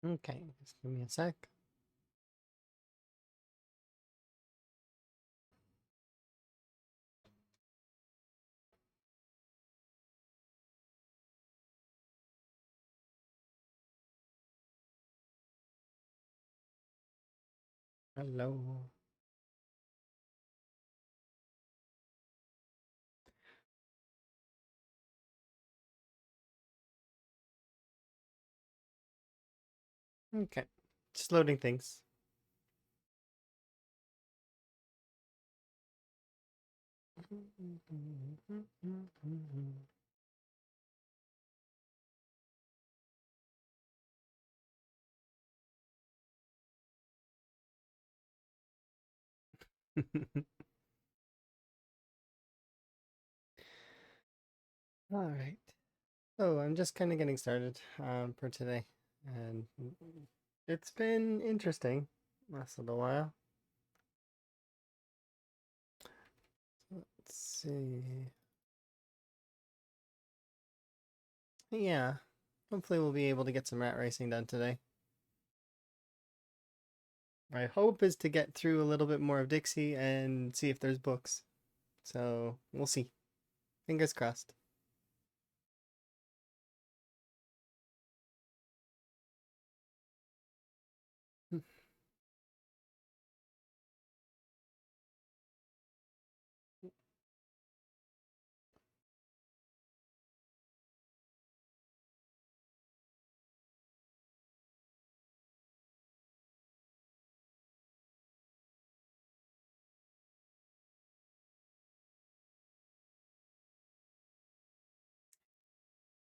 Okay, just give me a sec. Hello. Okay, just loading things. All right. So I'm just kind of getting started for today, and it's been interesting last little while. Let's see. Yeah, hopefully we'll be able to get some rat racing done today. My hope is to get through a little bit more of Dixie and see if there's books. So we'll see. Fingers crossed.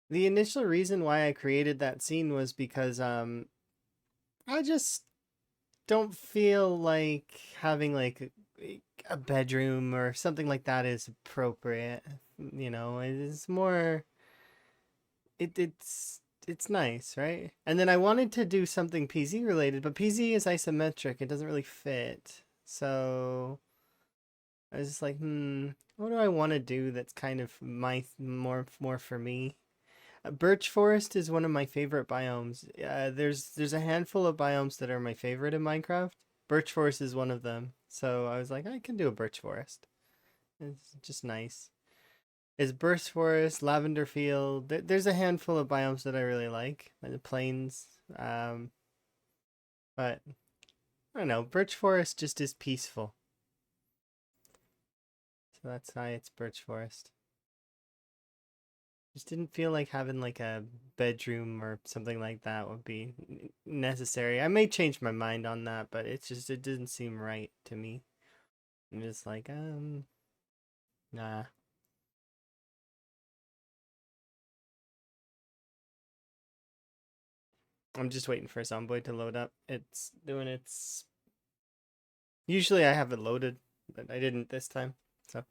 The initial reason why I created that scene was because I just don't feel like having like a bedroom or something like that is appropriate. You know, it's more it's nice, right? And then I wanted to do something PZ related, but PZ is isometric. It doesn't really fit. So I was just like, what do I want to do that's kind of my more for me? Birch forest is one of my favorite biomes. There's a handful of biomes that are my favorite in Minecraft. Birch forest is one of them. So I was like, I can do a birch forest. It's just nice. Is birch forest, lavender field. There's a handful of biomes that I really like the plains. But I don't know. Birch forest just is peaceful. So that's why it's birch forest. Just didn't feel like having like a bedroom or something like that would be necessary. I may change my mind on that, but it didn't seem right to me. I'm just like, nah. I'm just waiting for Zomboid to load up. It's doing its. Usually I have it loaded, but I didn't this time. So.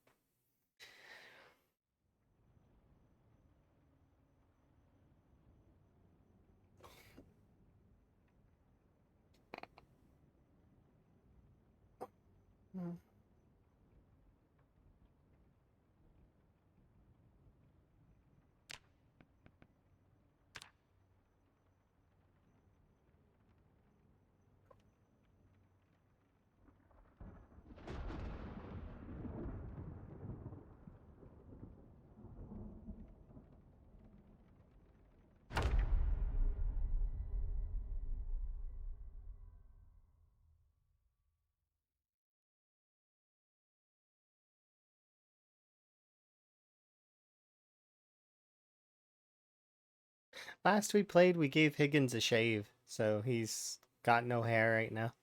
Last we played, we gave Higgins a shave, so he's got no hair right now.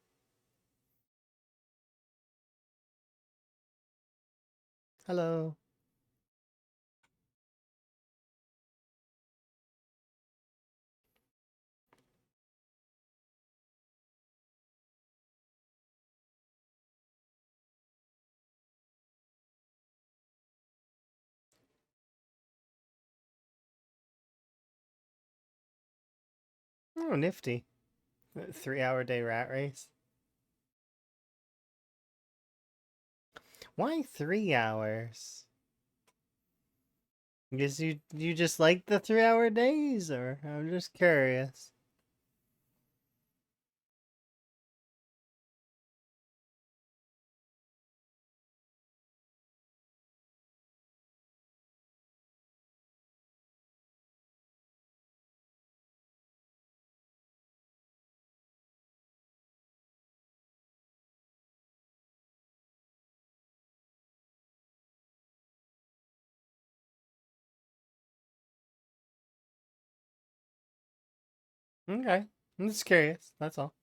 Hello. Oh, nifty. 3 hour day rat race. Why 3 hours? Guess you just like the 3 hour days, or I'm just curious. Okay. I'm just curious. That's all.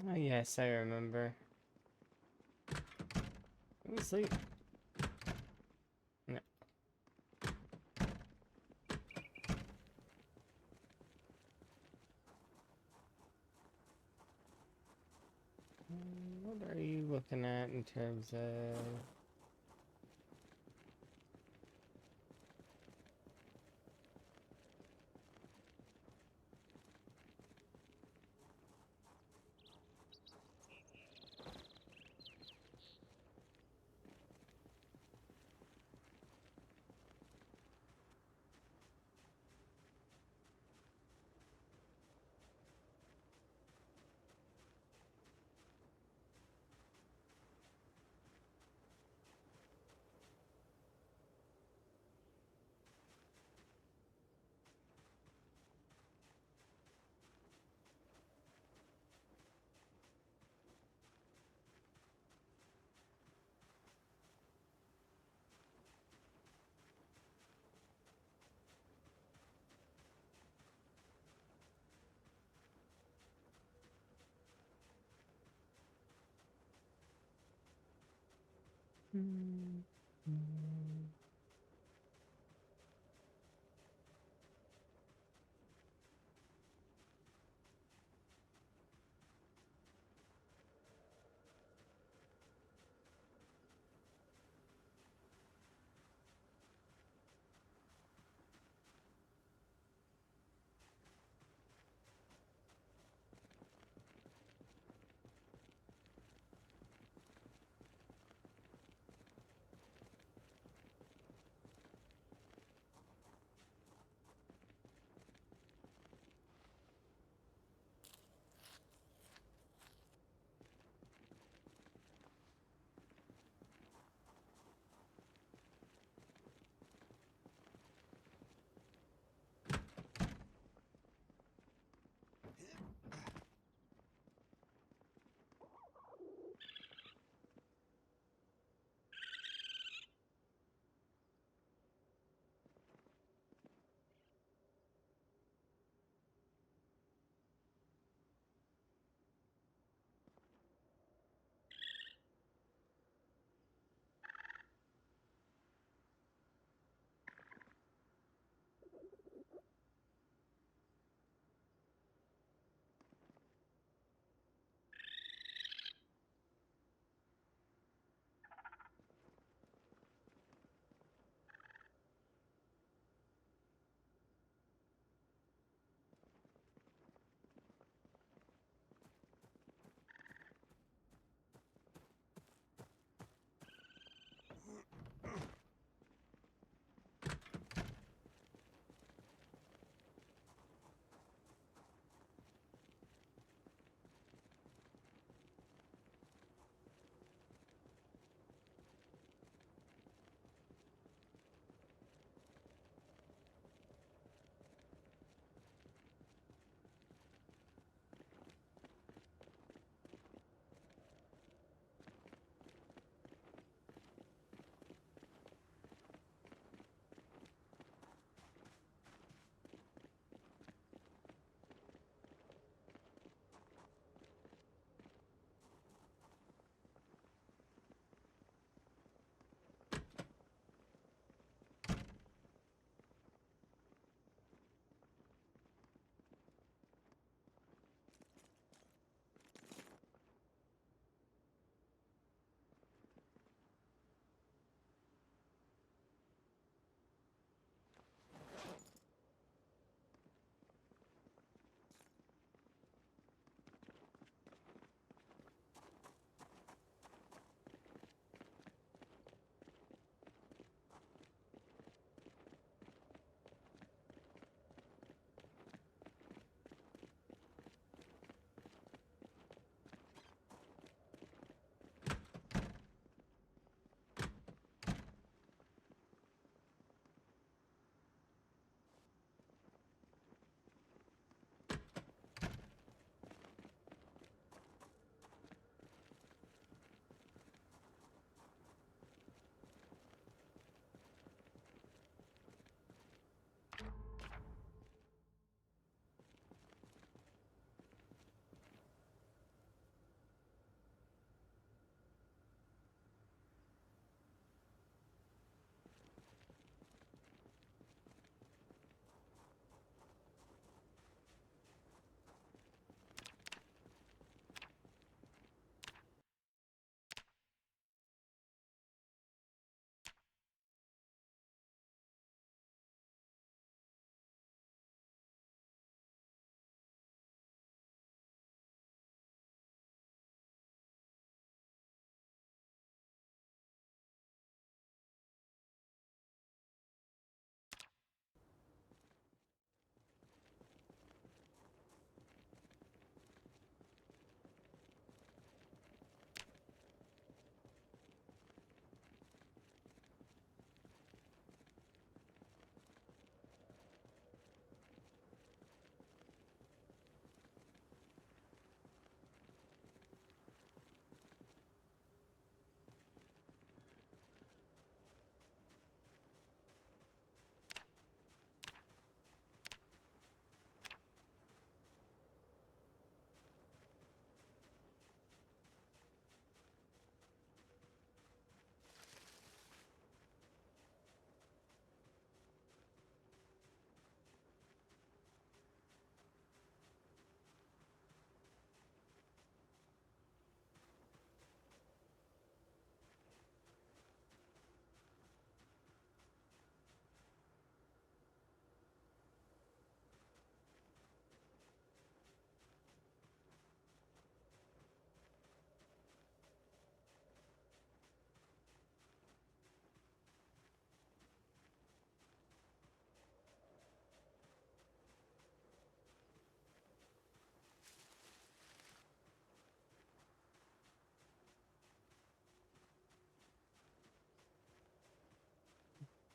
Oh, yes, I remember. Let me sleep. No. What are you looking at in terms of...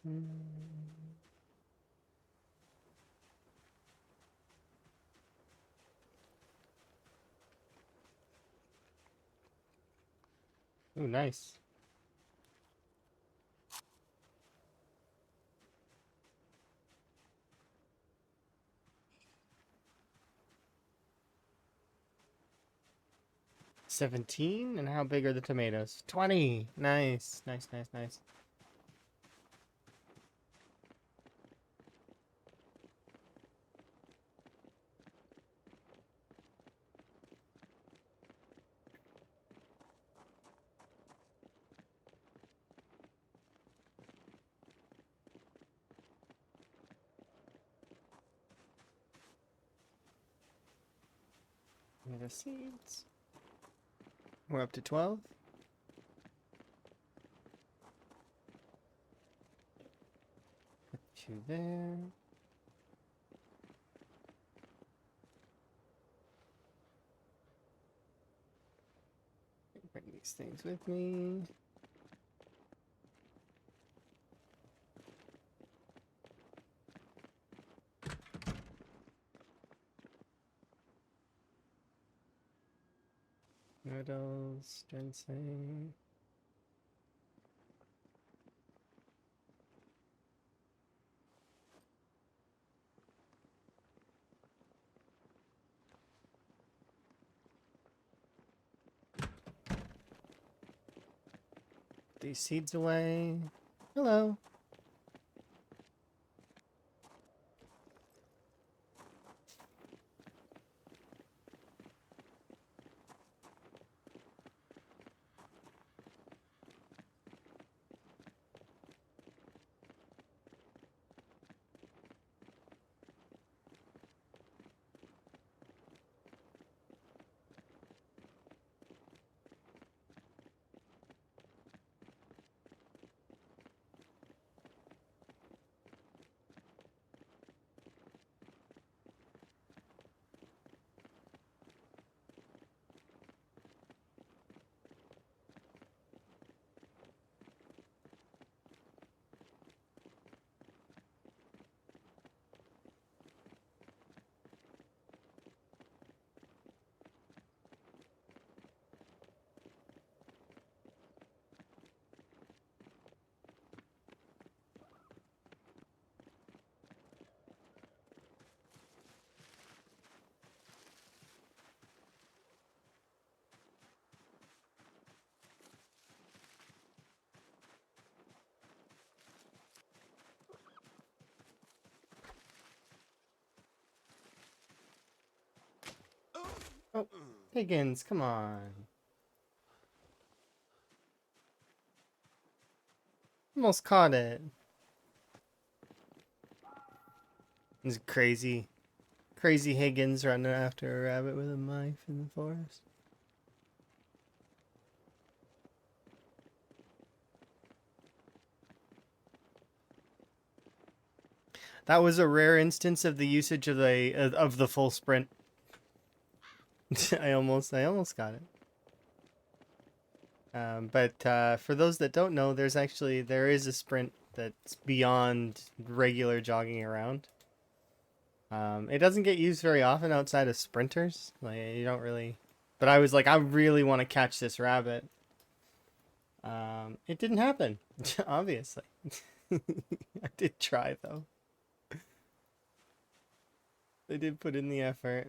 Ooh, nice. $17? And how big are the tomatoes? 20. Nice, nice, nice, nice. Tomato seeds. We're up to 12. Put 2 there. Bring these things with me. Noodles, ginseng. Put these seeds away. Hello. Oh, Higgins, come on. Almost caught it. This crazy Higgins running after a rabbit with a knife in the forest. That was a rare instance of the usage of the full sprint. I almost got it. But for those that don't know, there is a sprint that's beyond regular jogging around. It doesn't get used very often outside of sprinters. Like you don't really. But I was like, I really want to catch this rabbit. It didn't happen, obviously. I did try though. They did put in the effort.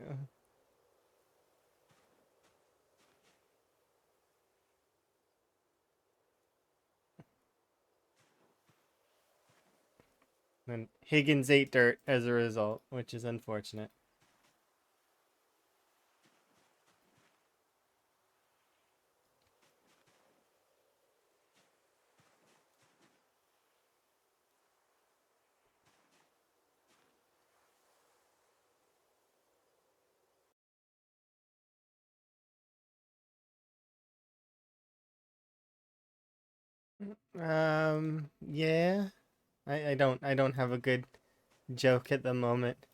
And Higgins ate dirt as a result, which is unfortunate. Yeah. I don't have a good joke at the moment.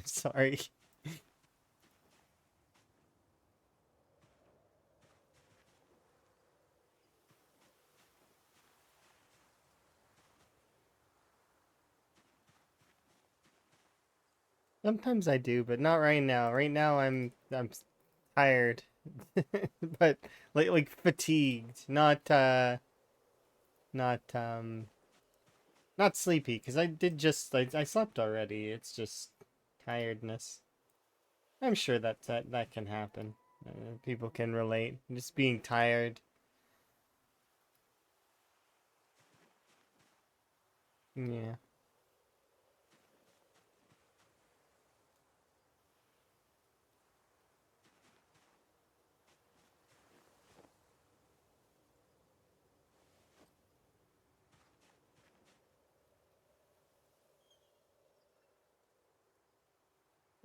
Sorry. Sometimes I do, but not right now. Right now I'm tired. But like fatigued, not not sleepy because I did just I slept already. It's just tiredness. I'm sure that can happen. People can relate. Just being tired. Yeah.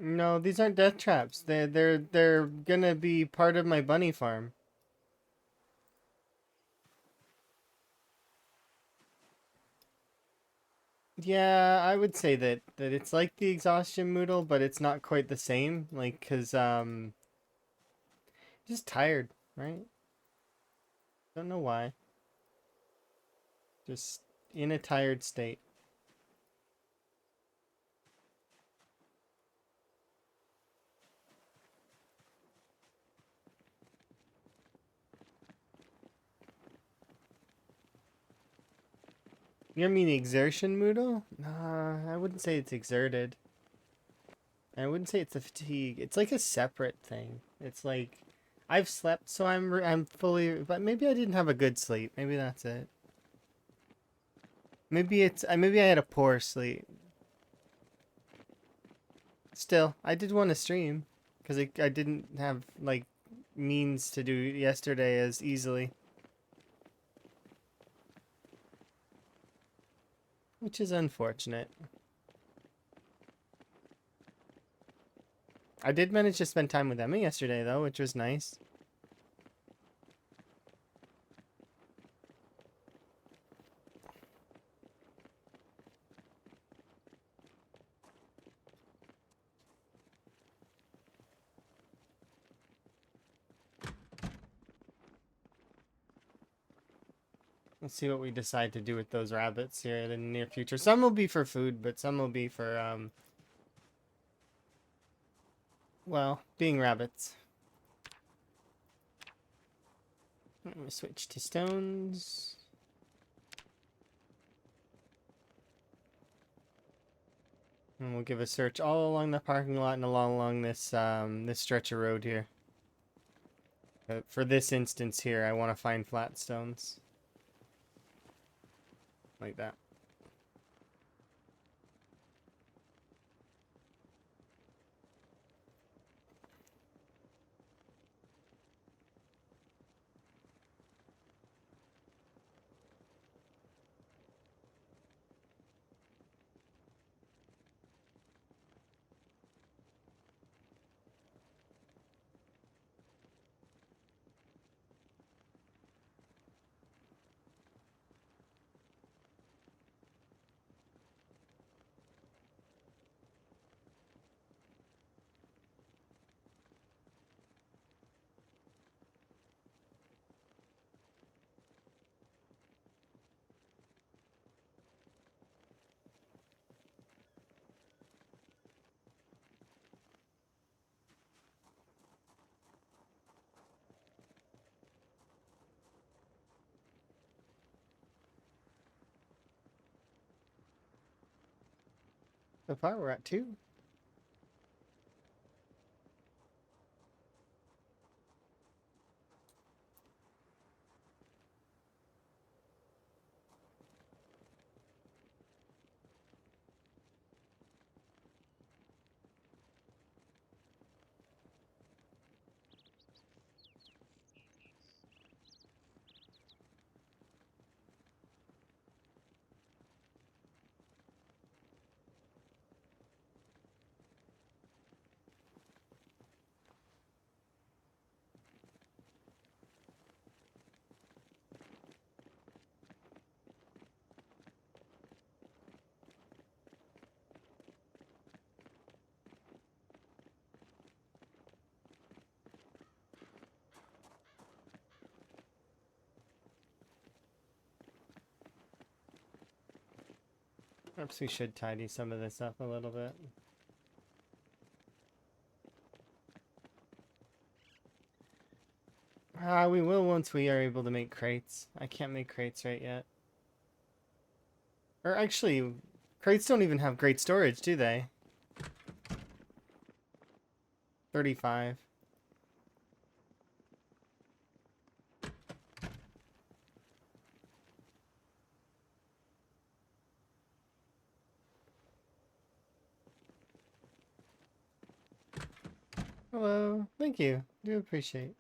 No, these aren't death traps. They're gonna be part of my bunny farm. Yeah, I would say that it's like the exhaustion noodle, but it's not quite the same. Like, 'cause just tired, right? Don't know why. Just in a tired state. You mean exertion noodle? Nah, I wouldn't say it's exerted. I wouldn't say it's a fatigue. It's like a separate thing. It's like I've slept, so I'm fully. But maybe I didn't have a good sleep. Maybe that's it. Maybe I had a poor sleep. Still, I did want to stream because I didn't have like means to do yesterday as easily, which is unfortunate. I did manage to spend time with Emma yesterday though, which was nice. Let's see what we decide to do with those rabbits here in the near future. Some will be for food, but some will be for well, being rabbits. I'm gonna switch to stones. And we'll give a search all along the parking lot and along this stretch of road here. For this instance here, I want to find flat stones. Like that. So far, we're at 2. Perhaps we should tidy some of this up a little bit. We will once we are able to make crates. I can't make crates right yet. Or actually, crates don't even have great storage, do they? 35. Hello. Thank you. Do appreciate.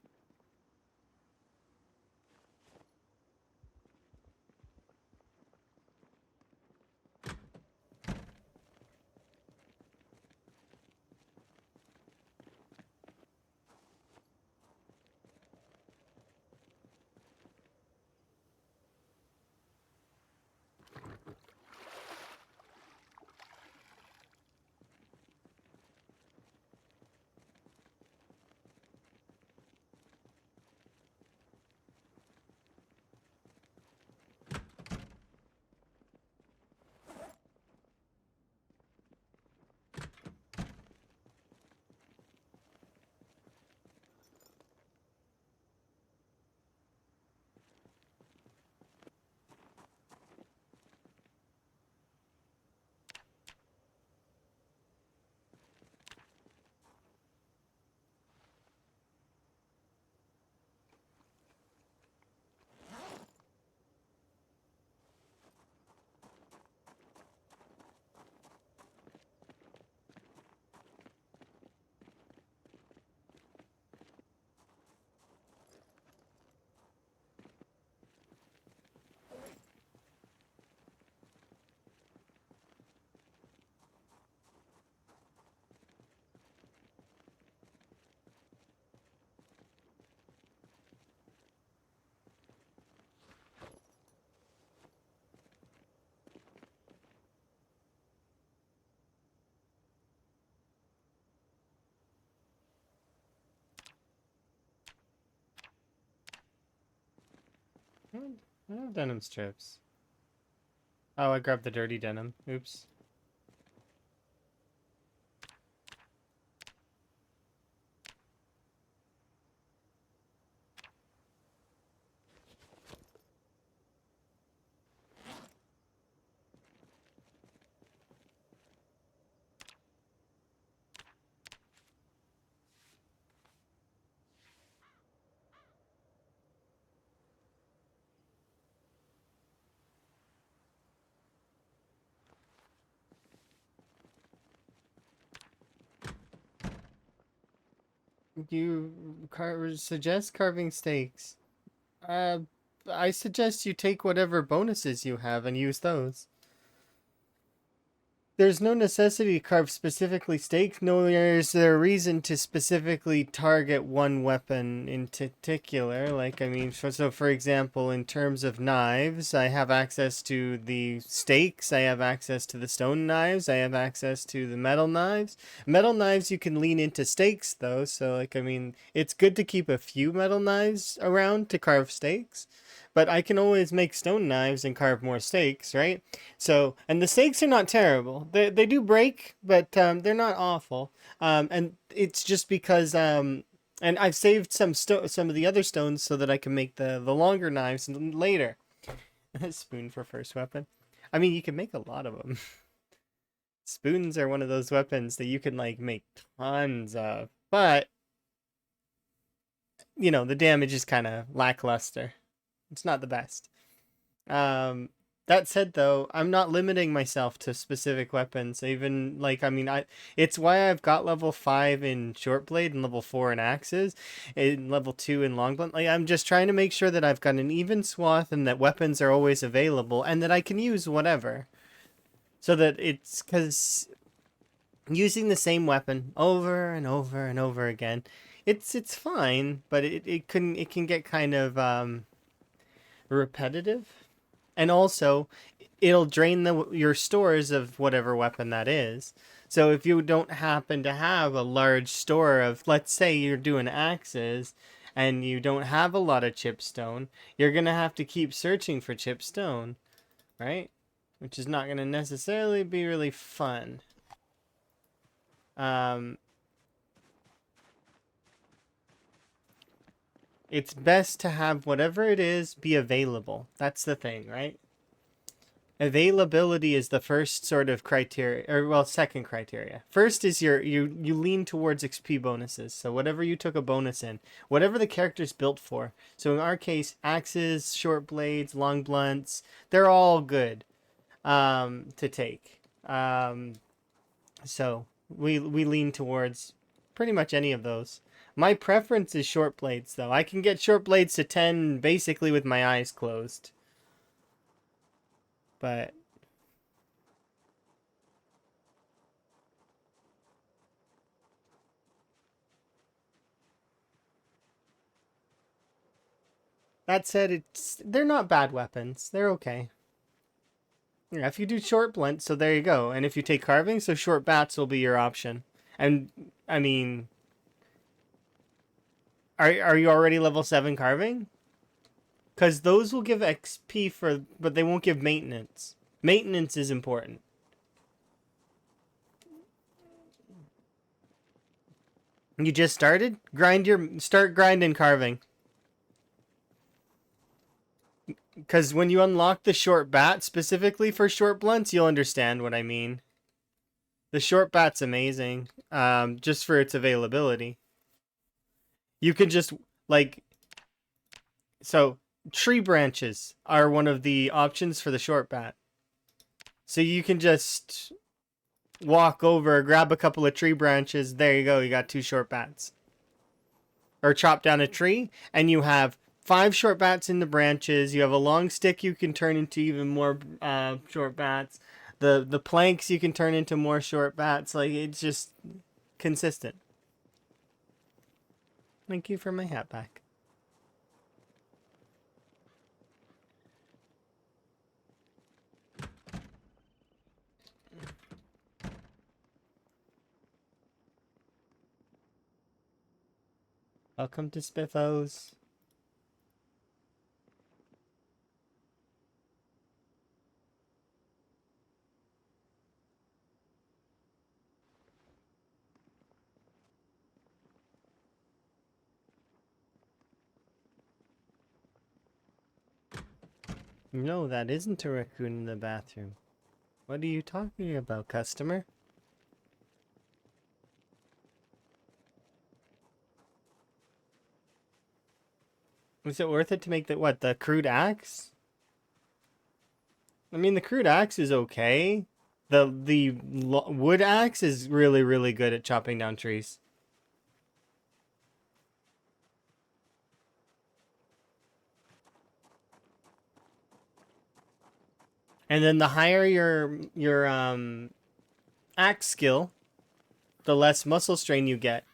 I have denim strips. Oh, I grabbed the dirty denim. Oops. You suggest carving steaks. Uh, I suggest you take whatever bonuses you have and use those. There's no necessity to carve specifically steak, nor is there a reason to specifically target one weapon in particular. Like, I mean, so for example, in terms of knives, I have access to the steaks, I have access to the stone knives, I have access to the metal knives. Metal knives, you can lean into steaks, though, so, like, I mean, it's good to keep a few metal knives around to carve steaks. But I can always make stone knives and carve more steaks, right? So, and the steaks are not terrible. They do break, but they're not awful. And it's just because and I've saved some of the other stones so that I can make the longer knives later. Spoon for first weapon. I mean, you can make a lot of them. Spoons are one of those weapons that you can like make tons of, but you know the damage is kind of lackluster. It's not the best. Um, that said, though, I'm not limiting myself to specific weapons. Even like, I mean, it's why I've got level 5 in short blade and level 4 in axes, and level 2 in long blunt. Like, I'm just trying to make sure that I've got an even swath and that weapons are always available and that I can use whatever. So that it's because using the same weapon over and over and over again, it's fine, but it can get kind of repetitive. And also it'll drain your stores of whatever weapon that is. So if you don't happen to have a large store of, let's say you're doing axes and you don't have a lot of chipstone, you're going to have to keep searching for chipstone, right? Which is not going to necessarily be really fun. Um It's best to have whatever it is be available. That's the thing, right? Availability is the first sort of criteria, or well, second criteria. First is you lean towards XP bonuses. So whatever you took a bonus in, whatever the character's built for. So in our case, axes, short blades, long blunts, they're all good to take. So we lean towards pretty much any of those. My preference is short blades, though. I can get short blades to 10 basically with my eyes closed. But that said, they're not bad weapons. They're okay. Yeah, if you do short blunt, so there you go. And if you take carving, so short bats will be your option. And I mean, are you already level 7 carving? Because those will give XP for, but they won't give maintenance. Maintenance is important. You just started? Start grinding carving. Because when you unlock the short bat specifically for short blunts, you'll understand what I mean. The short bat's amazing, just for its availability. You can just, like, so tree branches are one of the options for the short bat. So you can just walk over, grab a couple of tree branches. There you go. You got 2 short bats. Or chop down a tree, and you have 5 short bats in the branches. You have a long stick you can turn into even more short bats. The planks you can turn into more short bats. Like, it's just consistent. Thank you for my hat back. Welcome to Spiffos. No, that isn't a raccoon in the bathroom. What are you talking about, customer? Was it worth it to make the crude axe? I mean, the crude axe is okay. The wood axe is really, really good at chopping down trees. And then the higher your axe skill, the less muscle strain you get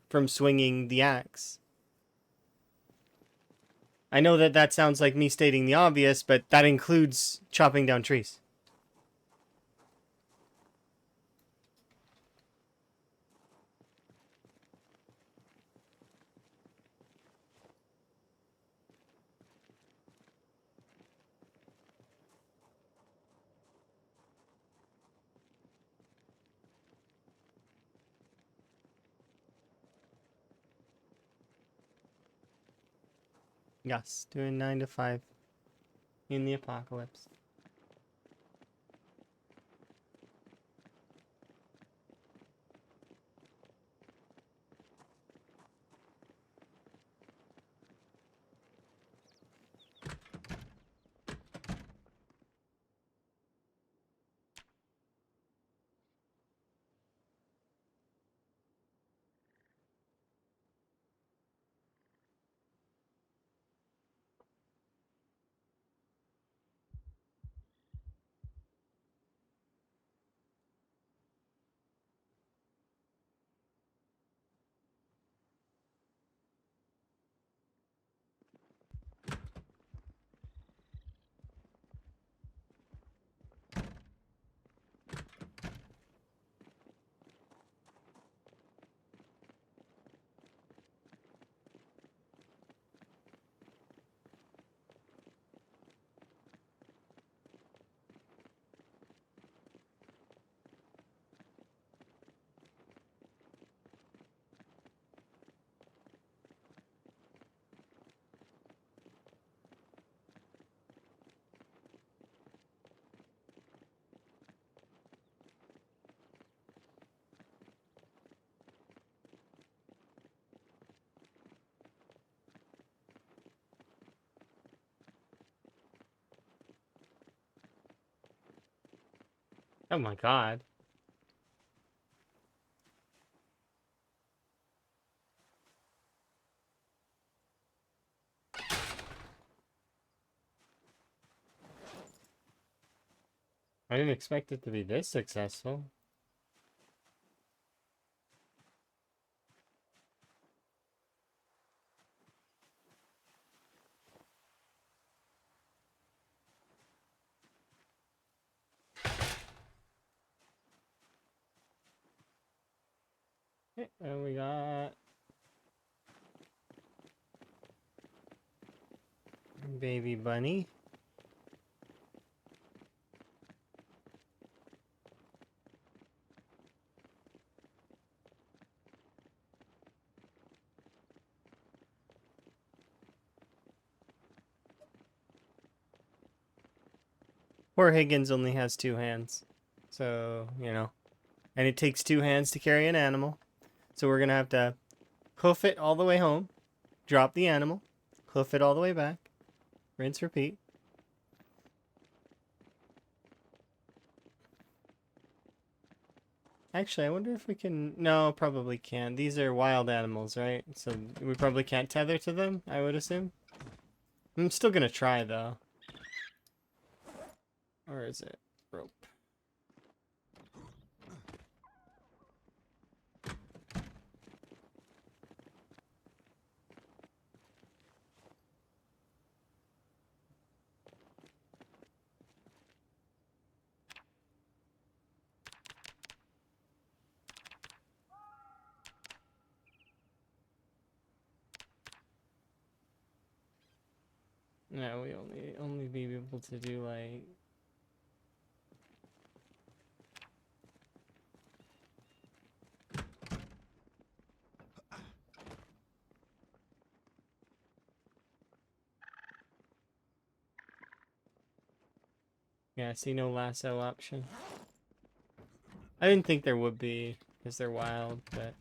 from swinging the axe. I know that that sounds like me stating the obvious, but that includes chopping down trees. Yes, doing 9 to 5 in the apocalypse. Oh my god. I didn't expect it to be this successful. Okay, and we got baby bunny. Poor Higgins only has 2 hands. So, you know. And it takes 2 hands to carry an animal. So we're going to have to hoof it all the way home, drop the animal, hoof it all the way back, rinse, repeat. Actually, I wonder if we can... No, probably can't. These are wild animals, right? So we probably can't tether to them, I would assume. I'm still going to try, though. Or is it rope? No, we only be able to do like... Yeah, I see no lasso option. I didn't think there would be, because they're wild, but...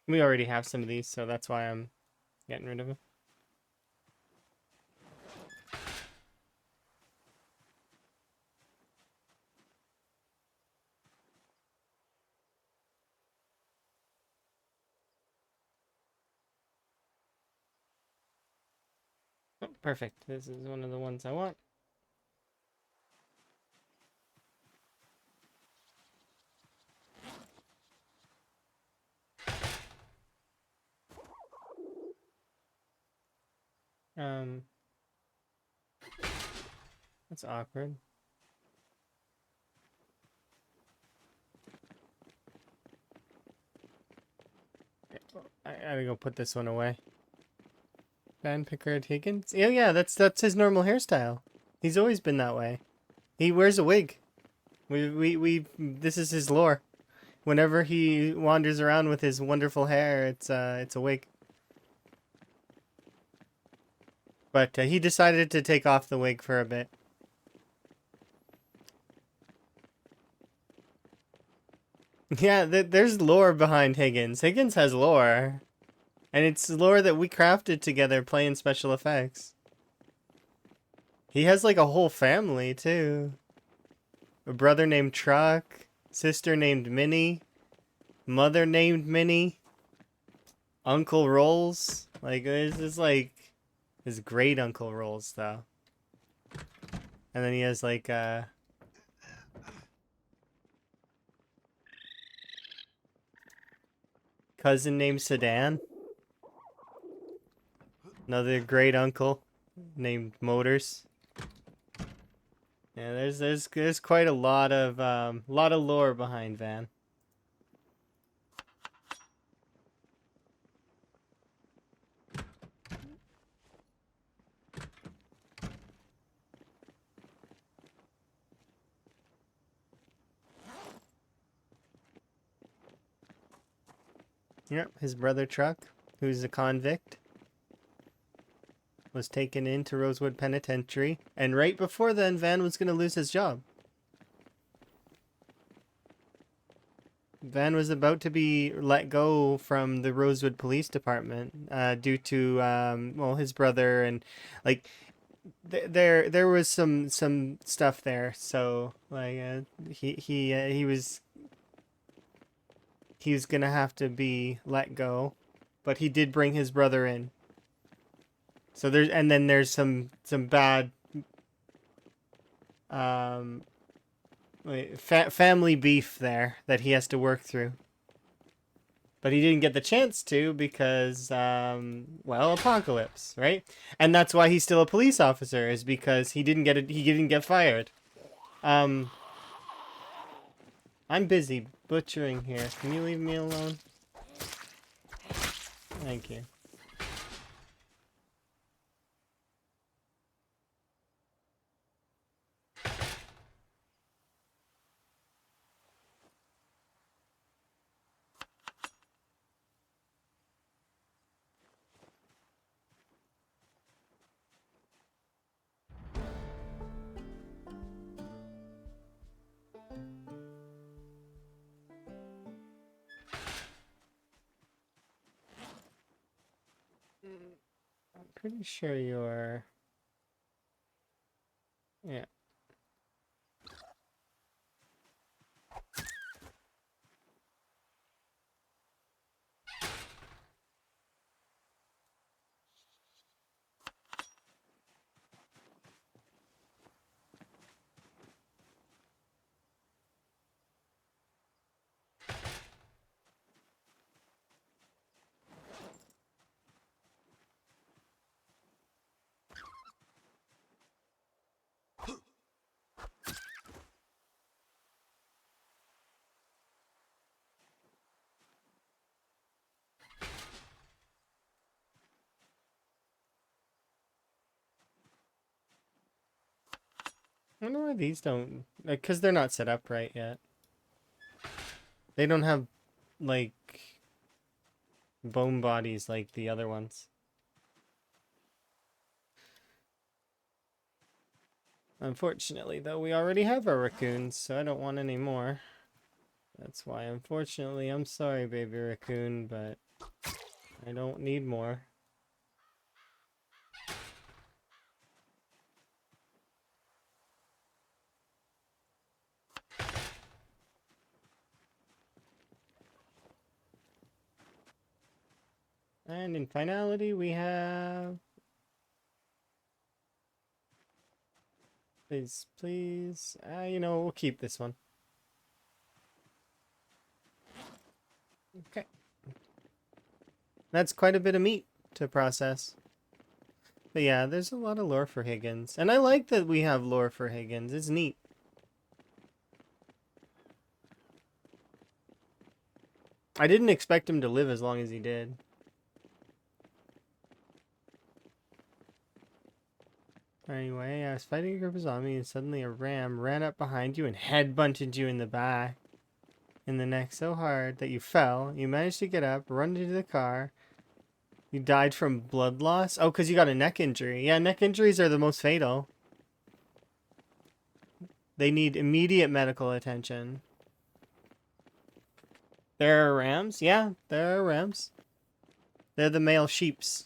We already have some of these, so that's why I'm getting rid of them. Oh, perfect. This is one of the ones I want. That's awkward. Okay, I gotta go put this one away. Van Pickard Higgins? Yeah, yeah, that's his normal hairstyle. He's always been that way. He wears a wig. We this is his lore. Whenever he wanders around with his wonderful hair, it's a wig. But he decided to take off the wig for a bit. Yeah, there's lore behind Higgins. Higgins has lore. And it's lore that we crafted together playing special effects. He has like a whole family, too. A brother named Truck, sister named Minnie, mother named Minnie, Uncle Rolls. Like, this is like his great Uncle Rolls, though. And then he has like, cousin named Sedan. Another great uncle named Motors. Yeah, there's quite a lot of lore behind Van. Yep, his brother Truck, who's a convict, was taken into Rosewood Penitentiary, and right before then, Van was going to lose his job. Van was about to be let go from the Rosewood Police Department due to well, his brother, and like there was some stuff there. So like he was gonna have to be let go, but he did bring his brother in. So there's some bad family beef there that he has to work through. But he didn't get the chance to because, well, apocalypse, right? And that's why he's still a police officer, is because he didn't get fired. I'm busy butchering here. Can you leave me alone? Thank you. I'm pretty sure you're... Yeah. I wonder why these don't... Like, because they're not set up right yet. They don't have, like, bone bodies like the other ones. Unfortunately, though, we already have our raccoons, so I don't want any more. That's why, unfortunately, I'm sorry, baby raccoon, but I don't need more. And in finality, we have... Please, please. You know, we'll keep this one. Okay. That's quite a bit of meat to process. But yeah, there's a lot of lore for Higgins. And I like that we have lore for Higgins. It's neat. I didn't expect him to live as long as he did. Anyway, I was fighting a group of zombies and suddenly a ram ran up behind you and head-butted you in the back. in the neck so hard that you fell. You managed to get up, run into the car. You died from blood loss? Oh, because you got a neck injury. Yeah, neck injuries are the most fatal. They need immediate medical attention. There are rams? Yeah, there are rams. They're the male sheeps.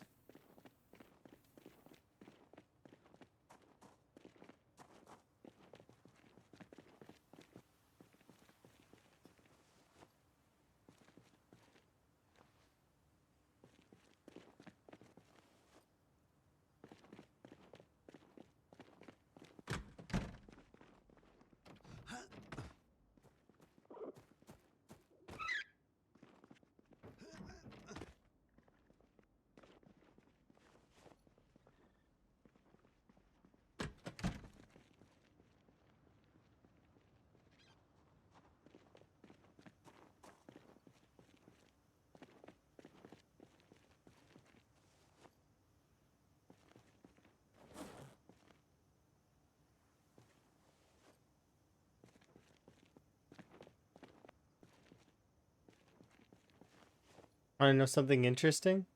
Want to know something interesting?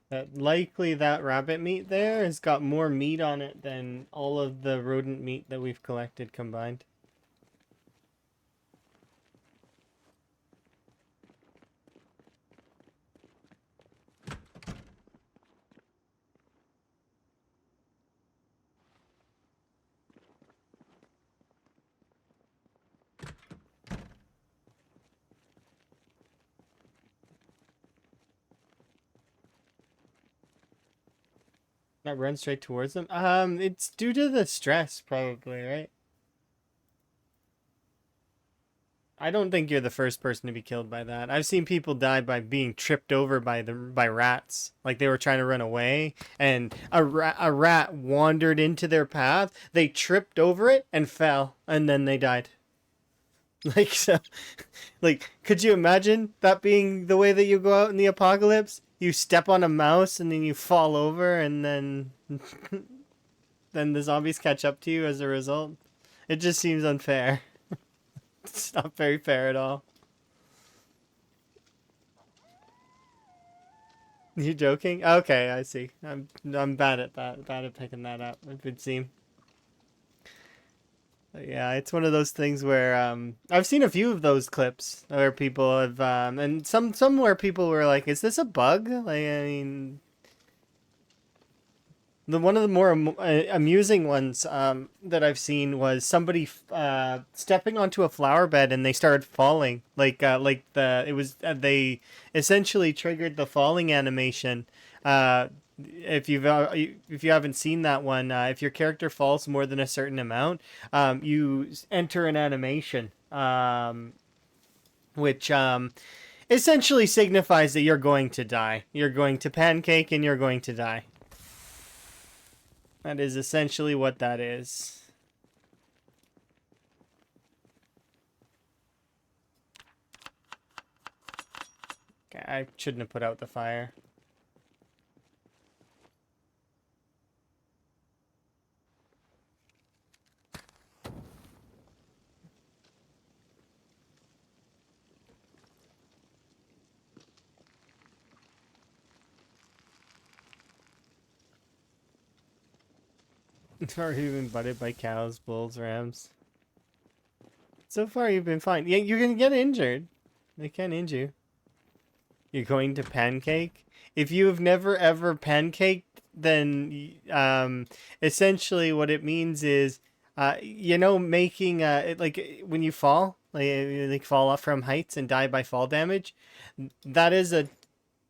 That likely that rabbit meat there has got more meat on it than all of the rodent meat that we've collected combined. That runs straight towards them? It's due to the stress, probably, right? I don't think you're the first person to be killed by that. I've seen people die by being tripped over by rats, like they were trying to run away, and a rat wandered into their path. They tripped over it and fell, and then they died. Like so, like could you imagine that being the way that you go out in the apocalypse? You step on a mouse and then you fall over, and then then the zombies catch up to you as a result. It just seems unfair. It's not very fair at all. You joking? Okay, I see. I'm bad at that. Bad at picking that up. It would seem. But yeah, it's one of those things where I've seen a few of those clips where people have and some where people were like, "Is this a bug?" Like I mean, the one of the more amusing ones that I've seen was somebody stepping onto a flower bed and they started falling. Like they essentially triggered the falling animation. If you haven't seen that one, if your character falls more than a certain amount, you enter an animation, which essentially signifies that you're going to die. You're going to pancake and you're going to die. That is essentially what that is. Okay, I shouldn't have put out the fire. Are you been butted by cows, bulls, rams? So far, you've been fine. Yeah, you're gonna get injured. They can injure you. You're going to pancake? If you've never ever pancaked, then essentially what it means is, making like when you fall, like fall off from heights and die by fall damage. That is a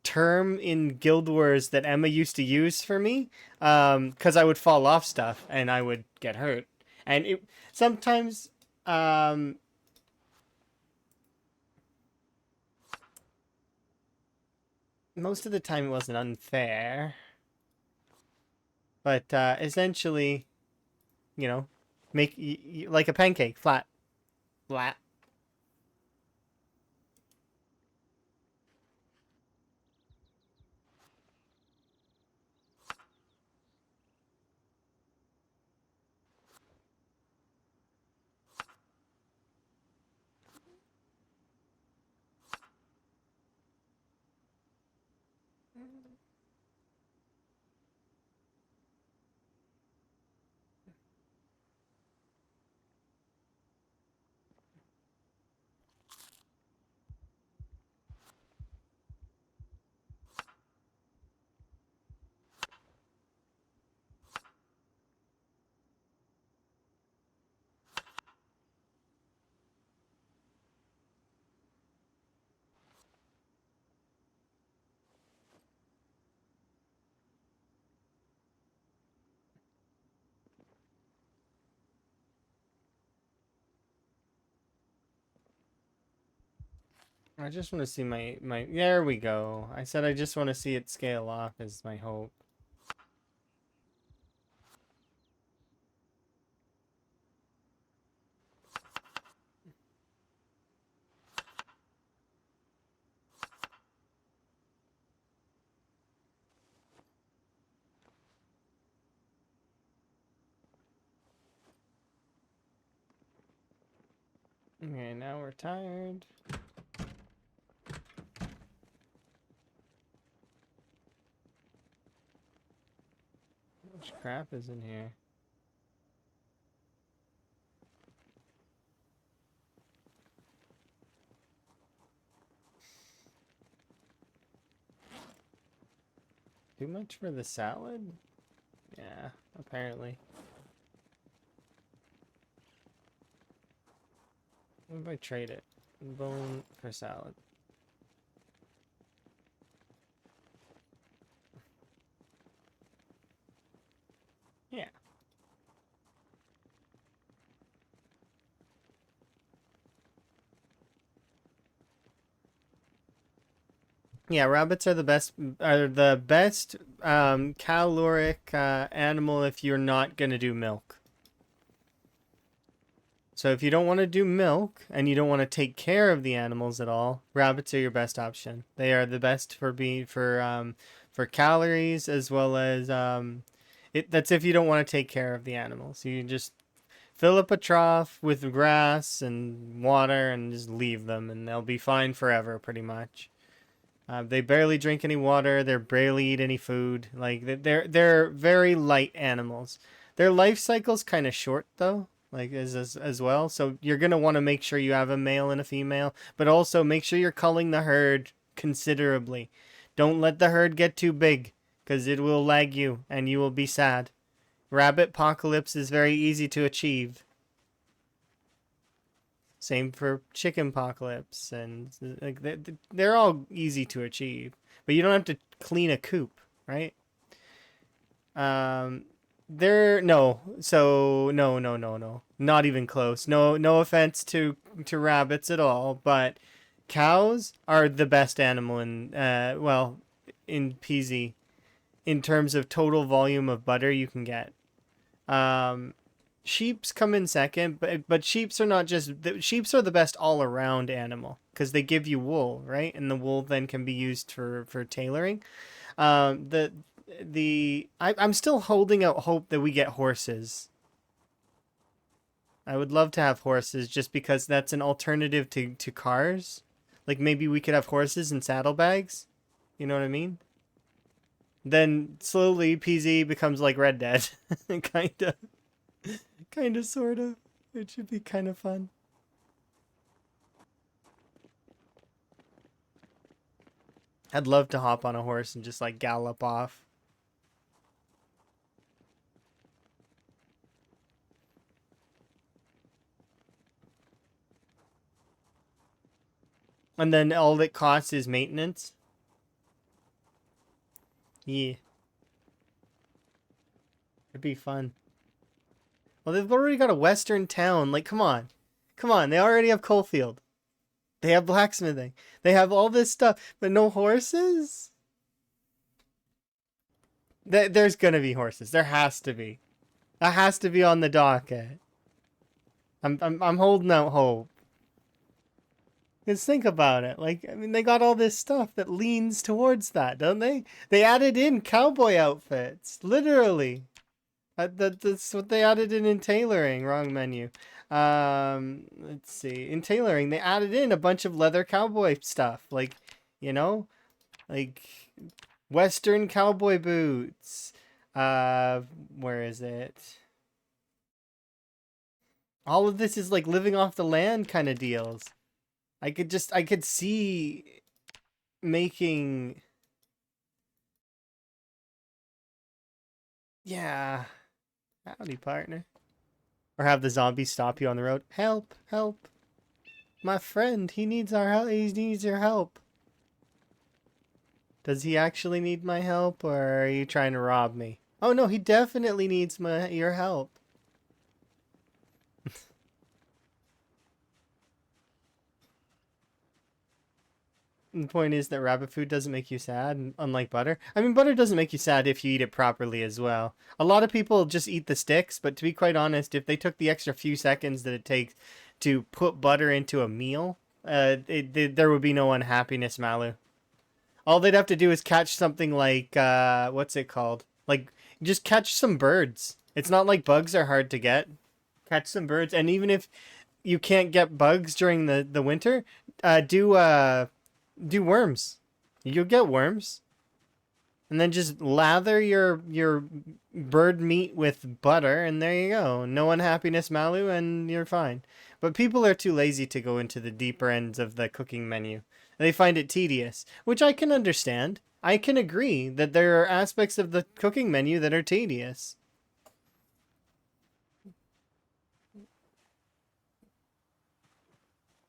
term in Guild Wars that Emma used to use for me, because I would fall off stuff and I would get hurt, and it sometimes um most of the time it wasn't unfair, but essentially, you know, make like a pancake, flat, flat. I just want to see my. There we go. I said I just want to see it scale off is my hope. Okay, now we're tired. How much crap is in here? Too much for the salad? Yeah, apparently. What if I trade it? Bone for salad. Yeah. Yeah, rabbits are the best caloric animal if you're not gonna do milk. So if you don't want to do milk and you don't want to take care of the animals at all, rabbits are your best option. They are the best for calories as well as that's if you don't want to take care of the animals. You just fill up a trough with grass and water and just leave them and they'll be fine forever pretty much. They barely drink any water. They barely eat any food. Like they're very light animals. Their life cycle's kind of short though, like as well. So you're gonna want to make sure you have a male and a female, but also make sure you're culling the herd considerably. Don't let the herd get too big, because it will lag you and you will be sad. Rabbit apocalypse is very easy to achieve. Same for chicken apocalypse, and like they're all easy to achieve, but you don't have to clean a coop, right? Um, there no, so no, not even close. No offense to rabbits at all, but cows are the best animal in well in PZ in terms of total volume of butter you can get. Um, Sheeps come in second, but sheeps are not just sheeps are the best all around animal because they give you wool, right? And the wool then can be used for tailoring. I'm still holding out hope that we get horses. I would love to have horses just because that's an alternative to cars. Like maybe we could have horses and saddlebags. You know what I mean? Then slowly PZ becomes like Red Dead, kind of. Kind of, sort of. It should be kind of fun. I'd love to hop on a horse and just like gallop off. And then all it costs is maintenance. Yeah. It'd be fun. Well, they've already got a western town. Like, come on. Come on. They already have Coalfield. They have blacksmithing. They have all this stuff, but no horses? There's gonna be horses. There has to be. That has to be on the docket. I'm holding out hope. Because think about it. Like, I mean, they got all this stuff that leans towards that, don't they? They added in cowboy outfits. Literally. That's what they added in tailoring. Wrong menu. Let's see. In tailoring, they added in a bunch of leather cowboy stuff. Like, you know, like Western cowboy boots. Where is it? All of this is like living off the land kind of deals. I could see making. Yeah. Howdy, partner. Or have the zombies stop you on the road. Help, help. My friend, he needs our help. He needs your help. Does he actually need my help, or are you trying to rob me? Oh no, he definitely needs your help. The point is that rabbit food doesn't make you sad, unlike butter. I mean, butter doesn't make you sad if you eat it properly as well. A lot of people just eat the sticks, but to be quite honest, if they took the extra few seconds that it takes to put butter into a meal, there would be no unhappiness, Malu. All they'd have to do is catch something like, what's it called? Like, just catch some birds. It's not like bugs are hard to get. Catch some birds, and even if you can't get bugs during the winter, do worms. You'll get worms. And then just lather your bird meat with butter, and there you go. No unhappiness, Malu, and you're fine. But people are too lazy to go into the deeper ends of the cooking menu. They find it tedious, which I can understand. I can agree that there are aspects of the cooking menu that are tedious.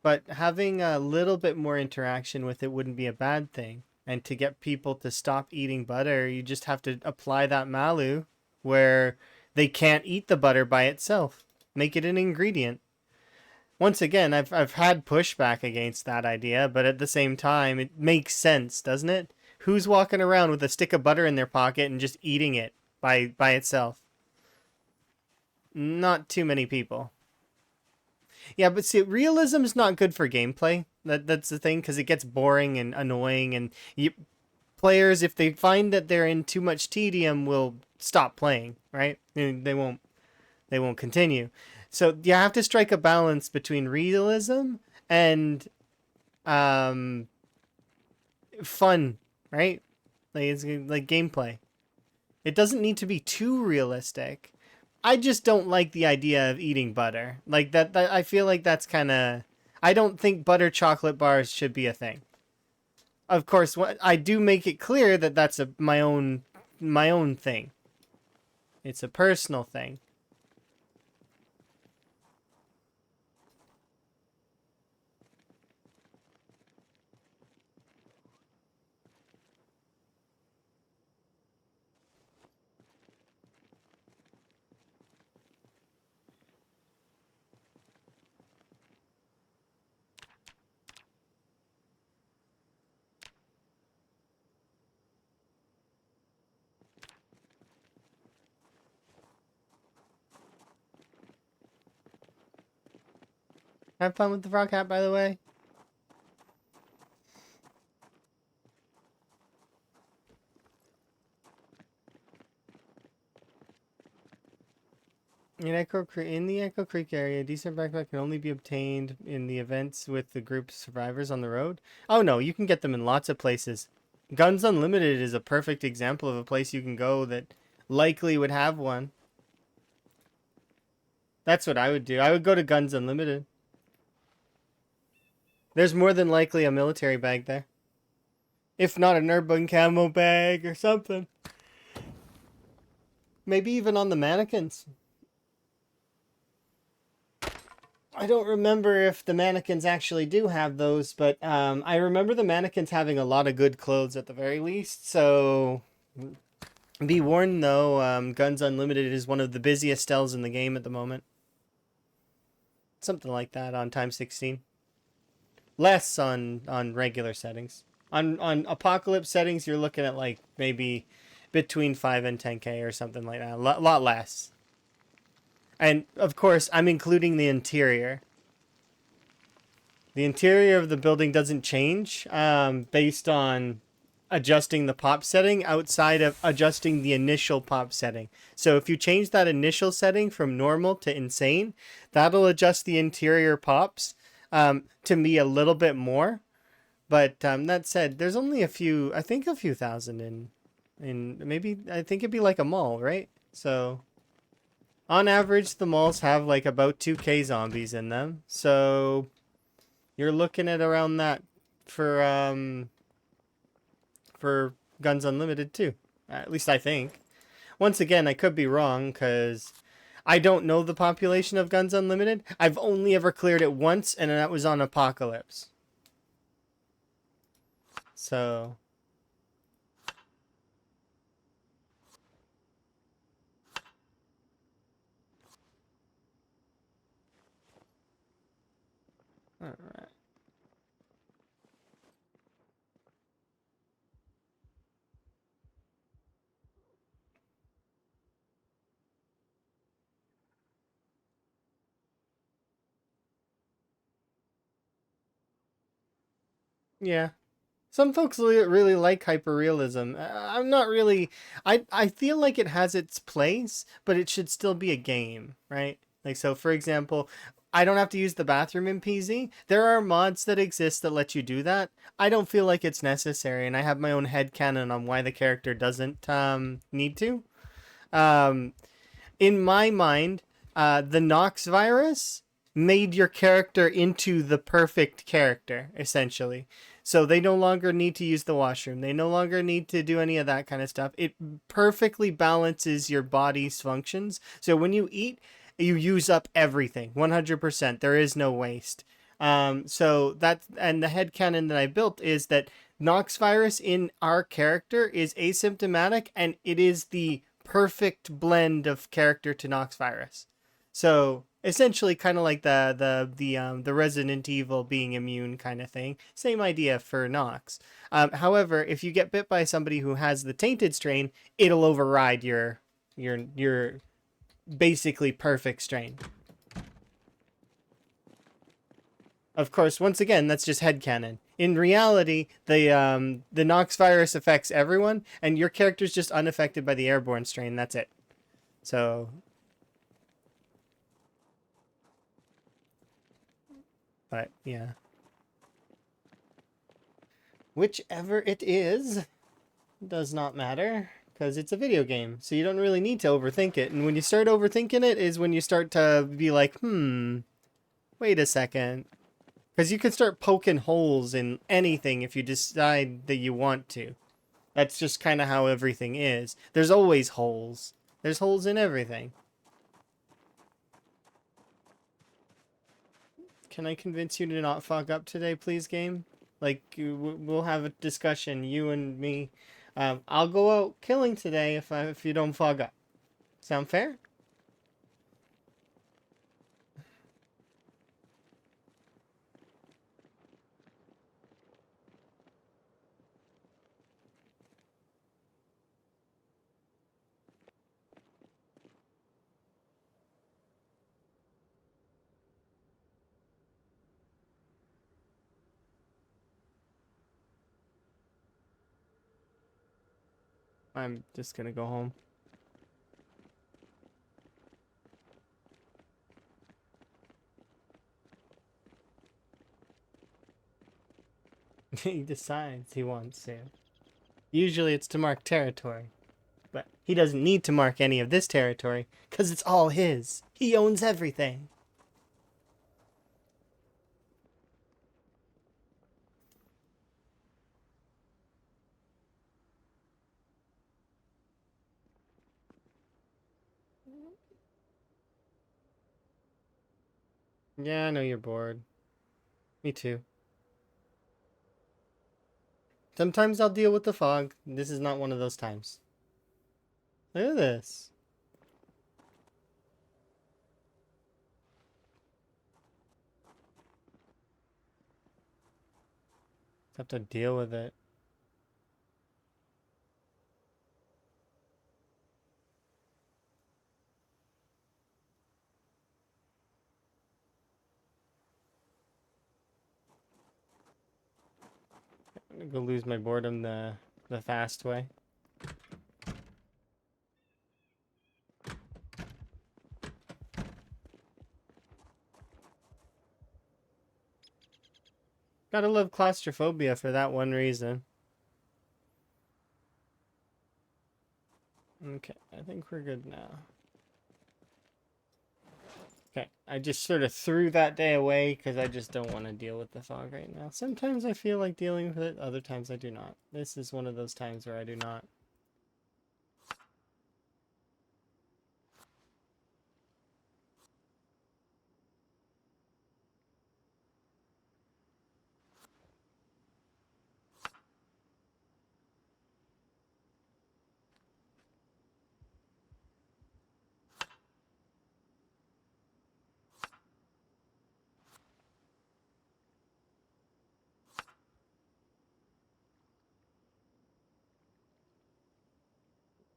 But having a little bit more interaction with it wouldn't be a bad thing. And to get people to stop eating butter, you just have to apply that malu where they can't eat the butter by itself. Make it an ingredient. Once again, I've had pushback against that idea, but at the same time, it makes sense, doesn't it? Who's walking around with a stick of butter in their pocket and just eating it by itself? Not too many people. Yeah, but see, realism is not good for gameplay. That's the thing, because it gets boring and annoying, and players, if they find that they're in too much tedium, will stop playing. Right? And they won't continue. So you have to strike a balance between realism and fun, right? Like it's like gameplay. It doesn't need to be too realistic. I just don't like the idea of eating butter. Like that I feel like that's kind of I don't think butter chocolate bars should be a thing. Of course, I do make it clear that that's my own thing. It's a personal thing. Have fun with the frog hat, by the way. In the Echo Creek area, a decent backpack can only be obtained in the events with the group survivors on the road. Oh no, you can get them in lots of places. Guns Unlimited is a perfect example of a place you can go that likely would have one. That's what I would do. I would go to Guns Unlimited. There's more than likely a military bag there. If not an urban camo bag or something. Maybe even on the mannequins. I don't remember if the mannequins actually do have those, but I remember the mannequins having a lot of good clothes at the very least. So be warned, though, Guns Unlimited is one of the busiest stells in the game at the moment. Something like that on time 16. Less on regular settings. On apocalypse settings, you're looking at like maybe between 5 and 10k or something like that. A lot less. And of course, I'm including the interior. The interior of the building doesn't change based on adjusting the pop setting outside of adjusting the initial pop setting. So if you change that initial setting from normal to insane, that'll adjust the interior pops to be a little bit more. But that said, there's only I think a few thousand in maybe, I think it'd be like a mall, right? So on average, the malls have like about 2k zombies in them. So you're looking at around that for Guns Unlimited too. At least I think. Once again, I could be wrong because I don't know the population of Guns Unlimited. I've only ever cleared it once, and that was on Apocalypse. So all right. Yeah. Some folks really like hyperrealism. I'm not really. I feel like it has its place, but it should still be a game, right? Like so, for example, I don't have to use the bathroom in PZ. There are mods that exist that let you do that. I don't feel like it's necessary, and I have my own headcanon on why the character doesn't need to. Um, in my mind, the Nox virus made your character into the perfect character, essentially. So they no longer need to use the washroom. They no longer need to do any of that kind of stuff. It perfectly balances your body's functions. So when you eat, you use up everything 100%. There is no waste. So that and the headcanon that I built is that Nox virus in our character is asymptomatic and it is the perfect blend of character to Nox virus. So essentially, kind of like the Resident Evil being immune kind of thing. Same idea for Nox. However, if you get bit by somebody who has the tainted strain, it'll override your basically perfect strain. Of course, once again, that's just headcanon. In reality, the Nox virus affects everyone, and your character's just unaffected by the airborne strain. That's it. So, but yeah, whichever it is does not matter because it's a video game. So you don't really need to overthink it. And when you start overthinking it, is when you start to be like, wait a second. Because you can start poking holes in anything if you decide that you want to. That's just kind of how everything is. There's always holes. There's holes in everything. Can I convince you to not fog up today, please, game? Like, we'll have a discussion, you and me. I'll go out killing today if you don't fog up. Sound fair? I'm just gonna go home. He decides he wants to. Usually it's to mark territory. But he doesn't need to mark any of this territory, because it's all his. He owns everything. Yeah, I know you're bored. Me too. Sometimes I'll deal with the fog. This is not one of those times. Look at this. Have to deal with it. I'm gonna go lose my boredom the fast way. Gotta love claustrophobia for that one reason. Okay, I think we're good now. Okay, I just sort of threw that day away because I just don't want to deal with the fog right now. Sometimes I feel like dealing with it, other times I do not. This is one of those times where I do not.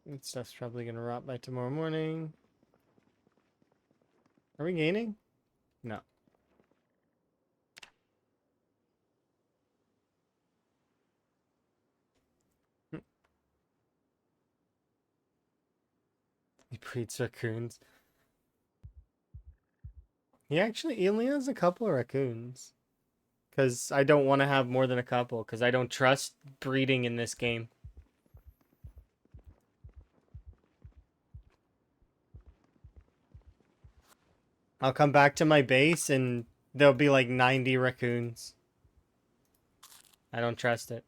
That stuff's probably gonna rot by tomorrow morning. Are we gaining? No. breeds raccoons. He only has a couple of raccoons. Because I don't want to have more than a couple. Because I don't trust breeding in this game. I'll come back to my base and there'll be like 90 raccoons. I don't trust it.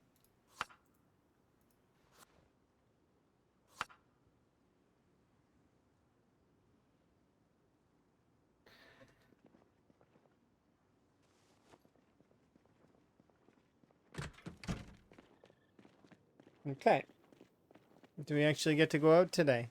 Okay. Do we actually get to go out today?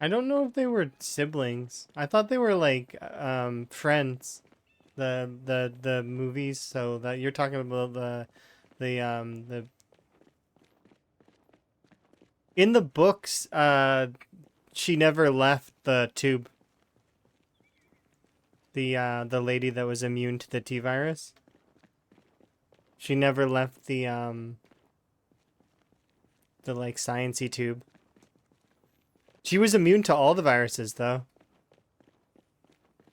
I don't know if they were siblings. I thought they were like friends. The movies. So that you're talking about the in the books. She never left the tube. The lady that was immune to the T virus. She never left the like sciencey tube. She was immune to all the viruses though.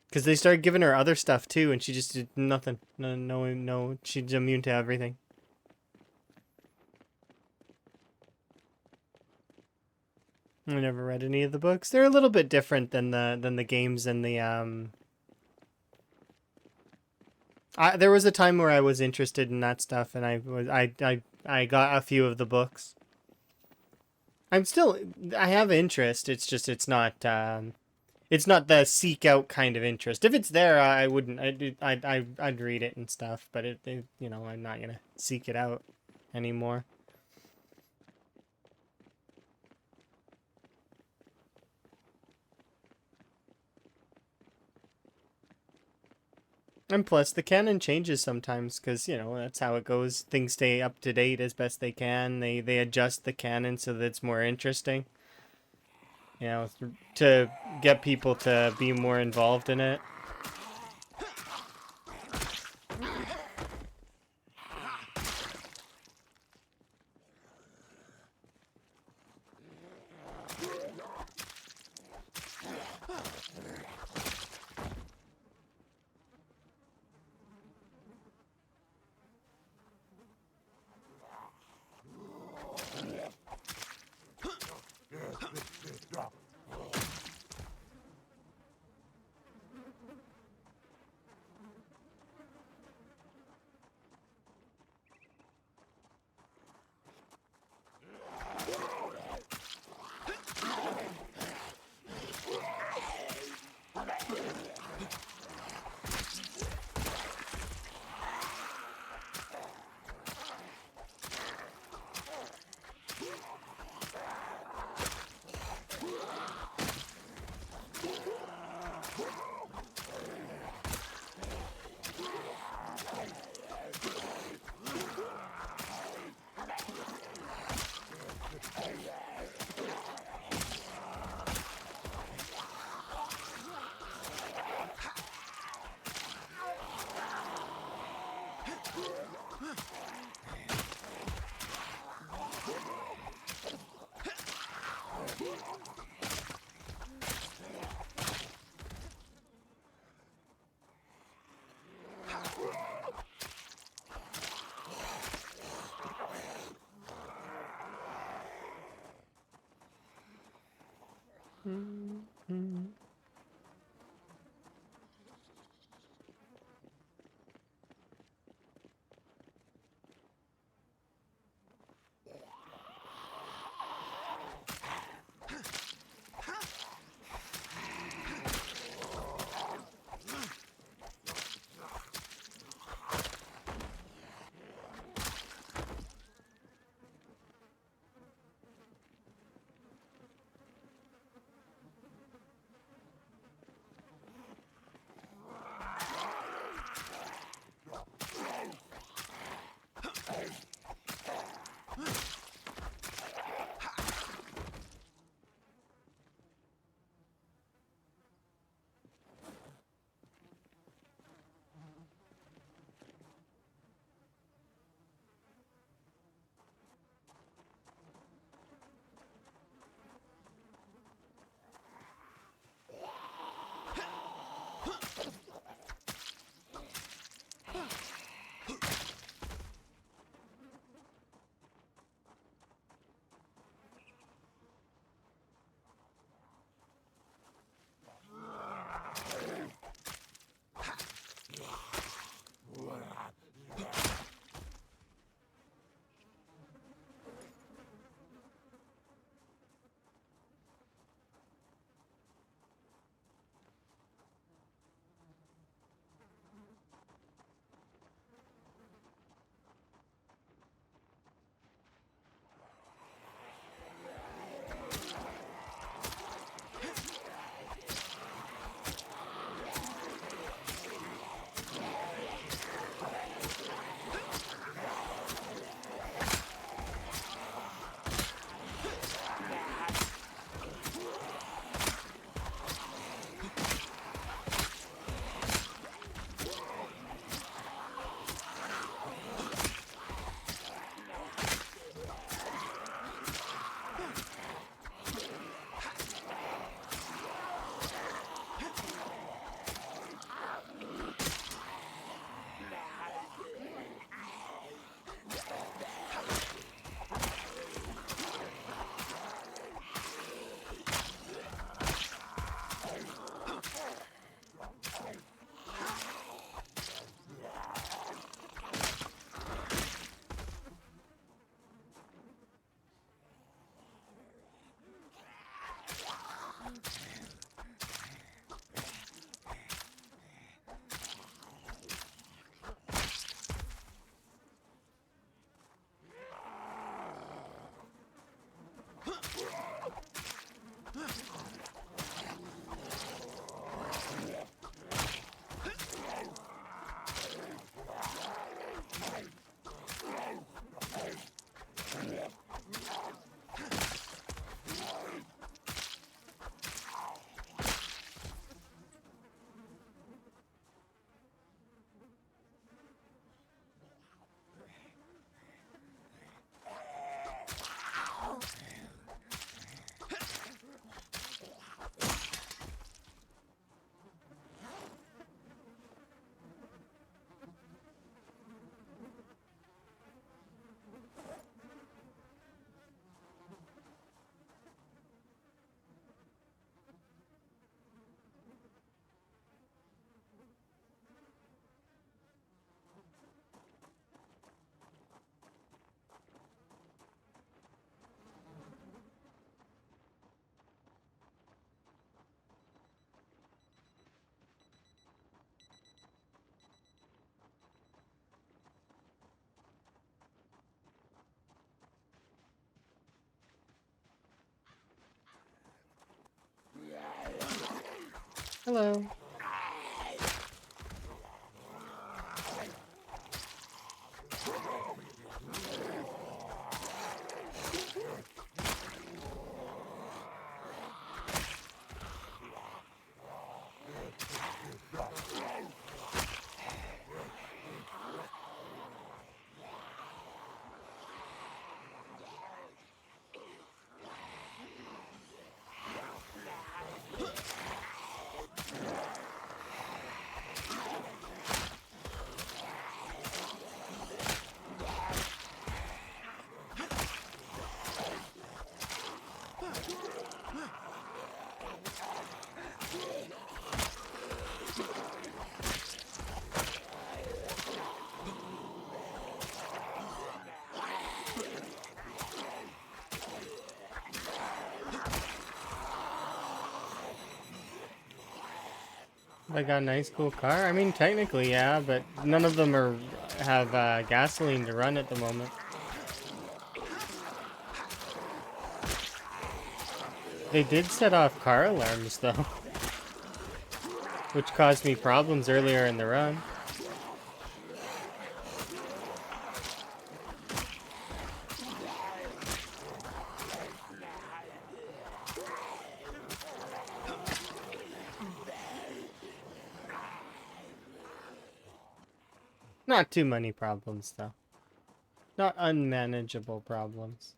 Because they started giving her other stuff too, and she just did nothing. No. She's immune to everything. I never read any of the books. They're a little bit different than the games and the. There was a time where I was interested in that stuff, and I got a few of the books. I have interest. It's just it's not the seek out kind of interest. If it's there, I wouldn't. I'd read it and stuff, but I'm not gonna seek it out anymore. And plus, the canon changes sometimes because that's how it goes. Things stay up to date as best they can. They adjust the canon so that it's more interesting. To get people to be more involved in it. Hello. I got a nice cool car. I mean, technically, yeah, but none of them have gasoline to run at the moment. They did set off car alarms, though, which caused me problems earlier in the run. Not too many problems, though. Not unmanageable problems.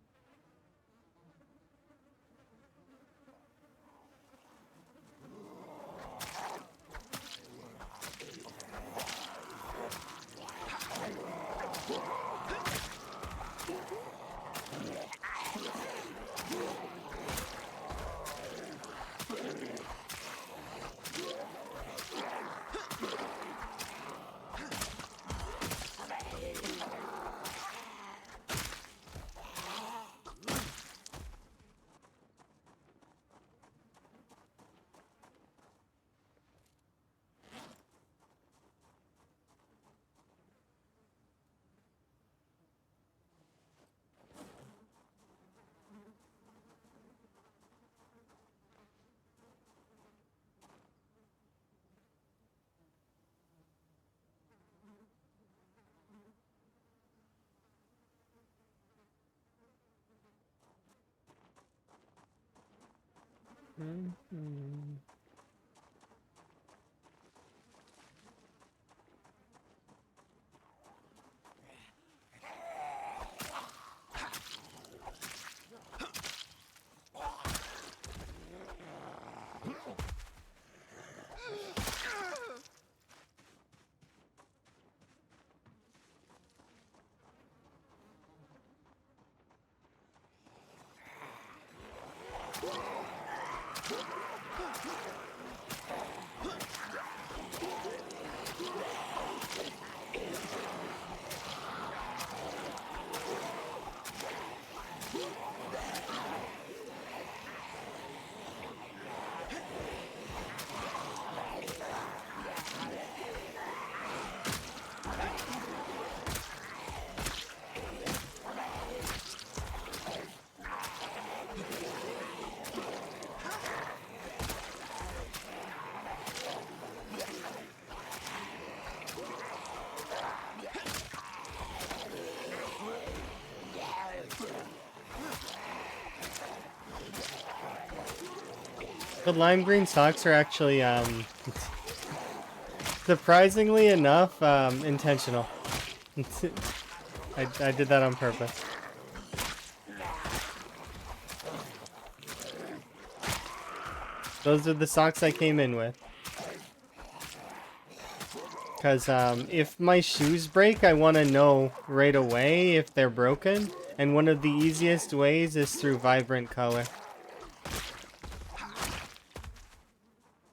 Mm-hmm. The lime green socks are actually, surprisingly enough, intentional. I did that on purpose. Those are the socks I came in with. Because if my shoes break, I want to know right away if they're broken. And one of the easiest ways is through vibrant color.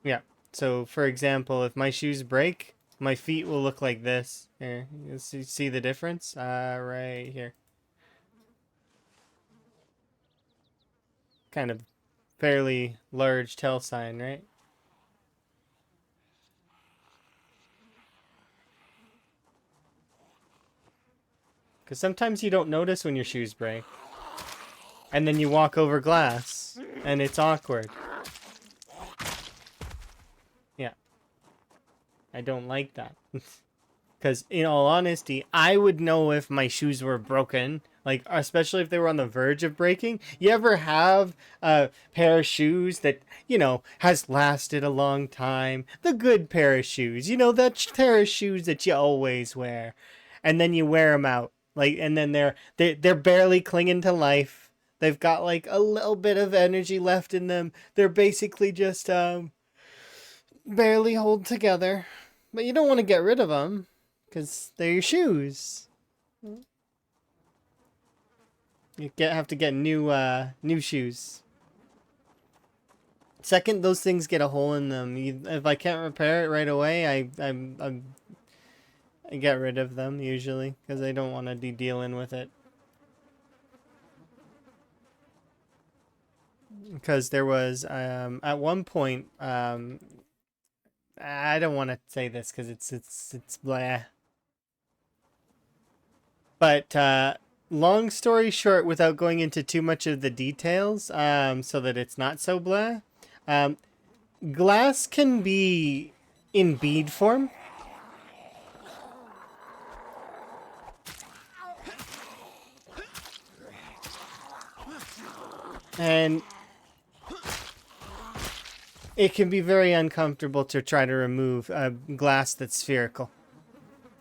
Yeah. So, for example, if my shoes break, my feet will look like this. Here, you see the difference? Right here. Kind of fairly large tell sign, right? Because sometimes you don't notice when your shoes break. And then you walk over glass, and it's awkward. I don't like that. Because in all honesty, I would know if my shoes were broken, like especially if they were on the verge of breaking. You ever have a pair of shoes that, has lasted a long time? The good pair of shoes, that pair of shoes that you always wear. And then you wear them out. Like, and then they're barely clinging to life. They've got like a little bit of energy left in them. They're basically just barely hold together. But you don't want to get rid of them because they're your shoes. You have to get new shoes. Second, those things get a hole in them. If I can't repair it right away, I get rid of them usually because I don't want to be dealing with it. Because there was at one point I don't want to say this because it's blah. But long story short, without going into too much of the details, so that it's not so blah, glass can be in bead form. And it can be very uncomfortable to try to remove a glass that's spherical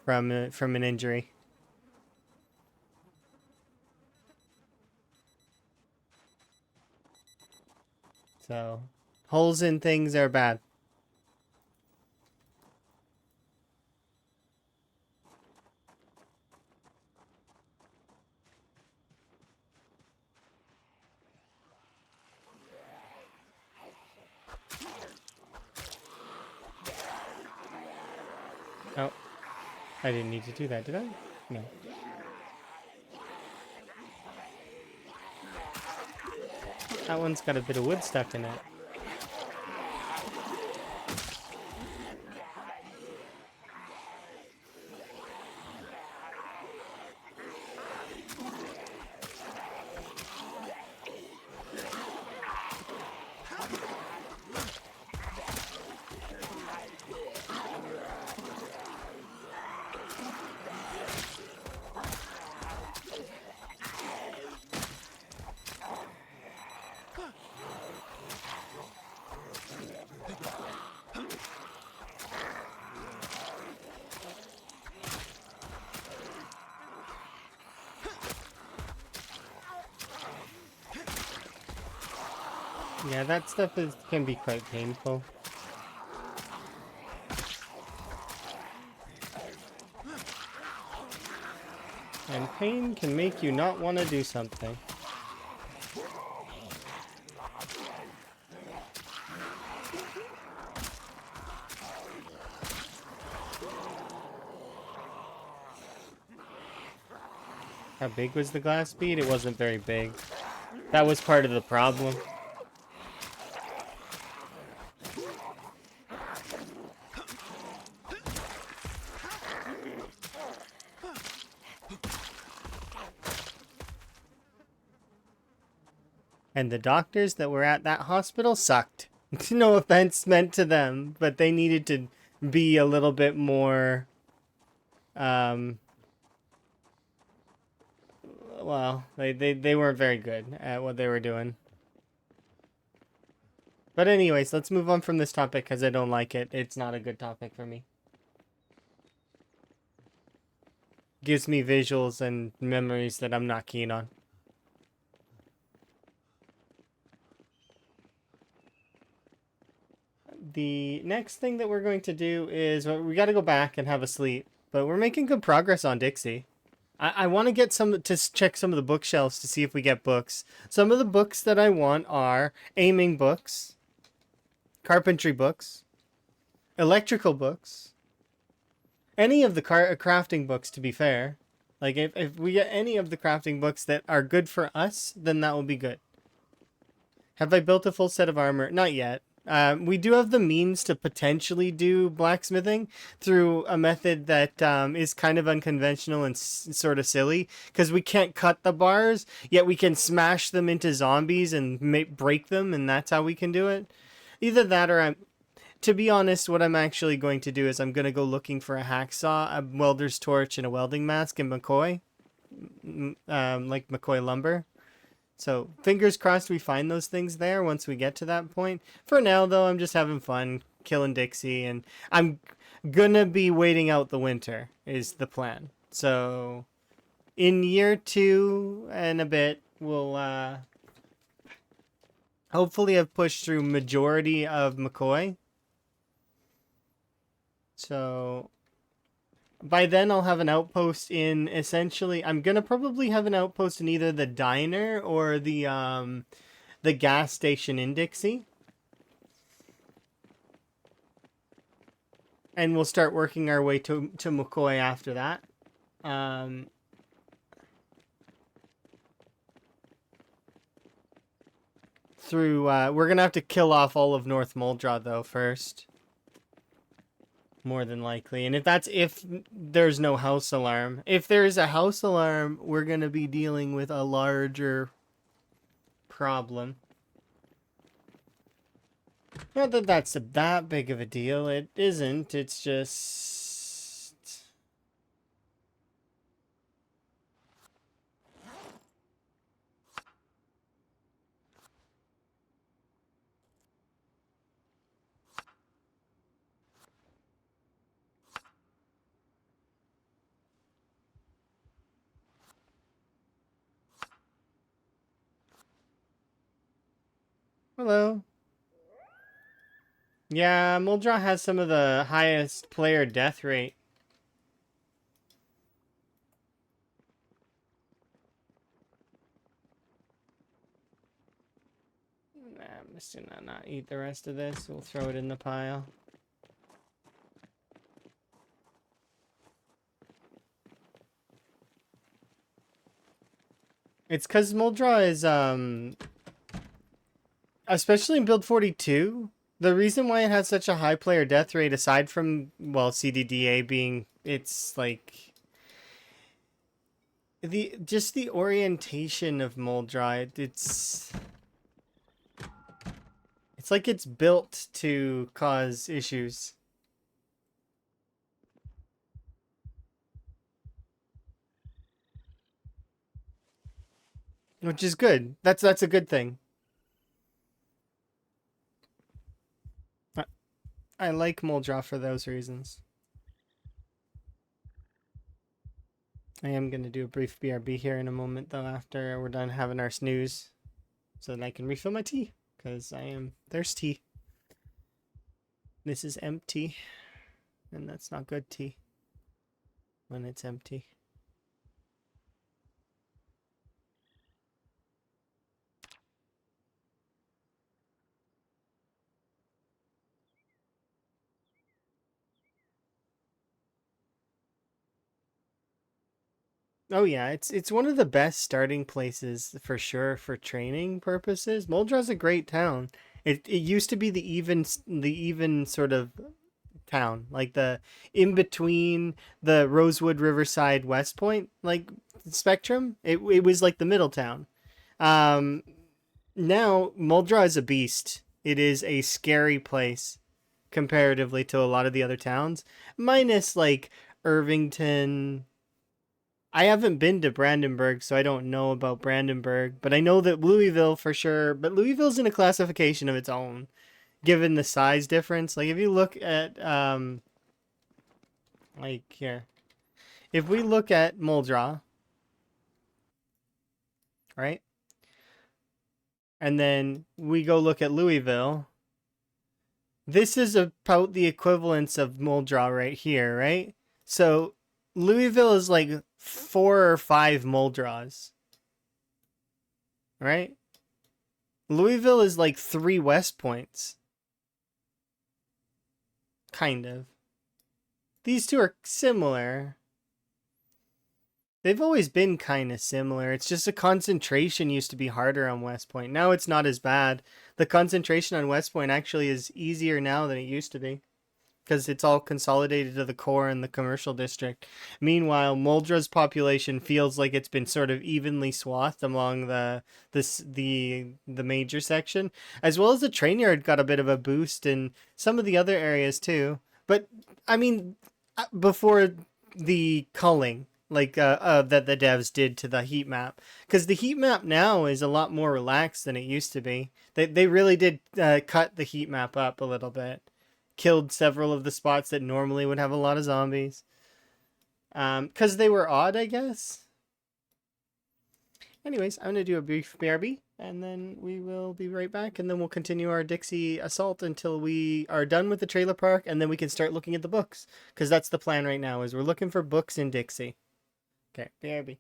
from an injury. So, holes in things are bad. Oh, I didn't need to do that, did I? No. That one's got a bit of wood stuck in it. Yeah, that stuff can be quite painful. And pain can make you not want to do something. How big was the glass bead? It wasn't very big. That was part of the problem. And the doctors that were at that hospital sucked. No offense meant to them, but they needed to be a little bit more, well, they weren't very good at what they were doing. But anyways, let's move on from this topic because I don't like it. It's not a good topic for me. Gives me visuals and memories that I'm not keen on. The next thing that we're going to do is we got to go back and have a sleep, but we're making good progress on Dixie. I want to get check some of the bookshelves to see if we get books. Some of the books that I want are aiming books, carpentry books, electrical books, any of the crafting books, to be fair. Like, if we get any of the crafting books that are good for us, then that will be good. Have I built a full set of armor? Not yet. We do have the means to potentially do blacksmithing through a method that is kind of unconventional and sort of silly, because we can't cut the bars, yet we can smash them into zombies and break them, and that's how we can do it. Either that or to be honest, what I'm actually going to do is I'm going to go looking for a hacksaw, a welder's torch, and a welding mask in McCoy. Like McCoy lumber. So fingers crossed we find those things there once we get to that point. For now, though, I'm just having fun killing Dixie, and I'm gonna be waiting out the winter is the plan. So in year 2 and a bit, we'll hopefully have pushed through majority of McCoy. So by then I'll have an outpost in essentially, I'm gonna probably have an outpost in either the diner or the gas station in Dixie. And we'll start working our way to McCoy after that. We're gonna have to kill off all of North Muldraw though first. More than likely. And if there's no house alarm. If there's a house alarm, we're going to be dealing with a larger problem. Not that that's that big of a deal. It isn't. It's just... Hello. Yeah, Muldraw has some of the highest player death rate. I'm just gonna not eat the rest of this. We'll throw it in the pile. It's because Muldraw is, especially in build 42, the reason why it has such a high player death rate, aside from, well, CDDA being, it's like, just the orientation of Muldraw, it's like it's built to cause issues. Which is good. That's a good thing. I like Muldraw for those reasons. I am going to do a brief BRB here in a moment, though, after we're done having our snooze, so that I can refill my tea, because I am thirsty. This is empty, and that's not good tea when it's empty. Oh yeah, it's one of the best starting places for sure for training purposes. Muldraw's a great town. It used to be the even sort of town, like the in between the Rosewood, Riverside, West Point, like spectrum. It was like the middle town. Um, Now Muldraw is a beast. It is a scary place comparatively to a lot of the other towns, minus like Irvington. I haven't been to Brandenburg, so I don't know about Brandenburg, but I know that Louisville for sure. But Louisville's in a classification of its own, given the size difference. Like if you look at like here, if we look at Muldraw, right, and then we go look at Louisville, this is about the equivalence of Muldraw right here, right? So Louisville is like 4 or 5 Muldraws, right? Louisville is like 3 West Points. Kind of. These two are similar. They've always been kind of similar. It's just the concentration used to be harder on West Point. Now it's not as bad. The concentration on West Point actually is easier now than it used to be. because it's all consolidated to the core in the commercial district. Meanwhile, Moldra's population feels like it's been sort of evenly swathed along the major section, as well as the train yard got a bit of a boost in some of the other areas too. But I mean, before the culling that the devs did to the heat map, because the heat map now is a lot more relaxed than it used to be. They really did cut the heat map up a little bit, killed several of the spots that normally would have a lot of zombies, because they were odd, I guess. Anyways, I'm gonna do a brief BRB, and then we will be right back, and then we'll continue our Dixie assault until we are done with the trailer park, and then we can start looking at the books, because that's the plan right now. Is we're looking for books in Dixie. Okay, BRB.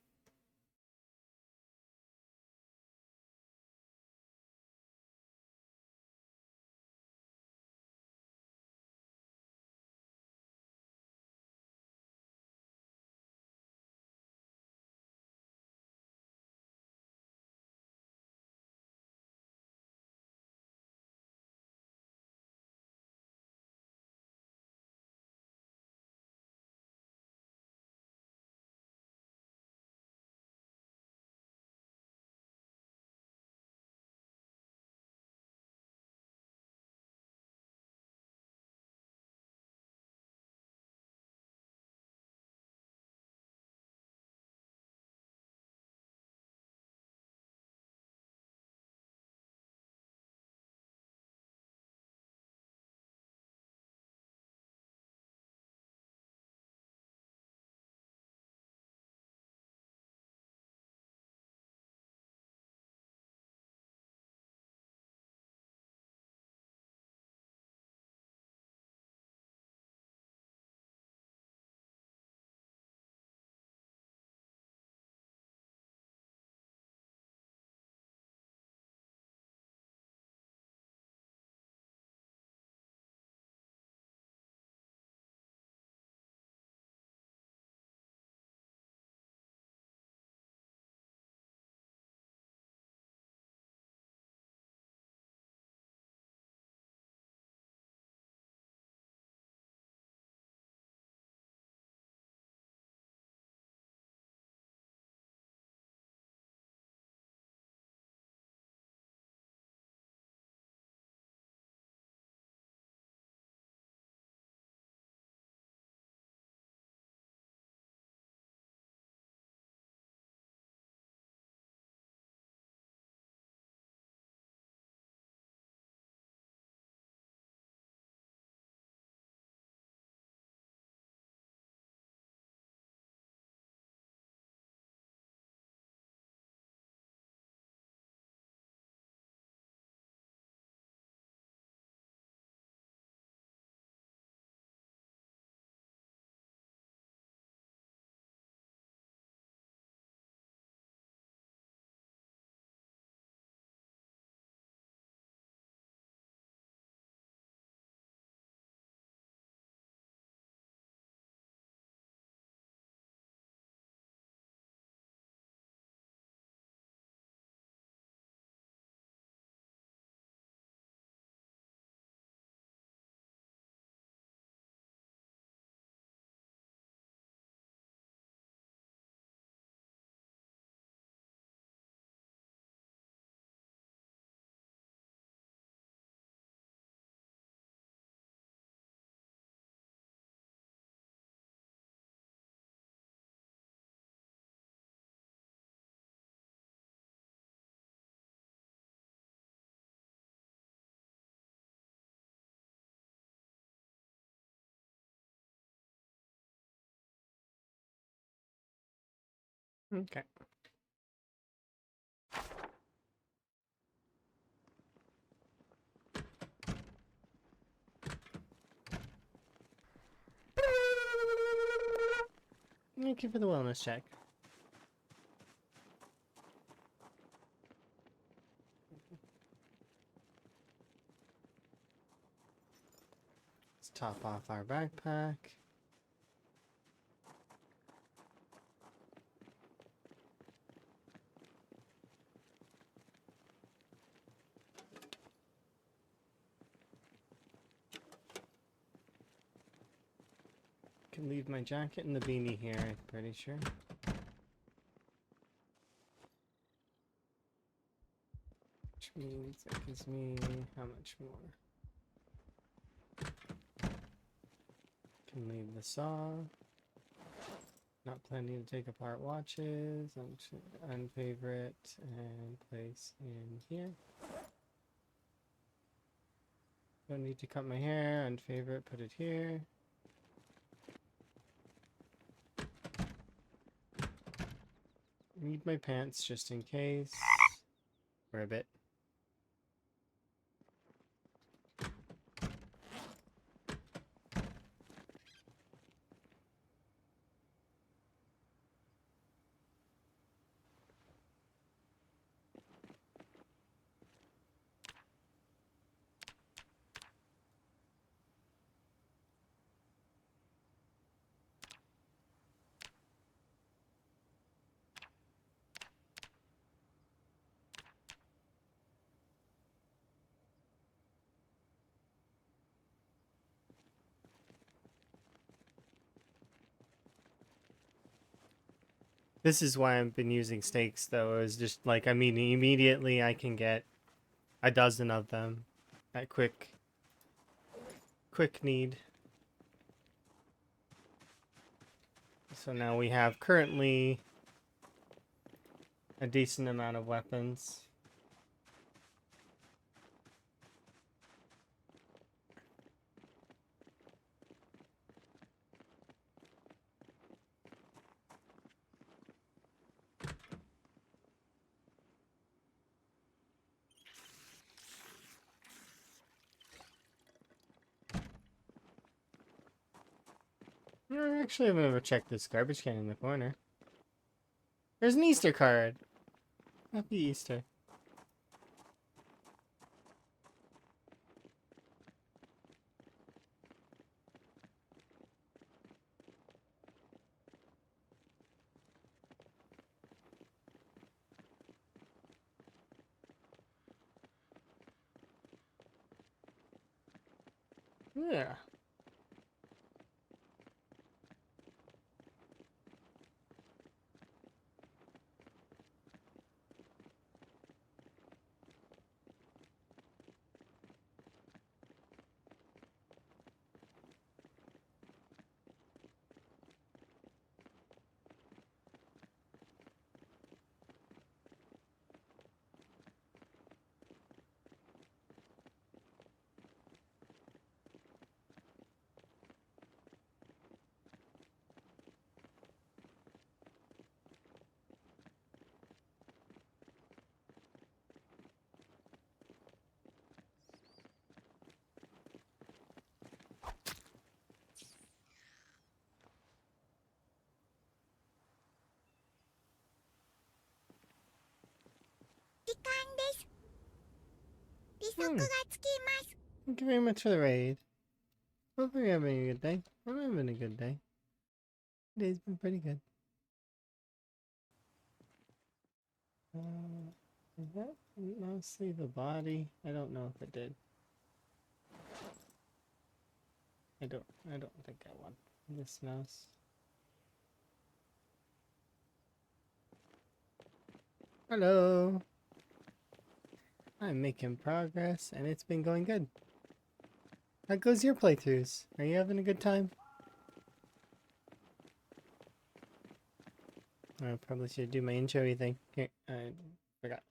Okay. Thank you for the wellness check. Let's top off our backpack. Can leave my jacket and the beanie here, I'm pretty sure. Which means that gives me how much more? Can leave the saw. Not planning to take apart watches. Unfavorite and place in here. Don't need to cut my hair. Unfavorite, put it here. Need my pants just in case. Ribbit. This is why I've been using steaks, though. Is just like, I mean, immediately I can get a dozen of them at quick need. So now we have currently a decent amount of weapons. Actually, I've never checked this garbage can in the corner. There's an Easter card. Happy Easter. Yeah. Thank you very much for the raid. Hope you're having a good day. I'm having a good day. Today's been pretty good. Is that mostly the body? I don't know if it did. I don't think I want this mouse. Hello. I'm making progress and it's been going good. How goes your playthroughs? Are you having a good time? I probably should do my intro thing. Here, I forgot.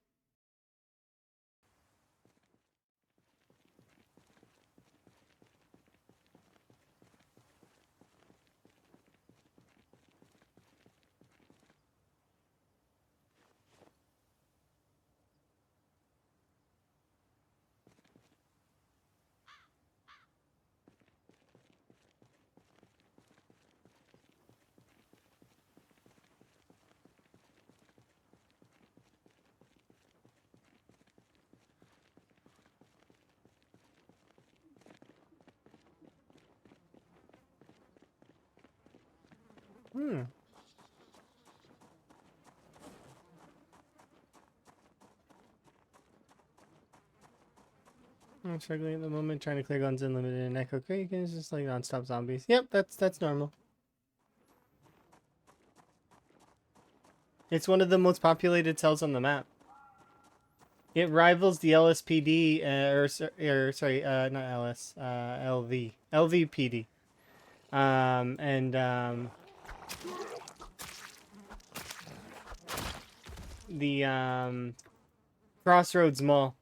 I'm struggling at the moment, trying to clear guns unlimited in Echo Creek, and it's just like non-stop zombies. Yep, that's normal. It's one of the most populated cells on the map. It rivals the LSPD, not LS, LVPD. The Crossroads Mall.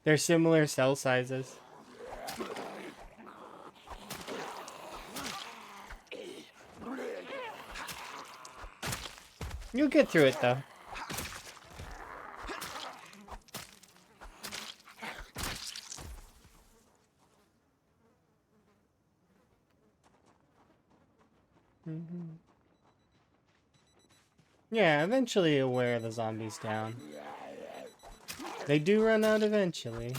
They're similar cell sizes. You'll get through it, though. Yeah, eventually you'll wear the zombies down. They do run out eventually.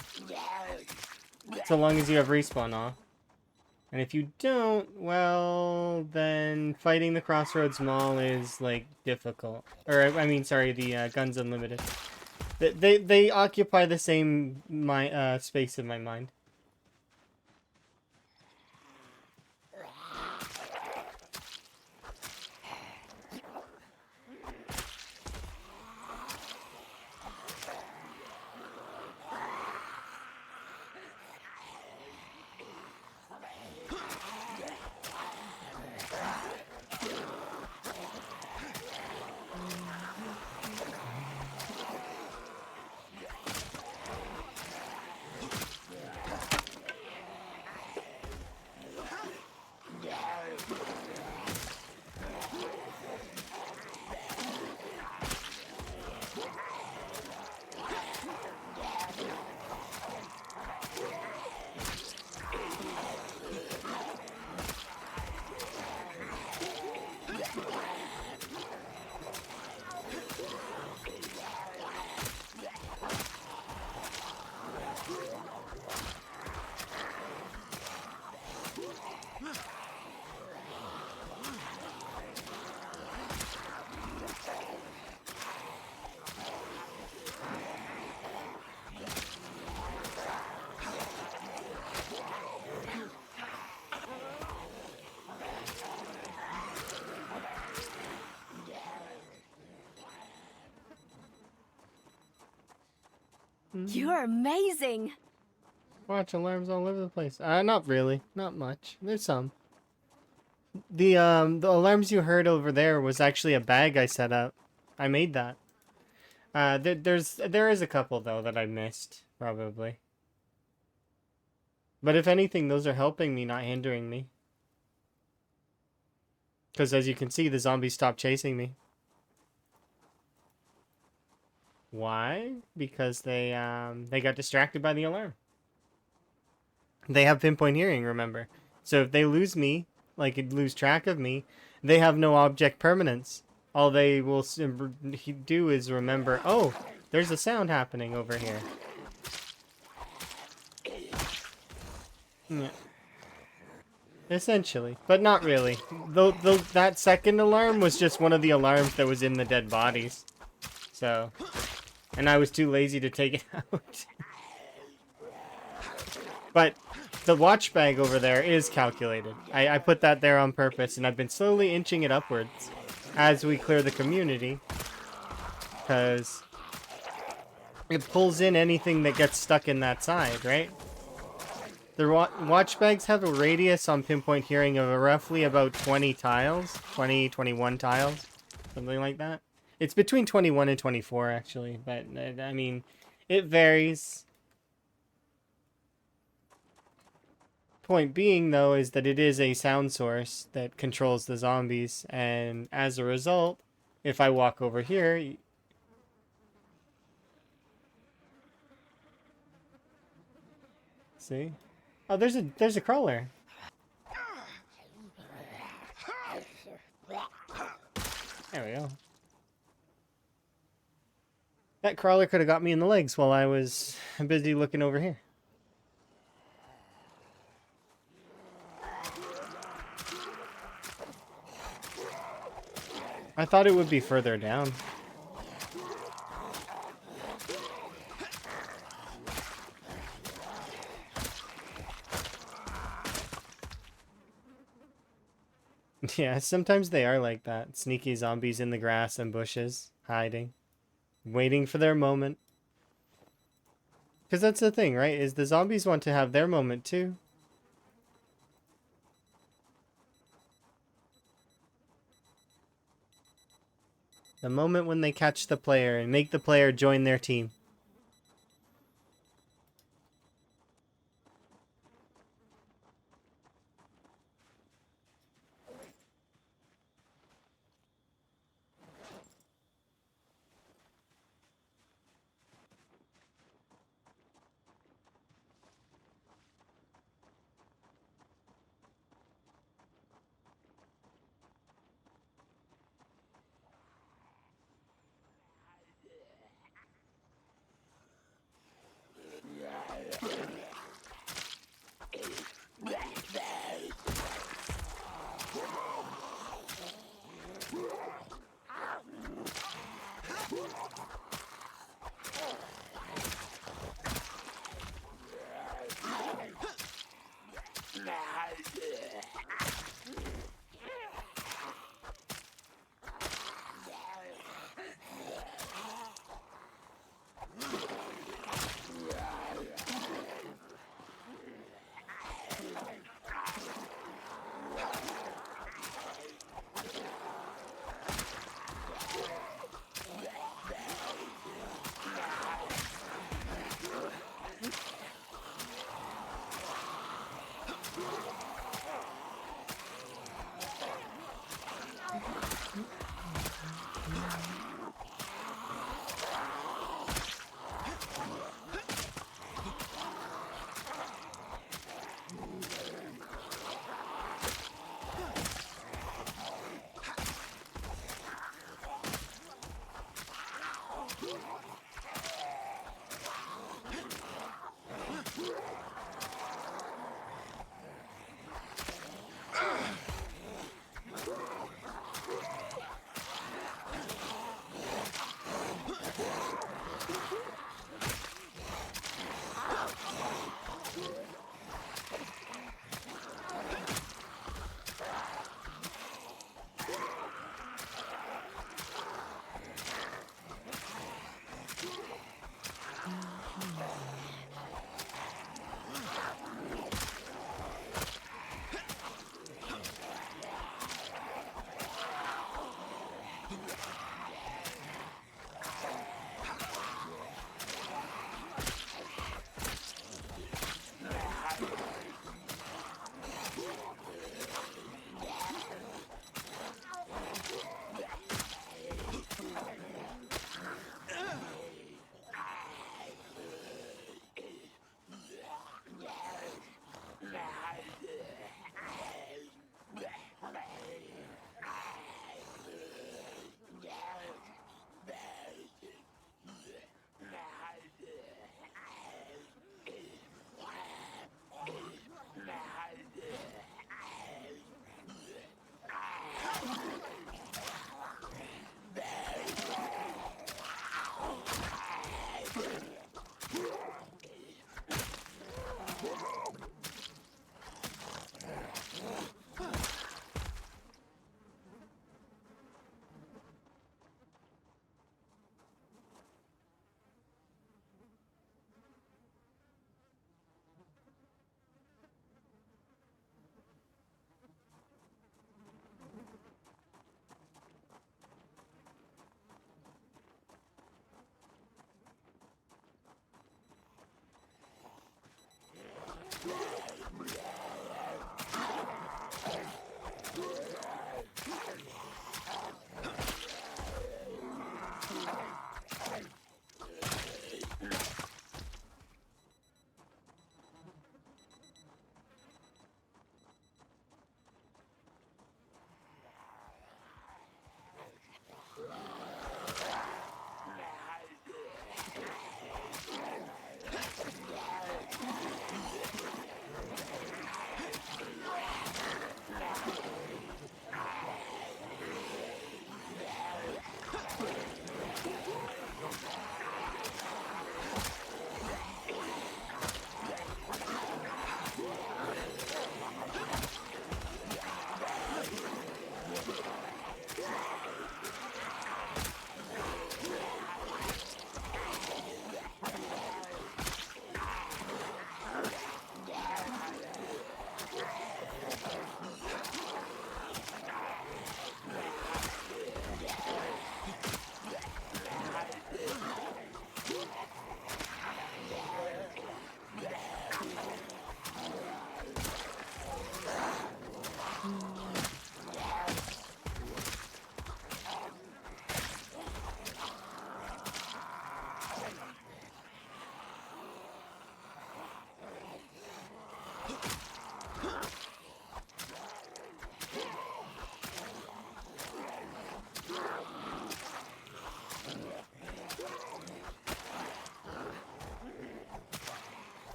So long as you have respawn off. And if you don't, well, then fighting the Crossroads Mall is, like, difficult. Or, I mean, sorry, the Guns Unlimited. They occupy the same space in my mind. You're amazing. Watch, alarms all over the place. Not really. Not much. There's some. The alarms you heard over there was actually a bag I set up. I made that. There is a couple, though, that I missed, probably. But if anything, those are helping me, not hindering me. Because as you can see, the zombies stopped chasing me. Why? Because they got distracted by the alarm. They have pinpoint hearing, remember. So if they lose me, like lose track of me, they have no object permanence. All they will do is remember, oh, there's a sound happening over here. Yeah. Essentially, but not really. Though that second alarm was just one of the alarms that was in the dead bodies. So, and I was too lazy to take it out. But the watch bag over there is calculated. I put that there on purpose, and I've been slowly inching it upwards as we clear the community. Because it pulls in anything that gets stuck in that side, right? The watch bags have a radius on pinpoint hearing of roughly about 20 tiles. 20, 21 tiles. Something like that. It's between 21 and 24, actually. But, I mean, it varies. Point being, though, is that it is a sound source that controls the zombies. And as a result, if I walk over here... See? Oh, there's a crawler. There we go. That crawler could have got me in the legs while I was busy looking over here. I thought it would be further down. Yeah, sometimes they are like that. Sneaky zombies in the grass and bushes, hiding, waiting for their moment. Because that's the thing, right? Is the zombies want to have their moment too. The moment when they catch the player and make the player join their team.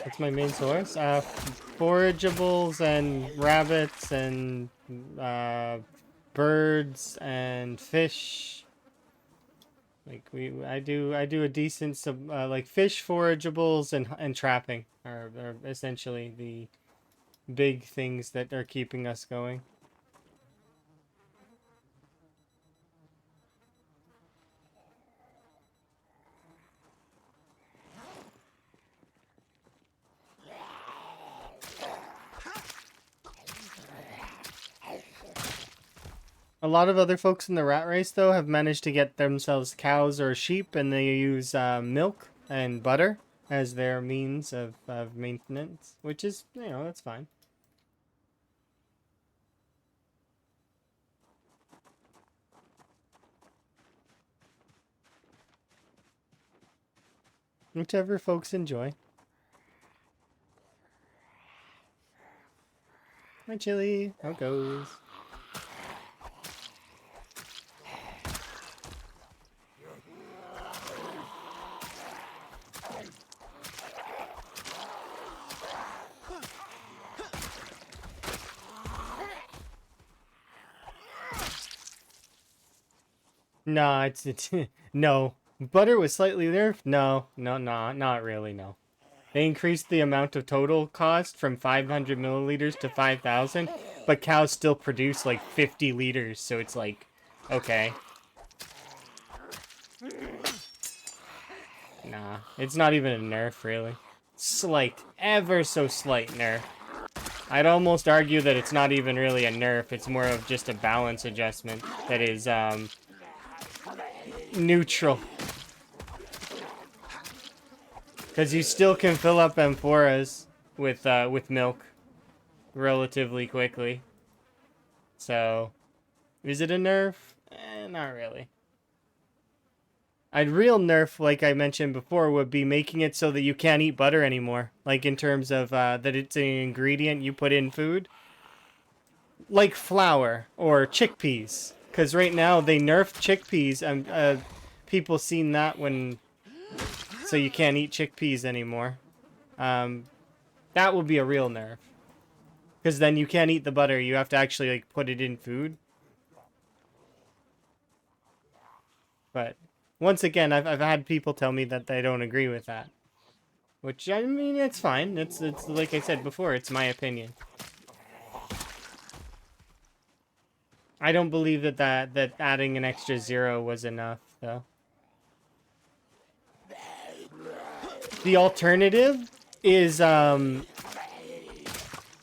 What's my main source? Forageables and rabbits and birds and fish. Like I do a decent like fish, forageables, and trapping are essentially the big things that are keeping us going. A lot of other folks in the rat race, though, have managed to get themselves cows or sheep, and they use milk and butter as their means of maintenance, which is, you know, that's fine. Whichever folks enjoy. Hi, Chili. How goes? No, it's no. Butter was slightly nerfed? No, not really, no. They increased the amount of total cost from 500 milliliters to 5,000, but cows still produce like 50 liters, so it's like, okay. Nah, it's not even a nerf, really. Slight, ever so slight nerf. I'd almost argue that it's not even really a nerf, it's more of just a balance adjustment that is, neutral. Because you still can fill up amphoras with milk relatively quickly. So, is it a nerf? Not really. A real nerf, like I mentioned before, would be making it so that you can't eat butter anymore. Like in terms of that it's an ingredient you put in food. Like flour or chickpeas. Because right now they nerfed chickpeas and people seen that when... So you can't eat chickpeas anymore. That would be a real nerf. Because then you can't eat the butter. You have to actually like put it in food. But once again, I've had people tell me that they don't agree with that. Which, I mean, it's fine. It's like I said before, it's my opinion. I don't believe that adding an extra 0 was enough, though. The alternative is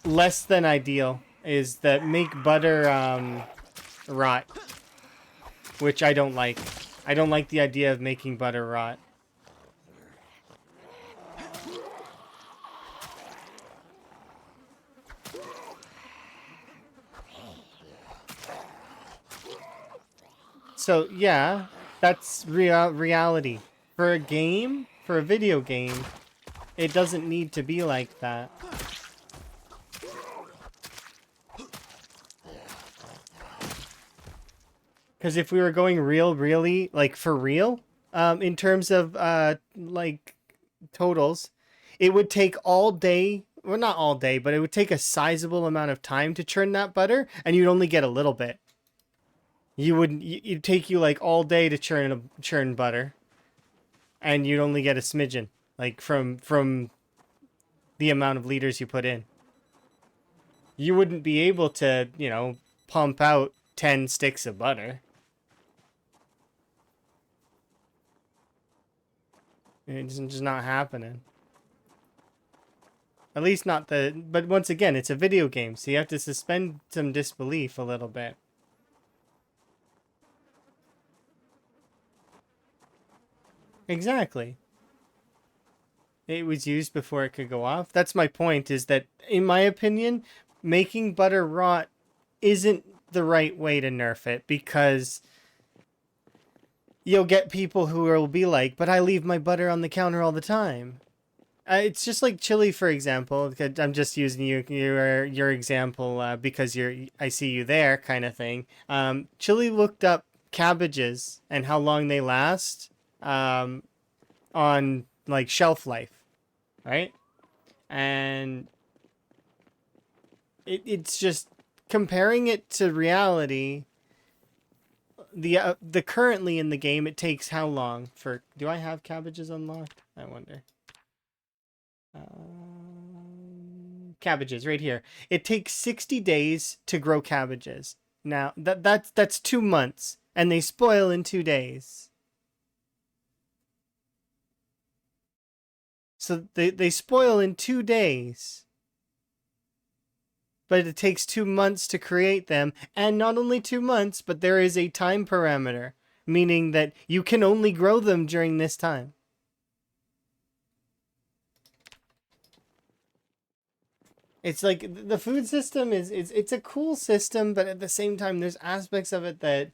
less than ideal. Is that make butter rot, which I don't like. I don't like the idea of making butter rot. So yeah, that's reality. For a game, for a video game, it doesn't need to be like that. Because if we were going really, like for real, in terms of like totals, it would take all day. Well, not all day, but it would take a sizable amount of time to churn that butter, and you'd only get a little bit. It'd take you like all day to churn butter, and you'd only get a smidgen, like from the amount of liters you put in. You wouldn't be able to, pump out 10 sticks of butter. It's just not happening. At least not but once again, it's a video game, so you have to suspend some disbelief a little bit. Exactly. It was used before it could go off. That's my point, is that, in my opinion, making butter rot isn't the right way to nerf it, because you'll get people who will be like, but I leave my butter on the counter all the time. It's just like chili, for example. I'm just using your example because I see you there, kind of thing. Chili looked up cabbages and how long they last on like shelf life, right? And it's just comparing it to reality. The currently in the game, it takes how long for? Do I have cabbages unlocked? I wonder. Cabbages right here. It takes 60 days to grow cabbages. Now that's 2 months, and they spoil in 2 days. So they spoil in 2 days. But it takes 2 months to create them, and not only 2 months, but there is a time parameter, meaning that you can only grow them during this time. It's like the food system it's a cool system, but at the same time, there's aspects of it that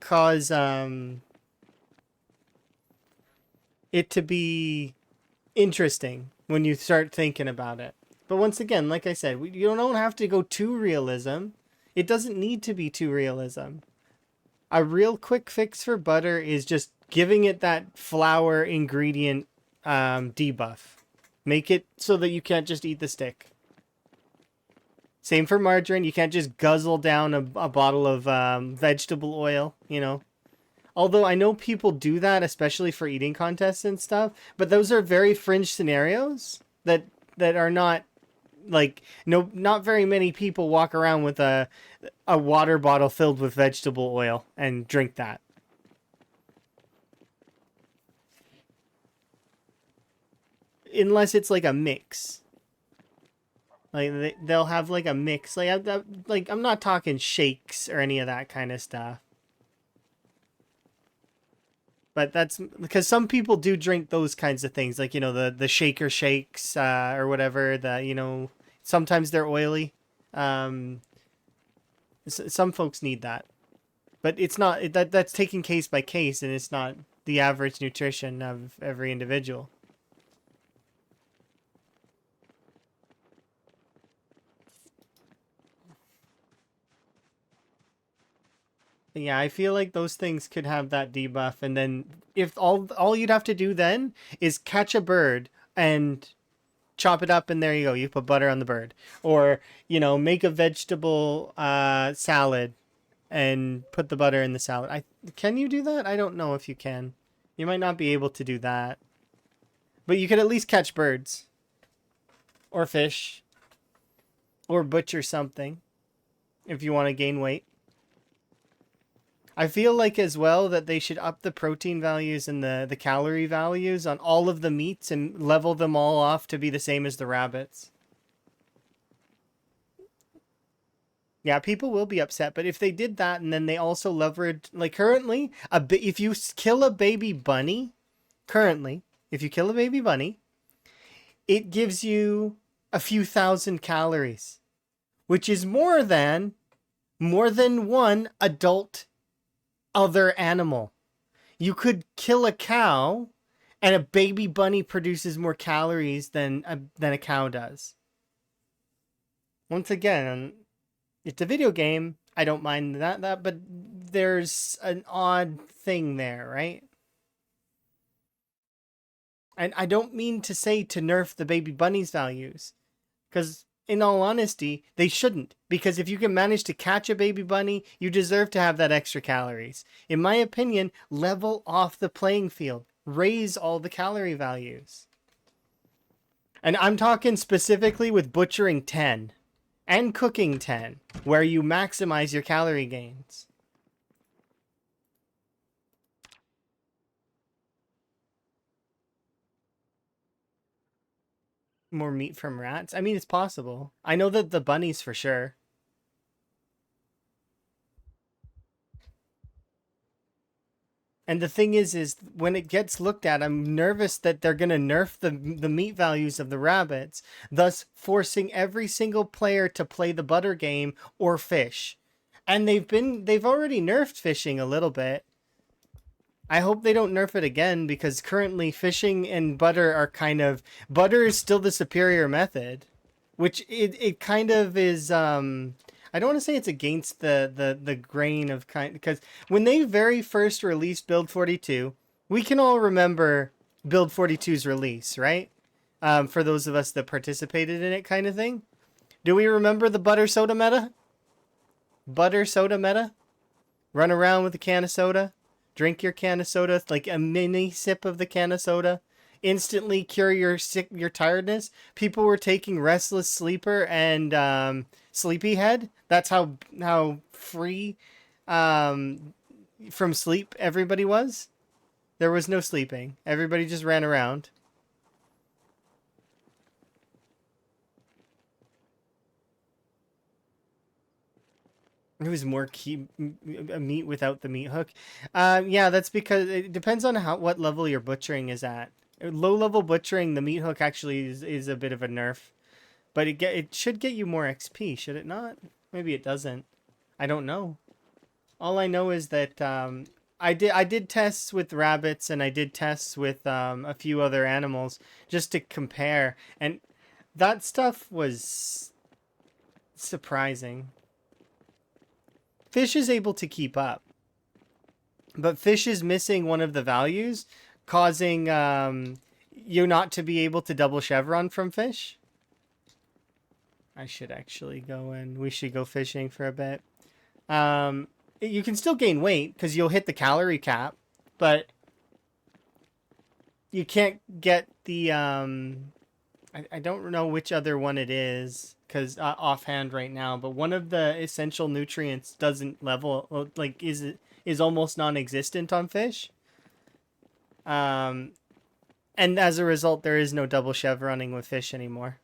cause it to be interesting when you start thinking about it. But once again, like I said, you don't have to go to realism. It doesn't need to be to realism. A real quick fix for butter is just giving it that flour ingredient debuff. Make it so that you can't just eat the stick. Same for margarine. You can't just guzzle down a bottle of vegetable oil, Although I know people do that, especially for eating contests and stuff, but those are very fringe scenarios that are not like, not very many people walk around with a water bottle filled with vegetable oil and drink that. Unless it's like a mix. Like they'll have like a mix. I'm not talking shakes or any of that kind of stuff. But that's because some people do drink those kinds of things, like, the shaker shakes or whatever. Sometimes they're oily. Some folks need that, but it's not that's taken case by case, and it's not the average nutrition of every individual. Yeah, I feel like those things could have that debuff, and then if all you'd have to do then is catch a bird and chop it up, and there you go. You put butter on the bird, or make a vegetable salad and put the butter in the salad. Can you do that? I don't know if you can. You might not be able to do that, but you could at least catch birds, or fish, or butcher something if you want to gain weight. I feel like as well that they should up the protein values and the calorie values on all of the meats and level them all off to be the same as the rabbits. Yeah, people will be upset, but if they did that and then they also leveraged, like currently, if you kill a baby bunny, it gives you a few thousand calories, which is more than one adult other animal. You could kill a cow, and a baby bunny produces more calories than a cow does. Once again, it's a video game. I don't mind that, but there's an odd thing there, right? And I don't mean to say to nerf the baby bunny's values, because in all honesty, they shouldn't. Because if you can manage to catch a baby bunny, you deserve to have that extra calories. In my opinion, level off the playing field. Raise all the calorie values. And I'm talking specifically with butchering 10 and cooking 10, where you maximize your calorie gains. More meat from rats? I mean, it's possible. I know that the bunnies for sure. And the thing is when it gets looked at, I'm nervous that they're going to nerf the meat values of the rabbits, thus forcing every single player to play the butter game or fish. And they've already nerfed fishing a little bit. I hope they don't nerf it again, because currently fishing and butter are butter is still the superior method, which it kind of is. I don't want to say it's against the grain of because when they very first released Build 42, we can all remember Build 42's release, right? For those of us that participated in it, kind of thing. Do we remember the butter soda meta? Butter soda meta? Run around with a can of soda, drink your can of soda, like a mini sip of the can of soda, instantly cure your tiredness. People were taking Restless Sleeper and Sleepyhead. That's how free from sleep everybody was. There was no sleeping. Everybody just ran around. It was more meat without the meat hook. Yeah, that's because it depends on what level your butchering is at. Low level butchering, the meat hook actually is a bit of a nerf, but it should get you more XP, should it not? Maybe it doesn't. I don't know. All I know is that I did tests with rabbits, and I did tests with a few other animals just to compare, and that stuff was surprising. Fish is able to keep up, but fish is missing one of the values, causing you not to be able to double chevron from fish. I should actually go in. We should go fishing for a bit. You can still gain weight because you'll hit the calorie cap, but you can't get the I don't know which other one it is because offhand right now, but one of the essential nutrients doesn't level, like is almost non-existent on fish. And as a result, there is no double chevroning with fish anymore,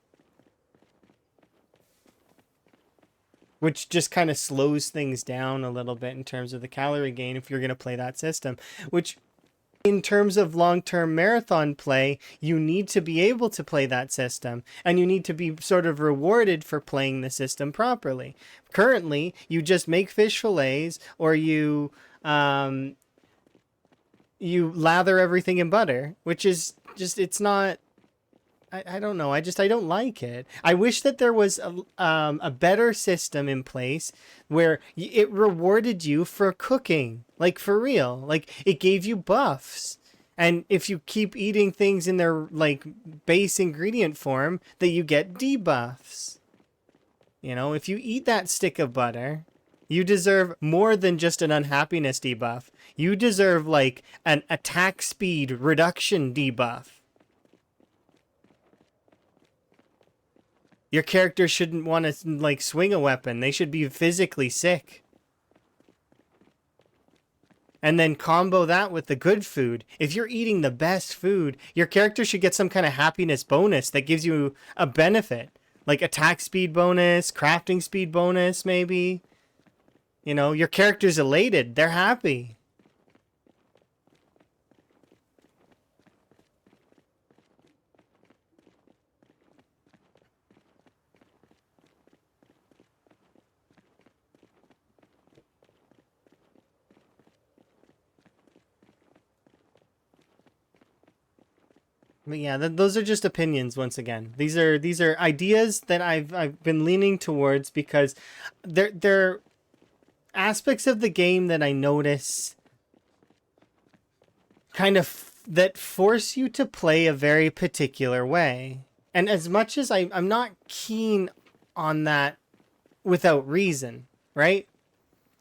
which just kind of slows things down a little bit in terms of the calorie gain if you're going to play that system, which in terms of long-term marathon play, you need to be able to play that system, and you need to be sort of rewarded for playing the system properly. Currently, you just make fish fillets, or you lather everything in butter, which is just, it's not, I don't know. I don't like it. I wish that there was a better system in place where it rewarded you for cooking, like for real. Like it gave you buffs. And if you keep eating things in their like base ingredient form, that you get debuffs. You know, if you eat that stick of butter, you deserve more than just an unhappiness debuff. You deserve like an attack speed reduction debuff. Your character shouldn't want to like swing a weapon. They should be physically sick. And then combo that with the good food. If you're eating the best food, your character should get some kind of happiness bonus that gives you a benefit. Like attack speed bonus, crafting speed bonus, maybe. You know, your character's elated. They're happy. But yeah, those are just opinions. Once again, these are ideas that I've been leaning towards because they're aspects of the game that I notice kind of that force you to play a very particular way. And as much as I'm not keen on that without reason, right?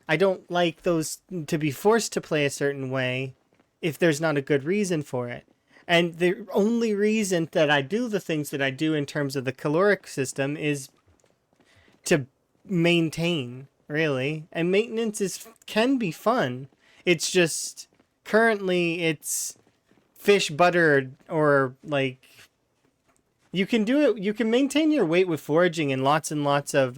I don't like those to be forced to play a certain way if there's not a good reason for it. And the only reason that I do the things that I do in terms of the caloric system is to maintain, really. And maintenance can be fun. It's just currently it's fish butter or like you can do it. You can maintain your weight with foraging and lots of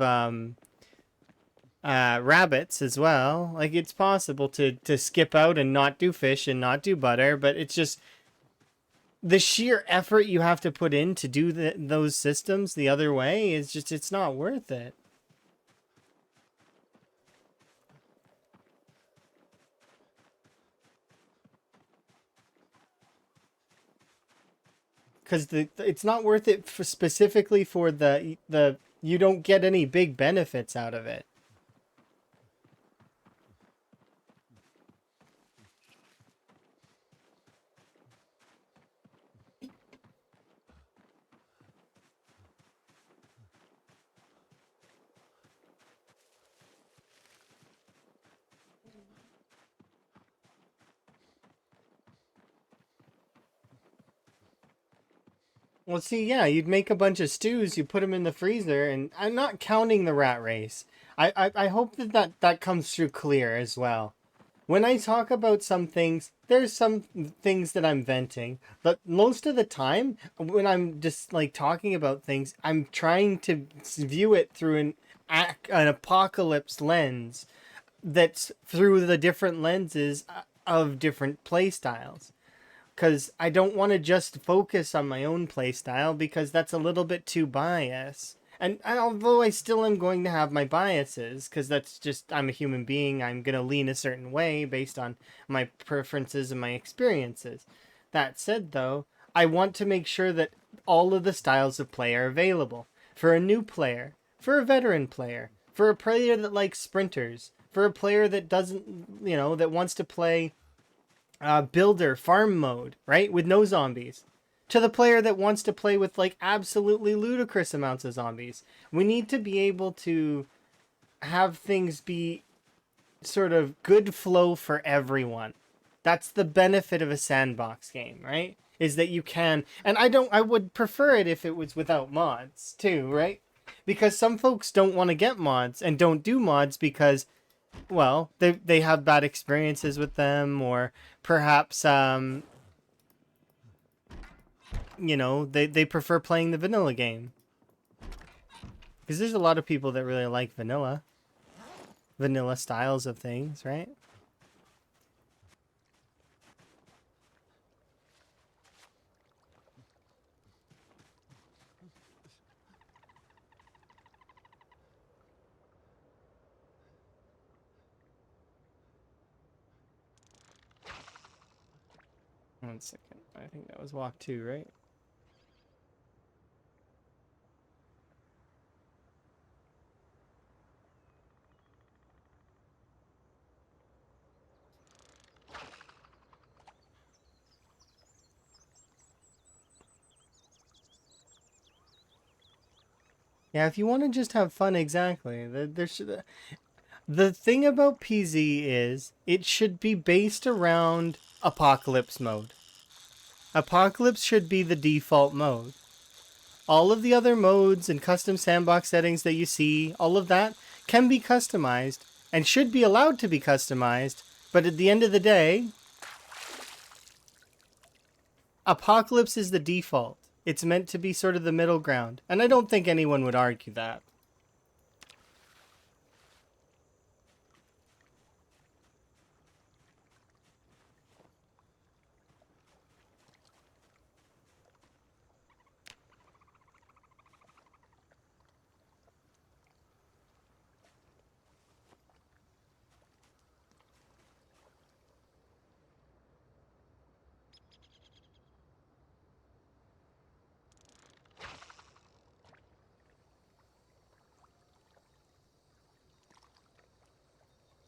rabbits as well. Like it's possible to skip out and not do fish and not do butter, but it's just the sheer effort you have to put in to do those systems the other way is just it's not worth it. Because it's not worth it for specifically for the you don't get any big benefits out of it. Well, see, yeah, you'd make a bunch of stews, you put them in the freezer, and I'm not counting the rat race. I hope that comes through clear as well. When I talk about some things, there's some things that I'm venting, but most of the time, when I'm just like talking about things, I'm trying to view it through an apocalypse lens that's through the different lenses of different play styles because I don't want to just focus on my own playstyle because that's a little bit too biased. And although I still am going to have my biases, because that's just, I'm a human being, I'm going to lean a certain way based on my preferences and my experiences. That said, though, I want to make sure that all of the styles of play are available for a new player, for a veteran player, for a player that likes sprinters, for a player that doesn't, that wants to play builder farm mode, right? With no zombies. To the player that wants to play with like absolutely ludicrous amounts of zombies. We need to be able to have things be sort of good flow for everyone. That's the benefit of a sandbox game, right? Is that you can, and I would prefer it if it was without mods too, right? Because some folks don't want to get mods and don't do mods because well, they have bad experiences with them, or perhaps they prefer playing the vanilla game. Because there's a lot of people that really like vanilla styles of things, right? One second. I think that was walk 2, right? Yeah, if you want to just have fun, exactly. The thing about PZ is it should be based around apocalypse mode. Apocalypse should be the default mode. All of the other modes and custom sandbox settings that you see, all of that can be customized and should be allowed to be customized, but at the end of the day, Apocalypse is the default. It's meant to be sort of the middle ground, and I don't think anyone would argue that.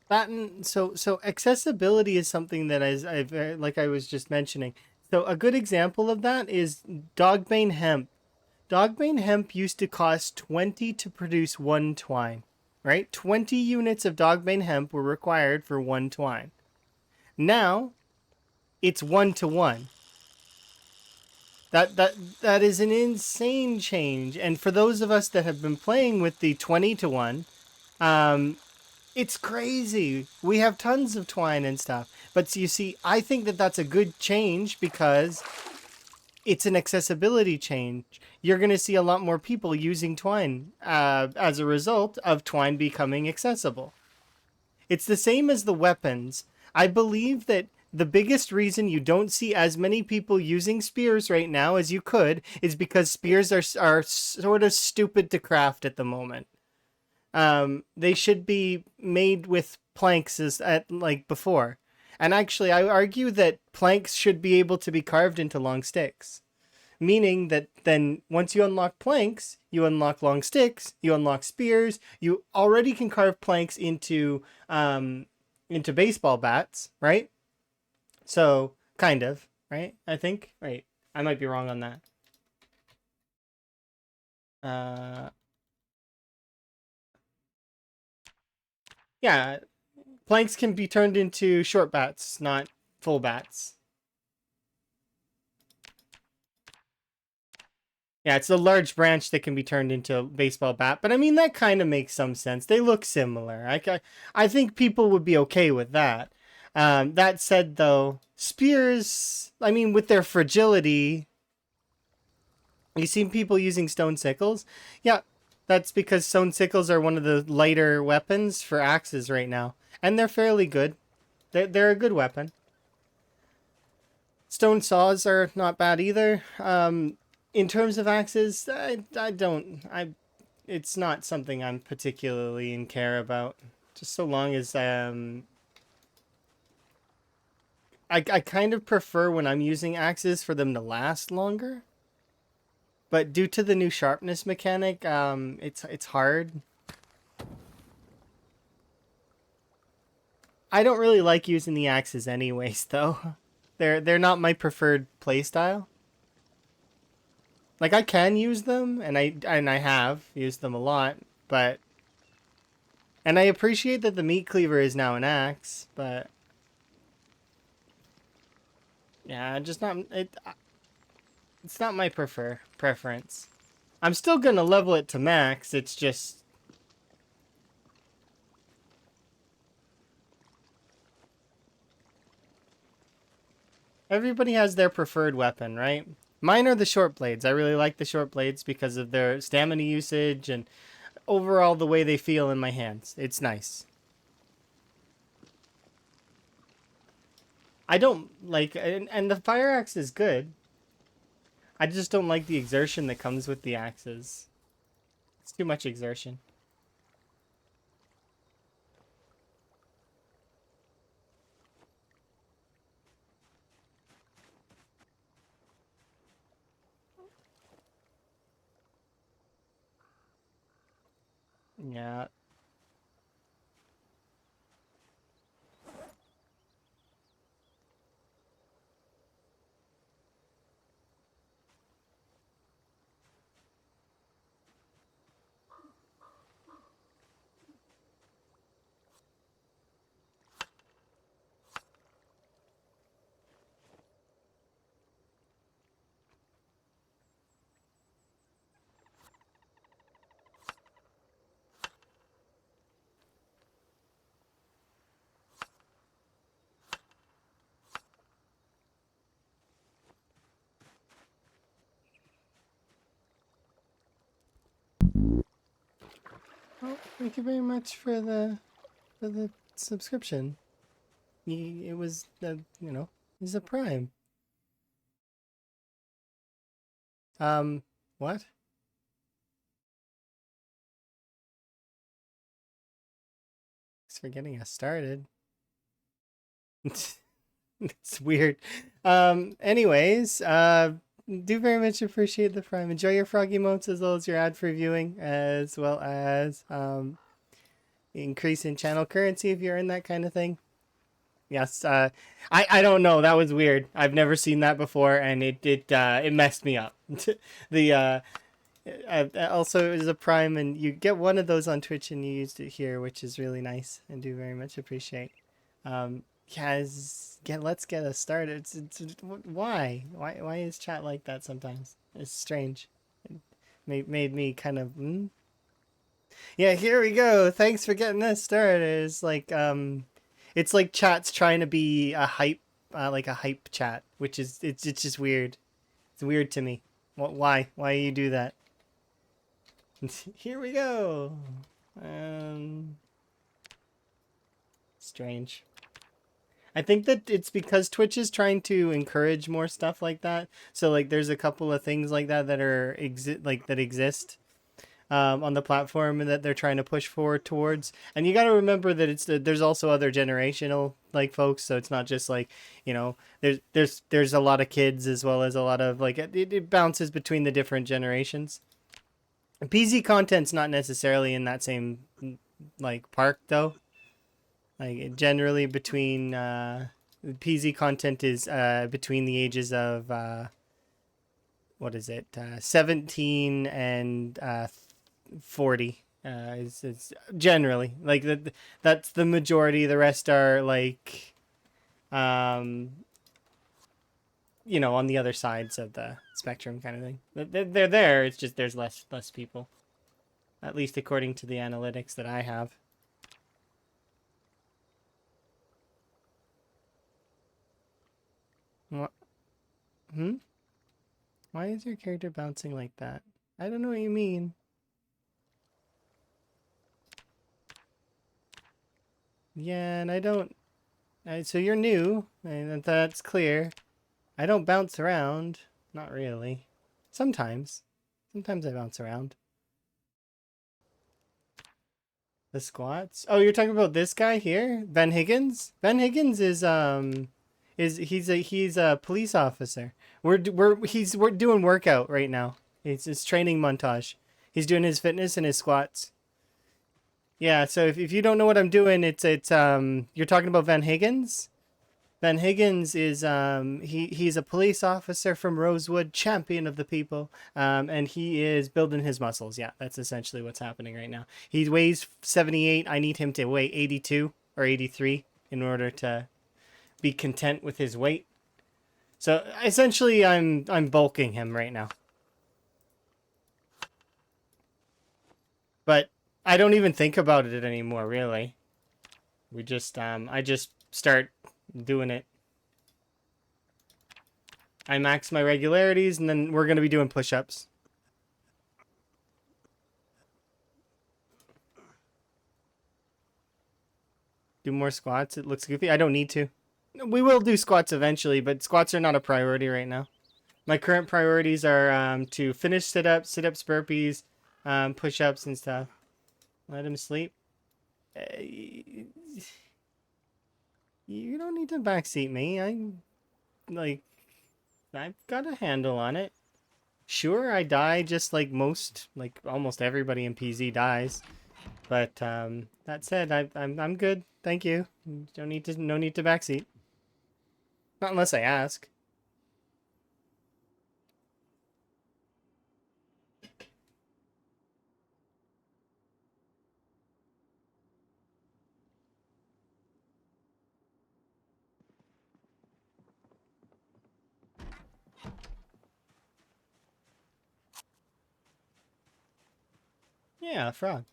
So accessibility is something that I've like I was just mentioning. So a good example of that is dogbane hemp. Dogbane hemp used to cost 20 to produce one twine, right? 20 units of dogbane hemp were required for one twine. Now it's 1 to 1. That is an insane change. And for those of us that have been playing with the 20 to 1, um, it's crazy. We have tons of twine and stuff. But you see, I think that that's a good change because it's an accessibility change. You're going to see a lot more people using twine as a result of twine becoming accessible. It's the same as the weapons. I believe that the biggest reason you don't see as many people using spears right now as you could is because spears are sort of stupid to craft at the moment. They should be made with planks as at like before. And actually, I argue that planks should be able to be carved into long sticks. Meaning that then once you unlock planks, you unlock long sticks, you unlock spears, you already can carve planks into baseball bats, right? So kind of, right? I think. Right. I might be wrong on that. Uh yeah, planks can be turned into short bats, not full bats. Yeah, it's a large branch that can be turned into a baseball bat, but I mean that kind of makes some sense. They look similar. I think people would be okay with that. That said, though, spears, I mean, with their fragility, you seen people using stone sickles? Yeah, that's because stone sickles are one of the lighter weapons for axes right now, and they're fairly good. They're a good weapon. Stone saws are not bad either. In terms of axes, I don't I it's not something I'm particularly in care about. Just so long as I kind of prefer when I'm using axes for them to last longer. But due to the new sharpness mechanic, it's hard. I don't really like using the axes anyways, though. They're not my preferred playstyle. Like I can use them, and I have used them a lot, but and I appreciate that the meat cleaver is now an axe, but yeah, just not it. It's not my preference. I'm still gonna level it to max. It's just everybody has their preferred weapon, right? Mine are the short blades. I really like the short blades because of their stamina usage and overall the way they feel in my hands. It's nice. I don't like, and the fire axe is good. I just don't like the exertion that comes with the axes. It's too much exertion. Yeah. Well, thank you very much for the subscription. It was it was a prime. What? Thanks for getting us started. It's weird. Anyways, do very much appreciate the prime. Enjoy your froggy moments as well as your ad free viewing, as well as increase in channel currency if you're in that kind of thing. Yes, I don't know. That was weird. I've never seen that before, and it messed me up. The also, it was a Prime, and you get one of those on Twitch, and you used it here, which is really nice, and do very much appreciate. Let's get us started. Why is chat like that sometimes? It's strange. It made me kind of. Yeah, here we go. Thanks for getting us started. It's like chat's trying to be a hype, like a hype chat, which is it's just weird. It's weird to me. Why you do that? Here we go. Strange. I think that it's because Twitch is trying to encourage more stuff like that. So like, there's a couple of things like that that exist on the platform and that they're trying to push forward towards. And you got to remember that there's also other generational like folks. So it's not just like, there's a lot of kids as well as a lot of like it bounces between the different generations. PZ content's not necessarily in that same like park though. Like generally between PZ content is between the ages of what is it 17 and 40 it's generally like that's the majority. The rest are like on the other sides of the spectrum kind of thing. They're there, it's just there's less people, at least according to the analytics that I have. What? Why is your character bouncing like that? I don't know what you mean. Yeah, and I don't... so you're new, and that's clear. I don't bounce around. Not really. Sometimes. Sometimes I bounce around. The squats? Oh, you're talking about this guy here? Ben Higgins? Ben Higgins is he's a police officer. We're doing workout right now. It's his training montage. He's doing his fitness and his squats. Yeah, so if you don't know what I'm doing, it's you're talking about Van Higgins? Van Higgins is he's a police officer from Rosewood, champion of the people, and he is building his muscles. Yeah, that's essentially what's happening right now. He weighs 78. I need him to weigh 82 or 83 in order to be content with his weight. So essentially, I'm bulking him right now. But I don't even think about it anymore, really. We just I just start doing it. I max my regularities, and then we're gonna be doing push-ups. Do more squats. It looks goofy. I don't need to. We will do squats eventually, but squats are not a priority right now. My current priorities are to finish sit-ups, burpees, push-ups, and stuff. Let him sleep. You don't need to backseat me. I've got a handle on it. Sure, I die just like almost everybody in PZ dies. But that said, I'm good. Thank you. No need to backseat. Not unless I ask. Yeah, frog.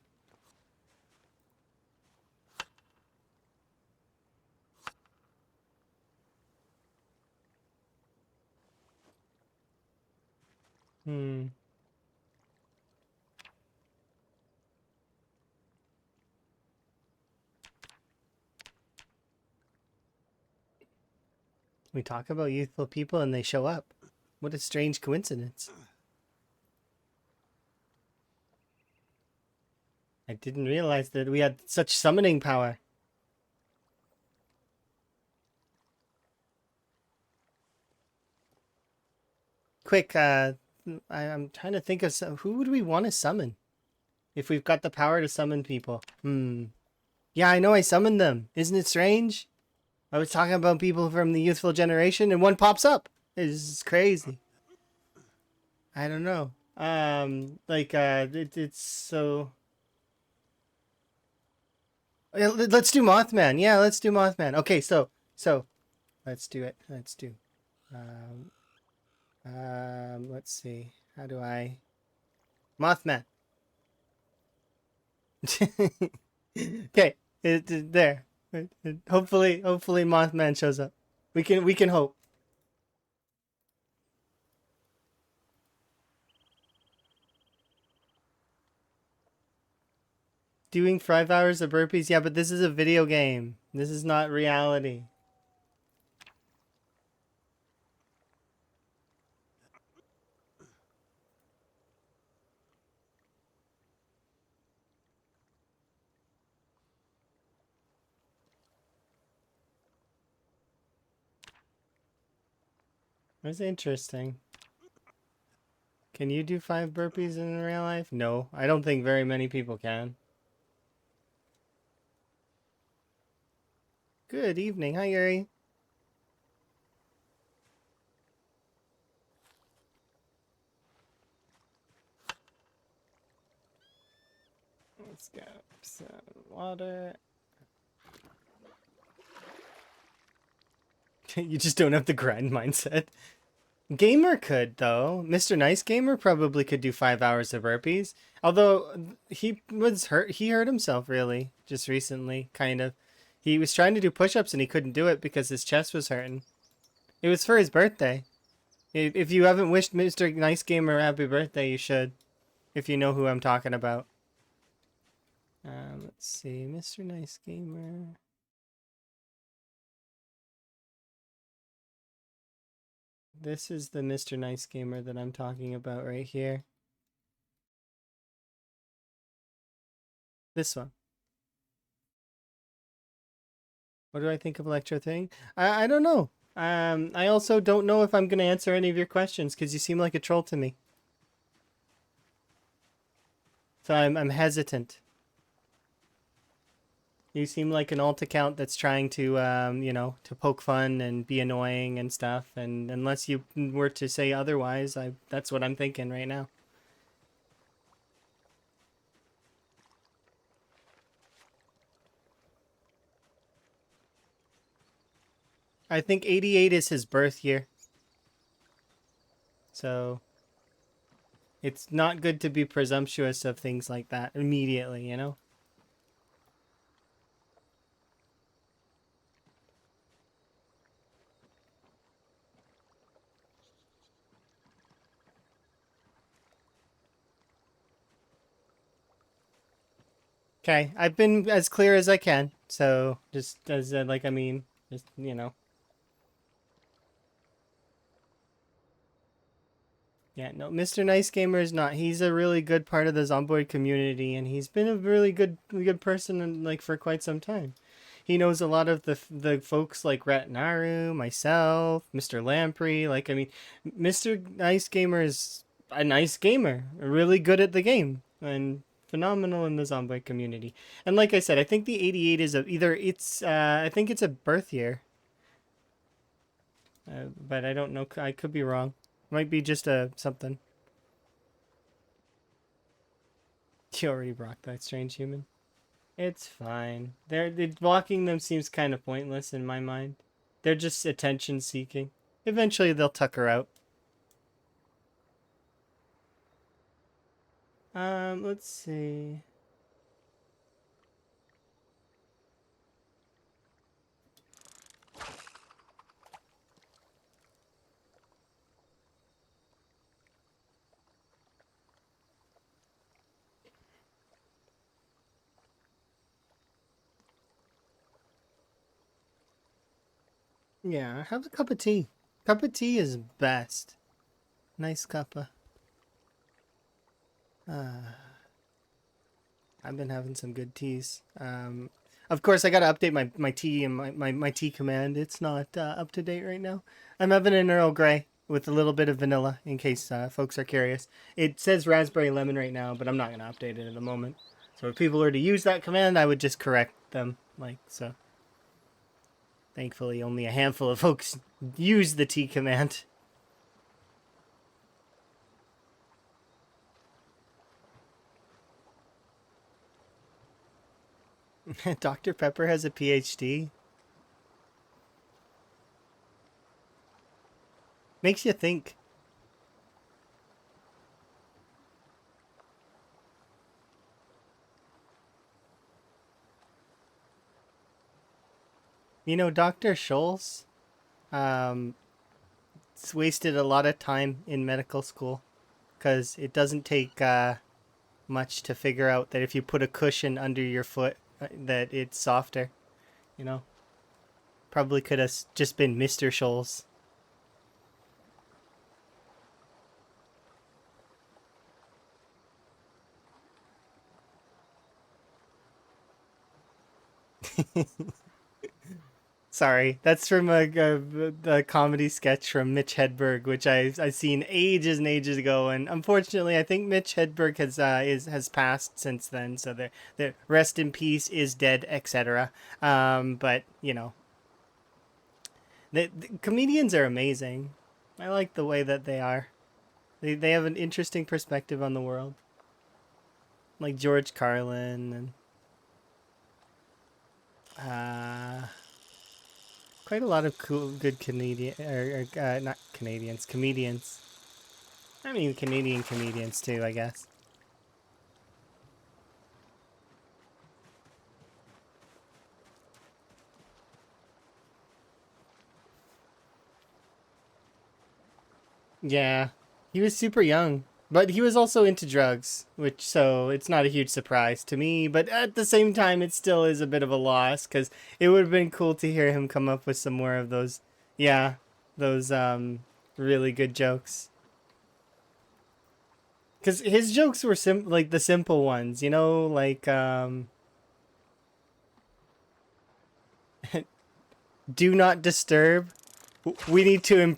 We talk about youthful people and they show up. What a strange coincidence. I didn't realize that we had such summoning power. Quick, I'm trying to think of who would we want to summon? If we've got the power to summon people. Yeah, I know I summoned them. Isn't it strange? I was talking about people from the youthful generation and one pops up. It's crazy. I don't know. It's so... Let's do Mothman. Yeah, let's do Mothman. Okay, so, let's do it. Let's do... Um, let's see. How do I... Mothman. Okay, there. Hopefully Mothman shows up. We can hope. Doing 5 hours of burpees? Yeah, but this is a video game. This is not reality. That's interesting. Can you do 5 burpees in real life? No, I don't think very many people can. Good evening. Hi, Yuri. Let's get some water. You just don't have the grind mindset. Gamer could, though. Mr. Nice Gamer probably could do 5 hours of burpees. Although he was hurt. He hurt himself, really, just recently, kind of. He was trying to do push-ups and he couldn't do it because his chest was hurting. It was for his birthday. If you haven't wished Mr. Nice Gamer happy birthday, you should. If you know who I'm talking about. Let's see. Mr. Nice Gamer. This is the Mr. Nice Gamer that I'm talking about right here. This one. What do I think of Electro Thing? I don't know. I also don't know if I'm going to answer any of your questions because you seem like a troll to me. So I'm hesitant. You seem like an alt account that's trying to, to poke fun and be annoying and stuff. And unless you were to say otherwise, that's what I'm thinking right now. I think 88 is his birth year. So it's not good to be presumptuous of things like that immediately, you know? Okay, I've been as clear as I can. So just as just, Yeah, no, Mr. Nice Gamer is not. He's a really good part of the Zomboid community, and he's been a really good person for quite some time. He knows a lot of the folks like Ratnaru, myself, Mr. Lamprey. Mr. Nice Gamer is a nice gamer, really good at the game, and phenomenal in the Zomboid community. And like I said, I think the 88 is I think it's a birth year. But I don't know. I could be wrong. Might be just something. You already blocked that strange human. It's fine. Blocking them seems kind of pointless in my mind. They're just attention seeking. Eventually they'll tucker out. Let's see. Yeah, have a cup of tea. Cup of tea is best. Nice cuppa. I've been having some good teas. Of course, I gotta update my tea and my tea command. It's not up to date right now. I'm having an Earl Grey with a little bit of vanilla in case folks are curious. It says raspberry lemon right now, but I'm not gonna update it at the moment. So if people were to use that command, I would just correct them. Like, so. Thankfully, only a handful of folks use the T command. Dr. Pepper has a PhD. Makes you think. You know, Dr. Scholl's wasted a lot of time in medical school because it doesn't take much to figure out that if you put a cushion under your foot, that it's softer. You know, probably could have just been Mr. Scholl's. Sorry, that's from a comedy sketch from Mitch Hedberg, which I seen ages and ages ago, and unfortunately, I think Mitch Hedberg has passed since then. So the rest in peace is dead, etc. But you know, the comedians are amazing. I like the way that they are. They have an interesting perspective on the world, like George Carlin and quite a lot of cool, good Canadian or not Canadians, comedians. I mean, Canadian comedians too, I guess. Yeah, he was super young, but he was also into drugs, which so it's not a huge surprise to me. But at the same time, it still is a bit of a loss because it would have been cool to hear him come up with some more of those. Yeah, those really good jokes. Because his jokes were like the simple ones, you know, like do not disturb. We need to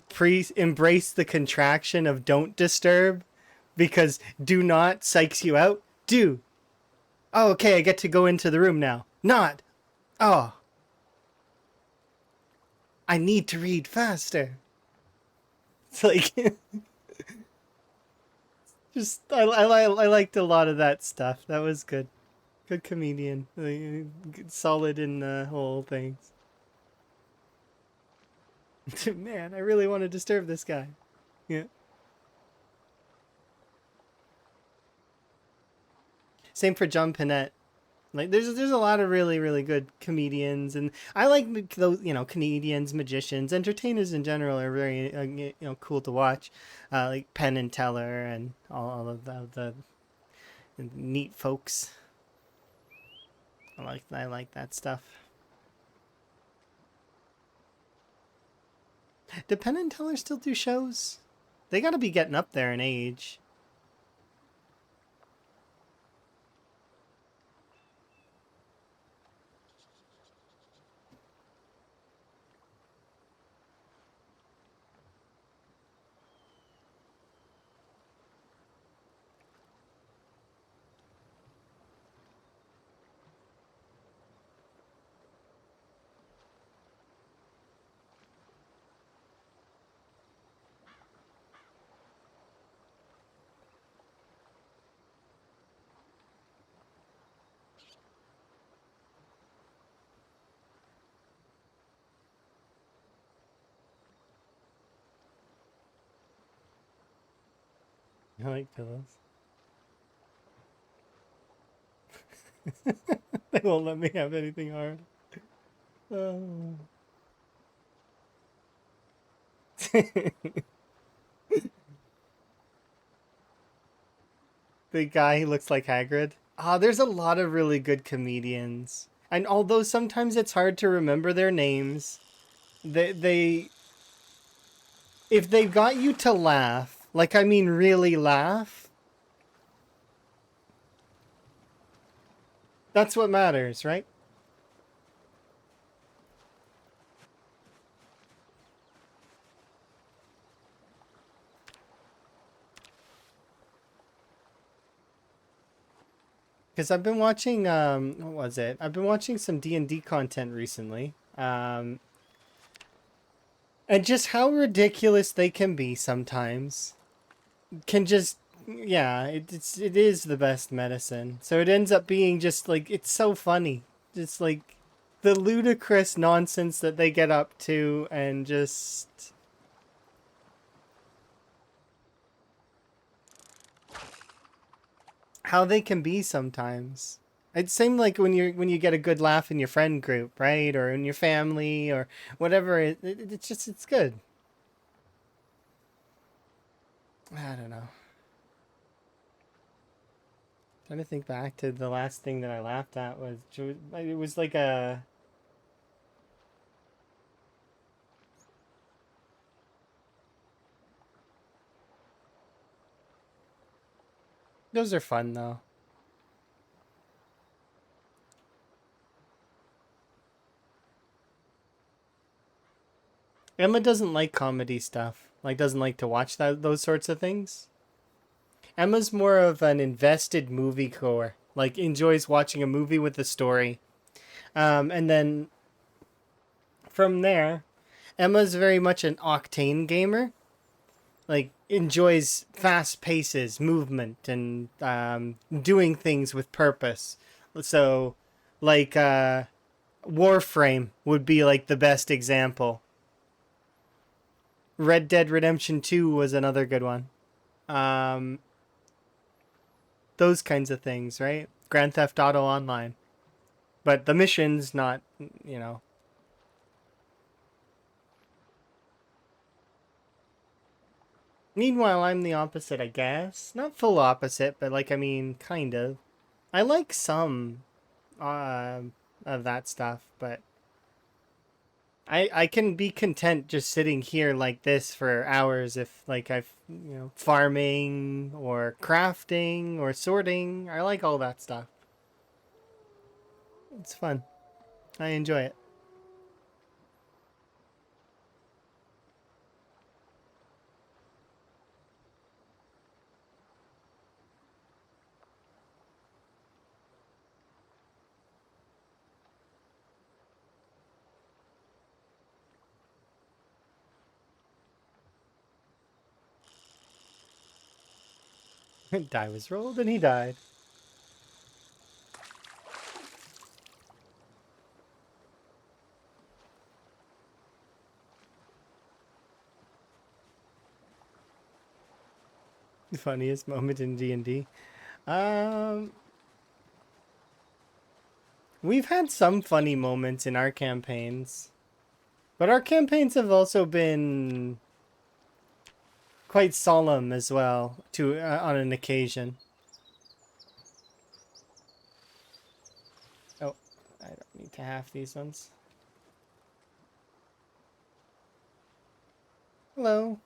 embrace the contraction of don't disturb because do not psychs you out. Do. Oh, okay, I get to go into the room now. Not. Oh, I need to read faster. It's like, just, I liked a lot of that stuff. That was good. Good comedian. Solid in the whole things. Man, I really want to disturb this guy. Yeah. Same for John Pinette. Like there's a lot of really good comedians, and I like those comedians, magicians, entertainers in general are very cool to watch, like Penn and Teller and all of the neat folks. I like that stuff. Do Penn and Teller still do shows? They got to be getting up there in age. I like pillows. They won't let me have anything hard. Oh. The guy who looks like Hagrid. There's a lot of really good comedians. And although sometimes it's hard to remember their names, they if they've got you to laugh, like I mean really laugh, that's what matters, right? because I've been watching what was it? I've been watching some D&D content recently. And just how ridiculous they can be sometimes can just yeah, it is the best medicine. So it ends up being just like it's so funny. Just like the ludicrous nonsense that they get up to and just how they can be sometimes. It seems like when you get a good laugh in your friend group, right? Or in your family or whatever, it's just it's good. I don't know. Trying to think back to the last thing that I laughed at was it was like a those are fun though. Emma doesn't like comedy stuff. Like doesn't like to watch those sorts of things. Emma's more of an invested movie goer. Like enjoys watching a movie with a story. And then from there, Emma's very much an octane gamer. Like enjoys fast paces, movement, and doing things with purpose. So, like Warframe would be like the best example. Red Dead Redemption 2 was another good one. Um, those kinds of things, right? Grand Theft Auto Online. But the mission's not, you know. Meanwhile, I'm the opposite, I guess. Not full opposite, but like, I mean, kind of. I like some uh, of that stuff, but I can be content just sitting here like this for hours if like I've farming or crafting or sorting. I like all that stuff. It's fun. I enjoy it. Die was rolled and he died. The funniest moment in D&D. Um, we've had some funny moments in our campaigns, but our campaigns have also been quite solemn as well to on an occasion. Oh, I don't need to have these ones. Hello.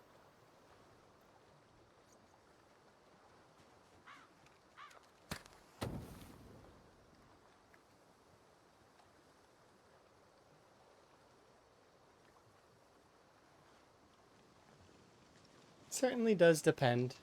Certainly does depend.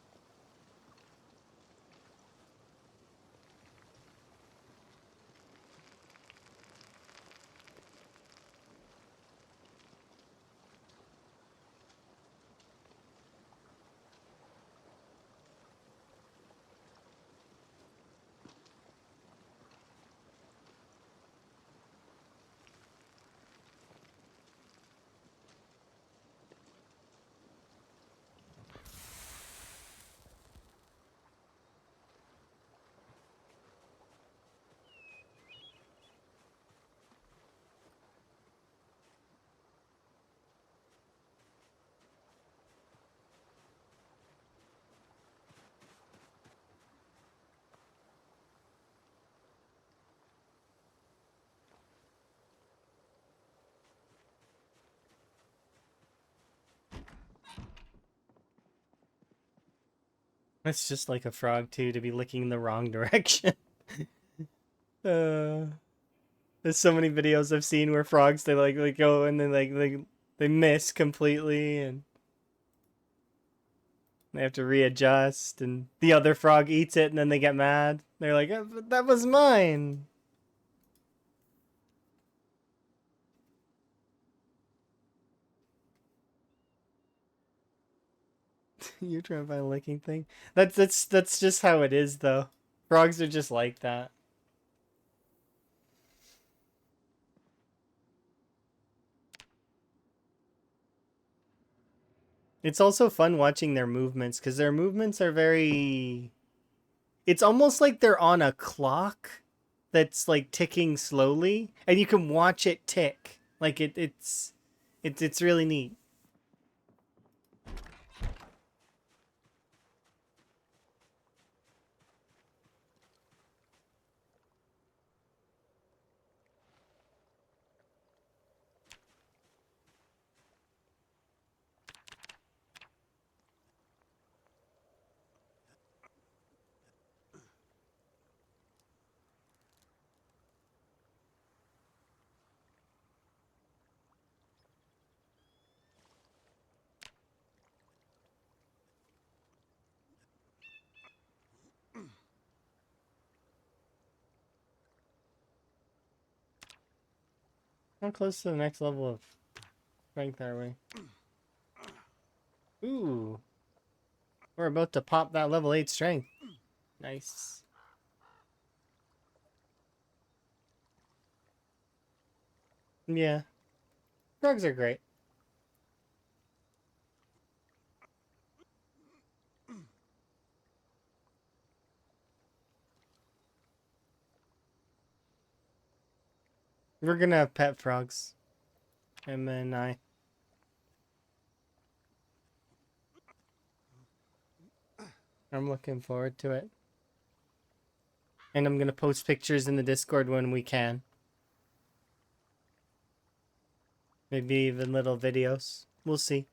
It's just like a frog too to be looking in the wrong direction. uh, there's so many videos I've seen where frogs they go and then they miss completely and They have to readjust, and the other frog eats it, and then they get mad. They're like, But that was mine. You're trying to find a licking thing. That's just how it is, though. Frogs are just like that. It's also fun watching their movements, because their movements are very... It's almost like they're on a clock that's like ticking slowly, and you can watch it tick. Like it's really neat. How close to the next level of strength are we? Ooh. We're about to pop that level 8 strength. Nice. Yeah. Frogs are great. We're gonna have pet frogs. Emma and I. I'm looking forward to it. And I'm gonna post pictures in the Discord when we can. Maybe even little videos. We'll see.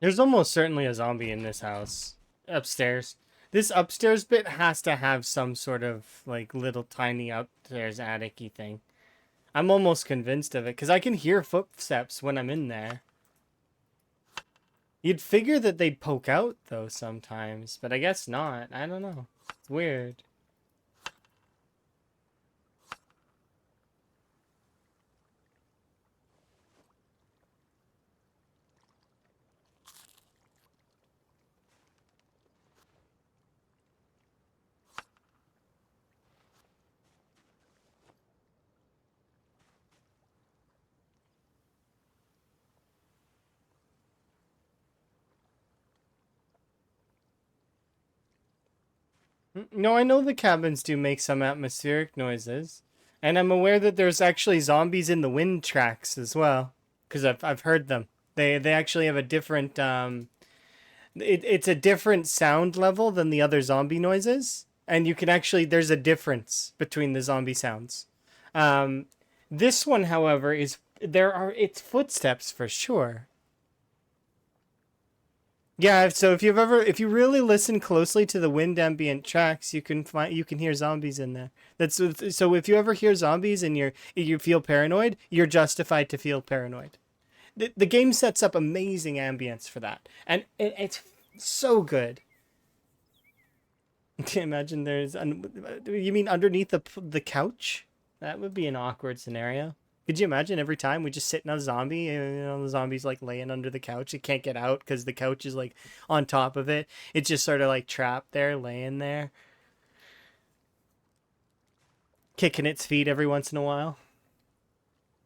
There's almost certainly a zombie in this house. Upstairs. This upstairs bit has to have some sort of, like, little tiny upstairs attic-y thing. I'm almost convinced of it, because I can hear footsteps when I'm in there. You'd figure that they'd poke out, though, sometimes, but I guess not. I don't know. It's weird. No, I know the cabins do make some atmospheric noises. And I'm aware that there's actually zombies in the wind tracks as well. Because I've heard them. They actually have a different it's a different sound level than the other zombie noises. And you can actually there's a difference between the zombie sounds. Um this one, however, it's footsteps for sure. Yeah, so if you really listen closely to the wind ambient tracks, you can hear zombies in there. So if you ever hear zombies and you feel paranoid, you're justified to feel paranoid. The game sets up amazing ambience for that, and it's so good. Imagine you mean underneath the couch? That would be an awkward scenario. Could you imagine every time we just sit in a zombie and the zombie's like laying under the couch? It can't get out because the couch is like on top of it. It's just sort of like trapped there, laying there, kicking its feet every once in a while,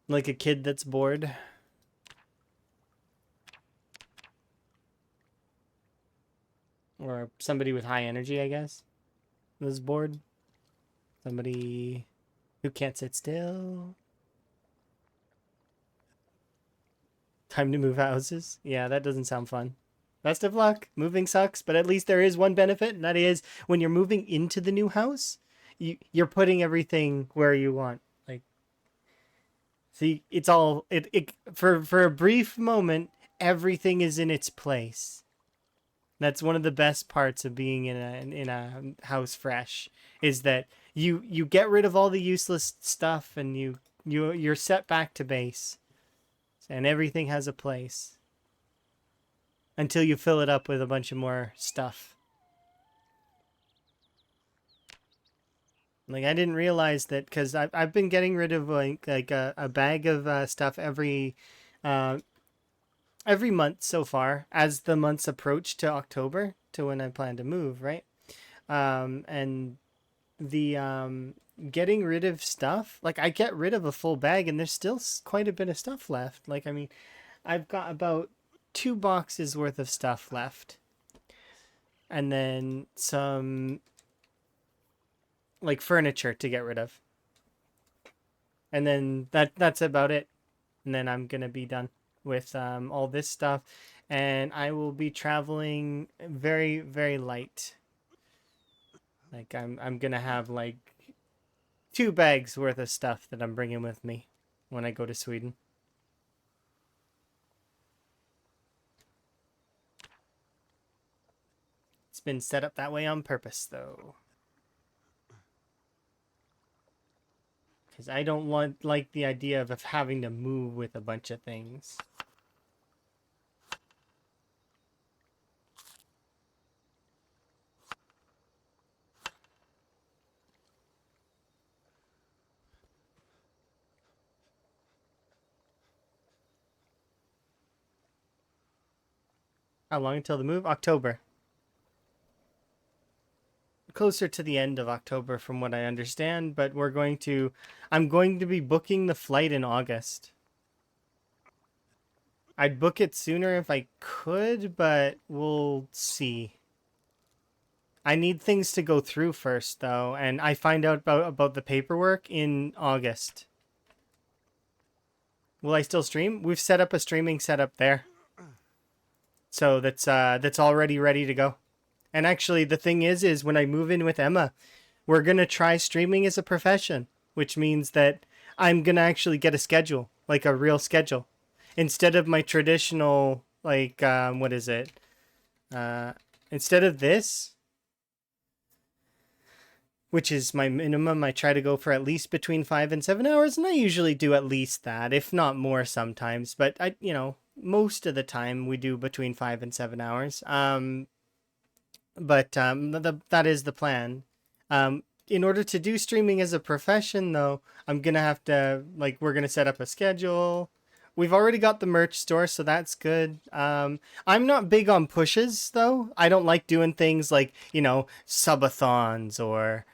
like a kid that's bored. Or somebody with high energy, I guess, was bored. Somebody who can't sit still. Time to move houses. Yeah, that doesn't sound fun. Best of luck. Moving sucks, but at least there is one benefit, and that is when you're moving into the new house, you're putting everything where you want. Like, see, it's all it for a brief moment, everything is in its place. That's one of the best parts of being in a house fresh, is that you get rid of all the useless stuff and you're set back to base, and everything has a place until you fill it up with a bunch of more stuff. Like, I didn't realize that, because I've been getting rid of like a bag of stuff uh, every month so far, as the months approach to October, to when I plan to move, right? And the getting rid of stuff, like, I get rid of a full bag and there's still quite a bit of stuff left. Like, I mean, I've got about 2 boxes worth of stuff left, and then some like furniture to get rid of, and then that's about it. And then I'm gonna be done with all this stuff, and I will be traveling very, very light. Like, I'm gonna have like 2 bags worth of stuff that I'm bringing with me when I go to Sweden. It's been set up that way on purpose, though, because I don't like the idea of having to move with a bunch of things. How long until the move? October. Closer to the end of October from what I understand, but I'm going to be booking the flight in August. I'd book it sooner if I could, but we'll see. I need things to go through first, though, and I find out about the paperwork in August. Will I still stream? We've set up a streaming setup there, so that's already ready to go. And actually, the thing is when I move in with Emma, we're gonna try streaming as a profession, which means that I'm gonna actually get a schedule, like a real schedule, instead of my traditional, like, what is it? Instead of this, which is my minimum, I try to go for at least between 5 and 7 hours, and I usually do at least that, if not more sometimes. But most of the time we do between 5 and 7 hours. That is the plan. In order to do streaming as a profession, though, I'm gonna have to, like, we're gonna set up a schedule. We've already got the merch store, so that's good. I'm not big on pushes, though. I don't like doing things like, subathons or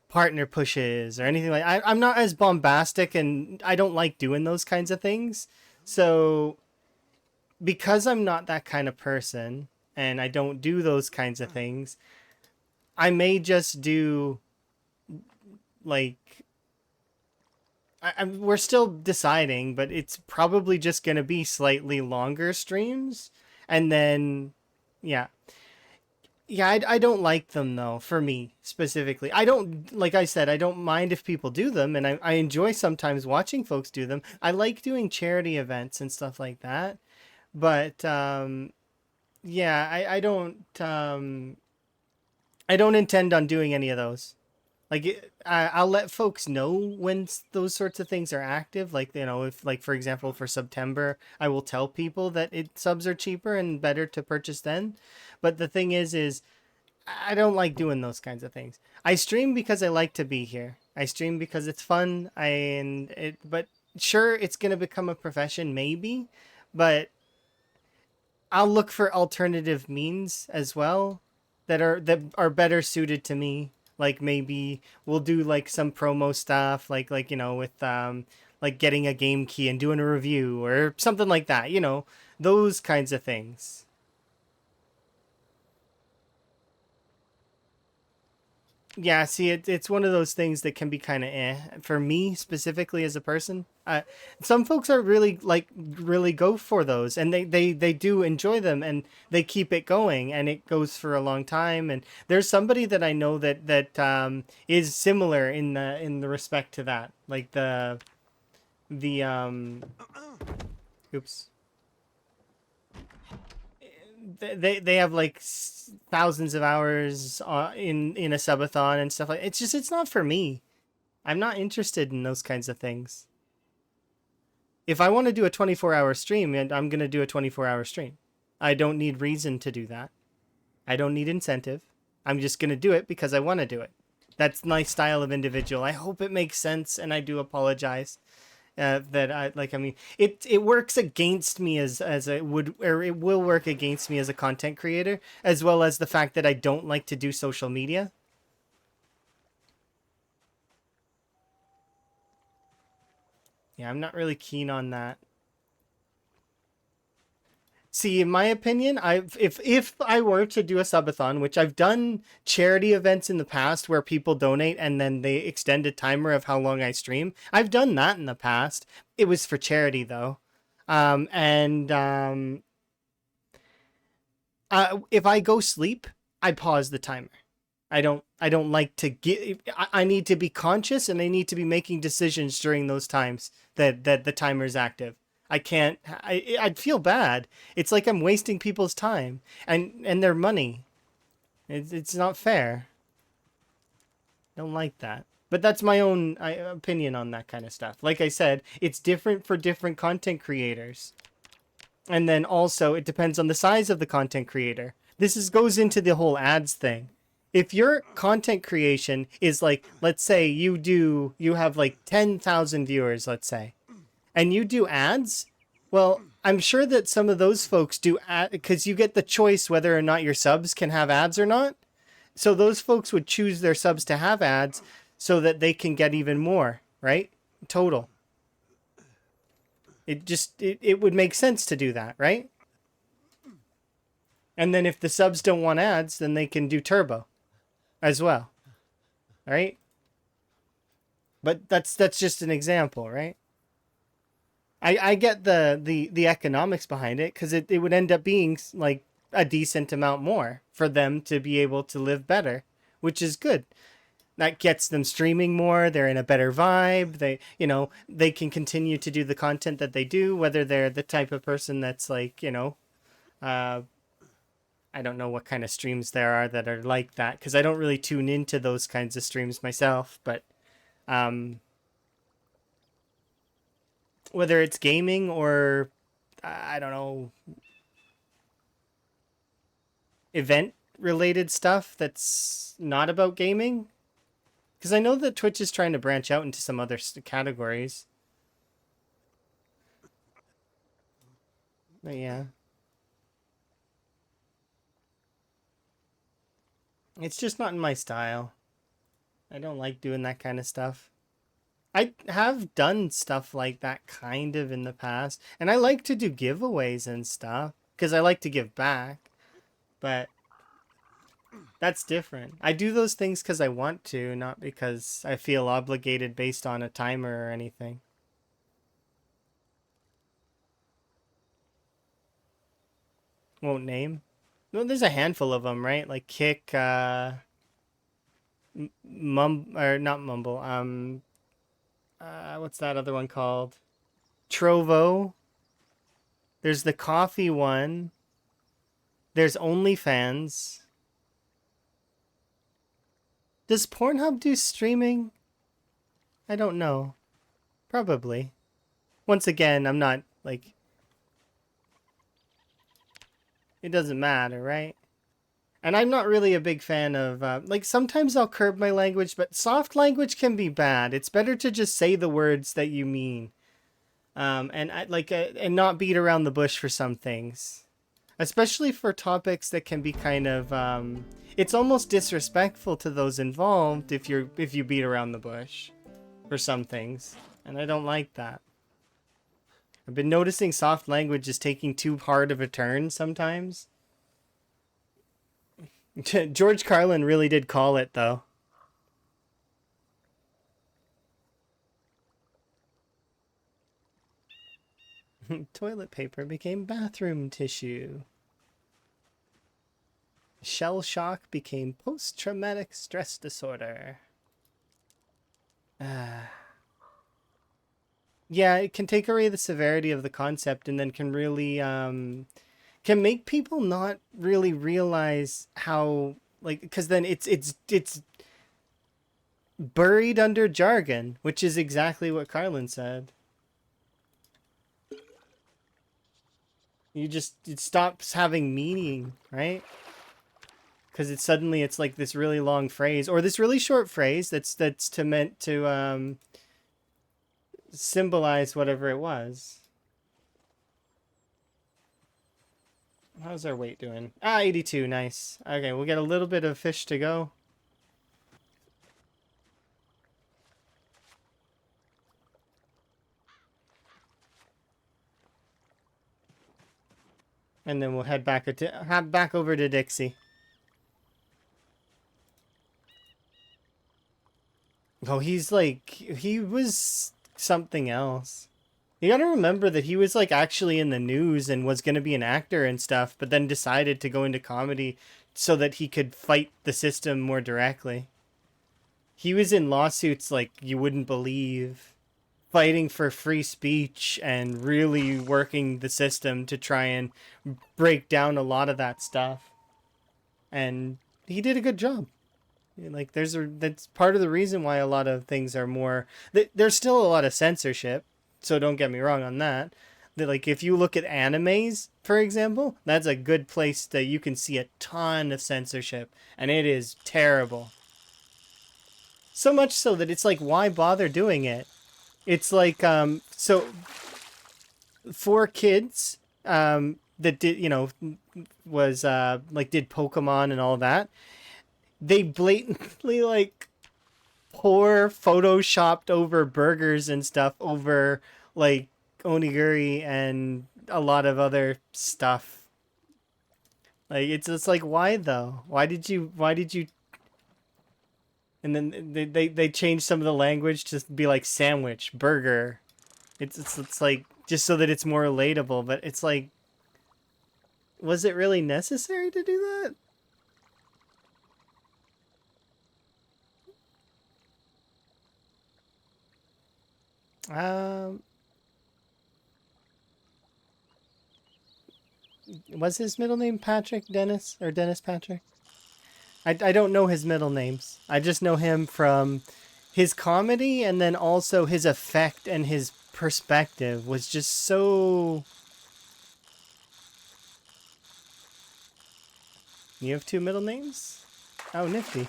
partner pushes or anything like. I'm not as bombastic, and I don't like doing those kinds of things. So, because I'm not that kind of person, and I don't do those kinds of things, I may just do, like, we're still deciding, but it's probably just going to be slightly longer streams. And then, yeah. Yeah, I don't like them, though, for me, specifically. I don't, like I said, I don't mind if people do them, and I enjoy sometimes watching folks do them. I like doing charity events and stuff like that. But, yeah, I don't intend on doing any of those. Like I'll let folks know when those sorts of things are active. Like, you know, if, like, for example, for September, I will tell people that subs are cheaper and better to purchase then. But the thing is I don't like doing those kinds of things. I stream because I like to be here. I stream because it's fun. But sure, it's gonna become a profession, maybe, but I'll look for alternative means as well that are better suited to me. Like, maybe we'll do like some promo stuff, like, you know, with like getting a game key and doing a review or something like that. You know, those kinds of things. Yeah, see, it's one of those things that can be kind of for me specifically as a person. Some folks are really like really go for those, and they do enjoy them, and they keep it going, and it goes for a long time. And there's somebody that I know that is similar in the respect to that, like the oops, they have like thousands of hours in a subathon and stuff like. It's not for me. I'm not interested in those kinds of things. If I want to do a 24-hour stream, and I'm going to do a 24-hour stream. I don't need reason to do that. I don't need incentive. I'm just going to do it because I want to do it. That's my style of individual. I hope it makes sense, and I do apologize that I like. I mean, it works against me as it would, or it will work against me as a content creator, as well as the fact that I don't like to do social media. Yeah, I'm not really keen on that. See, in my opinion, if I were to do a subathon, which I've done charity events in the past where people donate and then they extend a timer of how long I stream. I've done that in the past. It was for charity though. And if I go sleep, I pause the timer. I don't like to get. I need to be conscious, and I need to be making decisions during those times that the timer is active. I can't. I'd feel bad. It's like I'm wasting people's time and their money. It's not fair. Don't like that. But that's my own opinion on that kind of stuff. Like I said, it's different for different content creators. And then also it depends on the size of the content creator. Goes into the whole ads thing. If your content creation is like, let's say you have like 10,000 viewers, let's say, and you do ads, well, I'm sure that some of those folks do ad because you get the choice whether or not your subs can have ads or not. So those folks would choose their subs to have ads so that they can get even more, right? Total. It would make sense to do that, right? And then if the subs don't want ads, then they can do turbo as well, right? But that's just an example, right? I get the economics behind it because it would end up being like a decent amount more for them to be able to live better, which is good. That gets them streaming more. They're in a better vibe. They can continue to do the content that they do, whether they're the type of person that's like, uh, I don't know what kind of streams there are that are like that because I don't really tune into those kinds of streams myself. But um, whether it's gaming or I don't know, event related stuff that's not about gaming, because I know that Twitch is trying to branch out into some other categories. But yeah, it's just not in my style. I don't like doing that kind of stuff. I have done stuff like that kind of in the past, and I like to do giveaways and stuff because I like to give back. But that's different. I do those things because I want to, not because I feel obligated based on a timer or anything. Won't name. No, there's a handful of them, right? Like Kick, or not Mumble. What's that other one called? Trovo. There's the coffee one. There's OnlyFans. Does Pornhub do streaming? I don't know. Probably. Once again, I'm not, like... It doesn't matter, right? And I'm not really a big fan of, like, sometimes I'll curb my language, but soft language can be bad. It's better to just say the words that you mean. And not beat around the bush for some things. Especially for topics that can be kind of, it's almost disrespectful to those involved if you beat around the bush for some things. And I don't like that. I've been noticing soft language is taking too hard of a turn sometimes. George Carlin really did call it, though. Toilet paper became bathroom tissue. Shell shock became post-traumatic stress disorder. Yeah, it can take away the severity of the concept and then can really can make people not really realize how, like, because then it's buried under jargon, which is exactly what Carlin said. It stops having meaning, right? Because it's like this really long phrase or this really short phrase that's meant to symbolize whatever it was. How's our weight doing? 82, nice. Okay, we'll get a little bit of fish to go. And then we'll head back over to Dixie. Oh, he was something else. You gotta remember that he was like actually in the news and was gonna be an actor and stuff, but then decided to go into comedy so that he could fight the system more directly. He was in lawsuits like you wouldn't believe, fighting for free speech and really working the system to try and break down a lot of that stuff. And he did a good job. Like that's part of the reason why a lot of things are more there's still a lot of censorship, so don't get me wrong on that. That, like, if you look at animes, for example, that's a good place that you can see a ton of censorship, and it is terrible. So much so that it's like, why bother doing it? It's like so for kids that did, was like did Pokemon and all that, they blatantly like pour photoshopped over burgers and stuff over like onigiri and a lot of other stuff. Like it's like, why though? Why did you and then they changed some of the language to be like sandwich, burger. It's like just so that it's more relatable, but it's like, was it really necessary to do that? Was his middle name Patrick Dennis or Dennis Patrick? I don't know his middle names. I just know him from his comedy, and then also his effect and his perspective was just so... You have two middle names? Oh, nifty.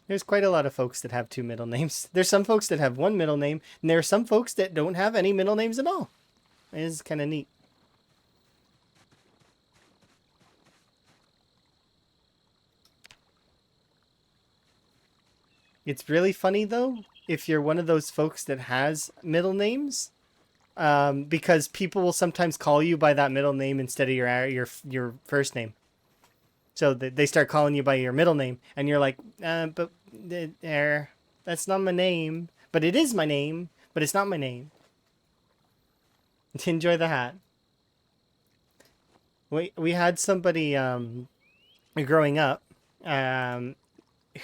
There's quite a lot of folks that have two middle names. There's some folks that have one middle name, and there are some folks that don't have any middle names at all. It is kind of neat. It's really funny, though, if you're one of those folks that has middle names, because people will sometimes call you by that middle name instead of your first name. So they start calling you by your middle name, and you're like, but that's not my name. But it is my name, but it's not my name. Enjoy the hat. We had somebody growing up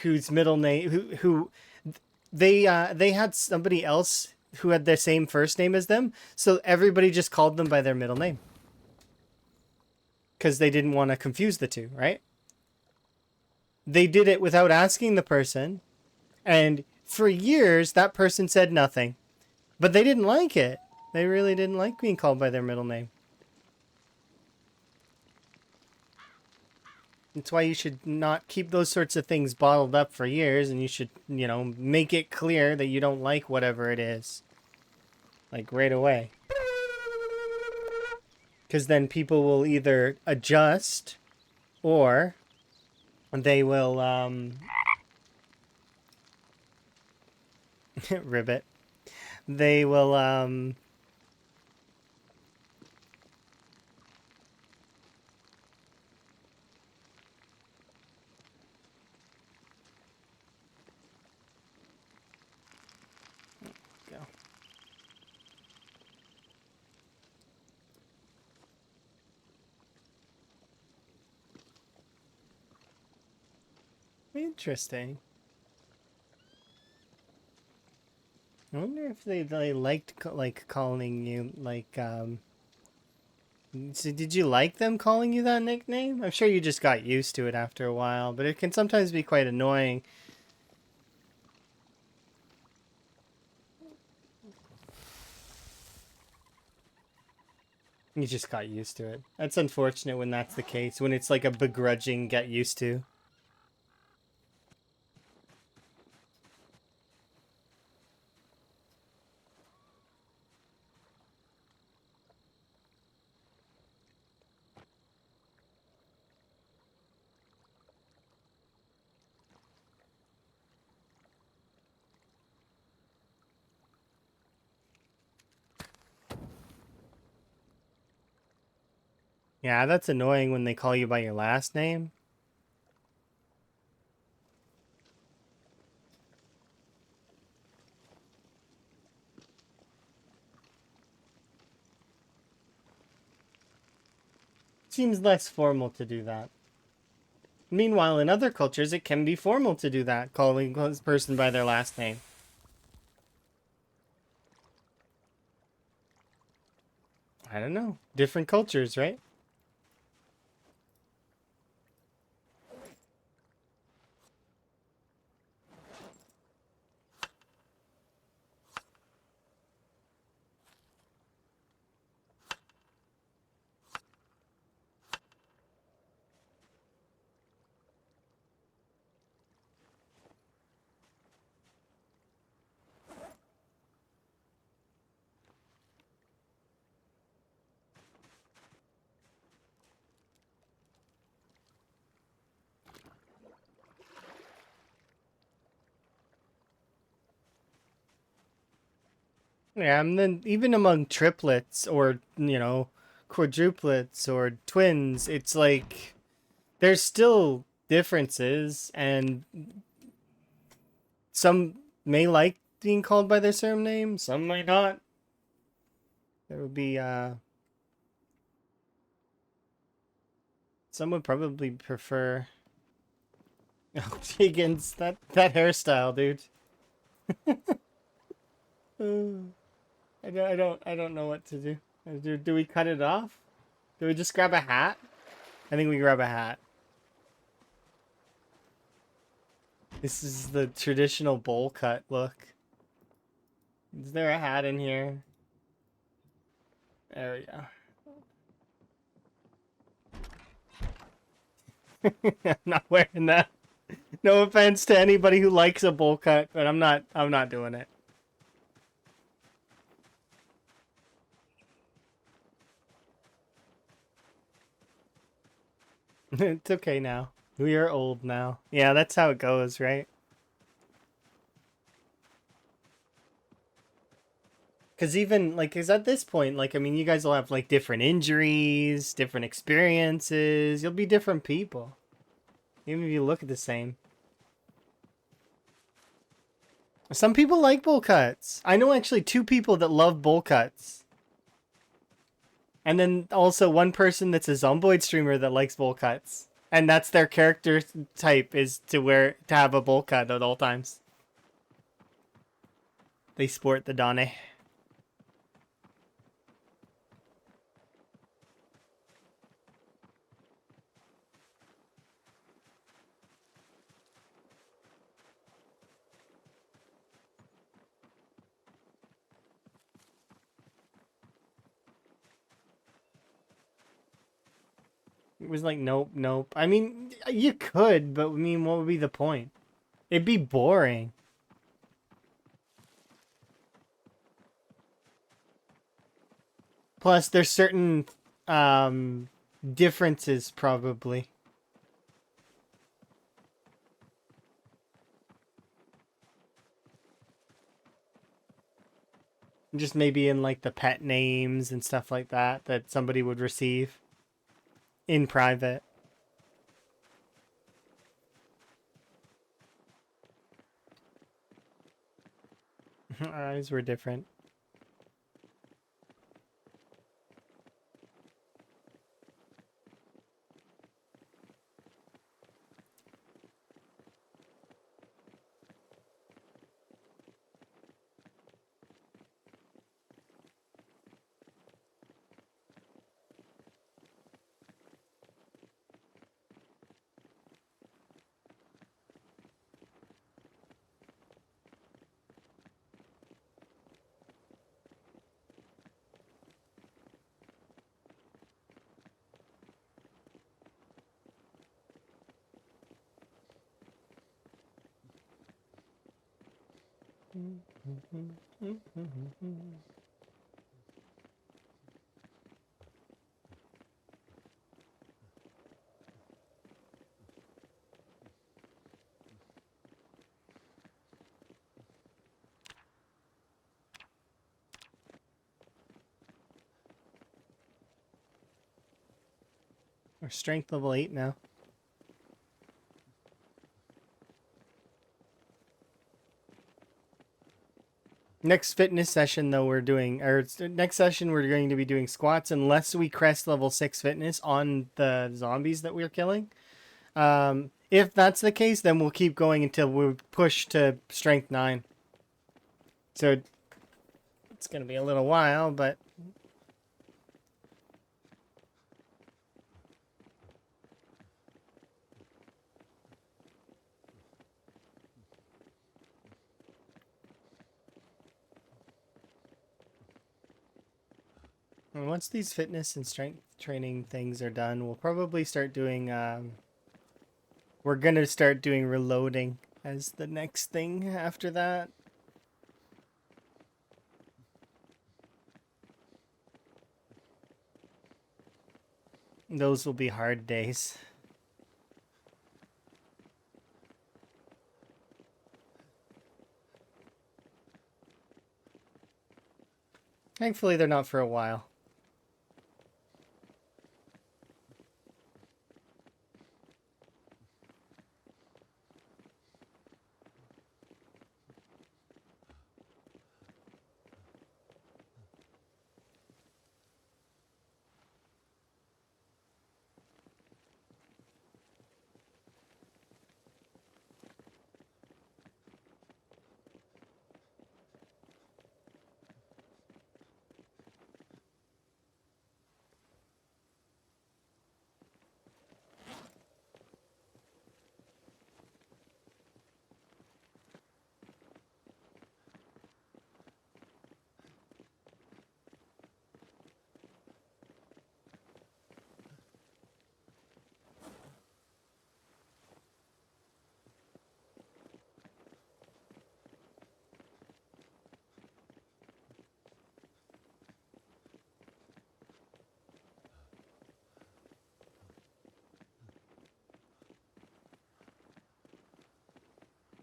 whose middle name who they had somebody else who had the same first name as them, so everybody just called them by their middle name. Because they didn't want to confuse the two, right? They did it without asking the person, and for years, that person said nothing. But they didn't like it. They really didn't like being called by their middle name. That's why you should not keep those sorts of things bottled up for years, and you should, you know, make it clear that you don't like whatever it is. Like, right away. Because then people will either adjust, or they will, ribbit. They will, go. Interesting. I wonder if they liked like calling you like so did you like them calling you that nickname? I'm sure you just got used to it after a while, but it can sometimes be quite annoying. You just got used to it. That's unfortunate when that's the case, when it's like a begrudging get used to. Yeah, that's annoying when they call you by your last name. Seems less formal to do that. Meanwhile, in other cultures, it can be formal to do that, calling a person by their last name. I don't know. Different cultures, right? Yeah, and then even among triplets or, you know, quadruplets or twins, it's like there's still differences, and some may like being called by their surname, some might not. There would be, some would probably prefer. Oh, Higgins, that hairstyle, dude. I don't know what to do. Do we cut it off? Do we just grab a hat? I think we grab a hat. This is the traditional bowl cut look. Is there a hat in here? There we go. I'm not wearing that. No offense to anybody who likes a bowl cut, but I'm not doing it. It's okay now. We are old now. Yeah, that's how it goes, right? Because even, like, because at this point, like, I mean, you guys will have, like, different injuries, different experiences. You'll be different people. Even if you look the same. Some people like bowl cuts. I know actually 2 people that love bowl cuts. And then also one person that's a Zomboid streamer that likes bowl cuts. And that's their character type, is to have a bowl cut at all times. They sport the Donne. It was like, nope, nope. I mean, you could, but I mean, what would be the point? It'd be boring. Plus, there's certain differences probably. Just maybe in like the pet names and stuff like that that somebody would receive in private. Our eyes were different. We're strength level 8 now. Next fitness session, though, we're doing, or next session, we're going to be doing squats unless we crest level 6 fitness on the zombies that we're killing. If that's the case, then we'll keep going until we push to strength 9. So it's going to be a little while, but once these fitness and strength training things are done, we'll probably start doing, we're going to start doing reloading as the next thing after that. Those will be hard days. Thankfully, they're not for a while.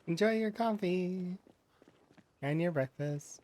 Enjoy your coffee and your breakfast.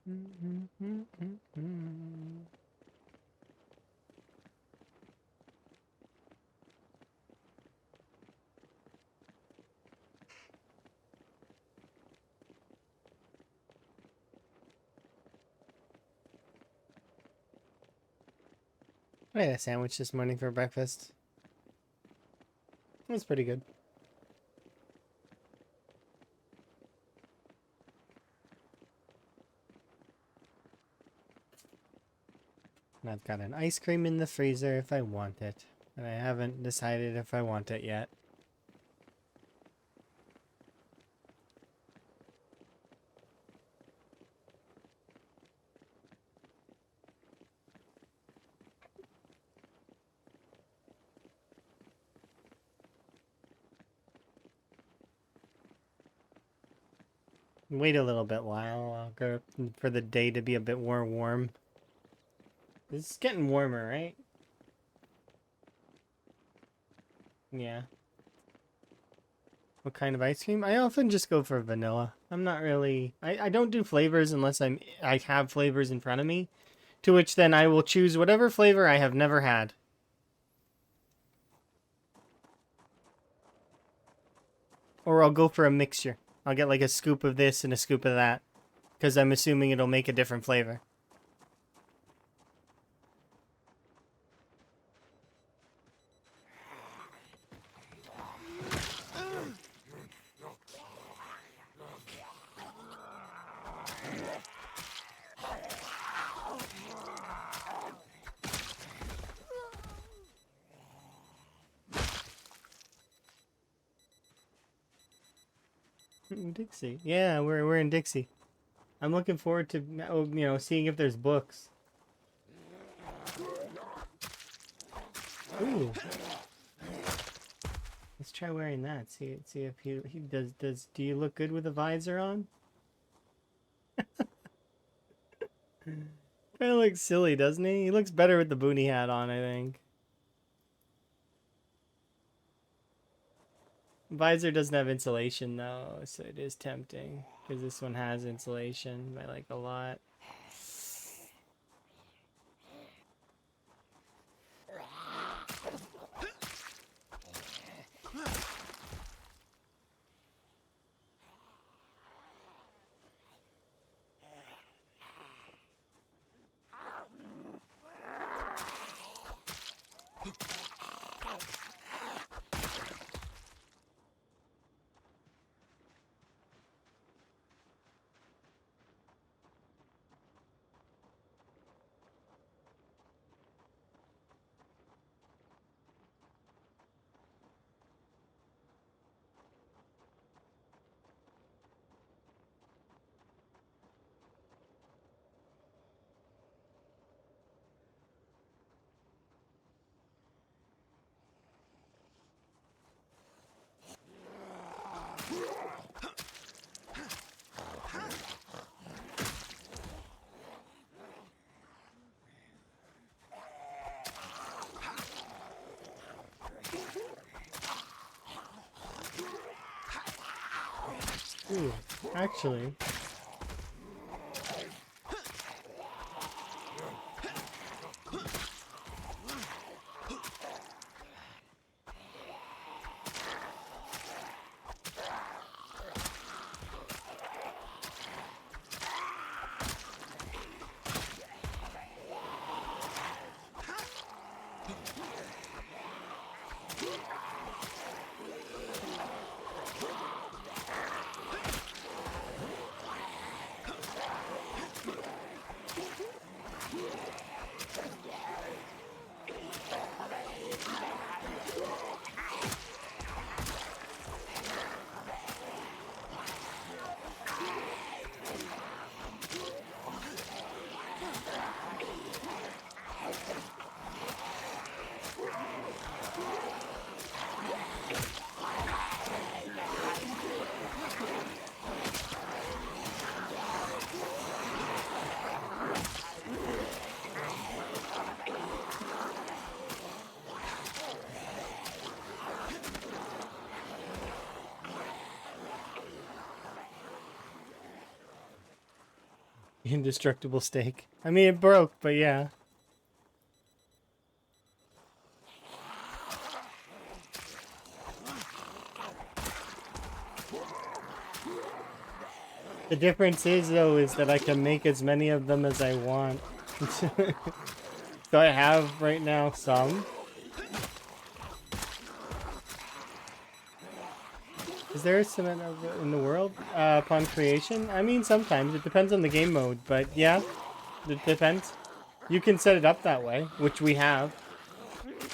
I had a sandwich this morning for breakfast. It was pretty good. And I've got an ice cream in the freezer if I want it. And I haven't decided if I want it yet. Wait a little bit while. I'll go for the day to be a bit more warm. It's getting warmer, right? Yeah. What kind of ice cream? I often just go for vanilla. I'm not really... I don't do flavors unless I have flavors in front of me. To which then I will choose whatever flavor I have never had. Or I'll go for a mixture. I'll get like a scoop of this and a scoop of that. Because I'm assuming it'll make a different flavor. Dixie. Yeah, we're in Dixie. I'm looking forward to seeing if there's books. Ooh. Let's try wearing that. See if he does. Do you look good with a visor on? Kind of looks silly, doesn't he? He looks better with the boonie hat on, I think. Visor doesn't have insulation though, so it is tempting. Because this one has insulation, I like a lot. Ooh, actually. Indestructible steak. I mean, it broke, but yeah. The difference is, though, is that I can make as many of them as I want. So I have, right now, some. Is there a cement in the world upon creation? I mean, sometimes. It depends on the game mode, but yeah, it depends. You can set it up that way, which we have.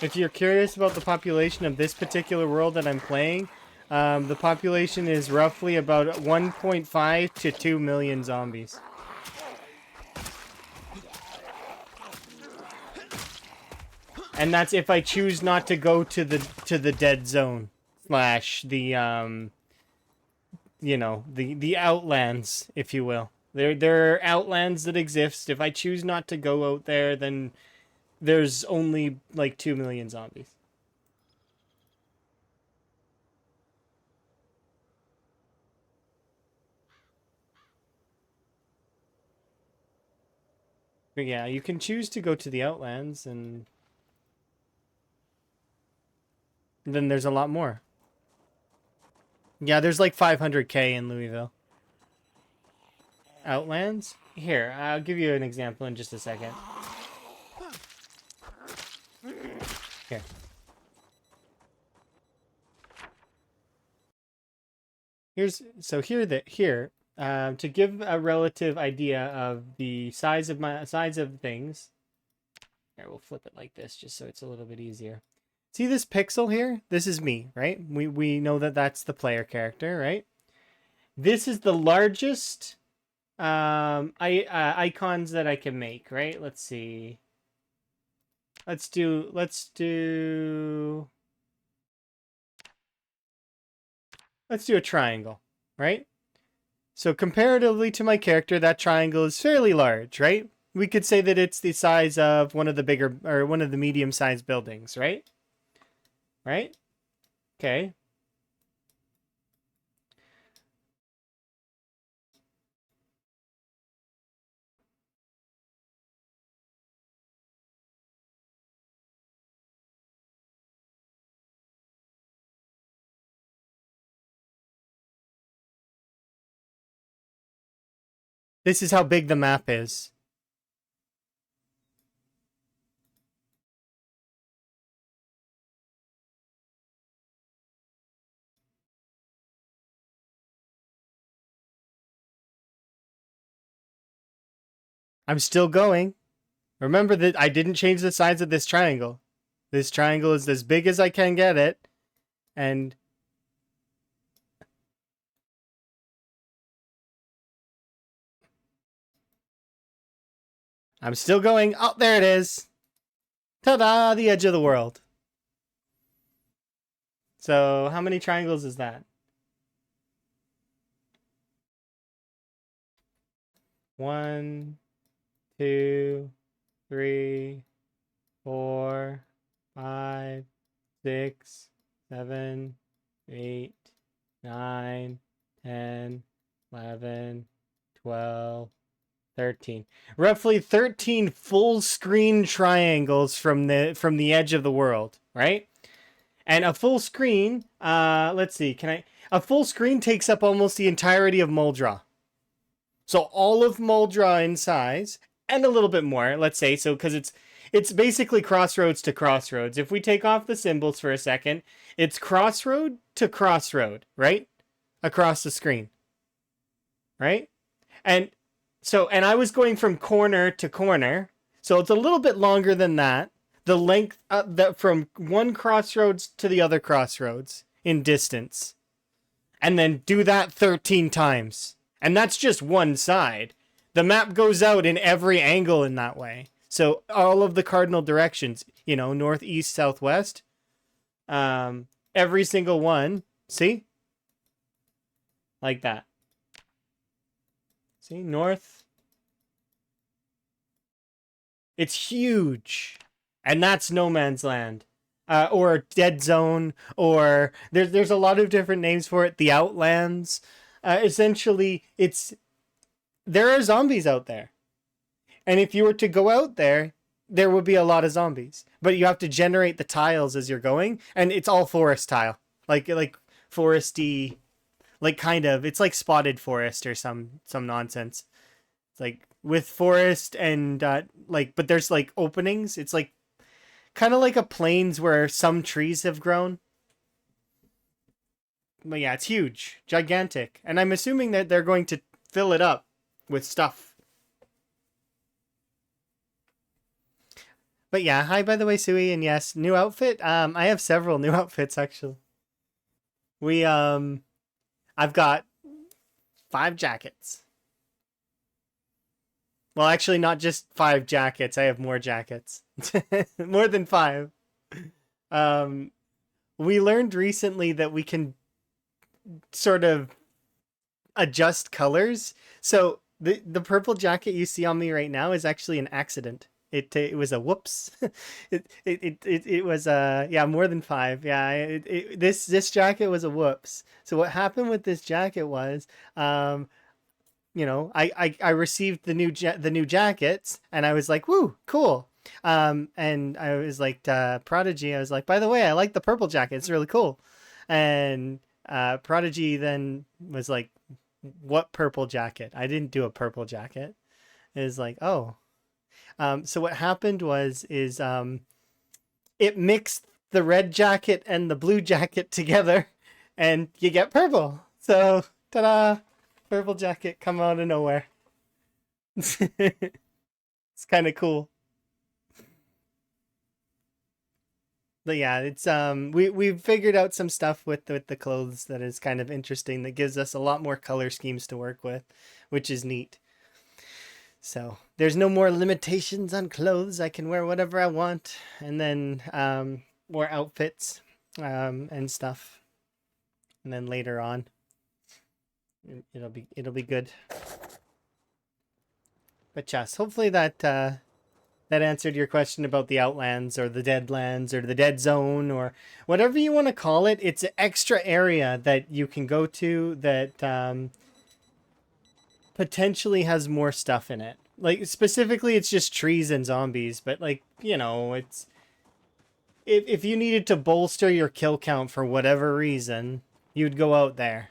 If you're curious about the population of this particular world that I'm playing, the population is roughly about 1.5 to 2 million zombies. And that's if I choose not to go to the dead zone slash the you know, the outlands, if you will. There are outlands that exist. If I choose not to go out there, then there's only like 2 million zombies. But yeah, you can choose to go to the outlands, and then there's a lot more. Yeah, there's like 500k in Louisville. Outlands? Here, I'll give you an example in just a second. Here. Here, to give a relative idea of the size of things. Here, we'll flip it like this just so it's a little bit easier. See this pixel here? This is me, right? We know that that's the player character, right? This is the largest icons that I can make, right? Let's see. Let's do a triangle, right? So comparatively to my character, that triangle is fairly large, right? We could say that it's the size of one of the bigger, or one of the medium-sized buildings, right? Right? Okay. This is how big the map is. I'm still going. Remember that I didn't change the size of this triangle. This triangle is as big as I can get it. And I'm still going. Oh, there it is. Ta-da! The edge of the world. So how many triangles is that? 1, 2, 3, 4, 5, 6, 7, 8, 9, 10, 11, 12, 13. Roughly 13 full screen triangles from the edge of the world, right? And a full screen, let's see, a full screen takes up almost the entirety of Muldra. So all of Muldra in size, and a little bit more, let's say, so because it's basically crossroads to crossroads. If we take off the symbols for a second, it's crossroad to crossroad, right? Across the screen, right? And I was going from corner to corner, so it's a little bit longer than that. The length from one crossroads to the other crossroads in distance. And then do that 13 times. And that's just one side. The map goes out in every angle in that way. So all of the cardinal directions, you know, north, east, southwest, every single one, see? Like that. See, north. It's huge. And that's no man's land. Or dead zone, or there's a lot of different names for it. The outlands. Essentially, it's there are zombies out there. And if you were to go out there, there would be a lot of zombies. But you have to generate the tiles as you're going, and it's all forest tile. Like foresty, like kind of. It's like spotted forest or some nonsense. It's like with forest and like, but there's like openings. It's like kind of like a plains where some trees have grown. But yeah, it's huge, gigantic. And I'm assuming that they're going to fill it up with stuff. But yeah, hi by the way, Sui, and yes, new outfit. I have several new outfits actually. I've got 5 jackets. Well, actually, not just 5 jackets. I have more jackets, more than 5. Um, we learned recently that we can sort of adjust colors. So the purple jacket you see on me right now is actually an accident. It was a whoops. It was yeah, more than 5. Yeah, this jacket was a whoops. So what happened with this jacket was you know, I received the new jackets and I was like, woo, cool. And I was like Prodigy, I was like, by the way, I like the purple jacket. It's really cool. And Prodigy then was like, what purple jacket? I didn't do a purple jacket. It was like, oh. So what happened is it mixed the red jacket and the blue jacket together and you get purple. So ta-da, purple jacket come out of nowhere. It's kind of cool. But yeah, it's we've figured out some stuff with the clothes that is kind of interesting, that gives us a lot more color schemes to work with, which is neat. So there's no more limitations on clothes. I can wear whatever I want, and then more outfits and stuff. And then later on, it'll be good. But yes, hopefully that that answered your question about the Outlands or the Deadlands or the Dead Zone or whatever you want to call it. It's an extra area that you can go to that potentially has more stuff in it. Like specifically, it's just trees and zombies, but like, you know, it's if you needed to bolster your kill count for whatever reason, you'd go out there.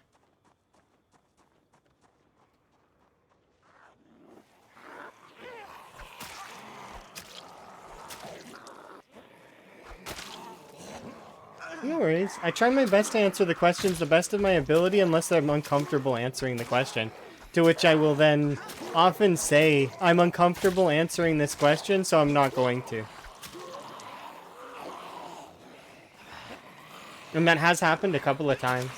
No worries. I try my best to answer the questions the best of my ability unless I'm uncomfortable answering the question. To which I will then often say, I'm uncomfortable answering this question, so I'm not going to. And that has happened a couple of times.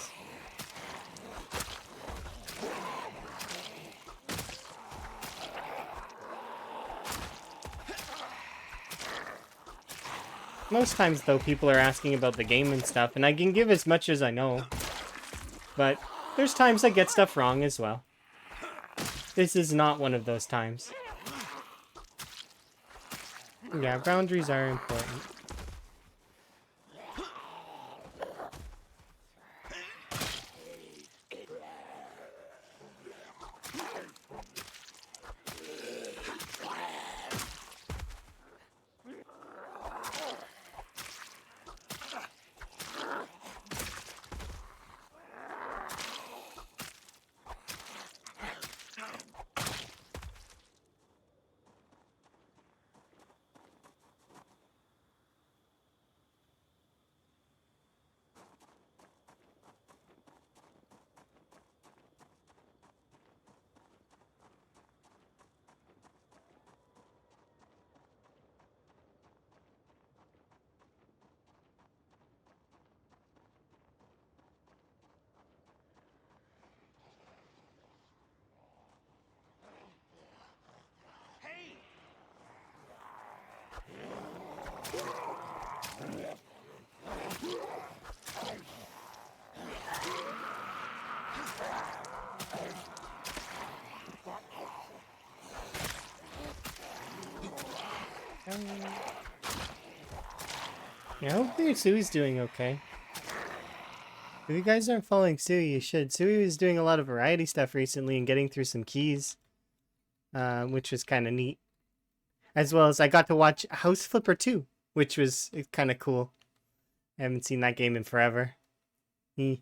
Most times, though, people are asking about the game and stuff, and I can give as much as I know. But there's times I get stuff wrong as well. This is not one of those times. Yeah, boundaries are important. Yeah, hopefully Sui's doing okay. If you guys aren't following Sui, you should. Sui was doing a lot of variety stuff recently and getting through some keys. which was kind of neat. As well as I got to watch House Flipper 2, which was kind of cool. I haven't seen that game in forever. Hmm.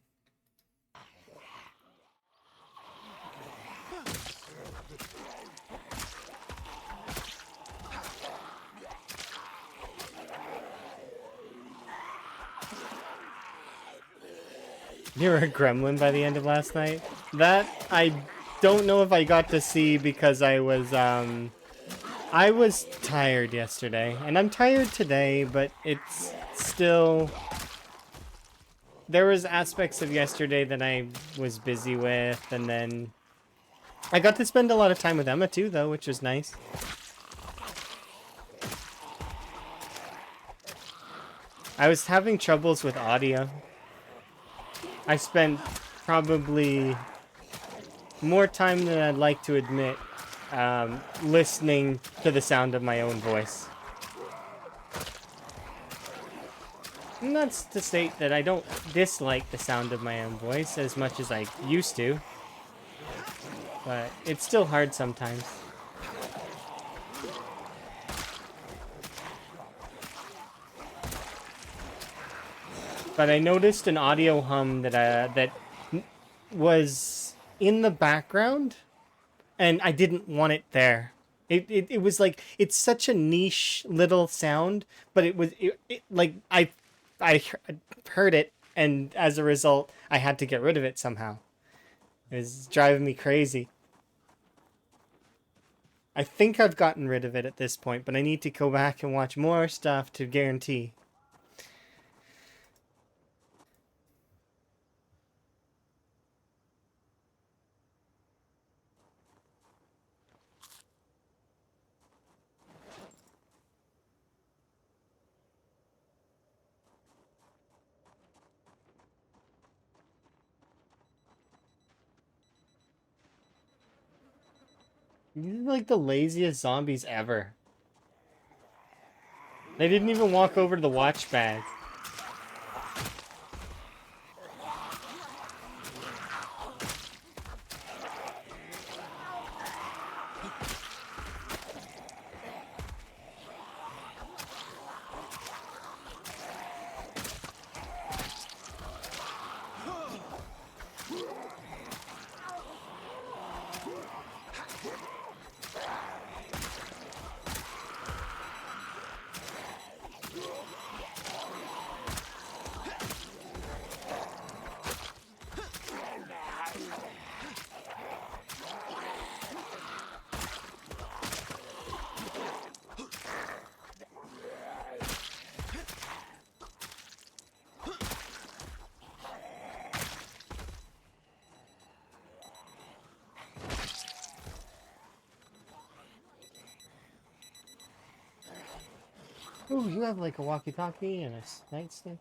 You were a gremlin by the end of last night? That, I don't know if I got to see because I was tired yesterday. And I'm tired today, but it's still... There was aspects of yesterday that I was busy with, and then... I got to spend a lot of time with Emma too, though, which was nice. I was having troubles with audio. I spent probably more time than I'd like to admit listening to the sound of my own voice. And that's to state that I don't dislike the sound of my own voice as much as I used to. But it's still hard sometimes. But I noticed an audio hum that was in the background, and I didn't want it there. It was like, it's such a niche little sound, but it was like I heard it, and as a result, I had to get rid of it somehow. It was driving me crazy. I think I've gotten rid of it at this point, but I need to go back and watch more stuff to guarantee. These are like the laziest zombies ever. They didn't even walk over to the watch bag. Ooh, you have like a walkie-talkie and a nightstick.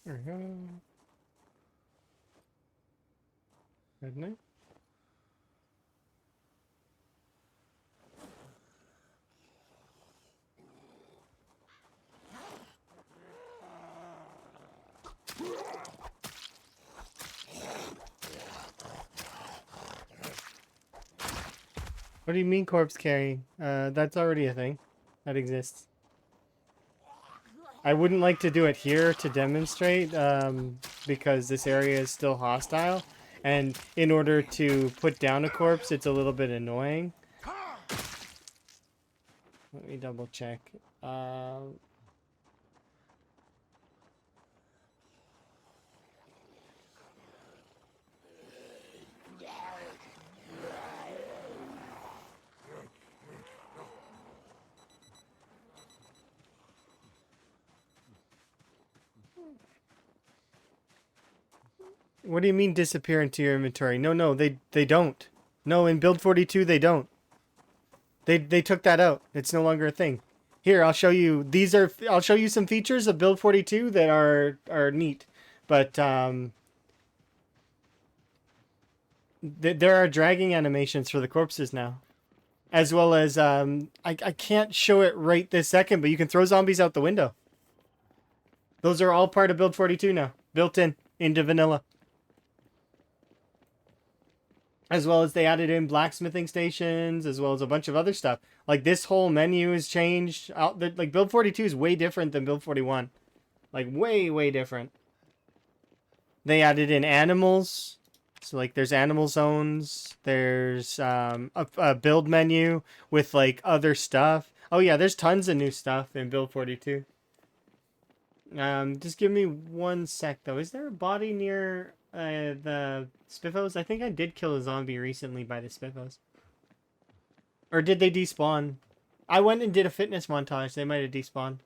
There we go. Good night. What do you mean corpse carrying? That's already a thing that exists. I wouldn't like to do it here to demonstrate, because this area is still hostile, and in order to put down a corpse, it's a little bit annoying. Let me double check. What do you mean disappear into your inventory? No, they don't. No, in build 42 they don't. They took that out. It's no longer a thing. Here, I'll show you. I'll show you some features of build 42 that are neat. But there are dragging animations for the corpses now. As well as I can't show it right this second, but you can throw zombies out the window. Those are all part of build 42 now, built in into vanilla. As well as they added in blacksmithing stations, as well as a bunch of other stuff. Like this whole menu is changed. Like build 42 is way different than build 41. Like way different. They added in animals. So like there's animal zones. There's a build menu with like other stuff. Oh yeah, there's tons of new stuff in build 42. Just give me 1 sec though. Is there a body near the Spiffos? I think I did kill a zombie recently by the Spiffos. Or did they despawn? I went and did a fitness montage. They might have despawned.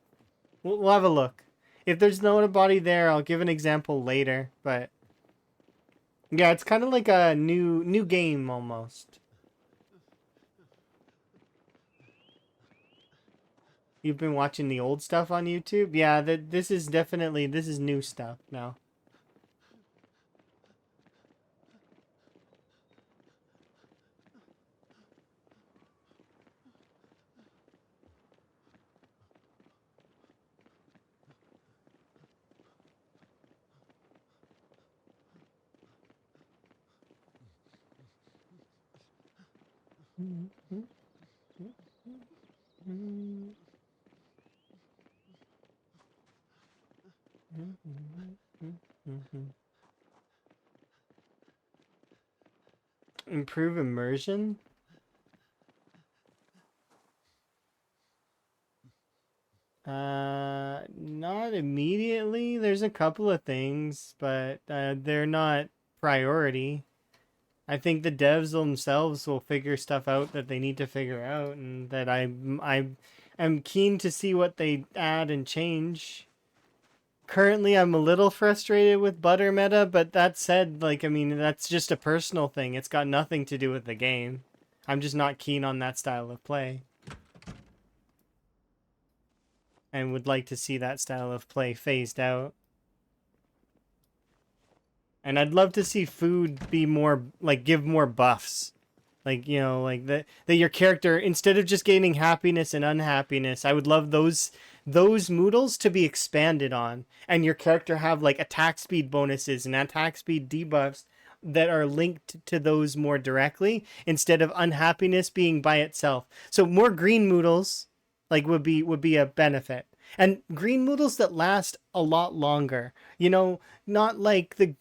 We'll have a look. If there's no body there, I'll give an example later. But yeah, it's kind of like a new game almost. You've been watching the old stuff on YouTube? Yeah, this is new stuff now. Improve immersion? Not immediately. There's a couple of things, but they're not priority. I think the devs themselves will figure stuff out that they need to figure out, and that I am keen to see what they add and change. Currently, I'm a little frustrated with butter meta, but that said, like, I mean, that's just a personal thing. It's got nothing to do with the game. I'm just not keen on that style of play. And would like to see that style of play phased out. And I'd love to see food be more, like, give more buffs. Like, you know, like that your character, instead of just gaining happiness and unhappiness, I would love those moodles to be expanded on. And your character have, like, attack speed bonuses and attack speed debuffs that are linked to those more directly, instead of unhappiness being by itself. So more green moodles, like, would be a benefit. And green moodles that last a lot longer. You know, not like the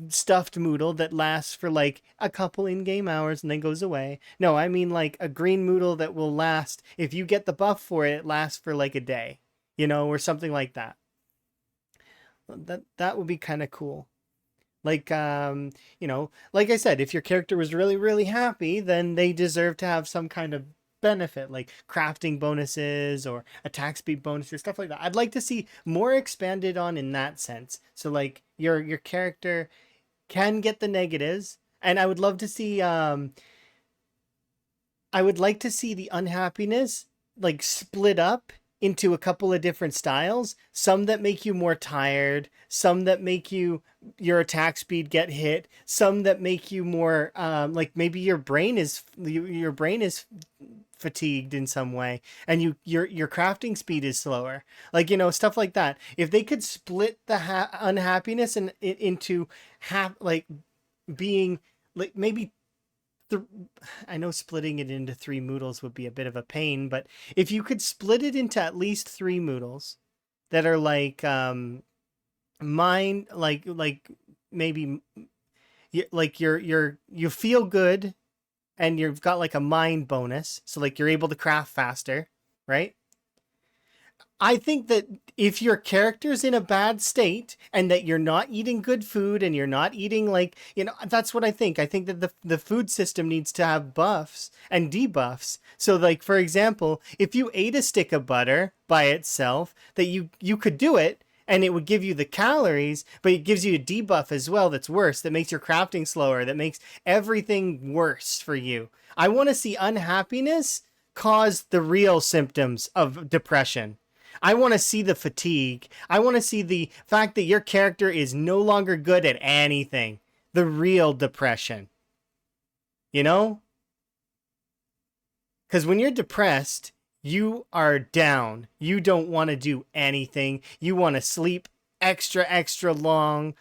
stuffed moodle that lasts for like a couple in-game hours and then goes away. No, I mean like a green moodle that will last, if you get the buff for it, it lasts for like a day, you know, or something like that. That would be kind of cool. Like, you know, like I said, if your character was really happy, then they deserve to have some kind of benefit, like crafting bonuses or attack speed bonuses, stuff like that. I'd like to see more expanded on in that sense. So like your character can get the negatives, and I would love to see I would like to see the unhappiness like split up into a couple of different styles, some that make you more tired, some that make your attack speed get hit, some that make you more like maybe your brain is fatigued in some way, and your crafting speed is slower, like, you know, stuff like that. If they could split the unhappiness and into half, like being like maybe I know splitting it into 3 moodles would be a bit of a pain, but if you could split it into at least 3 moodles that are like mind like maybe like you feel good and you've got like a mind bonus, so like you're able to craft faster, right? I think that if your character's in a bad state and that you're not eating good food and you're not eating like, that's what I think. I think that the food system needs to have buffs and debuffs. So like, for example, if you ate a stick of butter by itself, that you could do it and it would give you the calories, but it gives you a debuff as well that's worse, that makes your crafting slower, that makes everything worse for you. I want to see unhappiness cause the real symptoms of depression. I want to see the fatigue. I want to see the fact that your character is no longer good at anything. The real depression. You know? Because when you're depressed, you are down. You don't want to do anything. You want to sleep extra long.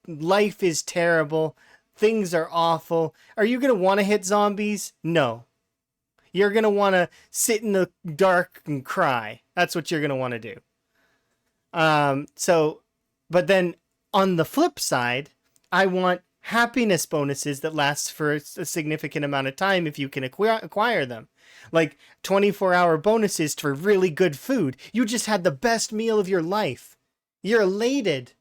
Life is terrible. Things are awful. Are you going to want to hit zombies? No. You're going to want to sit in the dark and cry. That's what you're going to want to do. But then on the flip side, I want happiness bonuses that last for a significant amount of time if you can acquire them. Like 24-hour bonuses for really good food. You just had the best meal of your life. You're elated.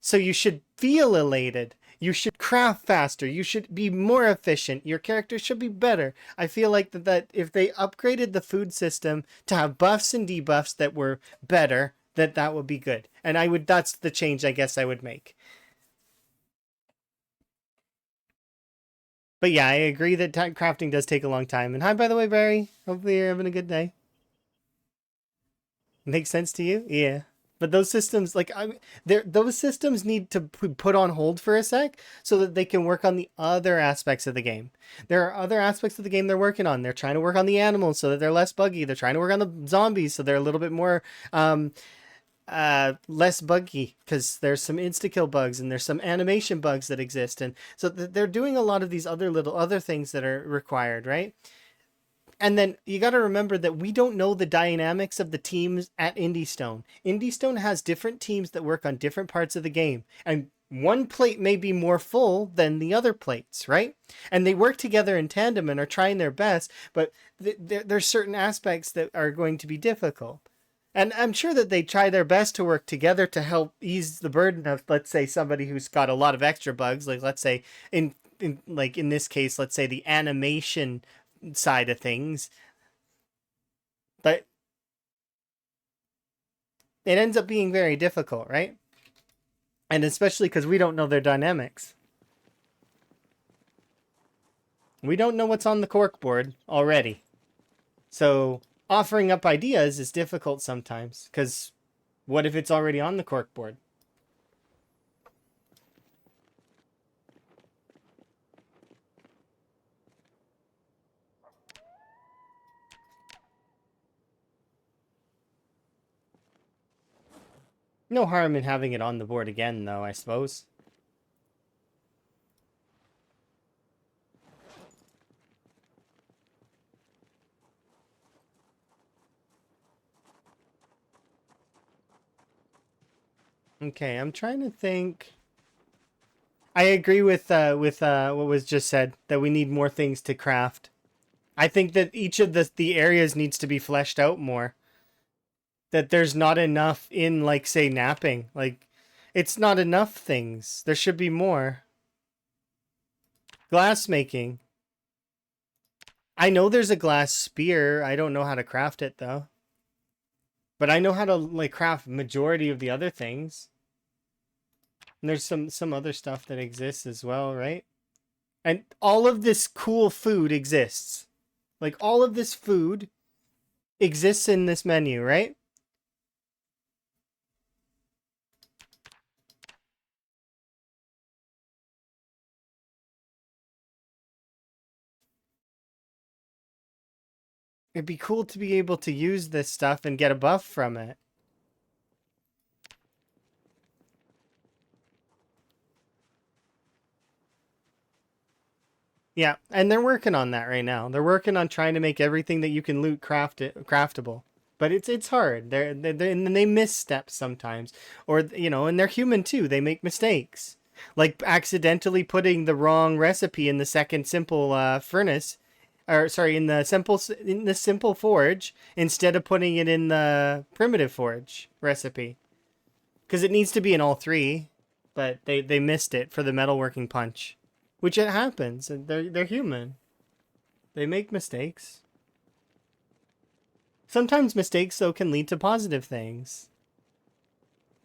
So you should feel elated. You should craft faster. You should be more efficient. Your character should be better. I feel like that if they upgraded the food system to have buffs and debuffs that were better, that would be good. And that's the change I guess I would make. But yeah, I agree that crafting does take a long time. And hi, by the way, Barry. Hopefully you're having a good day. Makes sense to you? Yeah. But those systems, like those systems need to put on hold for a sec so that they can work on the other aspects of the game. There are other aspects of the game they're working on. They're trying to work on the animals so that they're less buggy. They're trying to work on the zombies so they're a little bit more less buggy, because there's some insta-kill bugs and there's some animation bugs that exist. And so they're doing a lot of these other things that are required, right? And then you got to remember that we don't know the dynamics of the teams at IndieStone. IndieStone has different teams that work on different parts of the game. And one plate may be more full than the other plates, right? And they work together in tandem and are trying their best, but there's certain aspects that are going to be difficult. And I'm sure that they try their best to work together to help ease the burden of, let's say, somebody who's got a lot of extra bugs. Like, let's say, in this case, let's say the animation side of things, but it ends up being very difficult, right? And especially because we don't know their dynamics. We don't know what's on the corkboard already. So offering up ideas is difficult sometimes, because what if it's already on the corkboard? No harm in having it on the board again, though, I suppose. Okay, I'm trying to think. I agree with what was just said, that we need more things to craft. I think that each of the areas needs to be fleshed out more. That there's not enough in, like, say, napping. Like, it's not enough things. There should be more. Glass making. I know there's a glass spear. I don't know how to craft it, though. But I know how to, like, craft majority of the other things. And there's some other stuff that exists as well, right? And all of this cool food exists. Like, all of this food exists in this menu, right? It'd be cool to be able to use this stuff and get a buff from it. Yeah, and they're working on that right now. They're working on trying to make everything that you can loot craftable. But it's hard. And they miss steps sometimes, or and they're human too. They make mistakes, like accidentally putting the wrong recipe in the second simple furnace, or sorry, in the simple forge instead of putting it in the primitive forge recipe, because it needs to be in all three, but they missed it for the metalworking punch. Which it happens. They're human. They make mistakes. Sometimes mistakes, though, can lead to positive things.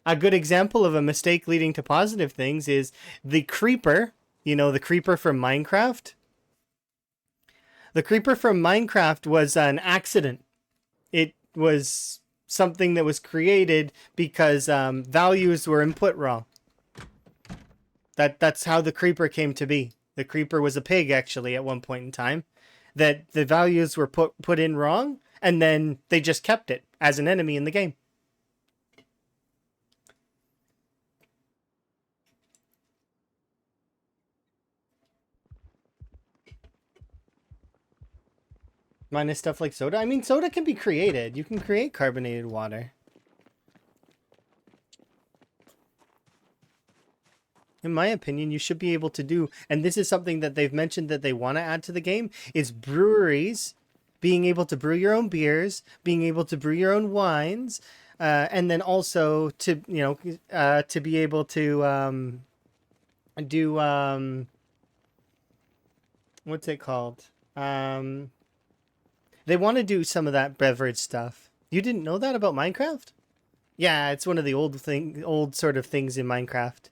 A good example of a mistake leading to positive things is the creeper. You know, the creeper from Minecraft? The creeper from Minecraft was an accident. It was something that was created because values were input wrong. That's how the creeper came to be. The creeper was a pig, actually, at one point in time. That the values were put in wrong, and then they just kept it as an enemy in the game. Minus stuff like soda. I mean, soda can be created. You can create carbonated water. In my opinion, you should be able to do, and this is something that they've mentioned that they want to add to the game, is breweries being able to brew your own beers, being able to brew your own wines, and then also to to be able to do what's it called? They want to do some of that beverage stuff. You didn't know that about Minecraft? Yeah, it's one of the old sort of things in Minecraft.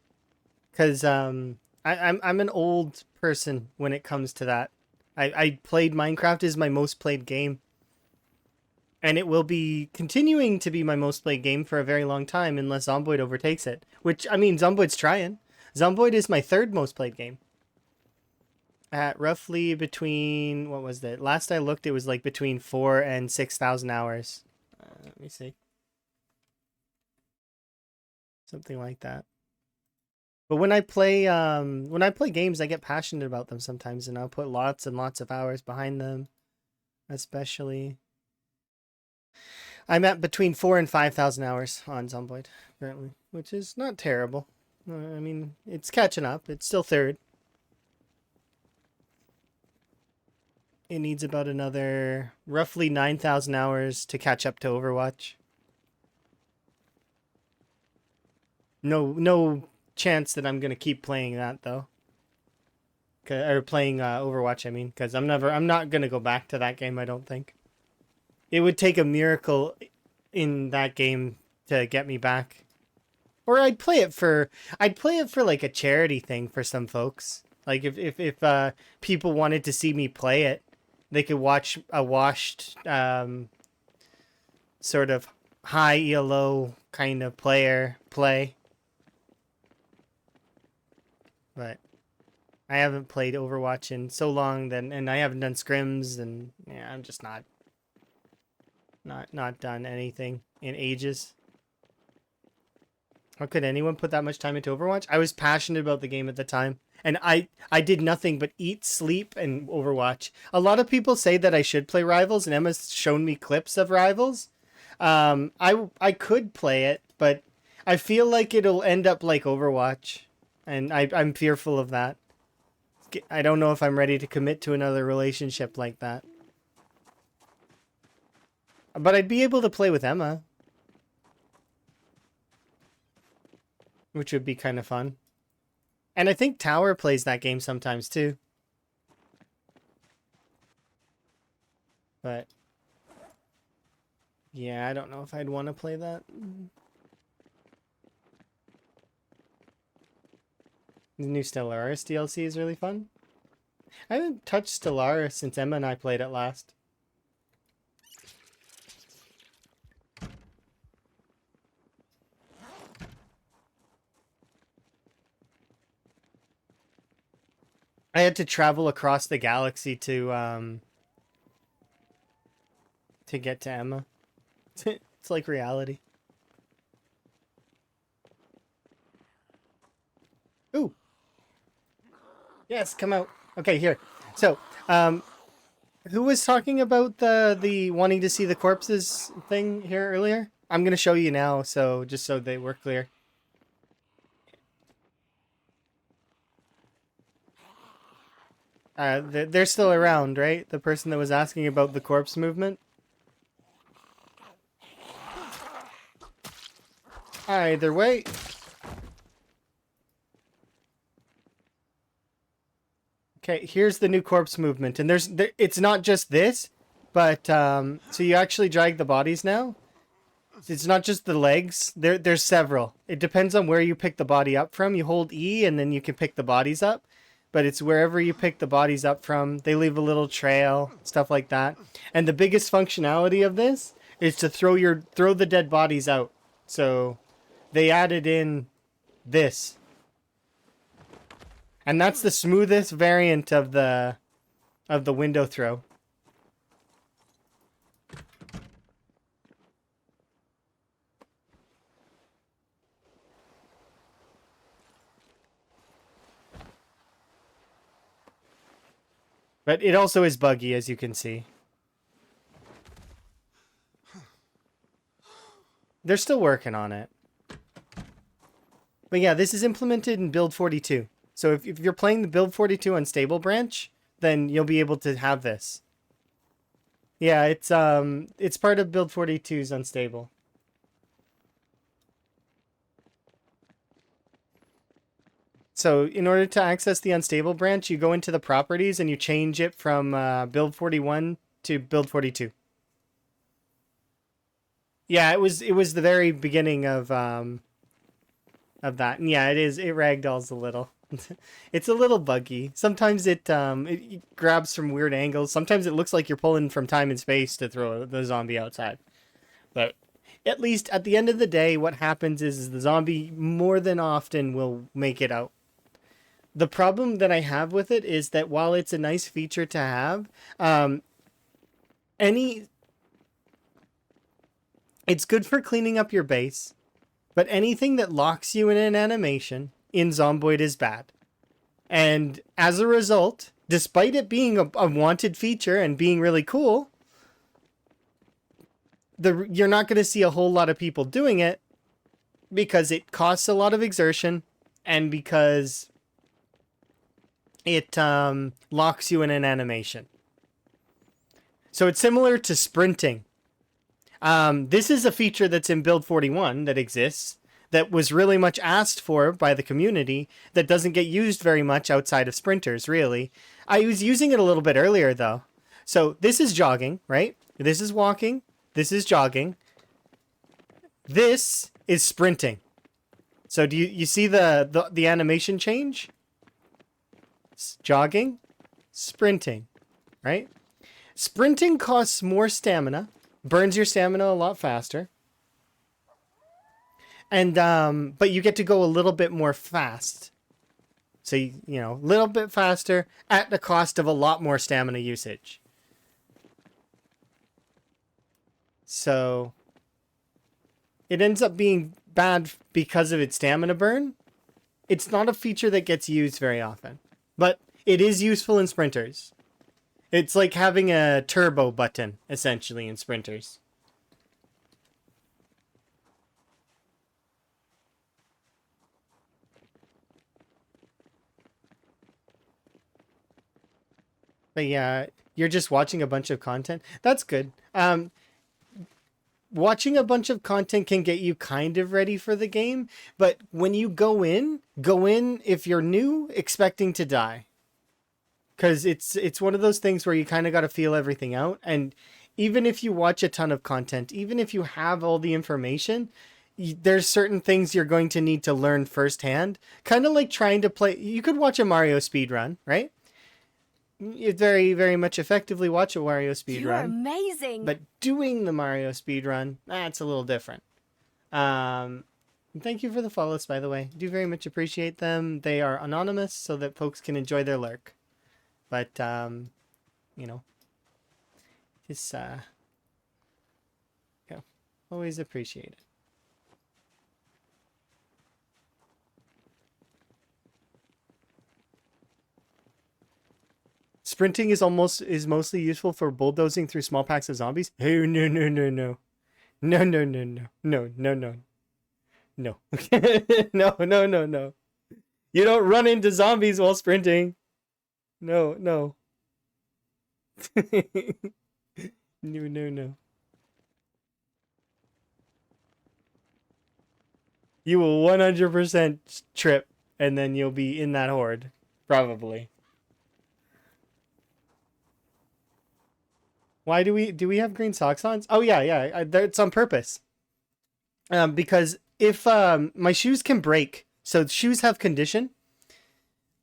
Because I'm an old person when it comes to that. I played Minecraft as my most played game. And it will be continuing to be my most played game for a very long time unless Zomboid overtakes it. Which, I mean, Zomboid's trying. Zomboid is my third most played game. At roughly between, what was that? Last I looked, it was like between 4,000 and 6,000 hours. Let me see. Something like that. But when I play games, I get passionate about them sometimes, and I'll put lots and lots of hours behind them. Especially, I'm at between 4,000 and 5,000 hours on Zomboid currently, which is not terrible. I mean, it's catching up. It's still third. It needs about another roughly 9,000 hours to catch up to Overwatch. No chance that I'm gonna keep playing that though. Or playing Overwatch, I mean, because I'm not gonna go back to that game. I don't think it would take a miracle in that game to get me back. Or I'd play it for like a charity thing for some folks. Like if people wanted to see me play it, they could watch a washed sort of high ELO kind of player play. But I haven't played Overwatch in so long, and I haven't done scrims, and yeah, I'm just not done anything in ages. How could anyone put that much time into Overwatch? I was passionate about the game at the time, and I did nothing but eat, sleep, and Overwatch. A lot of people say that I should play Rivals, and Emma's shown me clips of Rivals. I could play it, but I feel like it'll end up like Overwatch, and I'm fearful of that. I don't know if I'm ready to commit to another relationship like that. But I'd be able to play with Emma, which would be kind of fun. And I think Tower plays that game sometimes too. But yeah, I don't know if I'd want to play that. The new Stellaris DLC is really fun. I haven't touched Stellaris since Emma and I played it last. I had to travel across the galaxy to get to Emma. It's like reality. Ooh. Yes, come out. Okay, here. So, who was talking about the wanting to see the corpses thing here earlier? I'm gonna show you now, so just so they were clear. They're still around, right? The person that was asking about the corpse movement. Either way. Okay, here's the new corpse movement, and it's not just this, but so you actually drag the bodies now. It's not just the legs. There's several. It depends on where you pick the body up from. You hold E, and then you can pick the bodies up. But it's wherever you pick the bodies up from. They leave a little trail, stuff like that. And the biggest functionality of this is to throw the dead bodies out. So they added in this. And that's the smoothest variant of the window throw. But it also is buggy, as you can see. They're still working on it. But yeah, this is implemented in build 42. So if you're playing the build 42 unstable branch, then you'll be able to have this. Yeah, it's part of build 42's unstable. So in order to access the unstable branch, you go into the properties and you change it from build 41 to build 42. Yeah, it was the very beginning of that. And yeah, it ragdolls a little. It's a little buggy. Sometimes it grabs from weird angles. Sometimes it looks like you're pulling from time and space to throw the zombie outside. But at least at the end of the day, what happens is the zombie more than often will make it out. The problem that I have with it is that while it's a nice feature to have, it's good for cleaning up your base, but anything that locks you in an animation in Zomboid is bad. And as a result, despite it being a wanted feature and being really cool, you're not going to see a whole lot of people doing it because it costs a lot of exertion and because it locks you in an animation. So it's similar to sprinting. This is a feature that's in build 41 that exists, that was really much asked for by the community, that doesn't get used very much outside of sprinters, really. I was using it a little bit earlier, though. So this is jogging, right? This is walking. This is jogging. This is sprinting. So do you see the animation change? Jogging, sprinting, right? Sprinting costs more stamina, burns your stamina a lot faster. And but you get to go a little bit more fast. So you know, a little bit faster at the cost of a lot more stamina usage. So it ends up being bad because of its stamina burn. It's not a feature that gets used very often, but it is useful in sprinters. It's like having a turbo button, essentially, in sprinters. But yeah, you're just watching a bunch of content. That's good. Watching a bunch of content can get you kind of ready for the game, but when you go in if you're new expecting to die. Cuz it's one of those things where you kind of got to feel everything out, and even if you watch a ton of content, even if you have all the information, there's certain things you're going to need to learn firsthand. Kind of like trying to play, you could watch a Mario speedrun, right? You very, very much effectively watch a Mario speedrun. You're amazing. But doing the Mario speedrun, that's a little different. Thank you for the follows, by the way. Do very much appreciate them. They are anonymous so that folks can enjoy their lurk. But, you know, just, always appreciate it. Sprinting is mostly useful for bulldozing through small packs of zombies. Oh no no no no. No no no no. No no no. No. No no no no. You don't run into zombies while sprinting. No, no. No, no, no. You will 100% trip, and then you'll be in that horde. Probably. Why do we have green socks on? Oh, yeah. It's on purpose. Because if my shoes can break, so shoes have condition.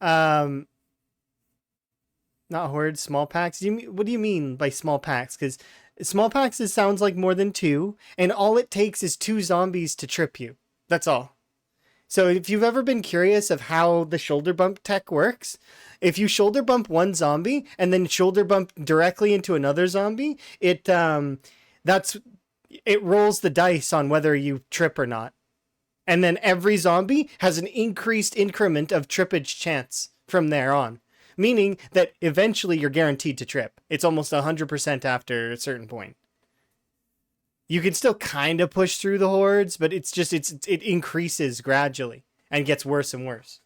Not horde, small packs. What do you mean by small packs? Because small packs sounds like more than 2, and all it takes is 2 zombies to trip you. That's all. So if you've ever been curious of how the shoulder bump tech works, if you shoulder bump one zombie and then shoulder bump directly into another zombie, it rolls the dice on whether you trip or not. And then every zombie has an increased increment of trippage chance from there on. Meaning that eventually you're guaranteed to trip. It's almost 100% after a certain point. You can still kind of push through the hordes, but it increases gradually and gets worse and worse.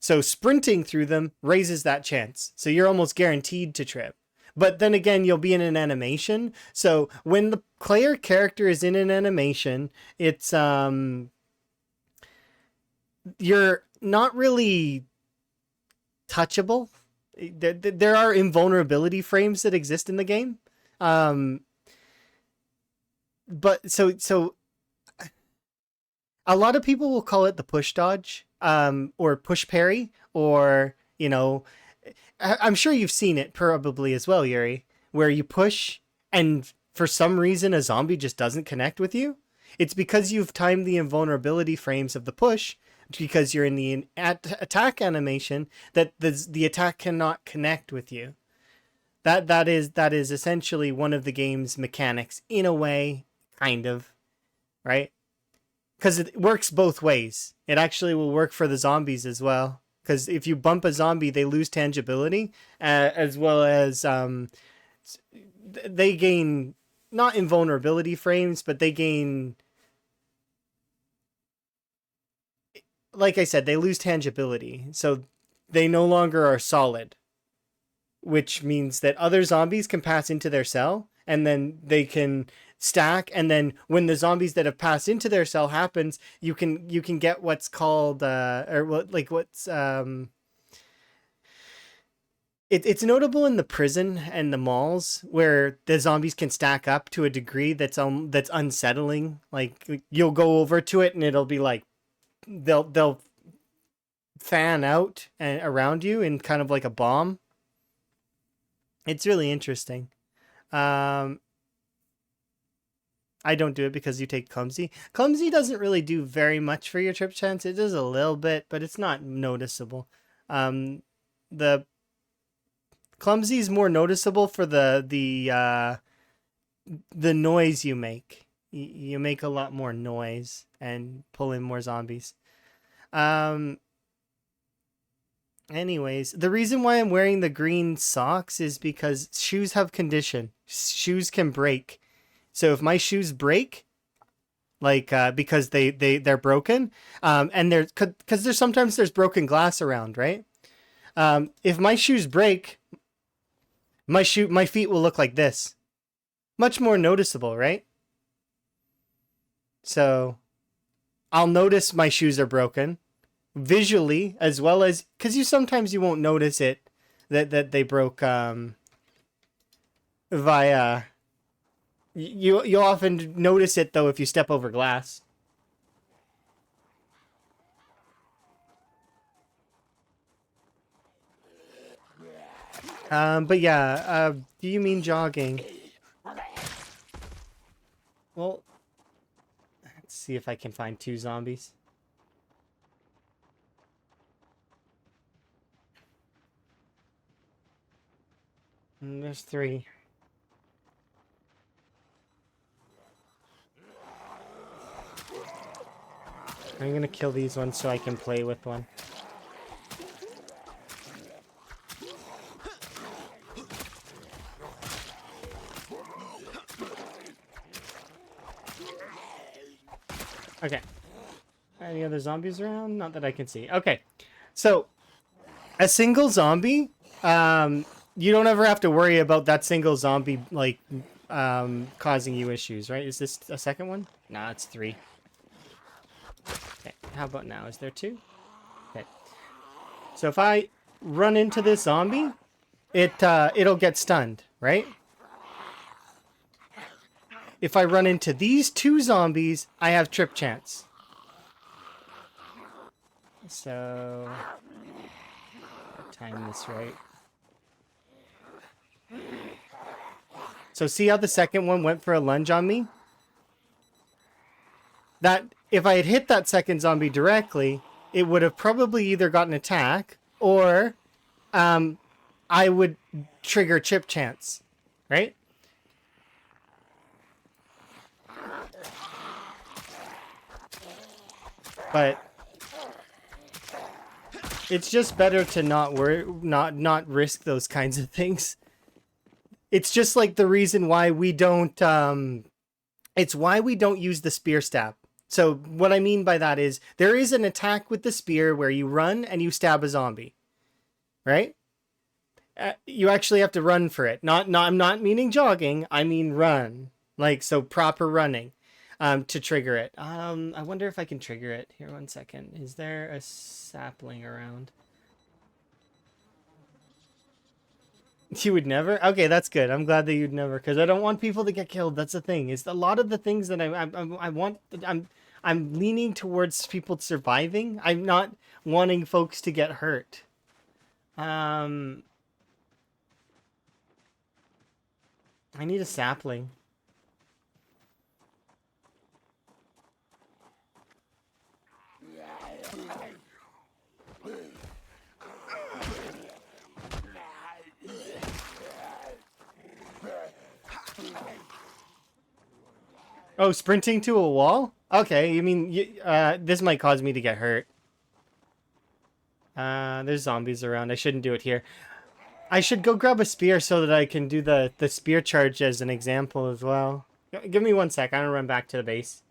So sprinting through them raises that chance. So you're almost guaranteed to trip. But then again, you'll be in an animation. So when the player character is in an animation, it's you're not really touchable. There are invulnerability frames that exist in the game. But so a lot of people will call it the push dodge, or push parry, or, I'm sure you've seen it probably as well, Yuri, where you push and for some reason a zombie just doesn't connect with you. It's because you've timed the invulnerability frames of the push, because you're in the attack animation, that the attack cannot connect with you. That is essentially one of the game's mechanics in a way. Kind of, right? Because it works both ways. It actually will work for the zombies as well. Because if you bump a zombie, they lose tangibility, as well as they gain, not invulnerability frames, but they gain, like I said, they lose tangibility. So they no longer are solid, which means that other zombies can pass into their cell, and then they can stack, and then when the zombies that have passed into their cell happens, you can get what's called it's notable in the prison and the malls, where the zombies can stack up to a degree that's unsettling. Like, you'll go over to it and it'll be like they'll fan out and around you in kind of like a bomb. It's really interesting. I don't do it because you take clumsy. Clumsy doesn't really do very much for your trip chance. It does a little bit, but it's not noticeable. The clumsy is more noticeable for the noise you make. You make a lot more noise and pull in more zombies. Anyways, the reason why I'm wearing the green socks is because shoes have condition. Shoes can break. So if my shoes break, like because they're broken, and because there's broken glass around, right? If my shoes break, my feet will look like this, much more noticeable, right? So I'll notice my shoes are broken visually, as well as because sometimes you won't notice it that they broke via. You'll often notice it, though, if you step over glass. But yeah, do you mean jogging? Well, let's see if I can find 2 zombies. There's 3. I'm gonna kill these ones so I can play with one. Okay. Any other zombies around? Not that I can see. Okay. So, a single zombie, you don't ever have to worry about that single zombie, like, causing you issues, right? Is this a second one? Nah, it's 3. Okay. How about now? Is there 2? Okay. So if I run into this zombie, it'll get stunned, right? If I run into these 2 zombies, I have trip chance. So, time this right. So see how the second one went for a lunge on me? That if I had hit that second zombie directly, it would have probably either gotten attack or I would trigger chip chance, right? But it's just better to not risk those kinds of things. It's just like the reason why we don't it's why we don't use the spear stab. So what I mean by that is there is an attack with the spear where you run and you stab a zombie, right? You actually have to run for it. I'm not meaning jogging. I mean run, like so proper running, to trigger it. I wonder if I can trigger it. Here, 1 second. Is there a sapling around? You would never? Okay, that's good. I'm glad that you'd never, because I don't want people to get killed. That's the thing. Is a lot of the things that I want. I'm leaning towards people surviving. I'm not wanting folks to get hurt. I need a sapling. Oh, sprinting to a wall? Okay, you mean this might cause me to get hurt. There's zombies around. I shouldn't do it here. I should go grab a spear so that I can do the spear charge as an example as well. Give me 1 sec. I'm gonna run back to the base.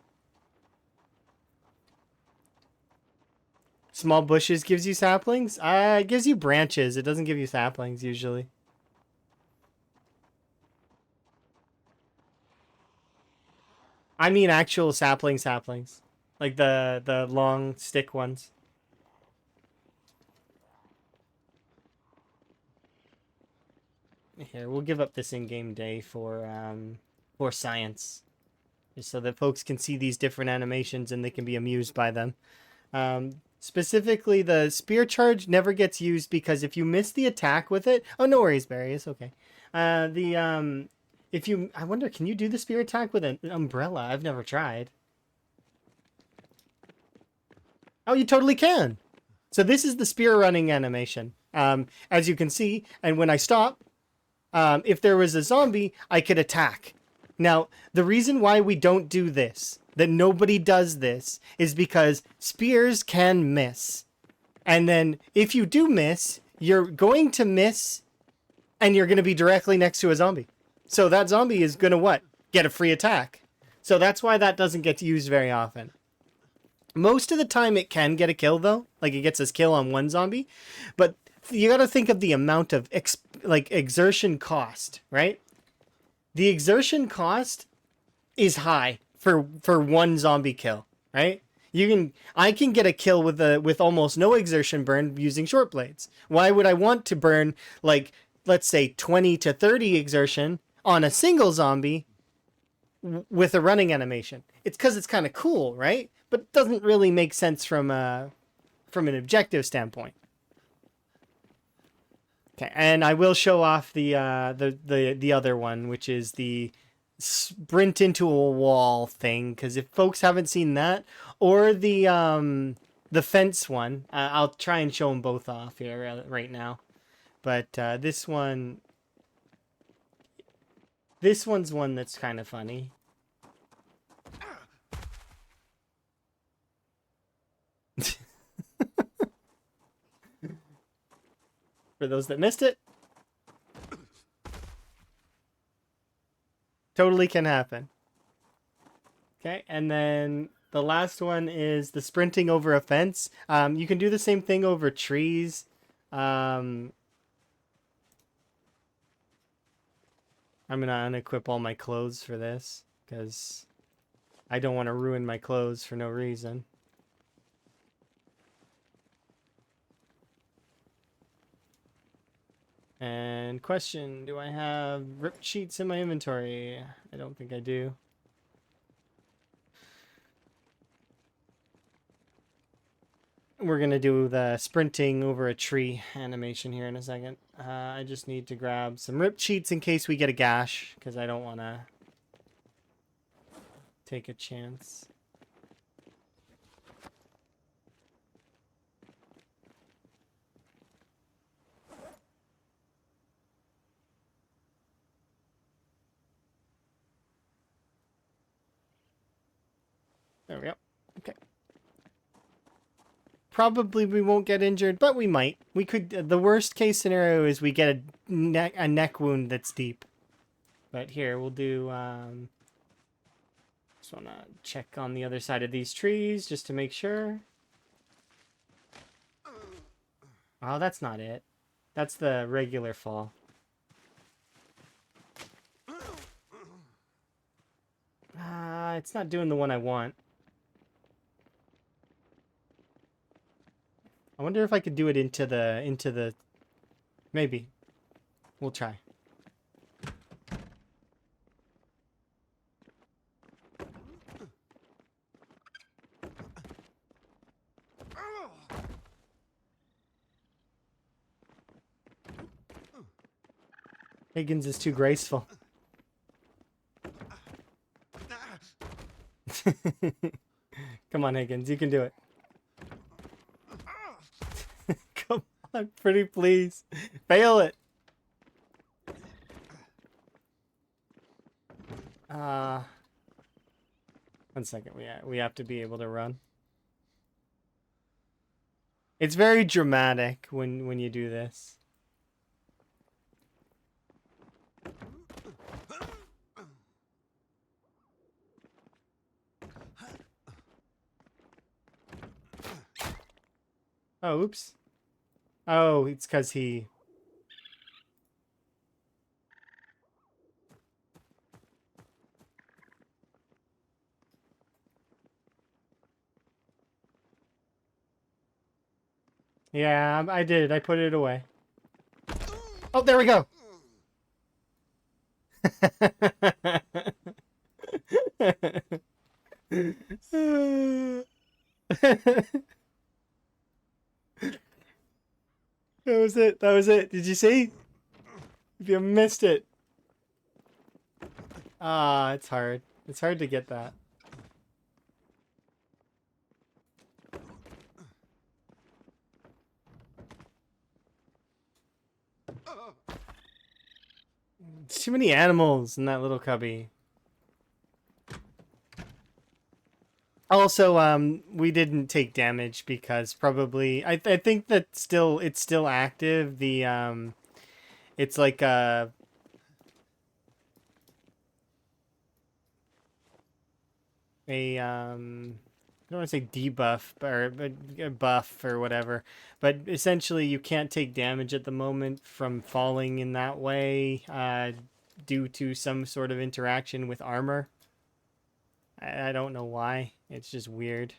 Small bushes gives you saplings? It gives you branches. It doesn't give you saplings usually. I mean actual saplings. Like the long stick ones. Here, we'll give up this in-game day for science. Just so that folks can see these different animations and they can be amused by them. Specifically, the spear charge never gets used because if you miss the attack with it... Oh, no worries, Barry. It's okay. If you... I wonder, can you do the spear attack with an umbrella? I've never tried. Oh, you totally can. So this is the spear running animation. As you can see, and when I stop, if there was a zombie, I could attack. Now, the reason why we don't do this, that nobody does this, is because spears can miss. And then if you do miss, you're going to miss and you're going to be directly next to a zombie. So that zombie is going to what? Get a free attack. So that's why that doesn't get used very often. Most of the time it can get a kill though. Like it gets a kill on one zombie. But you got to think of the amount of exertion cost, right? The exertion cost is high for one zombie kill, right? I can get a kill with almost no exertion burn using short blades. Why would I want to burn like let's say 20 to 30 exertion on a single zombie with a running animation? It's because it's kind of cool, right? But it doesn't really make sense from an objective standpoint. Okay, and I will show off the other one, which is the sprint into a wall thing, because if folks haven't seen that, or the fence one, I'll try and show them both off here right now. But this one's one that's kind of funny. For those that missed it, totally can happen. Okay, and then The last one is the sprinting over a fence. You can do the same thing over trees. I'm gonna unequip all my clothes for this because I don't want to ruin my clothes for no reason. And question, do I have ripped sheets in my inventory? I don't think I do. We're gonna do the sprinting over a tree animation here in a second. I just need to grab some ripped sheets in case we get a gash, because I don't want to take a chance. There we go. Okay. Probably we won't get injured, but we might. We could. The worst case scenario is we get a neck wound that's deep. But here we'll do. Just wanna check on the other side of these trees just to make sure. Oh, that's not it. That's the regular fall. It's not doing the one I want. I wonder if I could do it into the... Maybe. We'll try. Higgins is too graceful. Come on, Higgins. You can do it. Come on, pretty please. Fail it. 1 second. We have to be able to run. It's very dramatic when you do this. Oh, oops. Oh, it's because he... Yeah, I did. I put it away. Oh, there we go. That was it. That was it. Did you see? If you missed it. It's hard. It's hard to get that. There's too many animals in that little cubby. Also, we didn't take damage because probably I think that it's still active. The it's like a I don't want to say debuff or a buff or whatever, but essentially you can't take damage at the moment from falling in that way due to some sort of interaction with armor. I don't know why. It's just weird.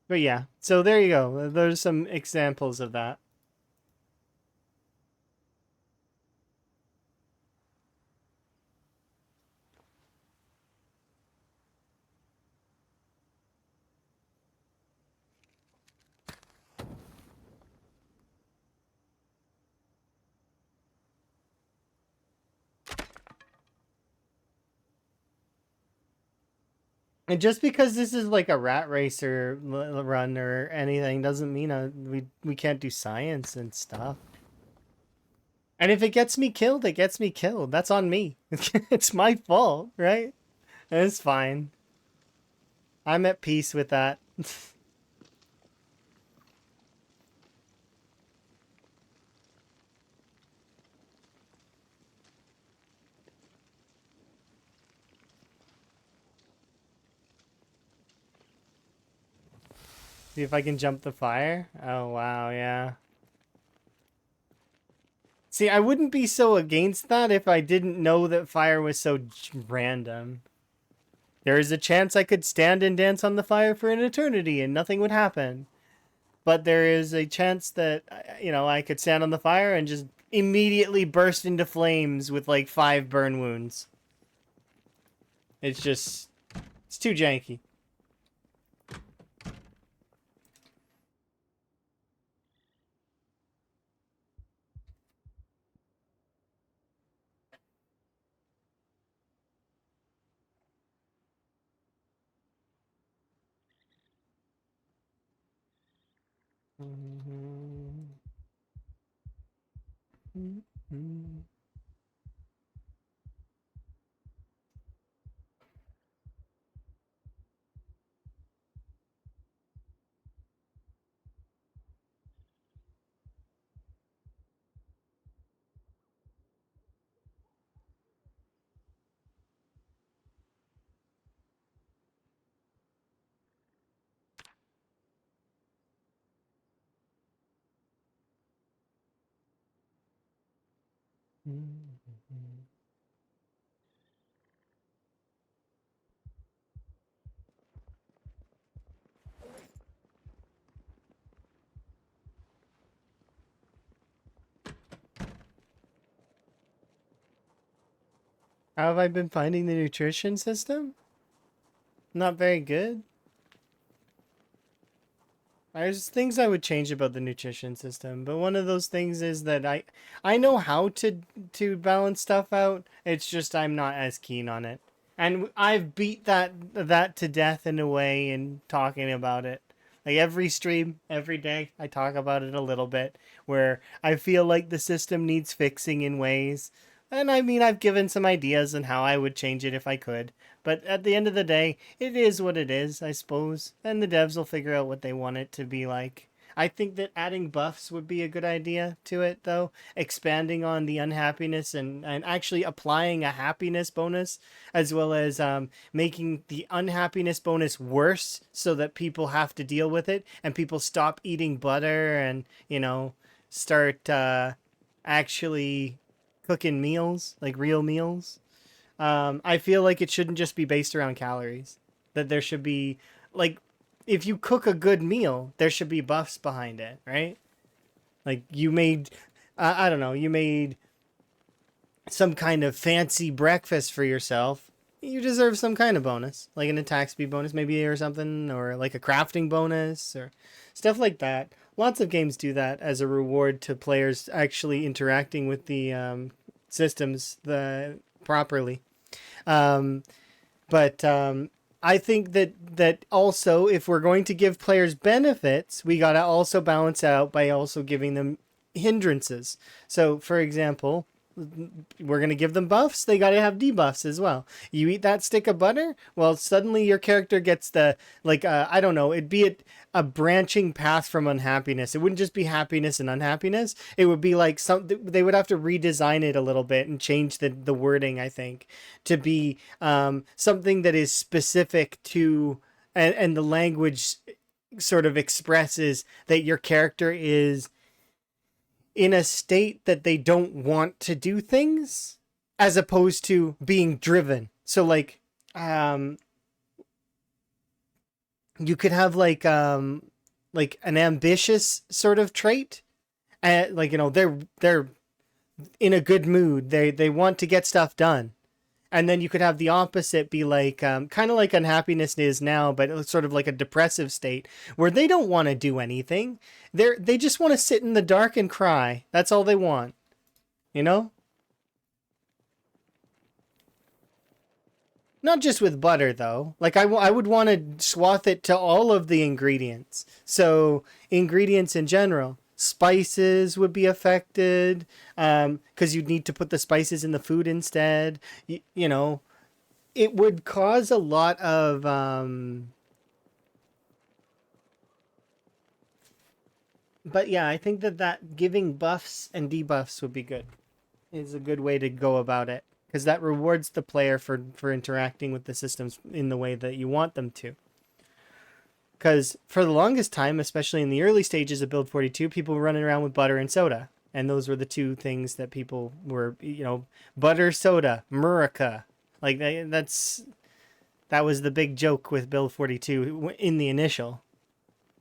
But yeah, so there you go. There's some examples of that. And just because this is like a rat racer run or anything doesn't mean we can't do science and stuff. And if it gets me killed, it gets me killed. That's on me. It's my fault, right? It's fine. I'm at peace with that. See if I can jump the fire. Oh, wow, yeah. See, I wouldn't be so against that if I didn't know that fire was so random. There is a chance I could stand and dance on the fire for an eternity and nothing would happen. But there is a chance that, I could stand on the fire and just immediately burst into flames with like 5 burn wounds. It's too janky. How have I been finding the nutrition system? Not very good. There's things I would change about the nutrition system, but one of those things is that I know how to balance stuff out. It's just I'm not as keen on it. And I've beat that to death in a way in talking about it. Like every stream, every day, I talk about it a little bit where I feel like the system needs fixing in ways. And I mean, I've given some ideas on how I would change it if I could. But at the end of the day, it is what it is, I suppose. And the devs will figure out what they want it to be like. I think that adding buffs would be a good idea to it, though. Expanding on the unhappiness and actually applying a happiness bonus, as well as making the unhappiness bonus worse so that people have to deal with it and people stop eating butter and, start actually cooking meals, like real meals. I feel like it shouldn't just be based around calories. That there should be, like, if you cook a good meal, there should be buffs behind it, right? Like you made, I don't know, you made some kind of fancy breakfast for yourself. You deserve some kind of bonus, like an attack speed bonus, maybe, or something, or like a crafting bonus, or stuff like that. Lots of games do that as a reward to players actually interacting with the systems properly. Um, but I think that also, if we're going to give players benefits, we gotta also balance out by also giving them hindrances. So, for example, we're going to give them buffs, they got to have debuffs as well. You eat that stick of butter, well, suddenly your character gets the, like, I don't know, it'd be a branching path from unhappiness. It wouldn't just be happiness and unhappiness. It would be like they would have to redesign it a little bit and change the wording, I think, to be something that is specific to, and the language sort of expresses that your character is in a state that they don't want to do things as opposed to being driven. So you could have like an ambitious sort of trait. Like, they're in a good mood. They want to get stuff done. And then you could have the opposite be like, kind of like unhappiness is now, but it's sort of like a depressive state where they don't want to do anything. They just want to sit in the dark and cry. That's all they want, you know? Not just with butter, though. Like, I would want to swath it to all of the ingredients. So, ingredients in general. Spices would be affected, because you'd need to put the spices in the food instead. You know, it would cause a lot of... but yeah, I think that giving buffs and debuffs would be good. Is a good way to go about it. Because that rewards the player for interacting with the systems in the way that you want them to. Because for the longest time, especially in the early stages of Build 42, people were running around with butter and soda. And those were the two things that people were, butter, soda, Murica. Like, that was the big joke with Build 42 in the initial.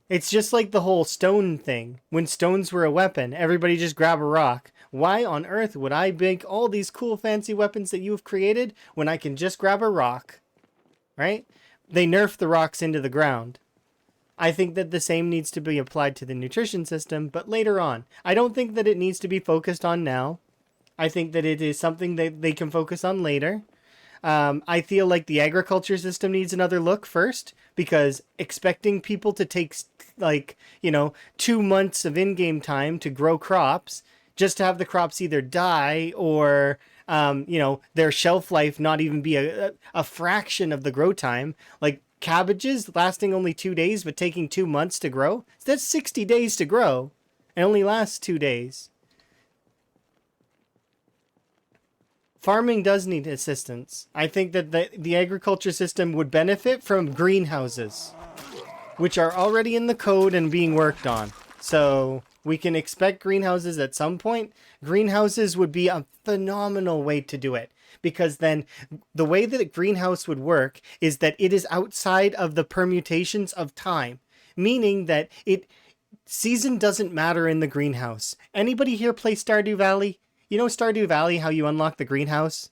It's just like the whole stone thing. When stones were a weapon, everybody just grab a rock. Why on earth would I make all these cool fancy weapons that you have created when I can just grab a rock? Right? They nerfed the rocks into the ground. I think that the same needs to be applied to the nutrition system, but later on. I don't think that it needs to be focused on now. I think that it is something that they can focus on later. I feel like the agriculture system needs another look first, because expecting people to take 2 months of in-game time to grow crops just to have the crops either die or their shelf life not even be a fraction of the grow time. Like cabbages lasting only 2 days but taking 2 months to grow, that's 60 days to grow and only lasts 2 days. Farming does need assistance. I think that the agriculture system would benefit from greenhouses, which are already in the code and being worked on. So we can expect greenhouses at some point. Greenhouses would be a phenomenal way to do it, because then the way that a greenhouse would work is that it is outside of the permutations of time, meaning that season doesn't matter in the greenhouse. Anybody here play Stardew Valley? You know Stardew Valley, how you unlock the greenhouse?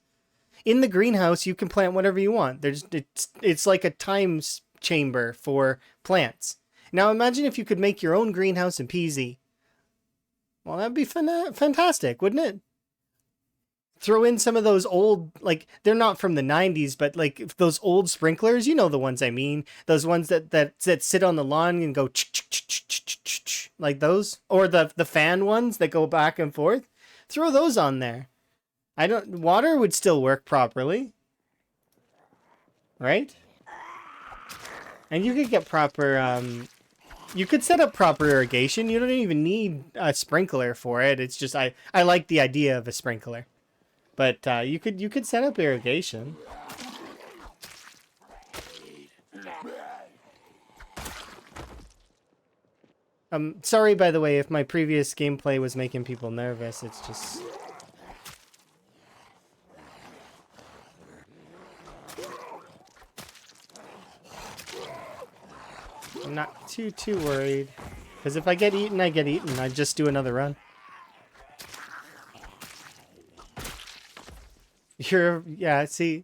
In the greenhouse, you can plant whatever you want. It's like a time chamber for plants. Now imagine if you could make your own greenhouse in PZ. Well, that'd be fantastic, wouldn't it? Throw in some of those old, like, they're not from the 90s, but like those old sprinklers, you know the ones I mean. Those ones that sit on the lawn and go like those. Or the fan ones that go back and forth. Throw those on there. Water would still work properly. Right? And you could get proper, you could set up proper irrigation. You don't even need a sprinkler for it. It's just, I like the idea of a sprinkler. But you could set up irrigation. Sorry, by the way, if my previous gameplay was making people nervous. It's just... I'm not too worried. Because if I get eaten, I get eaten. I just do another run. Yeah, see...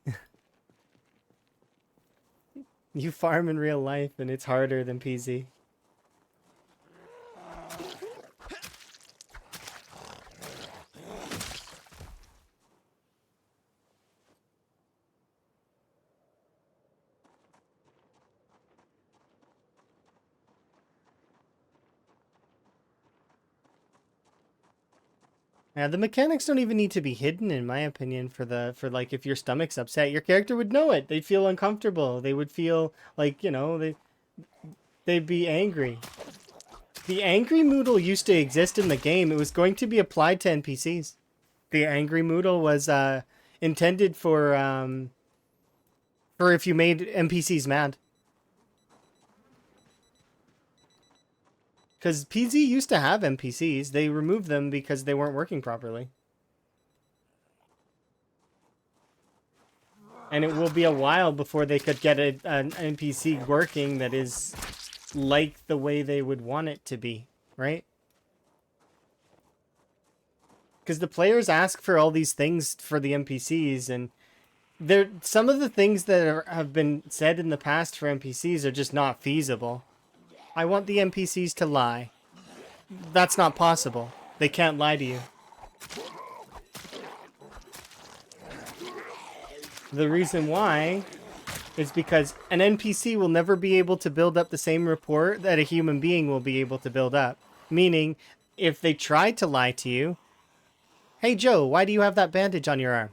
You farm in real life, and it's harder than PZ. Yeah, the mechanics don't even need to be hidden, in my opinion, for like, if your stomach's upset, your character would know it. They'd feel uncomfortable. They would feel like, they'd be angry. The angry Moodle used to exist in the game. It was going to be applied to NPCs. The angry Moodle was intended for if you made NPCs mad. Because PZ used to have NPCs. They removed them because they weren't working properly. And it will be a while before they could get an NPC working that is like the way they would want it to be, right? Because the players ask for all these things for the NPCs, and some of the things that have been said in the past for NPCs are just not feasible. I want the NPCs to lie. That's not possible. They can't lie to you. The reason why is because an NPC will never be able to build up the same rapport that a human being will be able to build up. Meaning, if they try to lie to you, "Hey Joe, why do you have that bandage on your arm?"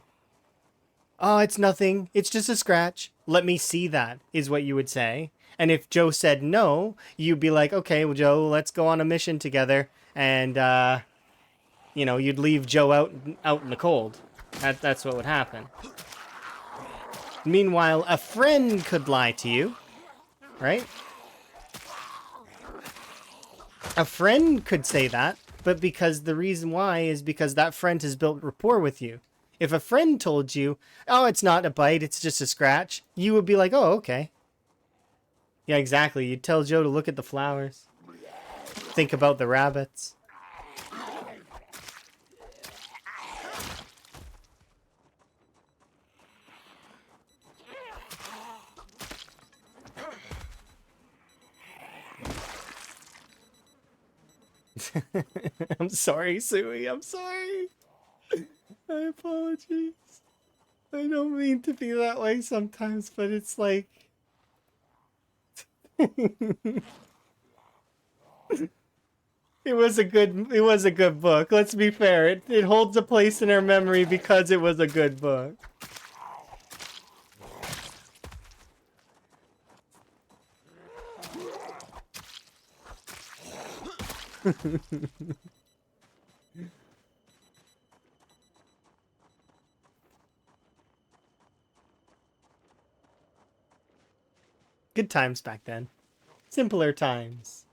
"Oh, it's nothing. It's just a scratch." "Let me see that," is what you would say. And if Joe said no, you'd be like, "Okay, well, Joe, let's go on a mission together." And, you'd leave Joe out in the cold. That's what would happen. Meanwhile, a friend could lie to you, right? A friend could say that, but because the reason why is because that friend has built rapport with you. If a friend told you, oh, it's not a bite, it's just a scratch, you would be like, oh, okay. Yeah, exactly. You'd tell Joe to look at the flowers. Think about the rabbits. I'm sorry, Sui. I'm sorry. I apologize. I don't mean to be that way sometimes, but it's like... It was a good book. Let's be fair. It holds a place in our memory because it was a good book. Good times back then. Simpler times.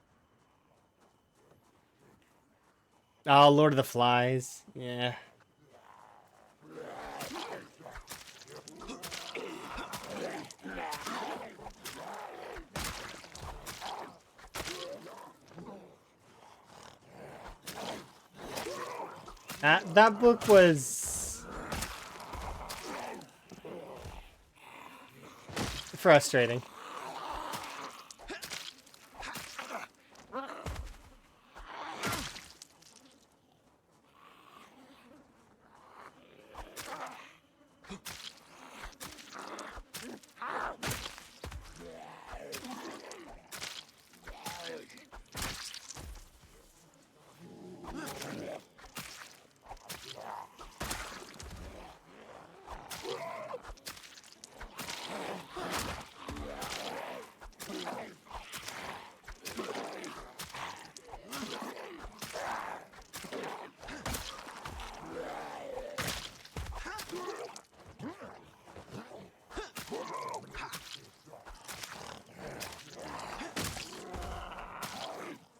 Oh, Lord of the Flies. Yeah. That book was frustrating.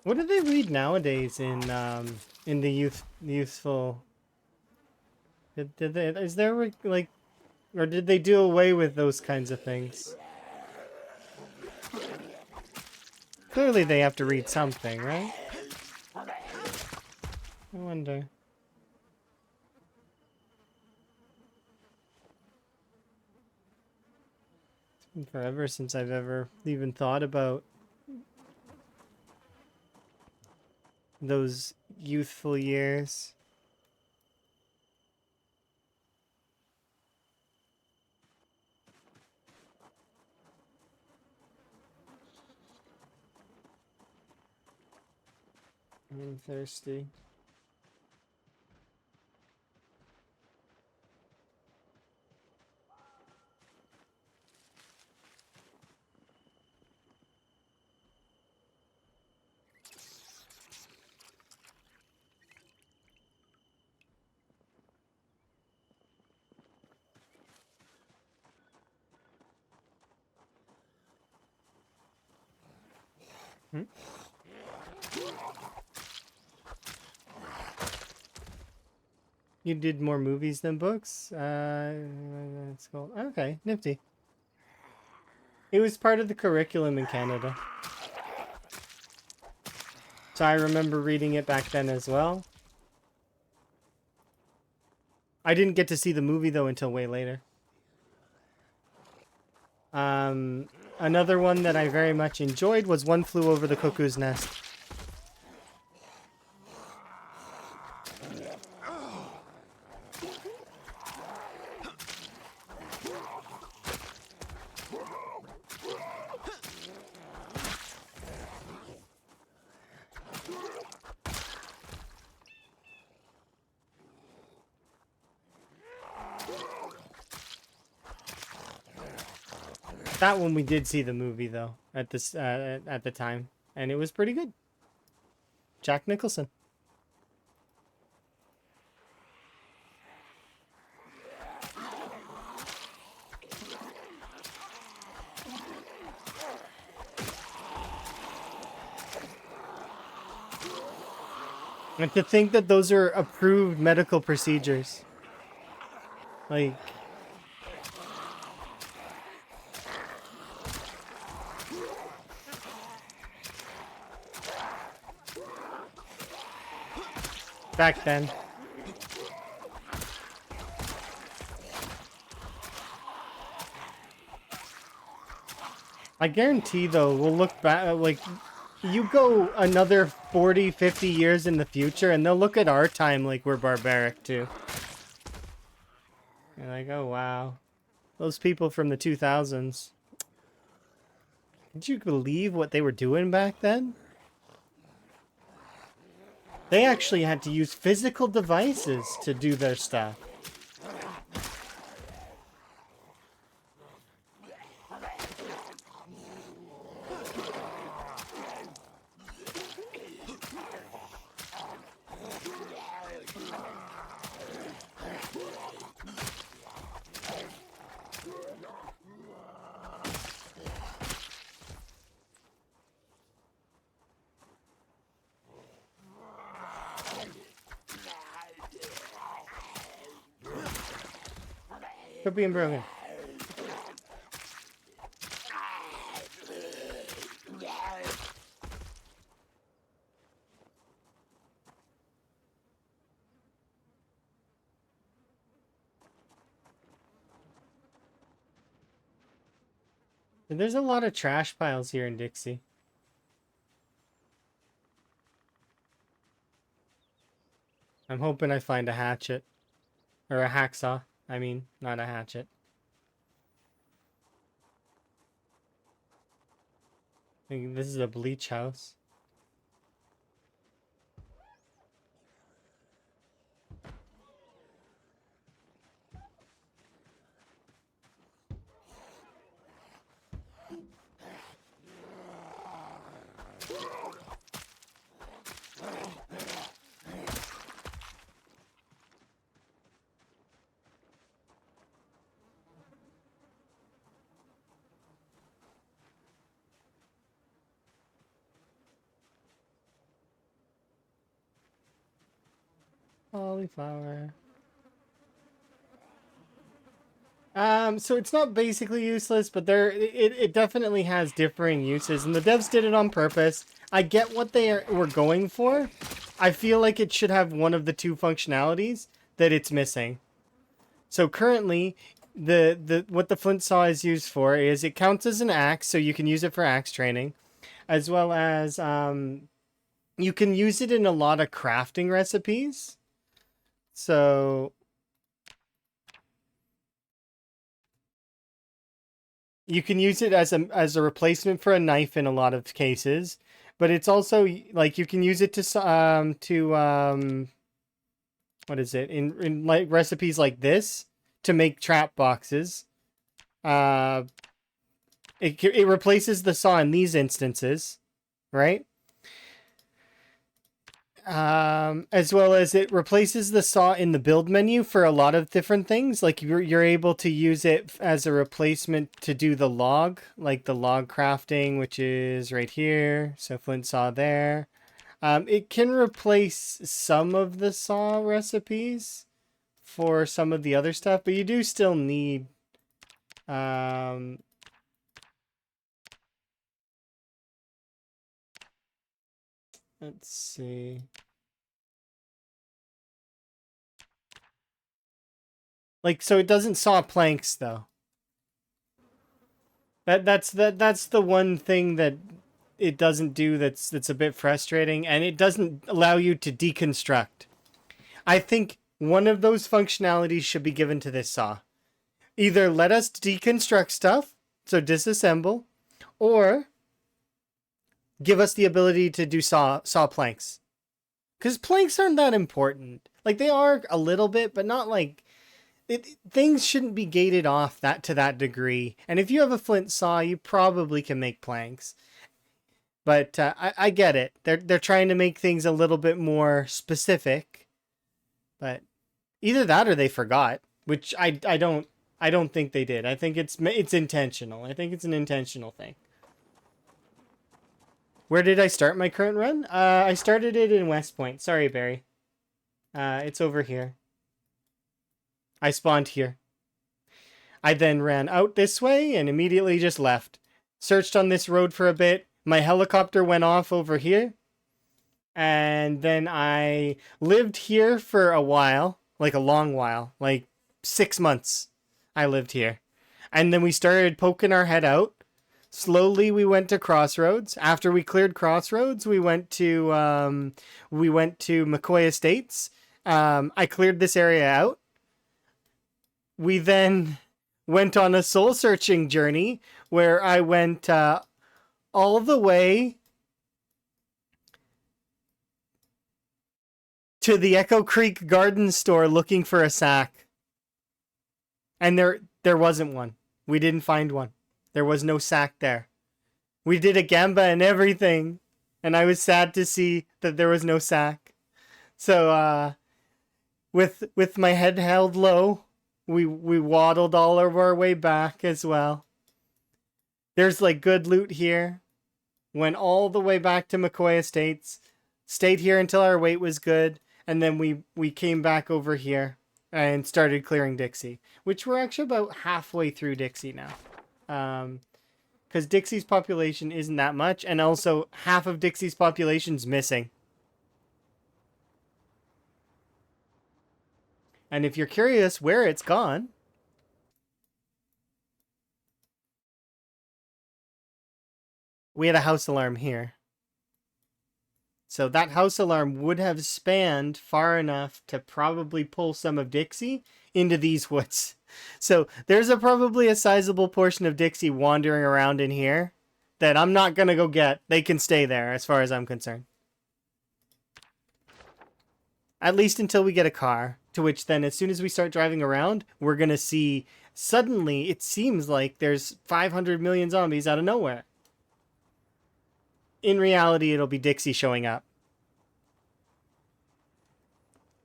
What do they read nowadays in the youthful? Did they, is there like, or did they do away with those kinds of things? Clearly, they have to read something, right? I wonder. It's been forever since I've ever even thought about those youthful years. I'm thirsty. Hmm? You did more movies than books? That's cool. Okay, nifty. It was part of the curriculum in Canada. So I remember reading it back then as well. I didn't get to see the movie though until way later. Another one that I very much enjoyed was One Flew Over the Cuckoo's Nest. That one we did see the movie though at this at the time, and it was pretty good. Jack Nicholson. And to think that those are approved medical procedures. Like... back then. I guarantee, though, we'll look back, like, you go another 40, 50 years in the future, and they'll look at our time like we're barbaric, too. You're like, oh, wow. Those people from the 2000s. Did you believe what they were doing back then? They actually had to use physical devices to do their stuff. Quit being broken. There's a lot of trash piles here in Dixie. I'm hoping I find a hatchet. Or a hacksaw. I mean, not a hatchet. I think this is a bleach house. Cauliflower. So it's not basically useless, but it definitely has differing uses, and the devs did it on purpose. I get what were going for. I feel like it should have one of the two functionalities that it's missing. So currently, what the flint saw is used for is it counts as an axe, so you can use it for axe training, as well as you can use it in a lot of crafting recipes. So you can use it as a replacement for a knife in a lot of cases, but it's also like you can use it to what is it, in like recipes like this, to make trap boxes. It replaces the saw in these instances, right? As well as it replaces the saw in the build menu for a lot of different things. Like you're able to use it as a replacement to do the log, like the log crafting, which is right here. So flint saw there. It can replace some of the saw recipes for some of the other stuff, but you do still need let's see. Like, so it doesn't saw planks though. That's the one thing that it doesn't do that's a bit frustrating, and it doesn't allow you to deconstruct. I think one of those functionalities should be given to this saw. Either let us deconstruct stuff, so disassemble, or give us the ability to do saw planks. Because planks aren't that important. Like, they are a little bit, but not like... things shouldn't be gated off to that degree. And if you have a flint saw, you probably can make planks. But I get it. They're trying to make things a little bit more specific. But either that or they forgot, which I don't think they did. I think it's intentional. I think it's an intentional thing. Where did I start my current run? I started it in West Point. Sorry, Barry. It's over here. I spawned here. I then ran out this way and immediately just left. Searched on this road for a bit. My helicopter went off over here. And then I lived here for a while. Like a long while. Like 6 months I lived here. And then we started poking our head out. Slowly we went to Crossroads. After we cleared Crossroads, we went to McCoy Estates. I cleared this area out. We then went on a soul searching journey where I went all the way to the Echo Creek Garden Store looking for a sack. And there wasn't one. We didn't find one. There was no sack there. We did a gamba and everything, and I was sad to see that there was no sack. So with my head held low, we waddled all of our way back as well. There's like good loot here. Went all the way back to McCoy Estates. Stayed here until our weight was good, and then we came back over here and started clearing Dixie, which we're actually about halfway through Dixie now. Because Dixie's population isn't that much, and also half of Dixie's population's missing. And if you're curious where it's gone, we had a house alarm here. So that house alarm would have spanned far enough to probably pull some of Dixie into these woods. So there's probably a sizable portion of Dixie wandering around in here that I'm not going to go get. They can stay there as far as I'm concerned. At least until we get a car. To which then as soon as we start driving around, we're going to see suddenly it seems like there's 500 million zombies out of nowhere. In reality, it'll be Dixie showing up.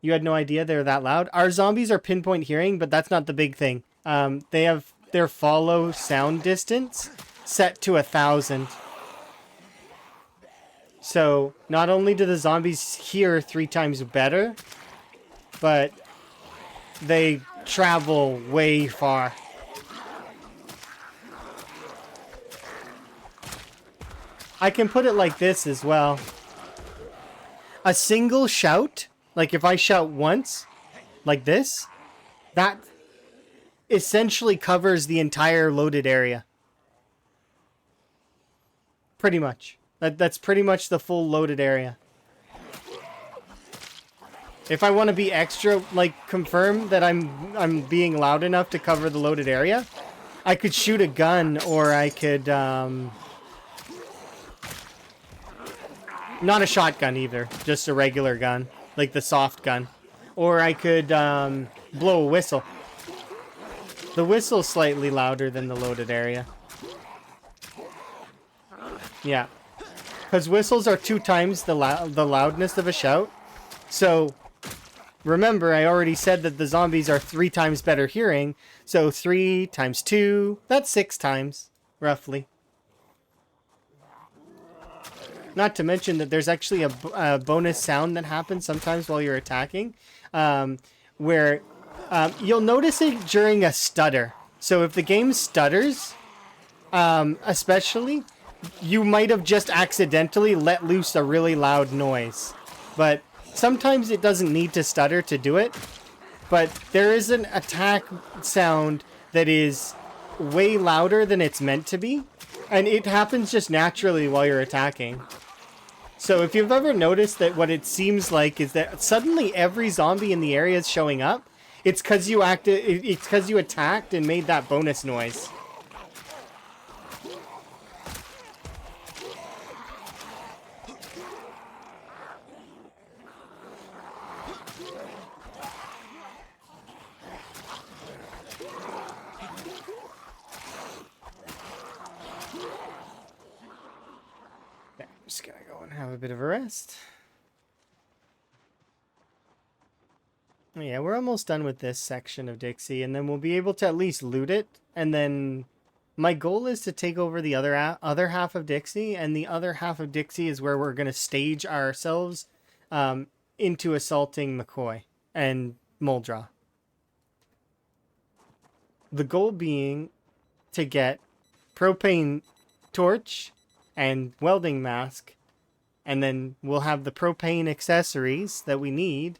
You had no idea they were that loud? Our zombies are pinpoint hearing, but that's not the big thing. They have their follow sound distance set to 1,000. So not only do the zombies hear 3 times better, but they travel way far. I can put it like this as well. A single shout, like if I shout once, like this, that essentially covers the entire loaded area. Pretty much. That's pretty much the full loaded area. If I want to be extra, like confirm that I'm being loud enough to cover the loaded area, I could shoot a gun, or I could not a shotgun either, just a regular gun, like the soft gun. Or I could blow a whistle. The whistle's slightly louder than the loaded area. Yeah. Because whistles are 2 times the loudness of a shout. So, remember, I already said that the zombies are 3 times better hearing. So 3 times 2, that's 6 times, roughly. Not to mention that there's actually a bonus sound that happens sometimes while you're attacking, where you'll notice it during a stutter. So if the game stutters, especially, you might have just accidentally let loose a really loud noise. But sometimes it doesn't need to stutter to do it. But there is an attack sound that is way louder than it's meant to be. And it happens just naturally while you're attacking. So if you've ever noticed that what it seems like is that suddenly every zombie in the area is showing up, it's because you attacked and made that bonus noise. Just gonna go and have a bit of a rest. Yeah, we're almost done with this section of Dixie, and then we'll be able to at least loot it, and then My goal is to take over the other half of Dixie, and the other half of Dixie is where we're going to stage ourselves into assaulting McCoy and Muldra. The goal being to get propane torch and welding mask, and then we'll have the propane accessories that we need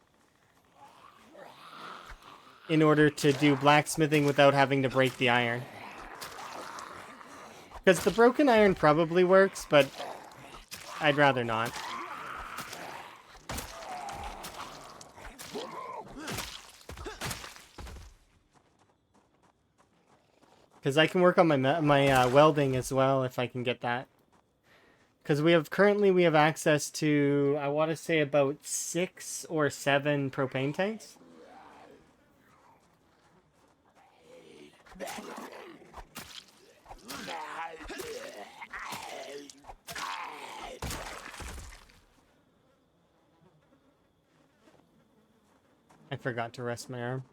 in order to do blacksmithing without having to break the iron. Because the broken iron probably works, but I'd rather not. Because I can work on my welding as well if I can get that. Because we have access to, I want to say, about 6 or 7 propane tanks. I forgot to rest my arm.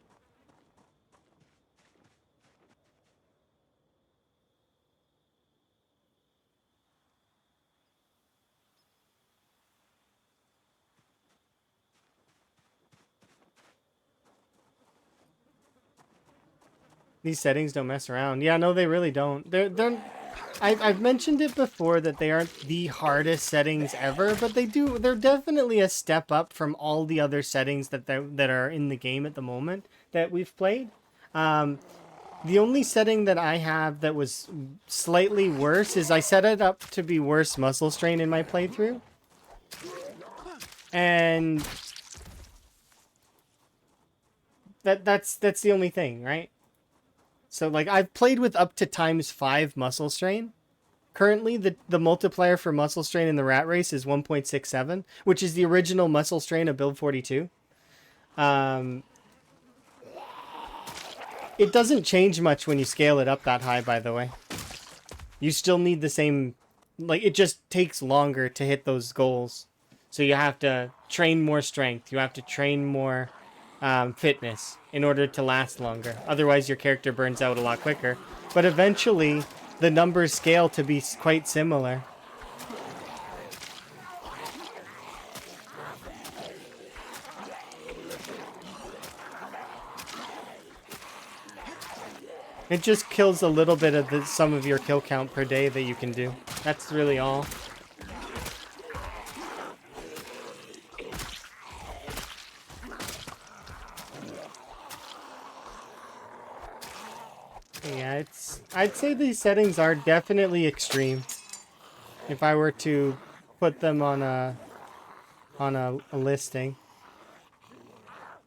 These settings don't mess around. Yeah, no, they really don't. I've mentioned it before that they aren't the hardest settings ever, but they're definitely a step up from all the other settings that are in the game at the moment that we've played. The only setting that I have that was slightly worse is I set it up to be worse muscle strain in my playthrough. And that's the only thing, right? So, like, I've played with up to ×5 muscle strain. Currently, the multiplier for muscle strain in the rat race is 1.67, which is the original muscle strain of build 42. It doesn't change much when you scale it up that high, by the way. You still need the same... Like, it just takes longer to hit those goals. So you have to train more strength. You have to train more... fitness in order to last longer. Otherwise, your character burns out a lot quicker. But eventually, the numbers scale to be quite similar. It just kills a little bit of some of your kill count per day that you can do. That's really all. Yeah, I'd say these settings are definitely extreme. If I were to put them on a listing.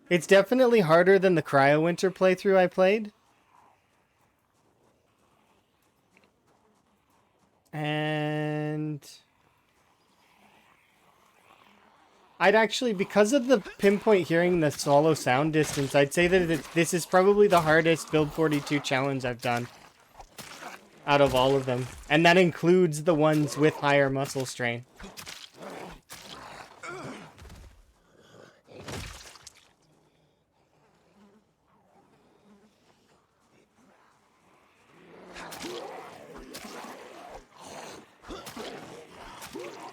It's definitely harder than the Cryo Winter playthrough I played. And I'd actually, because of the pinpoint hearing, the solo sound distance, I'd say that this is probably the hardest Build 42 challenge I've done out of all of them. And that includes the ones with higher muscle strain.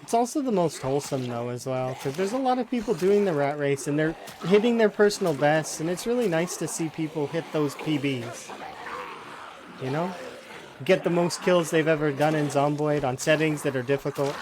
It's also the most wholesome, though, as well, because there's a lot of people doing the rat race, and they're hitting their personal bests, and it's really nice to see people hit those PBs. You know? Get the most kills they've ever done in Zomboid on settings that are difficult.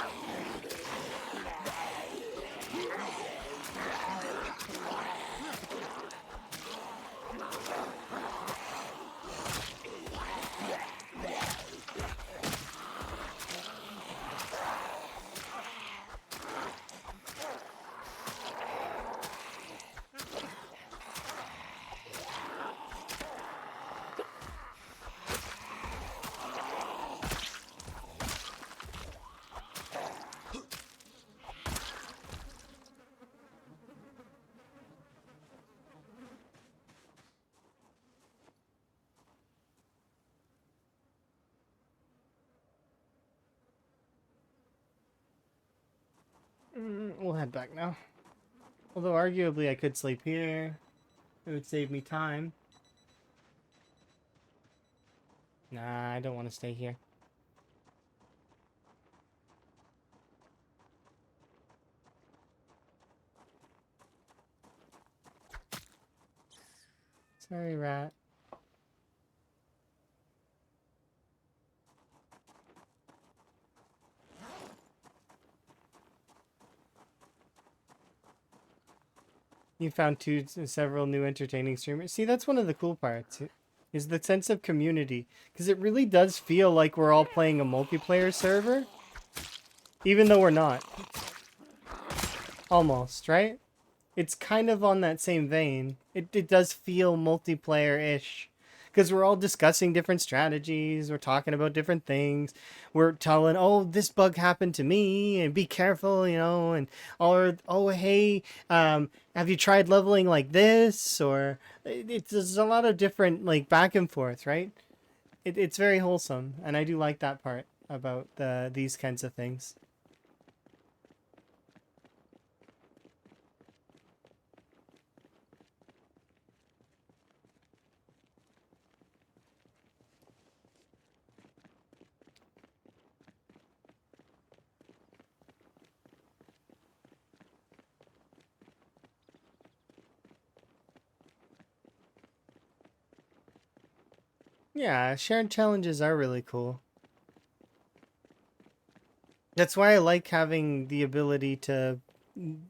We'll head back now. Although arguably I could sleep here. It would save me time. Nah, I don't want to stay here. Sorry, rat. You found several new entertaining streamers. See, that's one of the cool parts, is the sense of community. Because it really does feel like we're all playing a multiplayer server. Even though we're not. Almost, right? It's kind of on that same vein. It does feel multiplayer-ish. Because we're all discussing different strategies. We're talking about different things. We're telling, oh, this bug happened to me, and be careful, you know, and or oh, hey, have you tried leveling like this? Or there's a lot of different like back and forth, right? It's very wholesome, and I do like that part about these kinds of things. Yeah, shared challenges are really cool. That's why I like having the ability to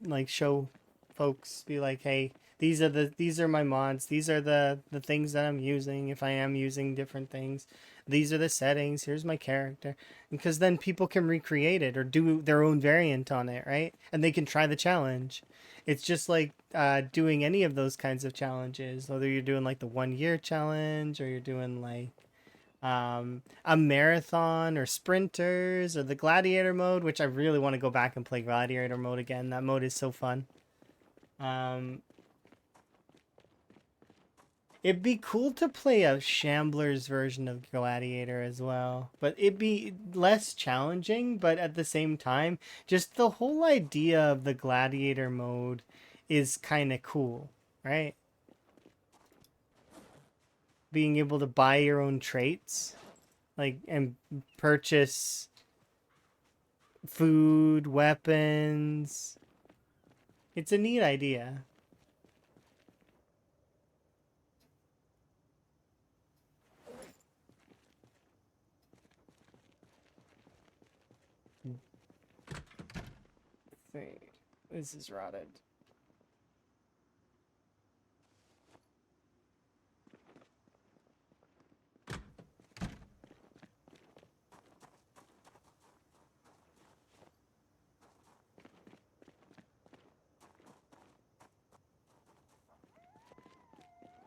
like show folks, be like, hey, these are my mods, these are the things that I'm using if I am using different things. These are the settings, here's my character. Because then people can recreate it or do their own variant on it, right? And they can try the challenge. It's just like doing any of those kinds of challenges, whether you're doing like the 1 year challenge or you're doing like a marathon or sprinters or the gladiator mode, which I really want to go back and play gladiator mode again. That mode is so fun. Um, it'd be cool to play a Shambler's version of Gladiator as well, but it'd be less challenging, but at the same time, just the whole idea of the Gladiator mode is kind of cool, right? Being able to buy your own traits, like, and purchase food, weapons. It's a neat idea. This is rotted.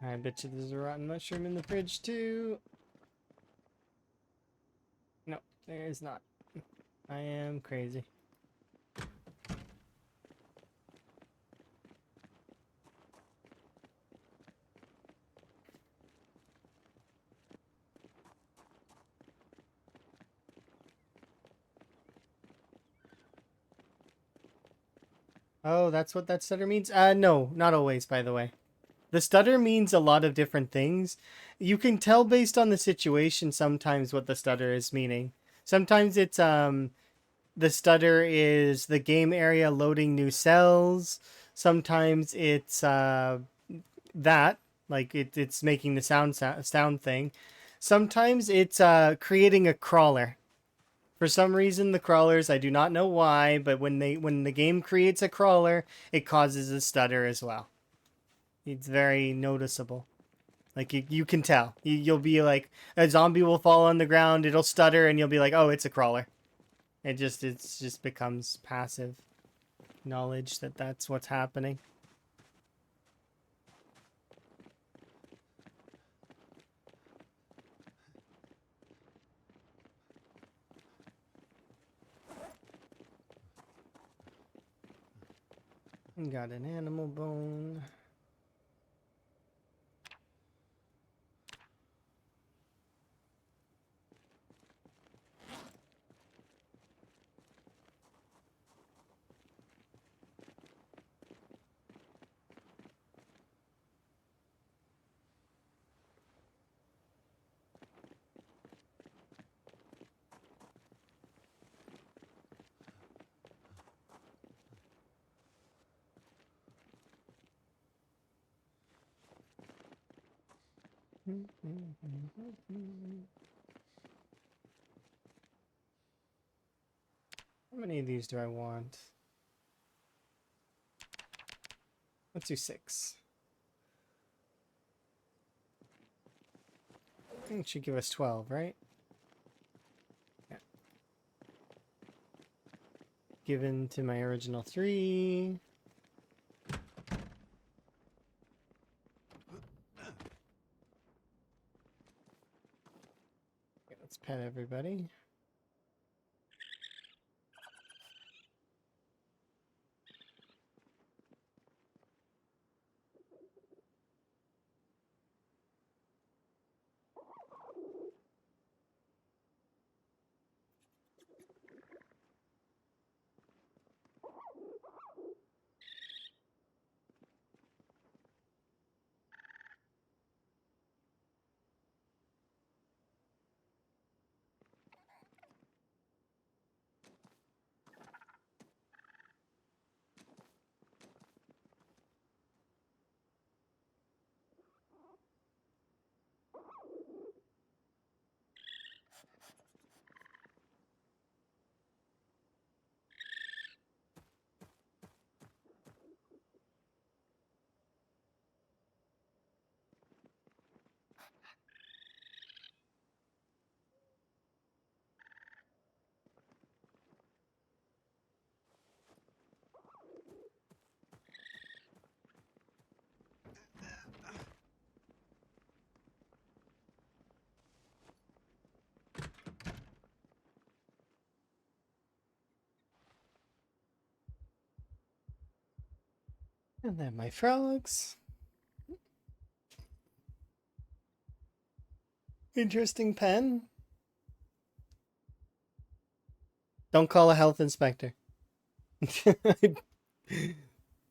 I bet you there's a rotten mushroom in the fridge too. No, there is not. I am crazy. Oh, that's what that stutter means? No, not always, by the way. The stutter means a lot of different things. You can tell based on the situation sometimes what the stutter is meaning. Sometimes it's the stutter is the game area loading new cells. Sometimes it's that like it's making the sound thing. Sometimes it's creating a crawler. For some reason, the crawlers, I do not know why, but when the game creates a crawler, it causes a stutter as well. It's very noticeable. Like you can tell. You'll be like a zombie will fall on the ground, it'll stutter, and you'll be like, oh, it's a crawler. It just becomes passive knowledge that that's what's happening. Got an animal bone. How many of these do I want? Let's do 6. It should give us 12, right? Yeah. Given to my original 3. Okay, let's pet everybody. And then my frogs. Interesting pen. Don't call a health inspector.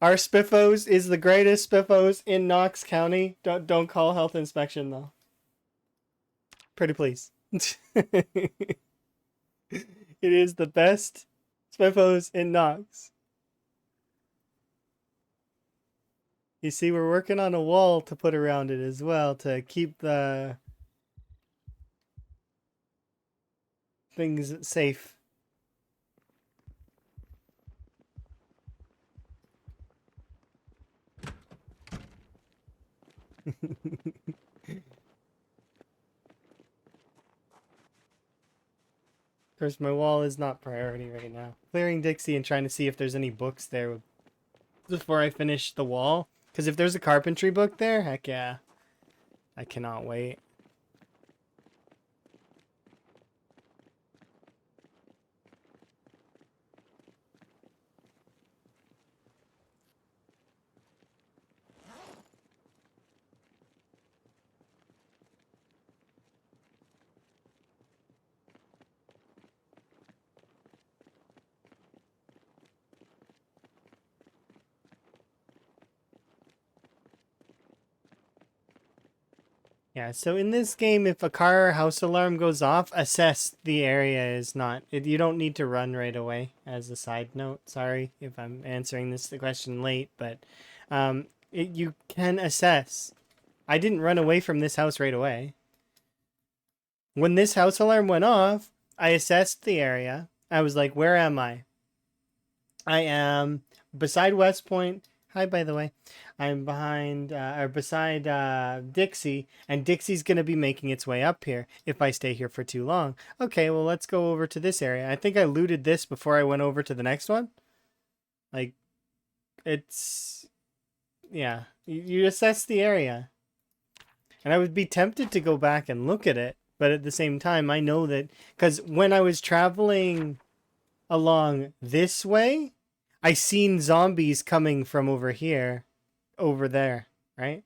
Our Spiffos is the greatest Spiffos in Knox County. Don't call health inspection though. Pretty please. It is the best Spiffos in Knox. You see, we're working on a wall to put around it as well to keep the things safe. Of course, my wall is not priority right now. Clearing Dixie and trying to see if there's any books there before I finish the wall. Because if there's a carpentry book there, heck yeah. I cannot wait. Yeah, so in this game, if a car or house alarm goes off, assess the area is not... you don't need to run right away, as a side note. Sorry if I'm answering the question late, but you can assess. I didn't run away from this house right away. When this house alarm went off, I assessed the area. I was like, where am I? I am beside West Point. Hi, by the way. I'm behind or beside Dixie, and Dixie's going to be making its way up here if I stay here for too long. Okay, well, let's go over to this area. I think I looted this before I went over to the next one. Like, it's... yeah, you assess the area. And I would be tempted to go back and look at it, but at the same time, I know that... because when I was traveling along this way, I seen zombies coming from over here, over there, right?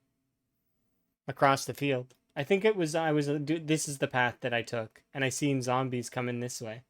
Across the field. I think it was, this is the path that I took, and I seen zombies coming this way.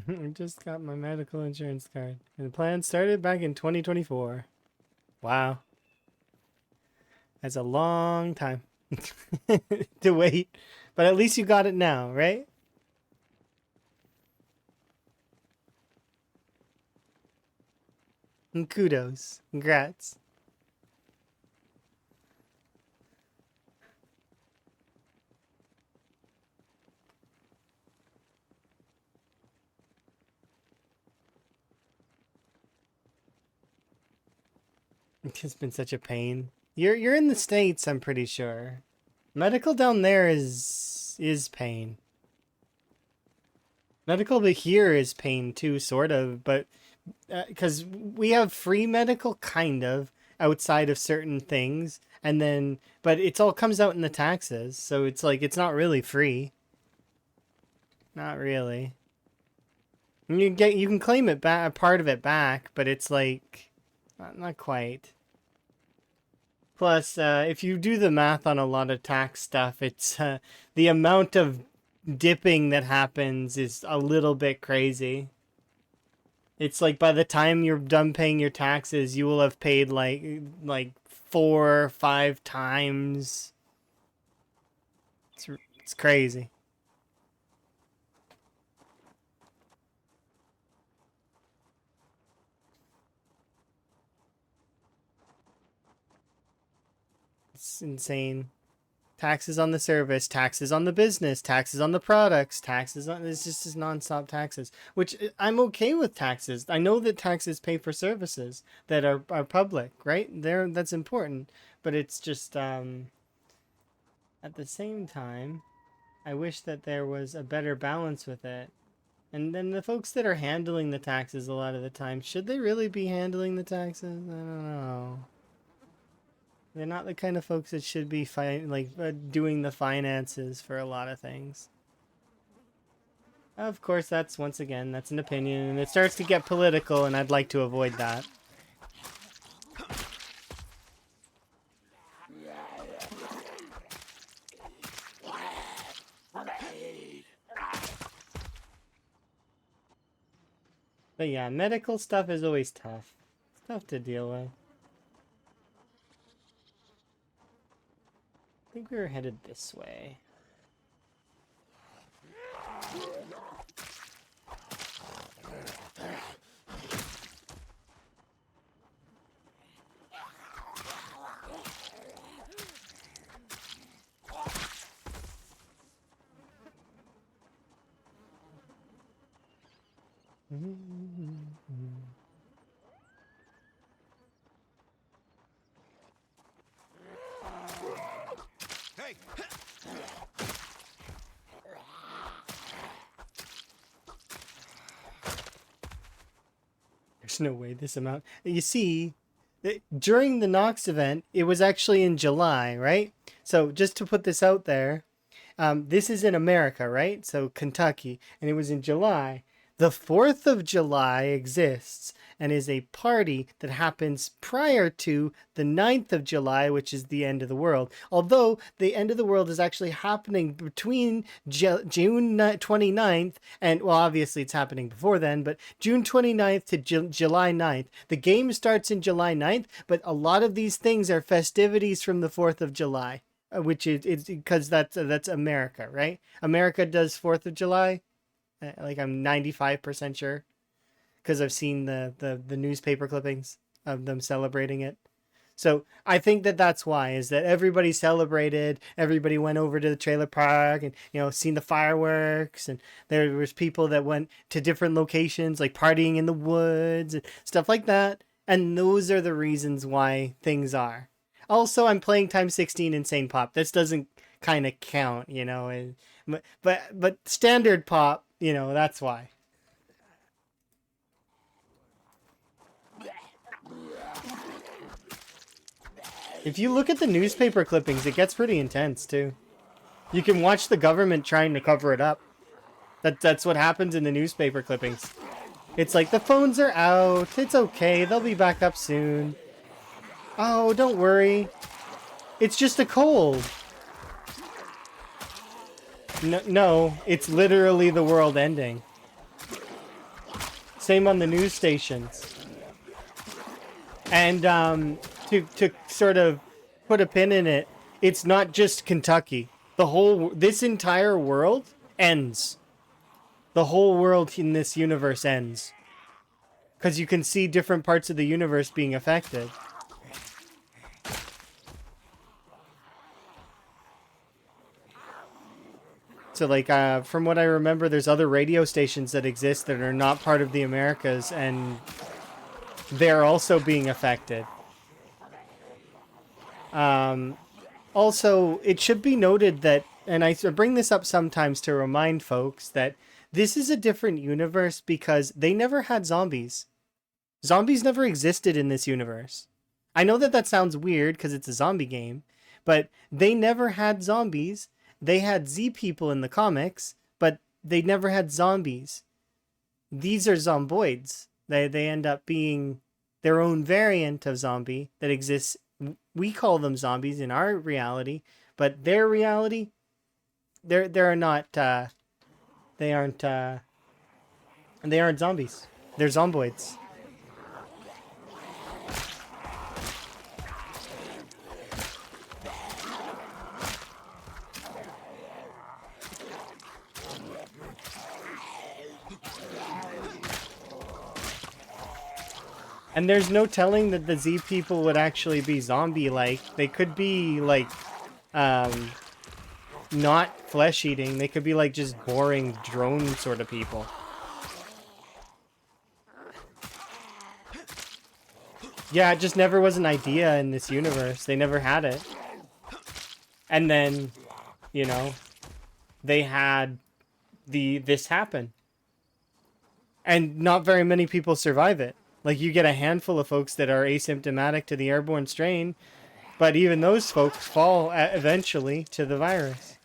I just got my medical insurance card. And the plan started back in 2024. Wow. That's a long time to wait. But at least you got it now, right? And kudos. Congrats. It's been such a pain. You're in the States, I'm pretty sure. Medical down there is pain. Medical but here is pain too, sort of, but because we have free medical kind of outside of certain things, and then but it's all comes out in the taxes, so it's like it's not really free. Not really. You can claim it back, part of it back, but it's like not quite. Plus, if you do the math on a lot of tax stuff, it's the amount of dipping that happens is a little bit crazy. It's like by the time you're done paying your taxes, you will have paid like 4 or 5 times. It's crazy. It's insane. Taxes on the service, taxes on the business, taxes on the products, taxes on it's just nonstop taxes. Which I'm okay with taxes. I know that taxes pay for services that are public, right? That's important. But it's just at the same time, I wish that there was a better balance with it. And then the folks that are handling the taxes a lot of the time, should they really be handling the taxes? I don't know. They're not the kind of folks that should be doing the finances for a lot of things. Of course, that's once again, that's an opinion, and it starts to get political, and I'd like to avoid that. But yeah, medical stuff is always tough. It's tough to deal with. I think we were headed this way. Hey. There's no way this amount. You see, during the Nox event, it was actually in July, right? So just to put this out there, this is in America, right? So Kentucky, and it was in July. The 4th of July exists and is a party that happens prior to the 9th of July, which is the end of the world. Although the end of the world is actually happening between June 29th and, well, obviously it's happening before then, but June 29th to July 9th. The game starts in July 9th, but a lot of these things are festivities from the 4th of July. Which is because that's America, right? America does 4th of July. Like I'm 95% sure, because I've seen the newspaper clippings of them celebrating it. So I think that's why, is that everybody celebrated. Everybody went over to the trailer park and seen the fireworks, and there was people that went to different locations, like partying in the woods and stuff like that. And those are the reasons why things are. Also, I'm playing Time 16 Insane Pop. This doesn't kind of count, but standard pop, that's why. If you look at the newspaper clippings, it gets pretty intense too. You can watch the government trying to cover it up. That's what happens in the newspaper clippings. It's like the phones are out. It's okay. They'll be back up soon. Oh, don't worry. It's just a cold. No, it's literally the world ending. Same on the news stations. And to sort of put a pin in it, it's not just Kentucky. This entire world ends. The whole world in this universe ends. Because you can see different parts of the universe being affected. So, like, from what I remember, there's other radio stations that exist that are not part of the Americas, and they're also being affected. Also, it should be noted that, and I bring this up sometimes to remind folks that this is a different universe because they never had zombies. Zombies never existed in this universe. I know that sounds weird because it's a zombie game, but they never had zombies. They had Z people in the comics, but they never had zombies. These are zomboids. They end up being their own variant of zombie that exists. We call them zombies in our reality, but their reality, they're not. They aren't. They aren't zombies. They're zomboids. And there's no telling that the Z people would actually be zombie-like. They could be, like, not flesh-eating. They could be, like, just boring drone sort of people. Yeah, it just never was an idea in this universe. They never had it. And then, you know, they had this happen. And not very many people survive it. Like, you get a handful of folks that are asymptomatic to the airborne strain, but even those folks fall eventually to the virus.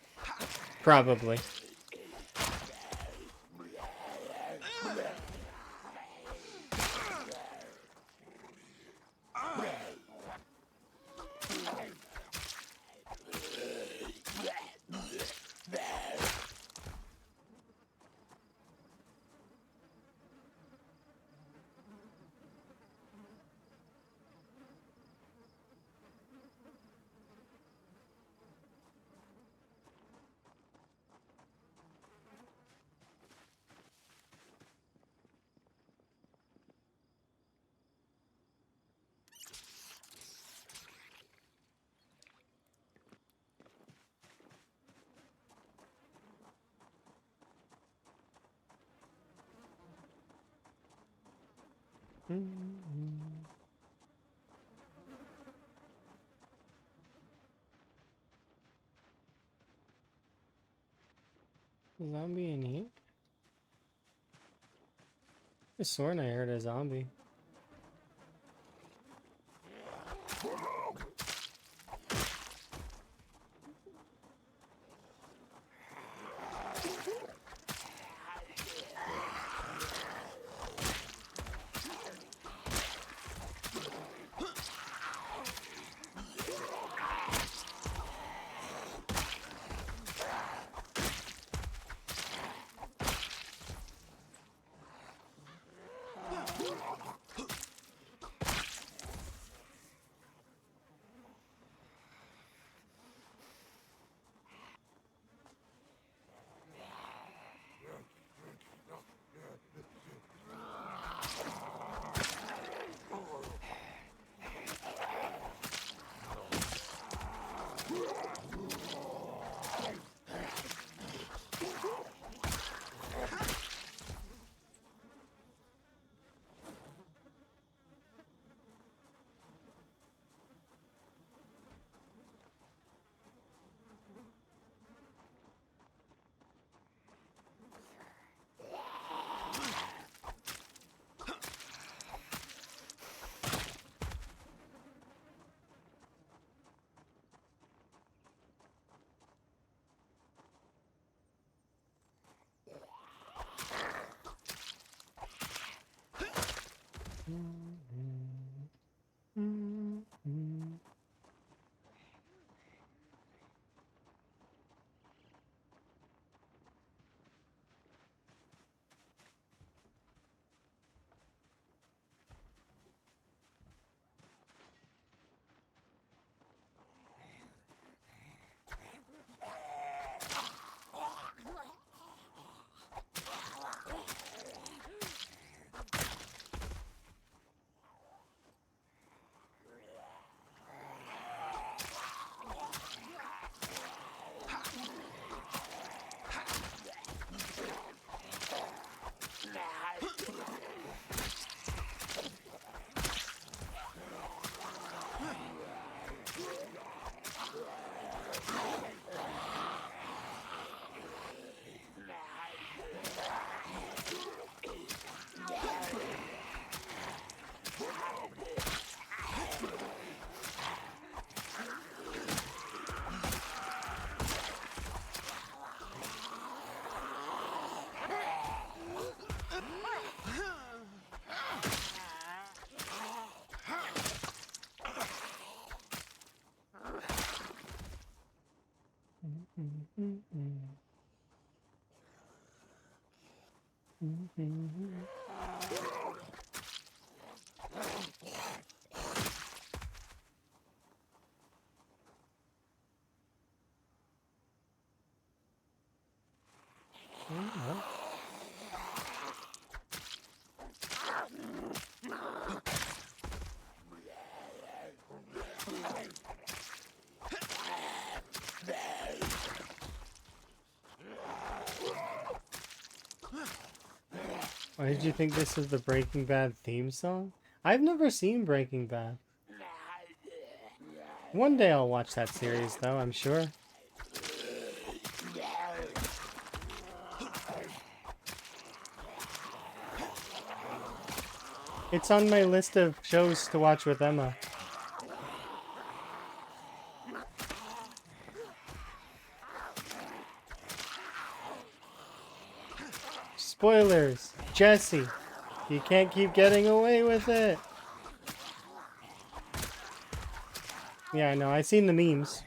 Probably. Zombie in here? I sworn I heard a zombie. Why did you think this was the Breaking Bad theme song? I've never seen Breaking Bad. One day I'll watch that series, though, I'm sure. It's on my list of shows to watch with Emma. Spoilers! Jesse! You can't keep getting away with it! Yeah, I know. I've seen the memes.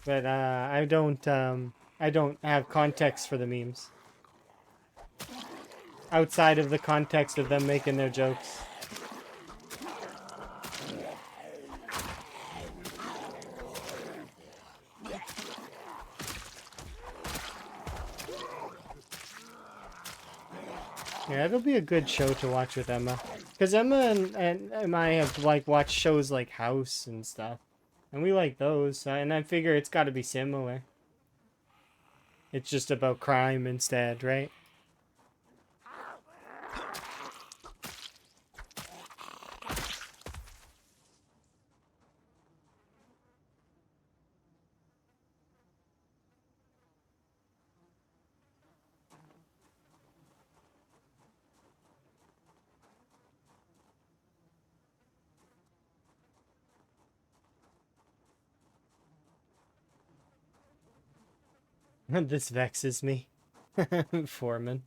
But I don't have context for the memes. Outside of the context of them making their jokes. Yeah, it'll be a good show to watch with Emma. Because Emma and I have, like, watched shows like House and stuff. And we like those, and I figure it's got to be similar. It's just about crime instead, right? This vexes me. Foreman.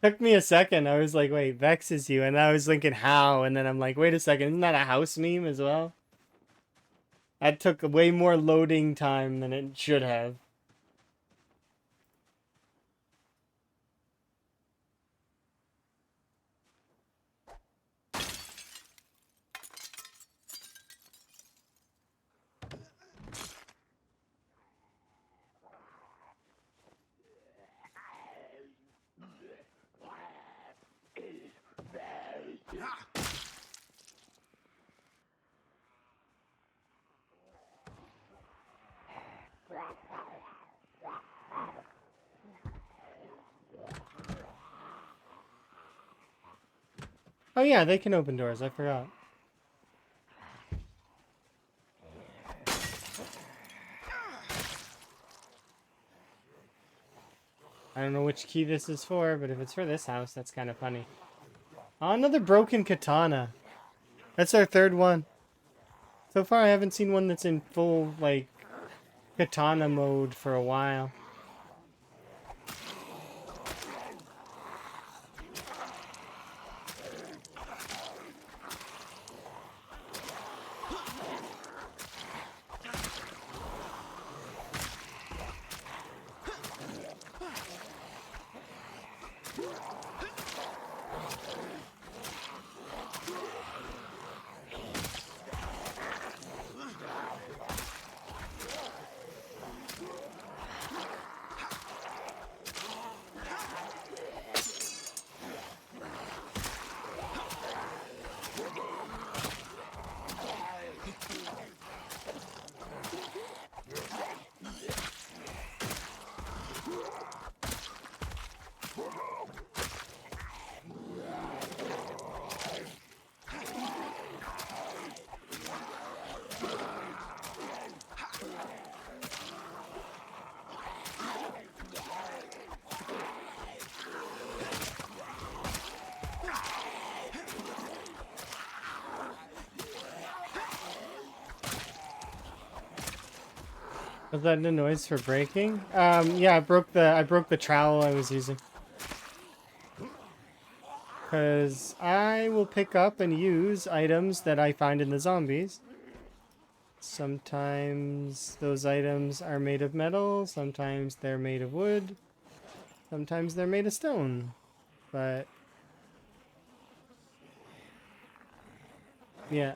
Took me a second. I was like, wait, vexes you? And I was thinking how, and then I'm like, wait a second, isn't that a house meme as well? That took way more loading time than it should have. Oh yeah, they can open doors. I forgot. I don't know which key this is for, but if it's for this house, that's kind of funny. Oh, another broken katana. That's our third one. So far, I haven't seen one that's in full, like, katana mode for a while. Was that the noise for breaking? Yeah, I broke the trowel I was using. Because I will pick up and use items that I find in the zombies. Sometimes those items are made of metal, sometimes they're made of wood, sometimes they're made of stone. But yeah.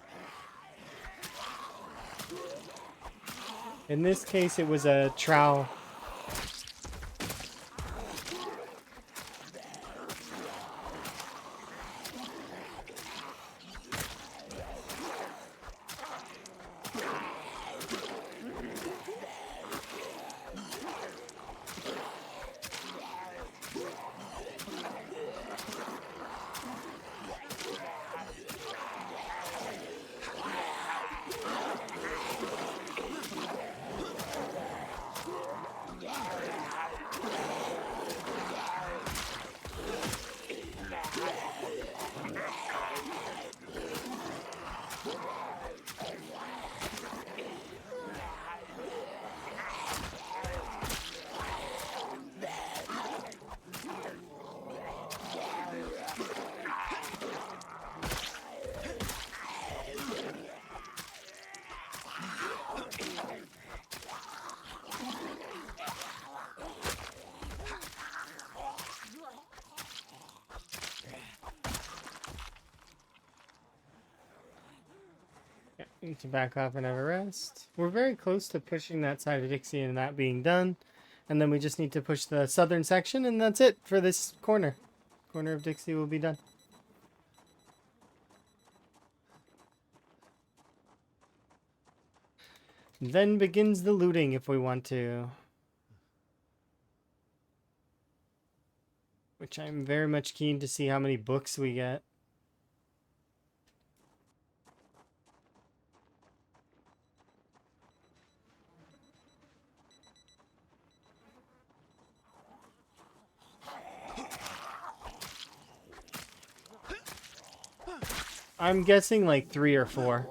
In this case, it was a trowel. Need to back off and have a rest. We're very close to pushing that side of Dixie and that being done. And then we just need to push the southern section, and that's it for this corner. Corner of Dixie will be done. Then begins the looting if we want to. Which I'm very much keen to see how many books we get. I'm guessing like 3 or 4.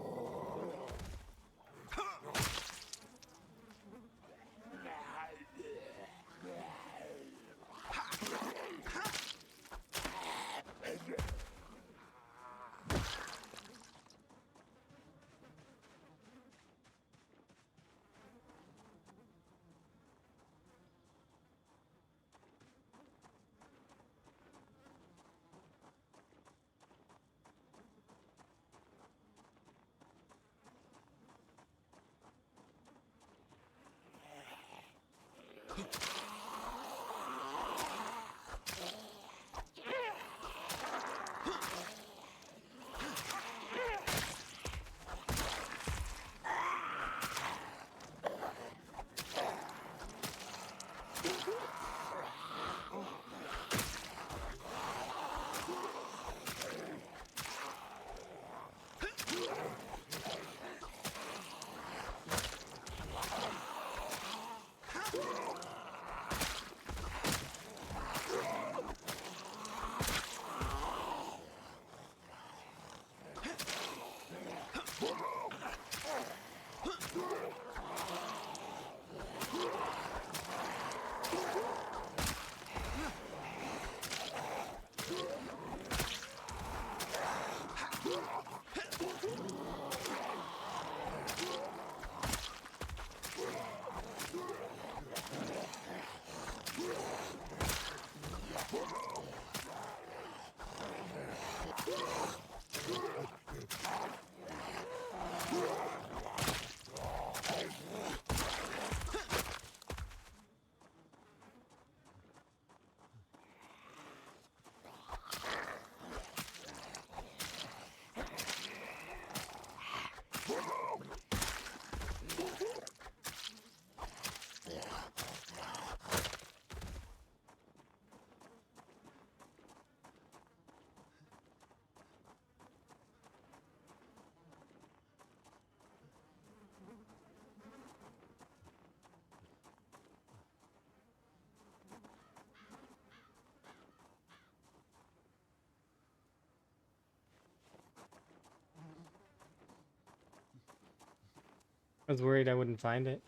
I was worried I wouldn't find it.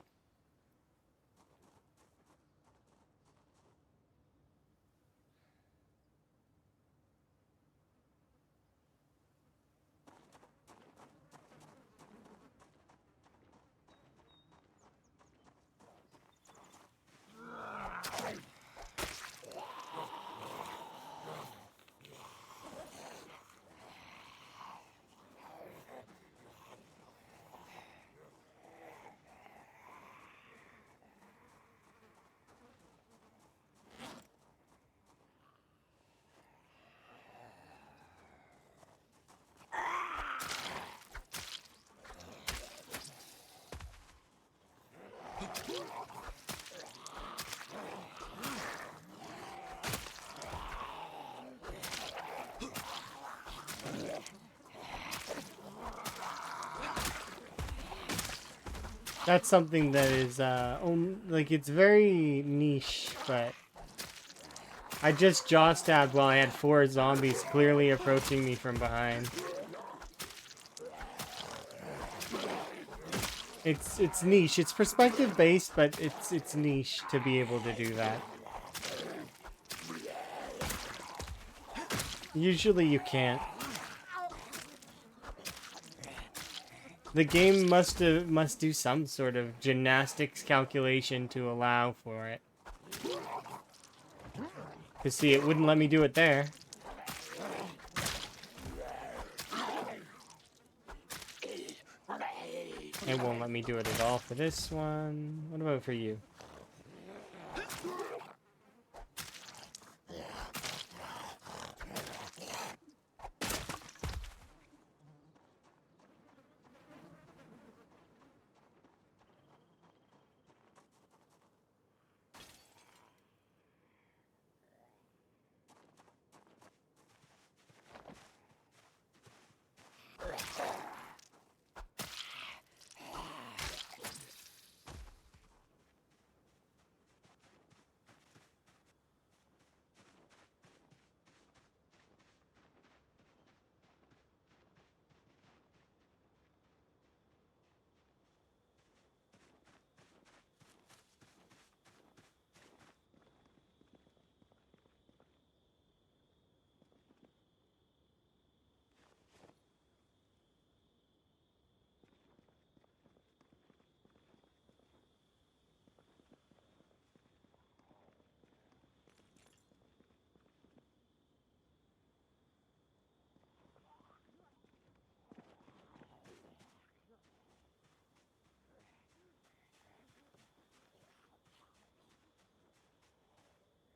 That's something that is, like, it's very niche, but I just jaw stabbed while I had 4 zombies clearly approaching me from behind. It's niche. It's perspective based, but it's niche to be able to do that. Usually you can't. The game must do some sort of gymnastics calculation to allow for it. Cause see, it wouldn't let me do it there. It won't let me do it at all for this one. What about for you?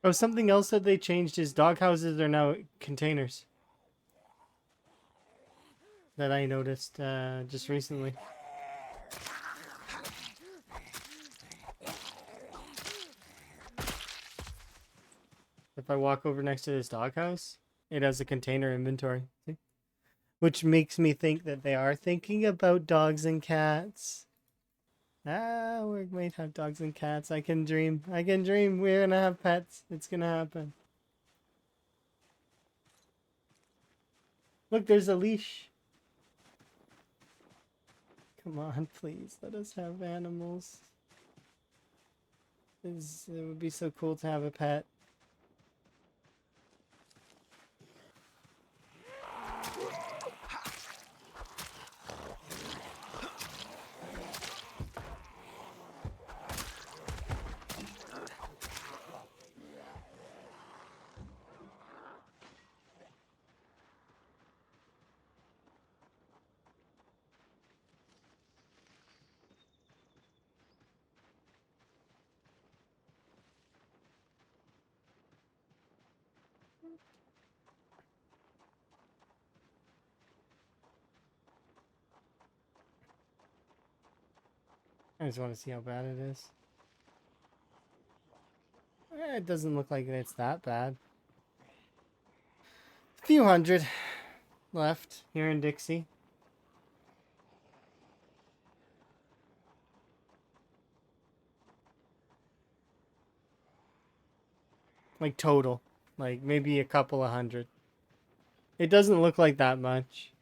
Oh, something else that they changed is dog houses are now containers. That I noticed just recently. If I walk over next to this doghouse, it has a container inventory. See? Which makes me think that they are thinking about dogs and cats. Ah, we might have dogs and cats. I can dream. I can dream. We're gonna have pets. It's gonna happen. Look, there's a leash. Come on, please. Let us have animals. It would be so cool to have a pet. I just want to see how bad it is. It doesn't look like it's that bad. A few hundred left here in Dixie. Like total. Like maybe a couple of hundred. It doesn't look like that much.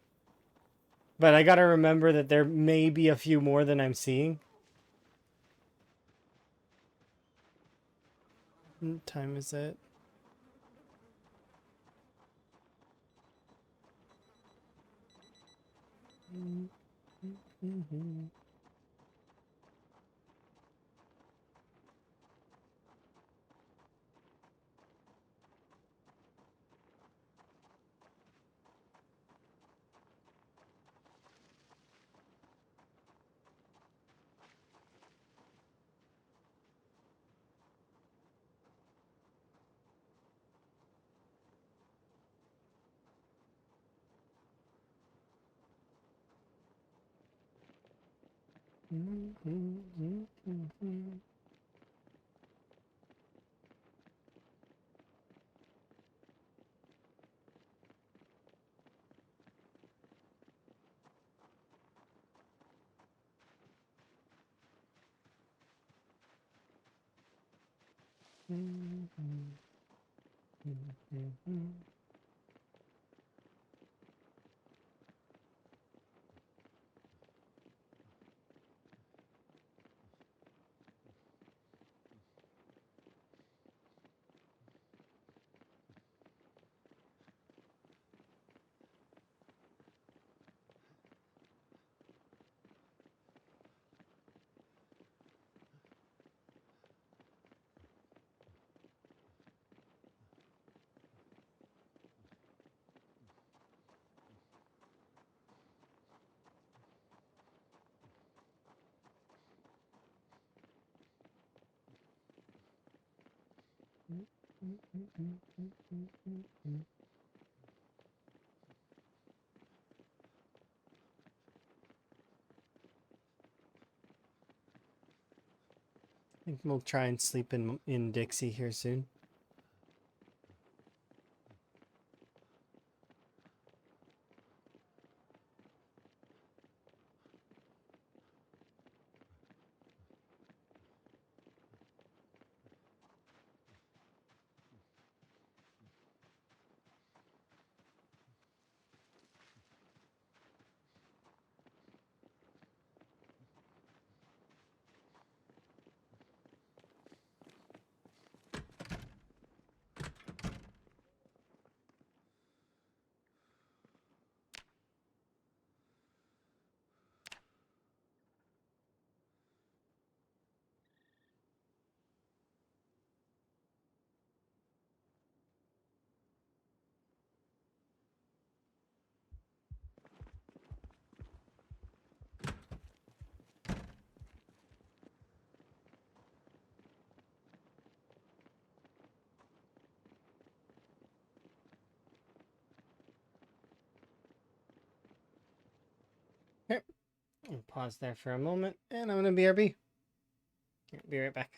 But I gotta remember that there may be a few more than I'm seeing. What time is it? think we'll try and sleep in Dixie here soon. Okay, I'll pause there for a moment, and I'm gonna BRB. Be right back.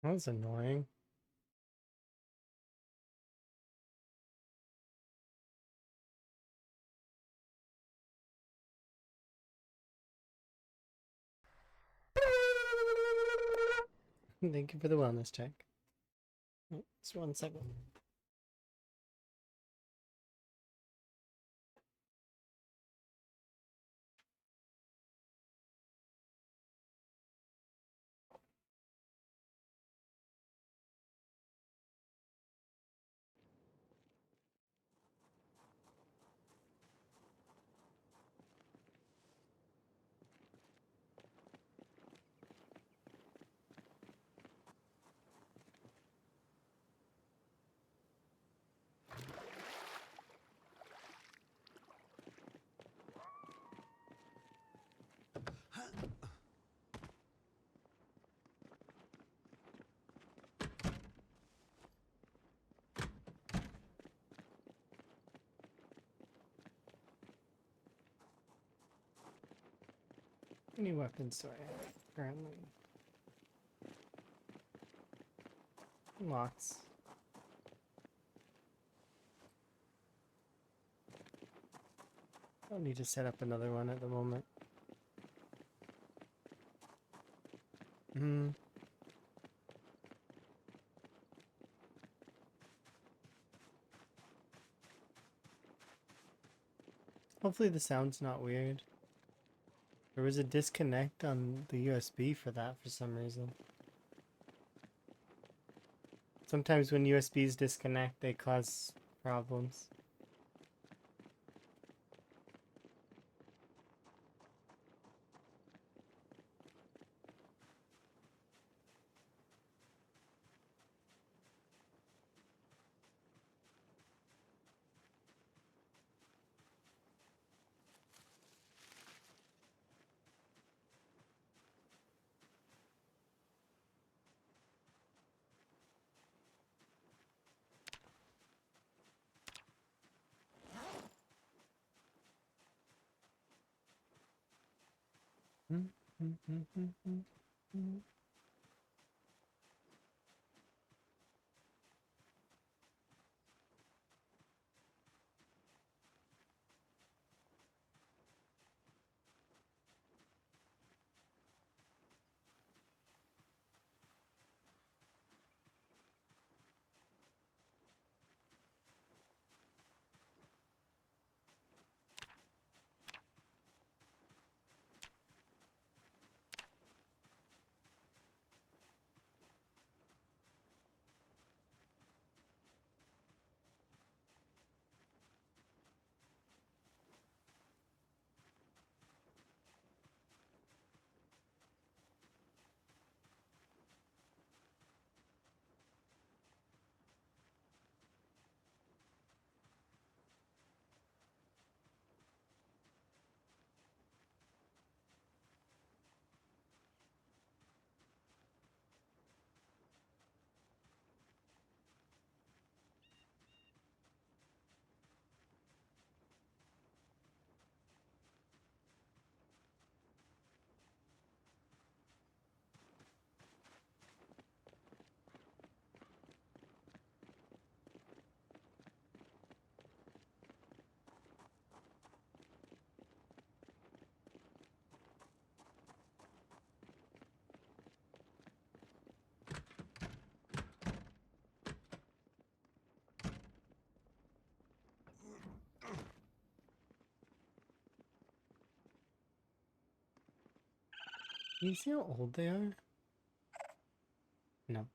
That was annoying. Thank you for the wellness check. Oh, just 1 second. How many weapons do I have currently? Lots. I don't need to set up another one at the moment. Hopefully the sound's not weird. There was a disconnect on the USB for that for some reason. Sometimes when USBs disconnect, they cause problems. Can you see how old they are? No.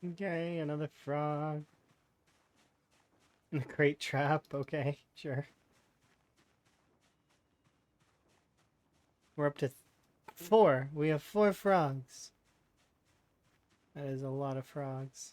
Okay, another frog. And a crate trap. Okay, sure. We're up to 4. We have 4 frogs. That is a lot of frogs.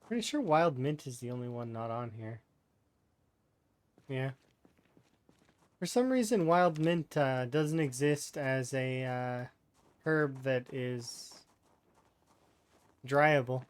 Pretty sure wild mint is the only one not on here. Yeah. For some reason, wild mint doesn't exist as a herb that is dryable.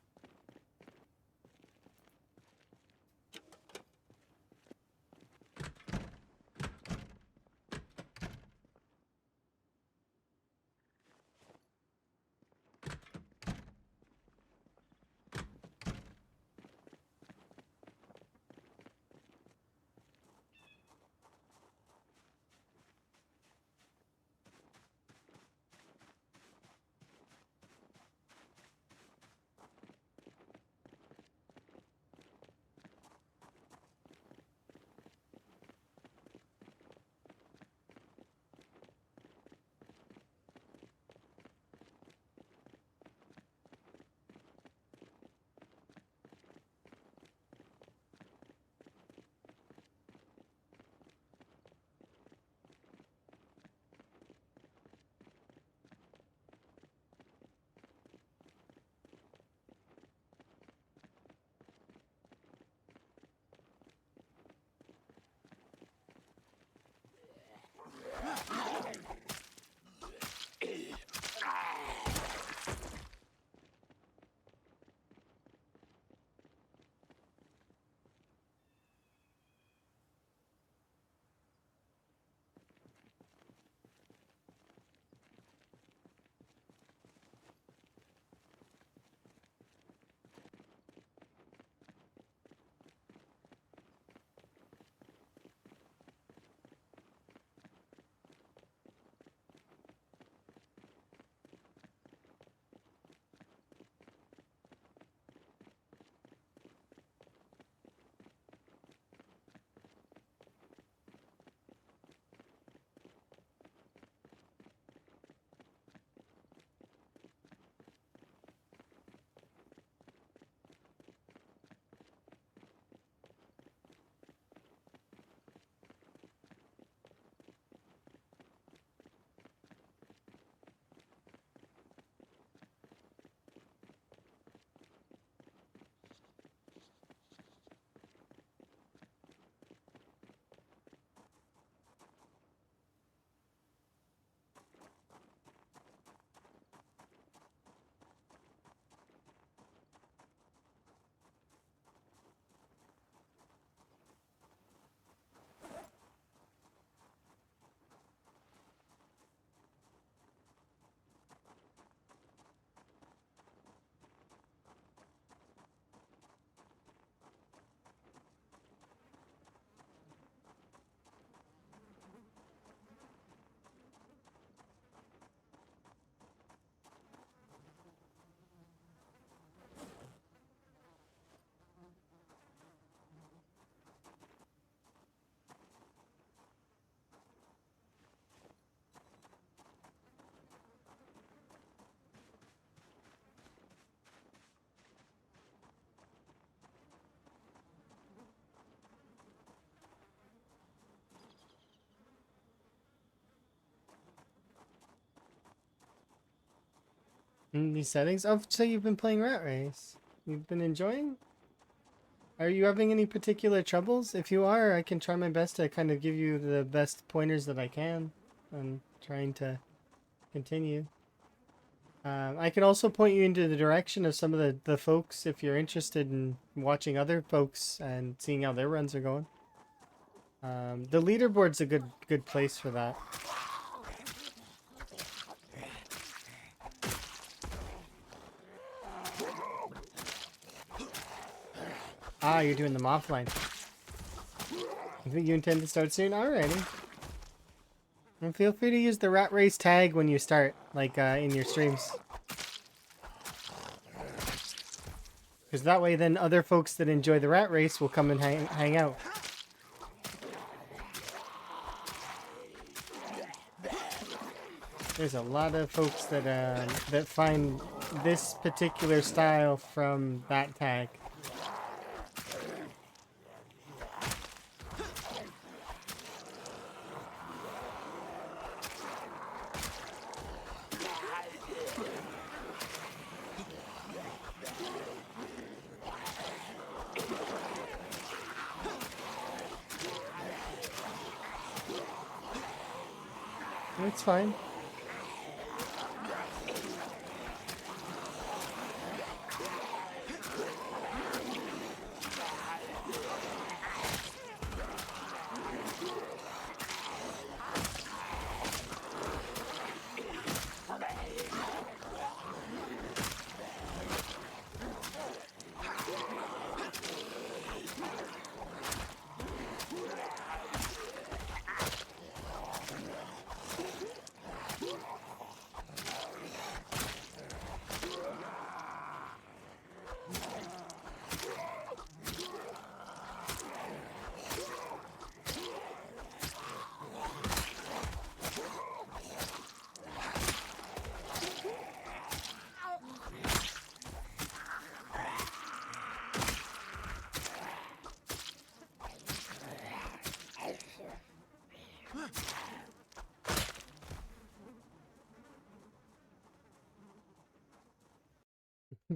In these settings? Oh, so you've been playing Rat Race. You've been enjoying? Are you having any particular troubles? If you are, I can try my best to kind of give you the best pointers that I can. I'm trying to continue. I can also point you into the direction of some of the folks if you're interested in watching other folks and seeing how their runs are going. The leaderboard's a good place for that. Ah, you're doing them offline. I think you intend to start soon? Alrighty. And feel free to use the Rat Race tag when you start, like in your streams. Because that way then other folks that enjoy the Rat Race will come and hang out. There's a lot of folks that that find this particular style from that tag. It's fine.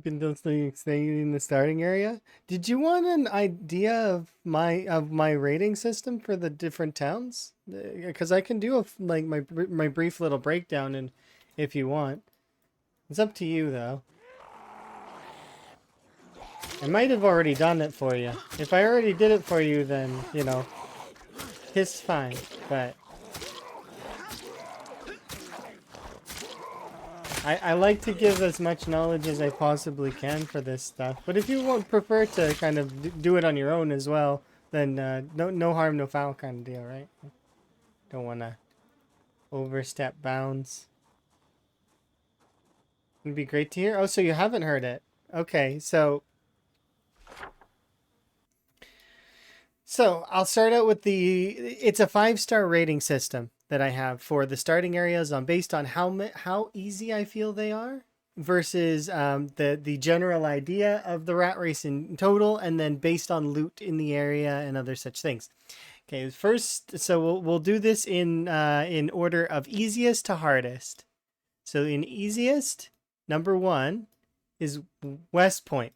Been staying in the starting area. Did you want an idea of my rating system for the different towns? Because I can do like my brief little breakdown, and if you want, it's up to you though. I might have already done it for you. If I already did it for you, then you know, it's fine. But I like to give as much knowledge as I possibly can for this stuff. But if you would prefer to kind of do it on your own as well, then no harm, no foul kind of deal, right? Don't want to overstep bounds. It'd be great to hear. Oh, so you haven't heard it. Okay, so I'll start out with it's a 5-star rating system that I have for the starting areas based on how easy I feel they are versus the general idea of the rat race in total, and then based on loot in the area and other such things. Okay, first, so we'll do this in order of easiest to hardest. So in easiest, number 1 is West Point.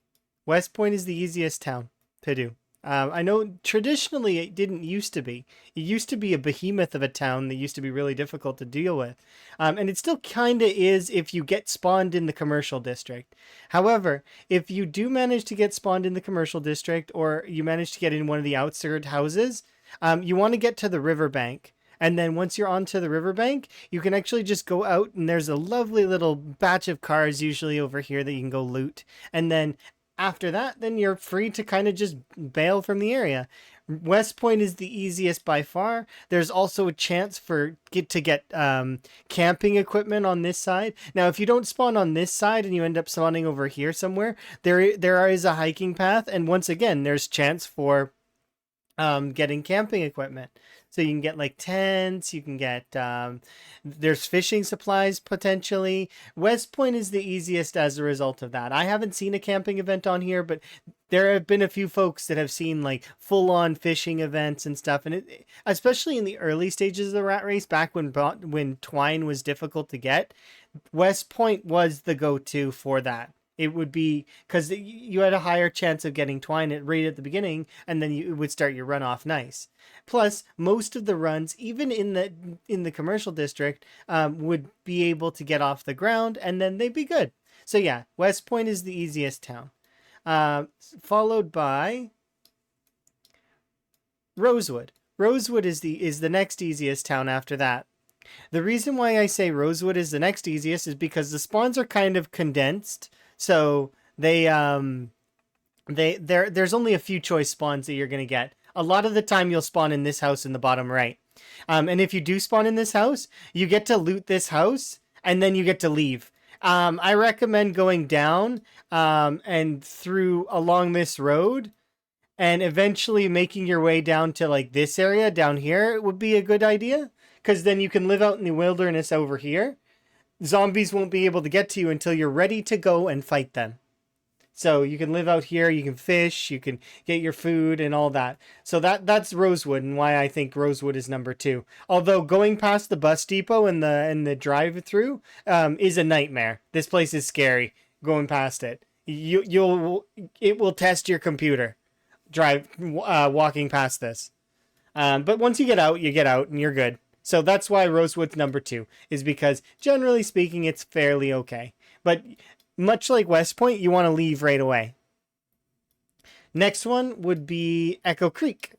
West Point is the easiest town to do. I know traditionally it didn't used to be. It used to be a behemoth of a town that used to be really difficult to deal with. And it still kind of is if you get spawned in the commercial district. However, if you do manage to get spawned in the commercial district, or you manage to get in one of the outskirted houses, you want to get to the riverbank. And then once you're onto the riverbank, you can actually just go out, and there's a lovely little batch of cars usually over here that you can go loot. And then after that, then you're free to kind of just bail from the area. West Point is the easiest by far. There's also a chance to get camping equipment on this side. Now, if you don't spawn on this side and you end up spawning over here somewhere, there is a hiking path, and once again, there's chance for getting camping equipment. So you can get like tents, you can get there's fishing supplies potentially. West Point is the easiest as a result of that. I haven't seen a camping event on here, but there have been a few folks that have seen like full-on fishing events and stuff, and especially in the early stages of the rat race, back when twine was difficult to get, West Point was the go-to for that. It would be because you had a higher chance of getting twine right at the beginning, and then you would start your run off nice. Plus, most of the runs, even in the commercial district, would be able to get off the ground, and then they'd be good. So yeah, West Point is the easiest town, followed by Rosewood. Rosewood is the next easiest town after that. The reason why I say Rosewood is the next easiest is because the spawns are kind of condensed. So there's only a few choice spawns that you're going to get. A lot of the time you'll spawn in this house in the bottom right. And if you do spawn in this house, you get to loot this house and then you get to leave. I recommend going down and through along this road and eventually making your way down to like this area down here would be a good idea. Because then you can live out in the wilderness over here. Zombies won't be able to get to you until you're ready to go and fight them. So you can live out here, you can fish, you can get your food and all that. So that's Rosewood, and why I think Rosewood is number 2. Although going past the bus depot and the drive-through is a nightmare. This place is scary going past it. It will test your computer walking past this. But once you get out and you're good. So that's why Rosewood's number 2, is because generally speaking, it's fairly okay. But much like West Point, you want to leave right away. Next one would be Echo Creek.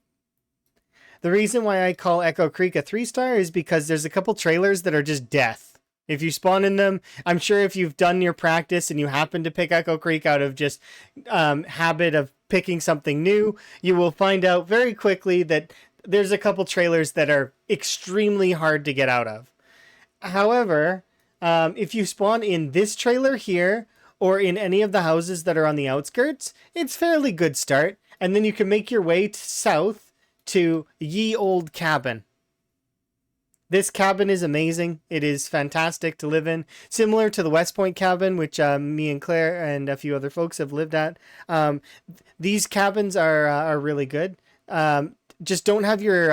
The reason why I call Echo Creek a 3-star is because there's a couple trailers that are just death. If you spawn in them, I'm sure if you've done your practice and you happen to pick Echo Creek out of just habit of picking something new, you will find out very quickly that there's a couple trailers that are extremely hard to get out of. However, if you spawn in this trailer here or in any of the houses that are on the outskirts, it's fairly good start. And then you can make your way south to Ye Old Cabin. This cabin is amazing. It is fantastic to live in. Similar to the West Point cabin, which me and Claire and a few other folks have lived at. These cabins are really good. Just don't have your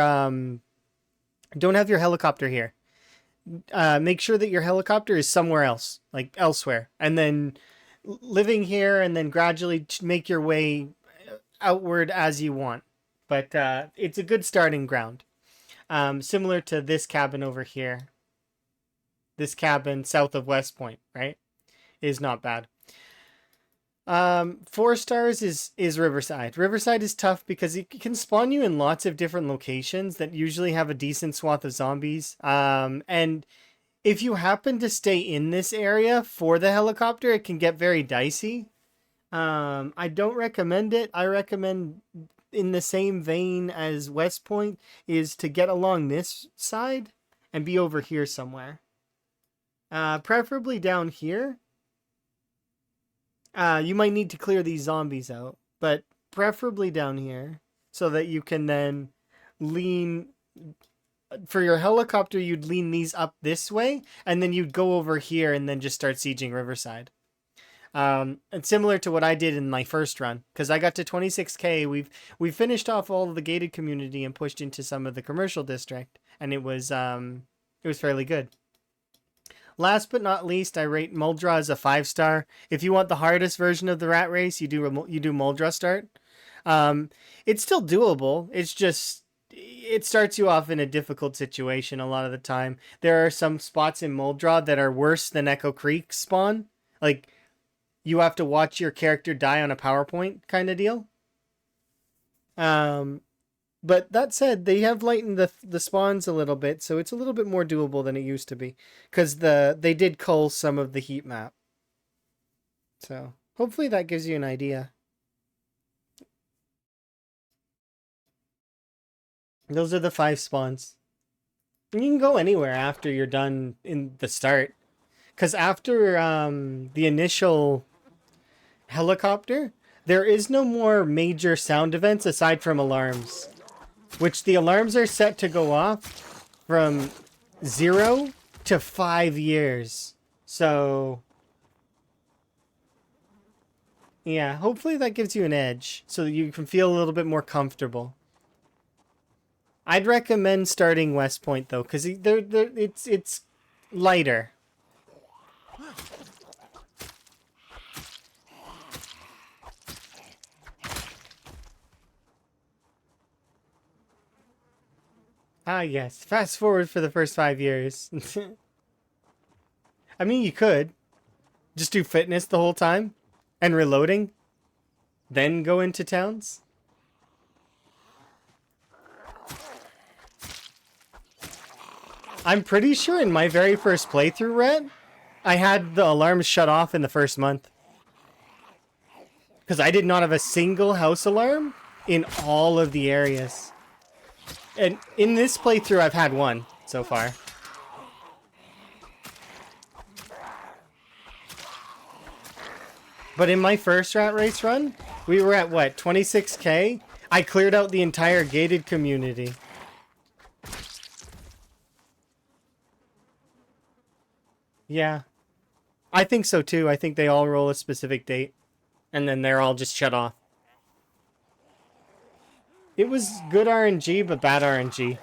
helicopter here. Make sure that your helicopter is somewhere else, like elsewhere, and then living here, and then gradually make your way outward as you want. But it's a good starting ground. Similar to this cabin over here. This cabin south of West Point, right, is not bad. 4 stars is Riverside. Riverside is tough because it can spawn you in lots of different locations that usually have a decent swath of zombies. And if you happen to stay in this area for the helicopter, it can get very dicey. I don't recommend it. I recommend, in the same vein as West Point, is to get along this side and be over here somewhere. Preferably down here. You might need to clear these zombies out, but preferably down here so that you can then lean. For your helicopter, you'd lean these up this way, and then you'd go over here and then just start sieging Riverside. And similar to what I did in my first run, because I got to 26k, we've finished off all of the gated community and pushed into some of the commercial district, and it was fairly good. Last but not least, I rate Muldra as a 5-star. If you want the hardest version of the rat race, you do Muldra start. It's still doable. It's just, it starts you off in a difficult situation a lot of the time. There are some spots in Muldra that are worse than Echo Creek spawn. Like, you have to watch your character die on a PowerPoint kind of deal. But that said, they have lightened the spawns a little bit, so it's a little bit more doable than it used to be. Because they did cull some of the heat map. So, hopefully that gives you an idea. Those are the 5 spawns. And you can go anywhere after you're done in the start. Because after the initial helicopter, there is no more major sound events aside from alarms. Which the alarms are set to go off from 0 to 5 years. So, yeah, hopefully that gives you an edge so that you can feel a little bit more comfortable. I'd recommend starting West Point though, because it's lighter. Ah, yes. Fast forward for the first 5 years. I mean, you could. Just do fitness the whole time. And reloading. Then go into towns. I'm pretty sure in my very first playthrough, Rhett, I had the alarms shut off in the first month. Because I did not have a single house alarm in all of the areas. And in this playthrough, I've had one so far. But in my first rat race run, we were at what, 26k? I cleared out the entire gated community. Yeah. I think so too. I think they all roll a specific date. And then they're all just shut off. It was good RNG, but bad RNG.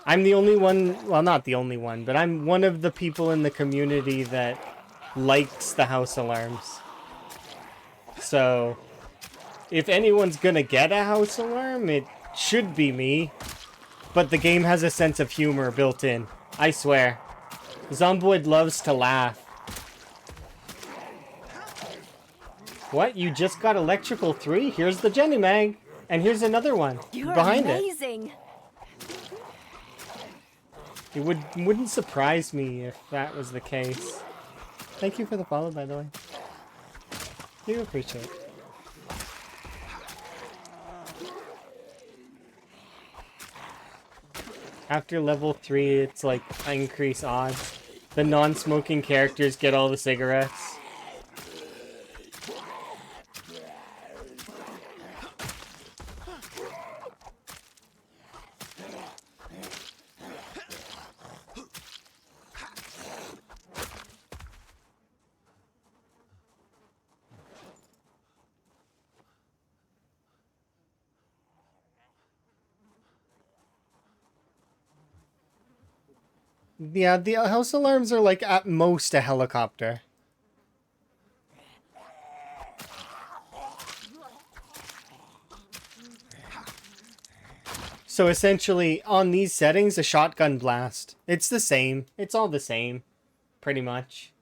I'm the only one, well, not the only one, but I'm one of the people in the community that likes the house alarms. So, if anyone's gonna get a house alarm, it should be me. But the game has a sense of humor built in. I swear. Zomboid loves to laugh. What? You just got electrical 3? Here's the Jenny Mag. And here's another one. You're behind amazing. It wouldn't surprise me if that was the case. Thank you for the follow, by the way. Do appreciate it. After level 3, it's like increase odds. The non-smoking characters get all the cigarettes. Yeah, the house alarms are like at most a helicopter. So essentially, on these settings, a shotgun blast. It's the same. It's all the same. Pretty much.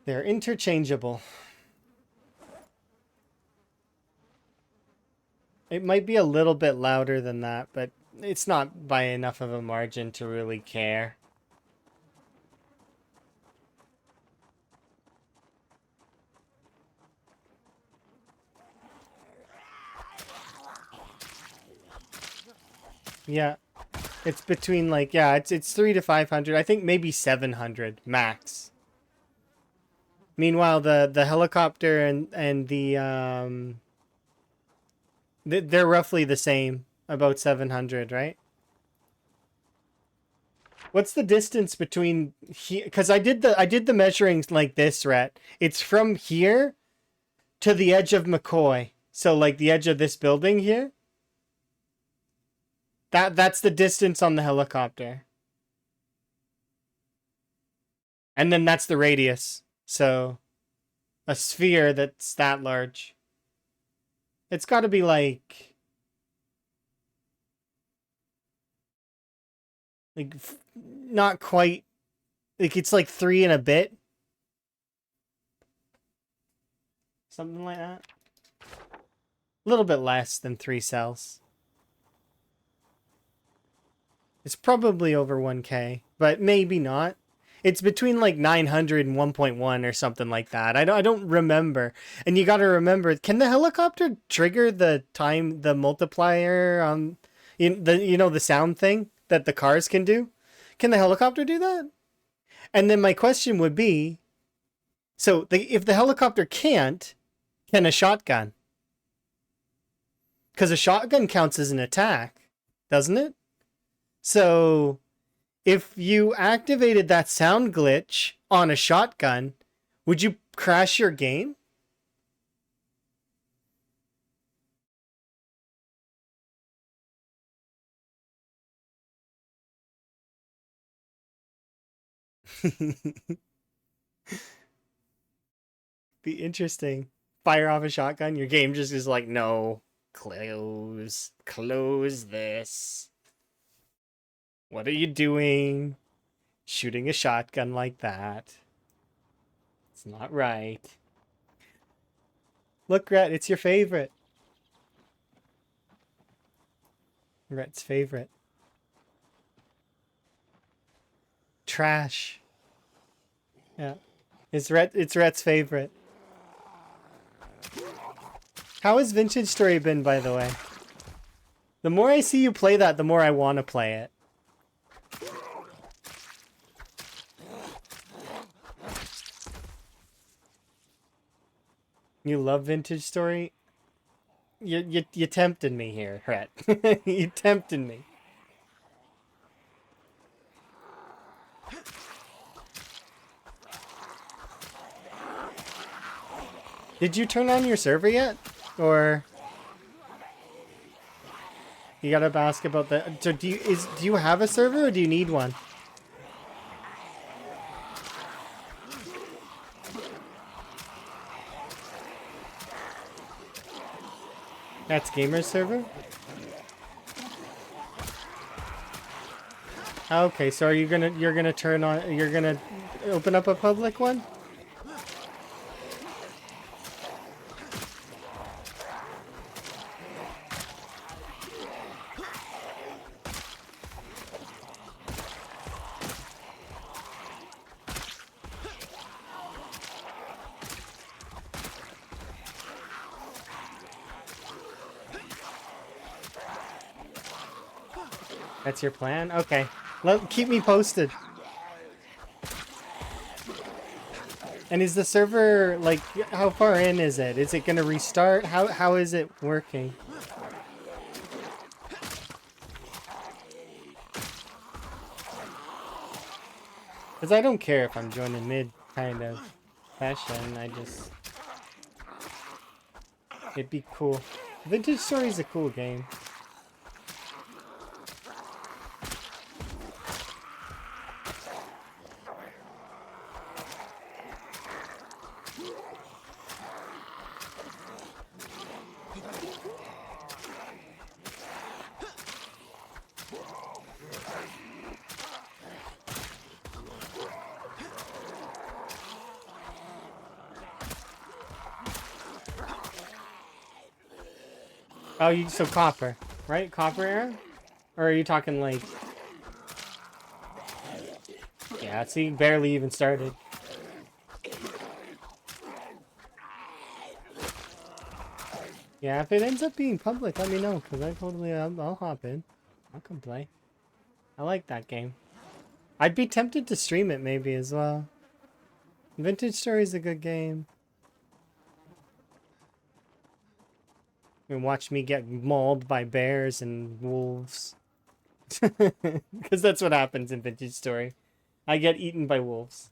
They're interchangeable. It might be a little bit louder than that, but it's not by enough of a margin to really care. Yeah. It's between like, yeah, it's 300 to 500. I think maybe 700 max. Meanwhile, the helicopter and they're roughly the same, about 700, right? What's the distance between here? Because I did the measuring like this, Rhett. It's from here to the edge of McCoy. So like the edge of this building here. That's the distance on the helicopter. And then that's the radius. So a sphere that's that large. It's got to be like not quite, like it's like 3 and a bit. Something like that. A little bit less than 3 cells. It's probably over 1K, but maybe not. It's between like 900 and 1.1 or something like that. I don't remember. And you got to remember, can the helicopter trigger the multiplier on the sound thing that the cars can do? Can the helicopter do that? And then my question would be, so if the helicopter can't, can a shotgun? Because a shotgun counts as an attack, doesn't it? So if you activated that sound glitch on a shotgun, would you crash your game? Be interesting. Fire off a shotgun, your game just is like, no. Close. Close this. What are you doing? Shooting a shotgun like that. It's not right. Look, Rhett, it's your favorite. Rhett's favorite. Trash. Yeah. It's Rhett's favorite. How has Vintage Story been, by the way? The more I see you play that, the more I want to play it. You love Vintage Story? You tempted me here, Rhett. You tempted me. Did you turn on your server yet? Or you gotta ask about the. So do you have a server or do you need one? That's Gamer's server? Okay, so are you're gonna turn on you're gonna open up a public one? That's your plan? Okay. Keep me posted. And is the server, like, how far in is it? Is it gonna restart? How is it working? Because I don't care if I'm joining mid kind of fashion. It'd be cool. Vintage Story's a cool game. Oh, so copper, right? Copper era? Or are you talking like... Yeah, see, barely even started. Yeah, if it ends up being public, let me know, because I'll hop in. I'll come play. I like that game. I'd be tempted to stream it maybe as well. Vintage Story is a good game. And watch me get mauled by bears and wolves. Because that's what happens in Vintage Story. I get eaten by wolves.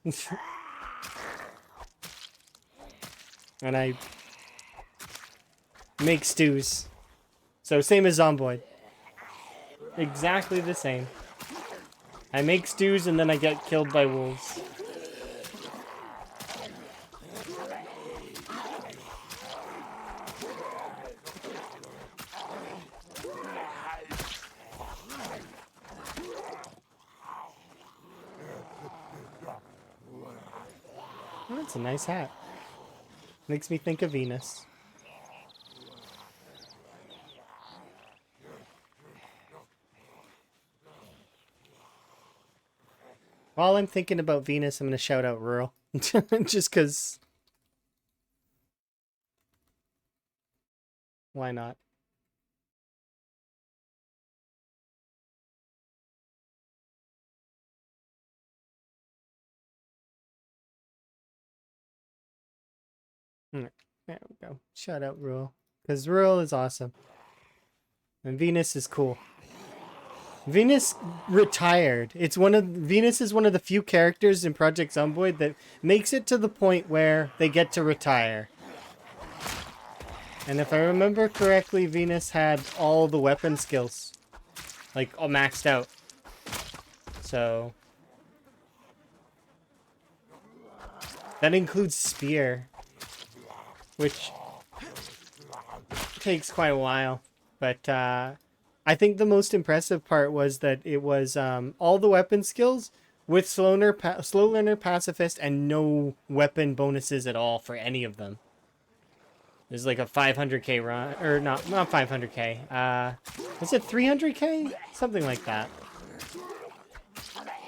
And I make stews. So same as Zomboid. Exactly the same. I make stews and then I get killed by wolves. Oh, that's a nice hat. Makes me think of Venus. While I'm thinking about Venus, I'm going to shout out Rural. Just because. Why not? There we go. Shout out Rural. Because Rural is awesome. And Venus is cool. Venus retired. Venus is one of the few characters in Project Zomboid that makes it to the point where they get to retire. And if I remember correctly, Venus had all the weapon skills. Like, all maxed out. So... that includes Spear. Which... takes quite a while, but I think the most impressive part was that it was all the weapon skills with slow learner, pacifist, and no weapon bonuses at all for any of them. There's like a 500k run, or not 500k. Was it 300k? Something like that.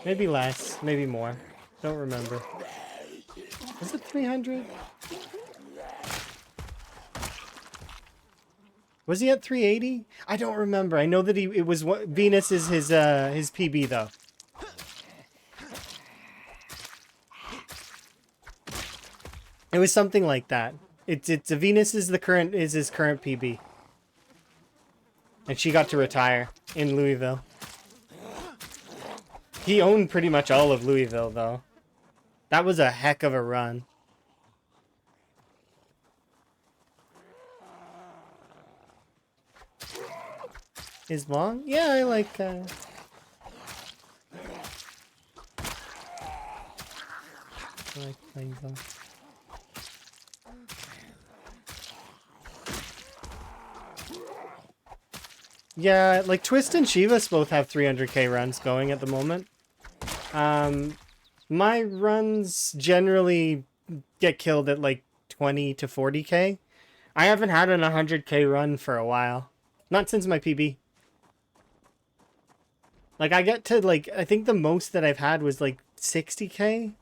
Maybe less, maybe more. Don't remember. Was it 300? Was he at 380? I don't remember. I know that it was what Venus is his PB though. It was something like that. It's Venus is his current PB. And she got to retire in Louisville. He owned pretty much all of Louisville though. That was a heck of a run. Is long? Yeah, I like playing them. Yeah, like Twist and Chivas both have 300k runs going at the moment. My runs generally get killed at like 20 to 40k. I haven't had an 100k run for a while. Not since my PB. Like, I get to, like, I think the most that I've had was, like, 60k?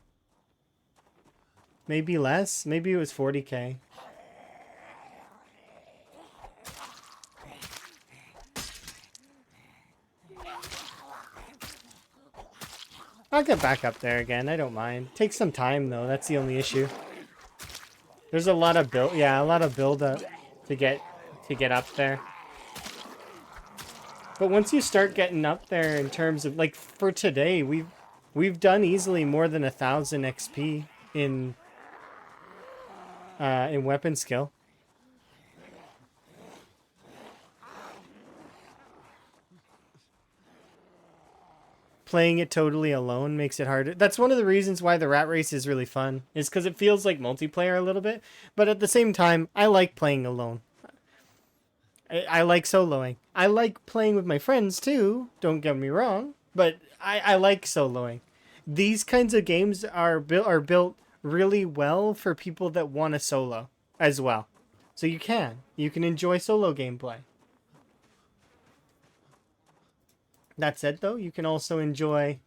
Maybe less? Maybe it was 40k. I'll get back up there again. I don't mind. Takes some time, though. That's the only issue. There's a lot of build up to get up there. But once you start getting up there in terms of, like, for today, we've done easily more than 1,000 XP in weapon skill. Playing it totally alone makes it harder. That's one of the reasons why the rat race is really fun, is because it feels like multiplayer a little bit. But at the same time, I like playing alone. I like soloing. I like playing with my friends too, don't get me wrong, but I like soloing. These kinds of games are built really well for people that want to solo as well. So you can enjoy solo gameplay. That said though, you can also enjoy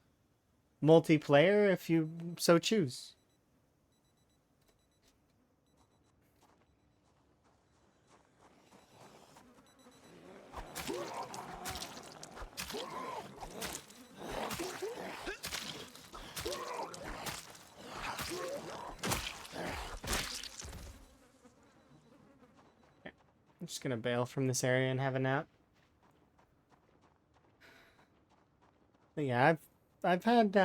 multiplayer if you so choose. I'm just gonna bail from this area and have a nap. But yeah, I've had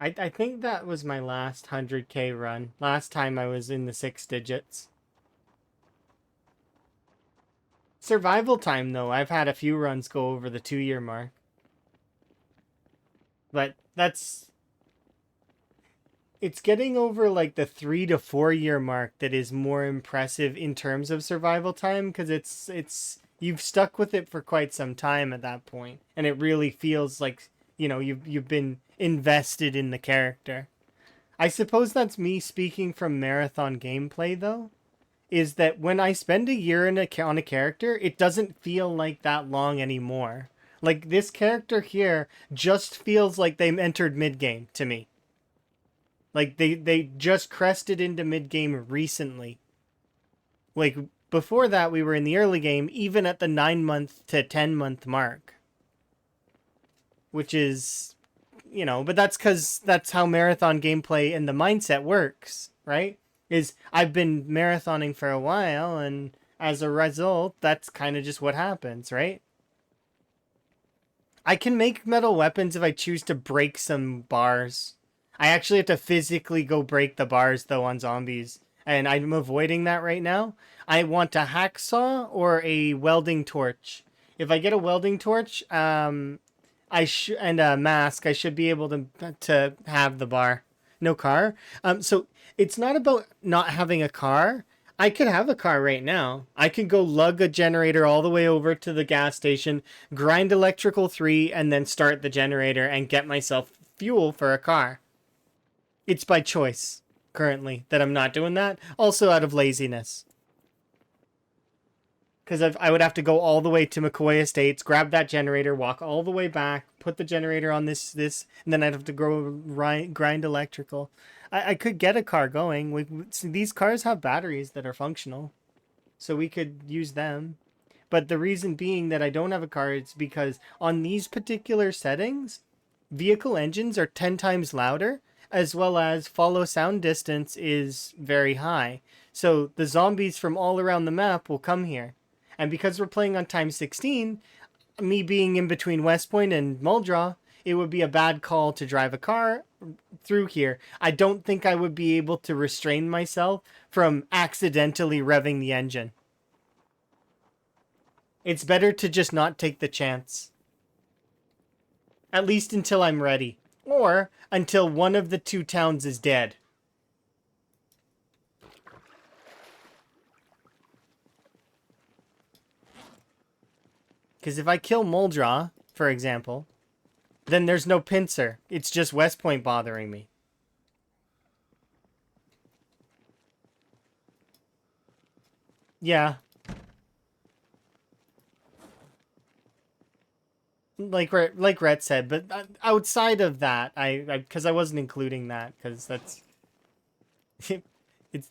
I think that was my last 100k run. Last time I was in the 6 digits. Survival time though, I've had a few runs go over the 2-year mark. But it's getting over like the 3 to 4 year mark that is more impressive in terms of survival time, because it's you've stuck with it for quite some time at that point, and it really feels like, you know, you've been invested in the character. I suppose that's me speaking from marathon gameplay though, is that when I spend a year on a character, it doesn't feel like that long anymore. Like this character here just feels like they entered mid-game to me. Like they just crested into mid-game recently. Like before that we were in the early game, even at the 9-month to 10-month mark. Which is, you know, but that's because that's how marathon gameplay and the mindset works, right? Is I've been marathoning for a while, and as a result, that's kind of just what happens, right? I can make metal weapons if I choose to break some bars. I actually have to physically go break the bars, though, on zombies. And I'm avoiding that right now. I want a hacksaw or a welding torch. If I get a welding torch, and a mask, I should be able to have the bar. No car. So it's not about not having a car. I could have a car right now. I could go lug a generator all the way over to the gas station, grind electrical 3, and then start the generator and get myself fuel for a car. It's by choice currently that I'm not doing that. Also out of laziness. Because I would have to go all the way to McCoy Estates, grab that generator, walk all the way back, put the generator on this, and then I'd have to go grind electrical. I could get a car going. See, these cars have batteries that are functional, so we could use them. But the reason being that I don't have a car is because on these particular settings, vehicle engines are 10 times louder, as well as follow sound distance is very high. So the zombies from all around the map will come here. And because we're playing on time 16, me being in between West Point and Muldraw, it would be a bad call to drive a car through here. I don't think I would be able to restrain myself from accidentally revving the engine. It's better to just not take the chance. At least until I'm ready. Or until one of the two towns is dead. Because if I kill Muldraw, for example, then there's no pincer. It's just West Point bothering me. Yeah. Like Rhett said, but outside of that, because I wasn't including that, because that's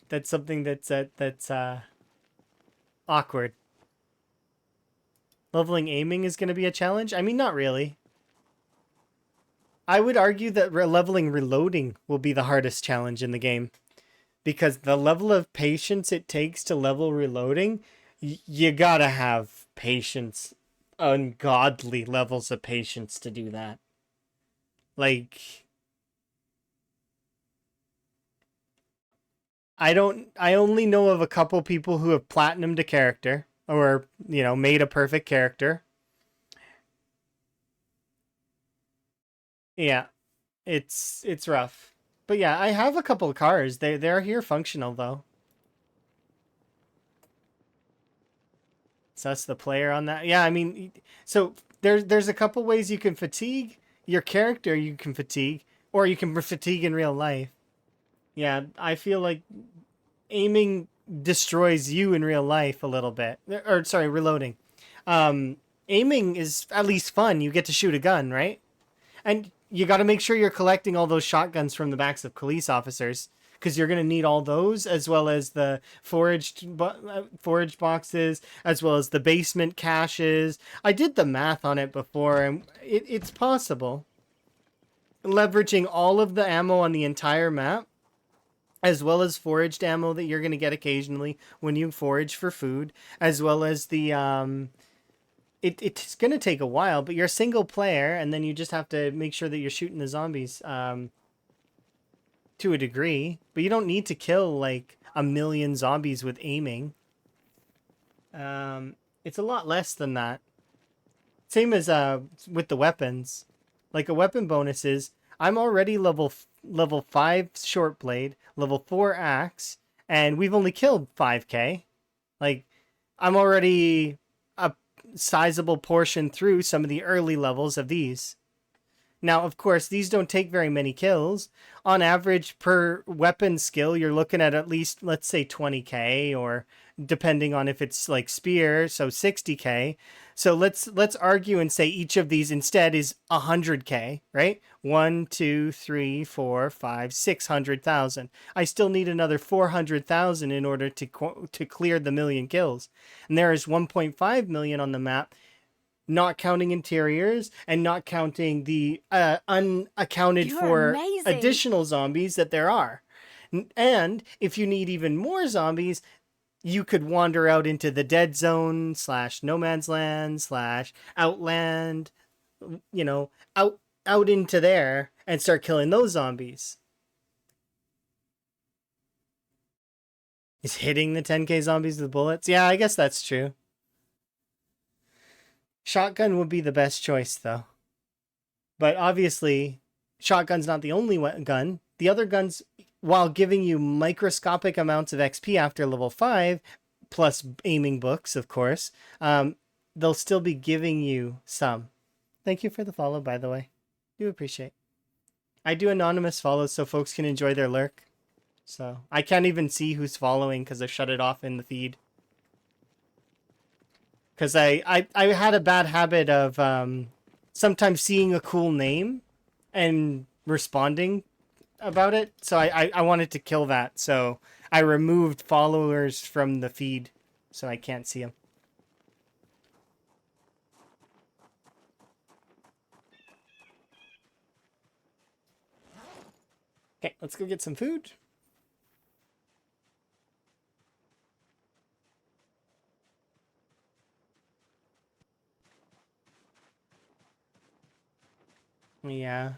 that's something that's awkward. Leveling aiming is going to be a challenge? I mean, not really. I would argue that leveling reloading will be the hardest challenge in the game. Because the level of patience it takes to level reloading, you gotta have patience. Ungodly levels of patience to do that. Like... I only know of a couple people who have platinumed a character. Or, made a perfect character. Yeah, it's rough. But yeah, I have a couple of cars. They're here functional though. So that's the player on that. Yeah, I mean, so there's a couple ways you can fatigue your character. You can fatigue, or you can fatigue in real life. Yeah, I feel like aiming destroys you in real life a little bit. Or sorry, reloading. Aiming is at least fun. You get to shoot a gun, right? And you got to make sure you're collecting all those shotguns from the backs of police officers, because you're going to need all those, as well as the foraged boxes, as well as the basement caches. I did the math on it before, and it's possible. Leveraging all of the ammo on the entire map, as well as foraged ammo that you're going to get occasionally when you forage for food, as well as the it's going to take a while, but you're a single player, and then you just have to make sure that you're shooting the zombies to a degree. But you don't need to kill, like, 1,000,000 zombies with aiming. It's a lot less than that. Same as with the weapons. Like, a weapon bonus is, I'm already level 5 short blade, level 4 axe, and we've only killed 5k. Like, I'm already a sizable portion through some of the early levels of these. Now, of course, these don't take very many kills. On average, per weapon skill, you're looking at least, let's say, 20k, or depending on if it's like spear, so 60k. So let's argue and say each of these instead is 100k, right? 1, 2, 3, 4, 5, 600,000. I still need another 400,000 in order to clear the 1,000,000 kills. And there is 1.5 million on the map, not counting interiors and not counting the unaccounted for additional zombies that there are. And if you need even more zombies, you could wander out into the dead zone / no man's land / outland, out into there and start killing those zombies. Is hitting the 10k zombies with bullets? Yeah, I guess that's true. Shotgun would be the best choice, though. But obviously, shotgun's not the only gun. The other guns while giving you microscopic amounts of XP after level 5, plus aiming books, of course, they'll still be giving you some. Thank you for the follow, by the way. Do appreciate. I do anonymous follows so folks can enjoy their lurk. So I can't even see who's following because I shut it off in the feed. Because I had a bad habit of sometimes seeing a cool name and responding about it. So I wanted to kill that. So I removed followers from the feed so I can't see them. Okay, let's go get some food. Yeah.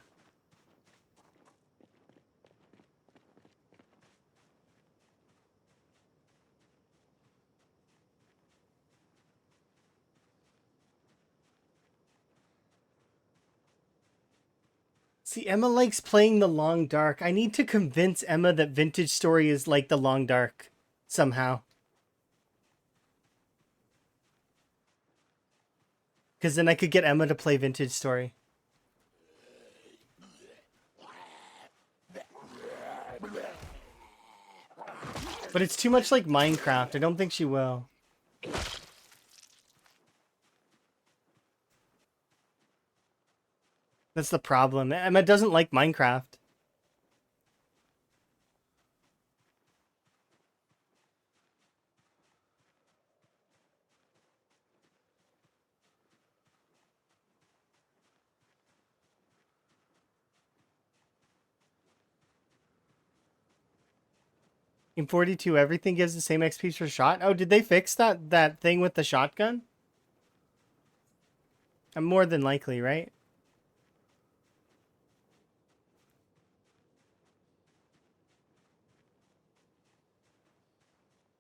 See, Emma likes playing the Long Dark. I need to convince Emma that Vintage Story is like the Long Dark somehow. Because then I could get Emma to play Vintage Story. But it's too much like Minecraft. I don't think she will. That's the problem. Emma doesn't like Minecraft. In 42, everything gives the same XP per shot. Oh, did they fix that thing with the shotgun? I'm more than likely, right?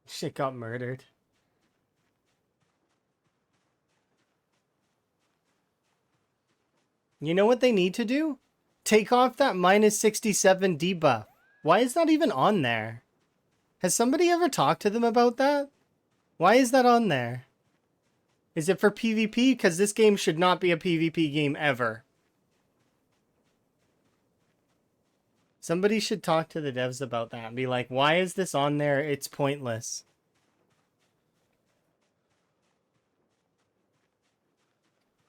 Shit got murdered. You know what they need to do? Take off that minus 67 debuff. Why is that even on there? Has somebody ever talked to them about that? Why is that on there? Is it for PvP? Because this game should not be a PvP game ever. Somebody should talk to the devs about that and be like, why is this on there? It's pointless.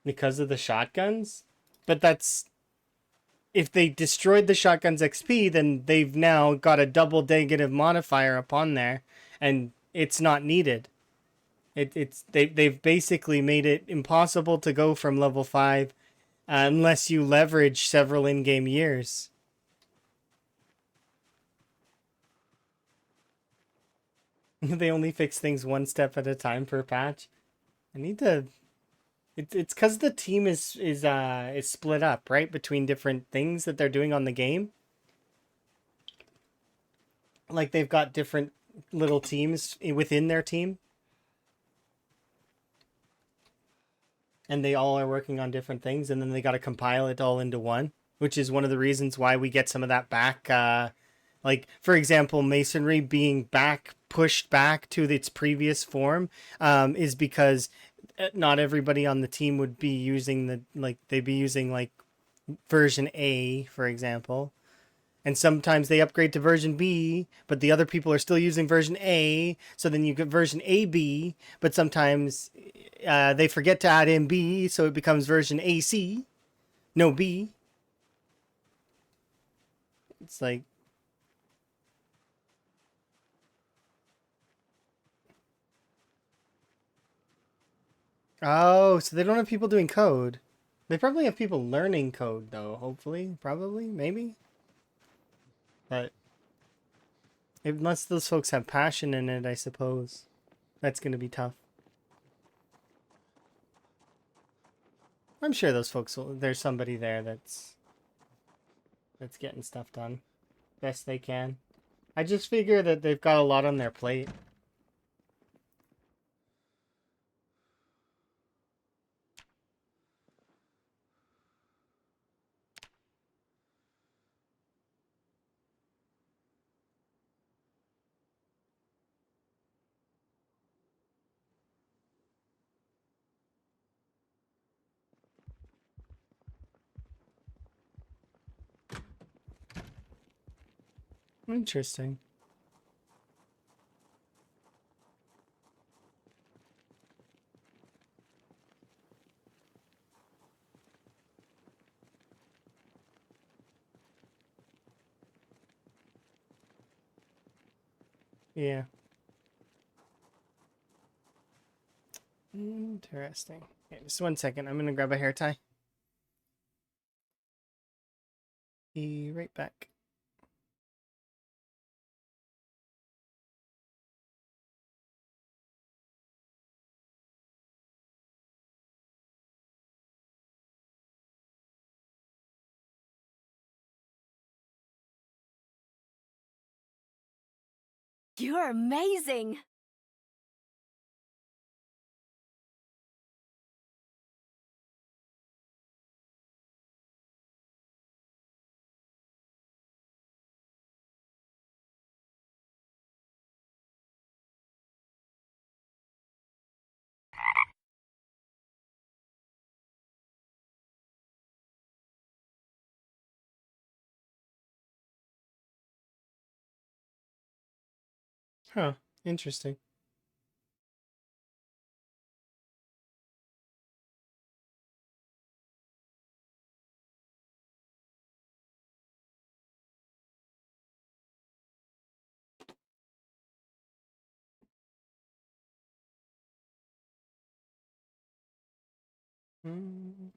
Because of the shotguns? But that's... If they destroyed the shotgun's XP, then they've now got a double negative modifier upon there, and it's not needed. They've basically made it impossible to go from level 5 unless you leverage several in-game years. They only fix things one step at a time per patch. I need to... It's because the team is split up, right? Between different things that they're doing on the game. Like they've got different little teams within their team. And they all are working on different things, and then they got to compile it all into one, which is one of the reasons why we get some of that back. Like, for example, masonry being pushed back to its previous form is because not everybody on the team would be using they'd be using like version A, for example. And sometimes they upgrade to version B, but the other people are still using version A. So then you get version AB, but sometimes they forget to add in B, so it becomes version AC. No B. It's like... Oh, so they don't have people doing code. They probably have people learning code, though, hopefully. Probably, maybe. But unless those folks have passion in it, I suppose that's going to be tough. I'm sure those folks there's somebody there that's getting stuff done best they can. I just figure that they've got a lot on their plate. Interesting. Yeah. Interesting. Okay, just 1 second. I'm gonna grab a hair tie. Be right back. You're amazing. Huh. Interesting. Mm.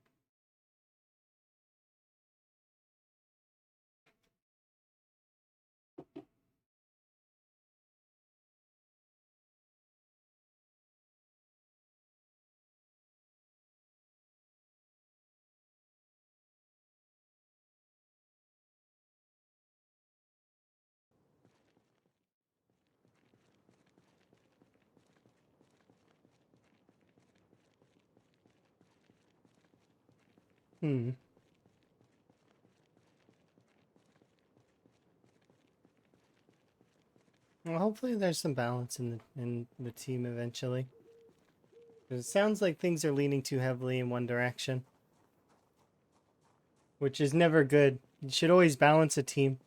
Hmm. Well, hopefully there's some balance in the team eventually. 'Cause it sounds like things are leaning too heavily in one direction, which is never good. You should always balance a team.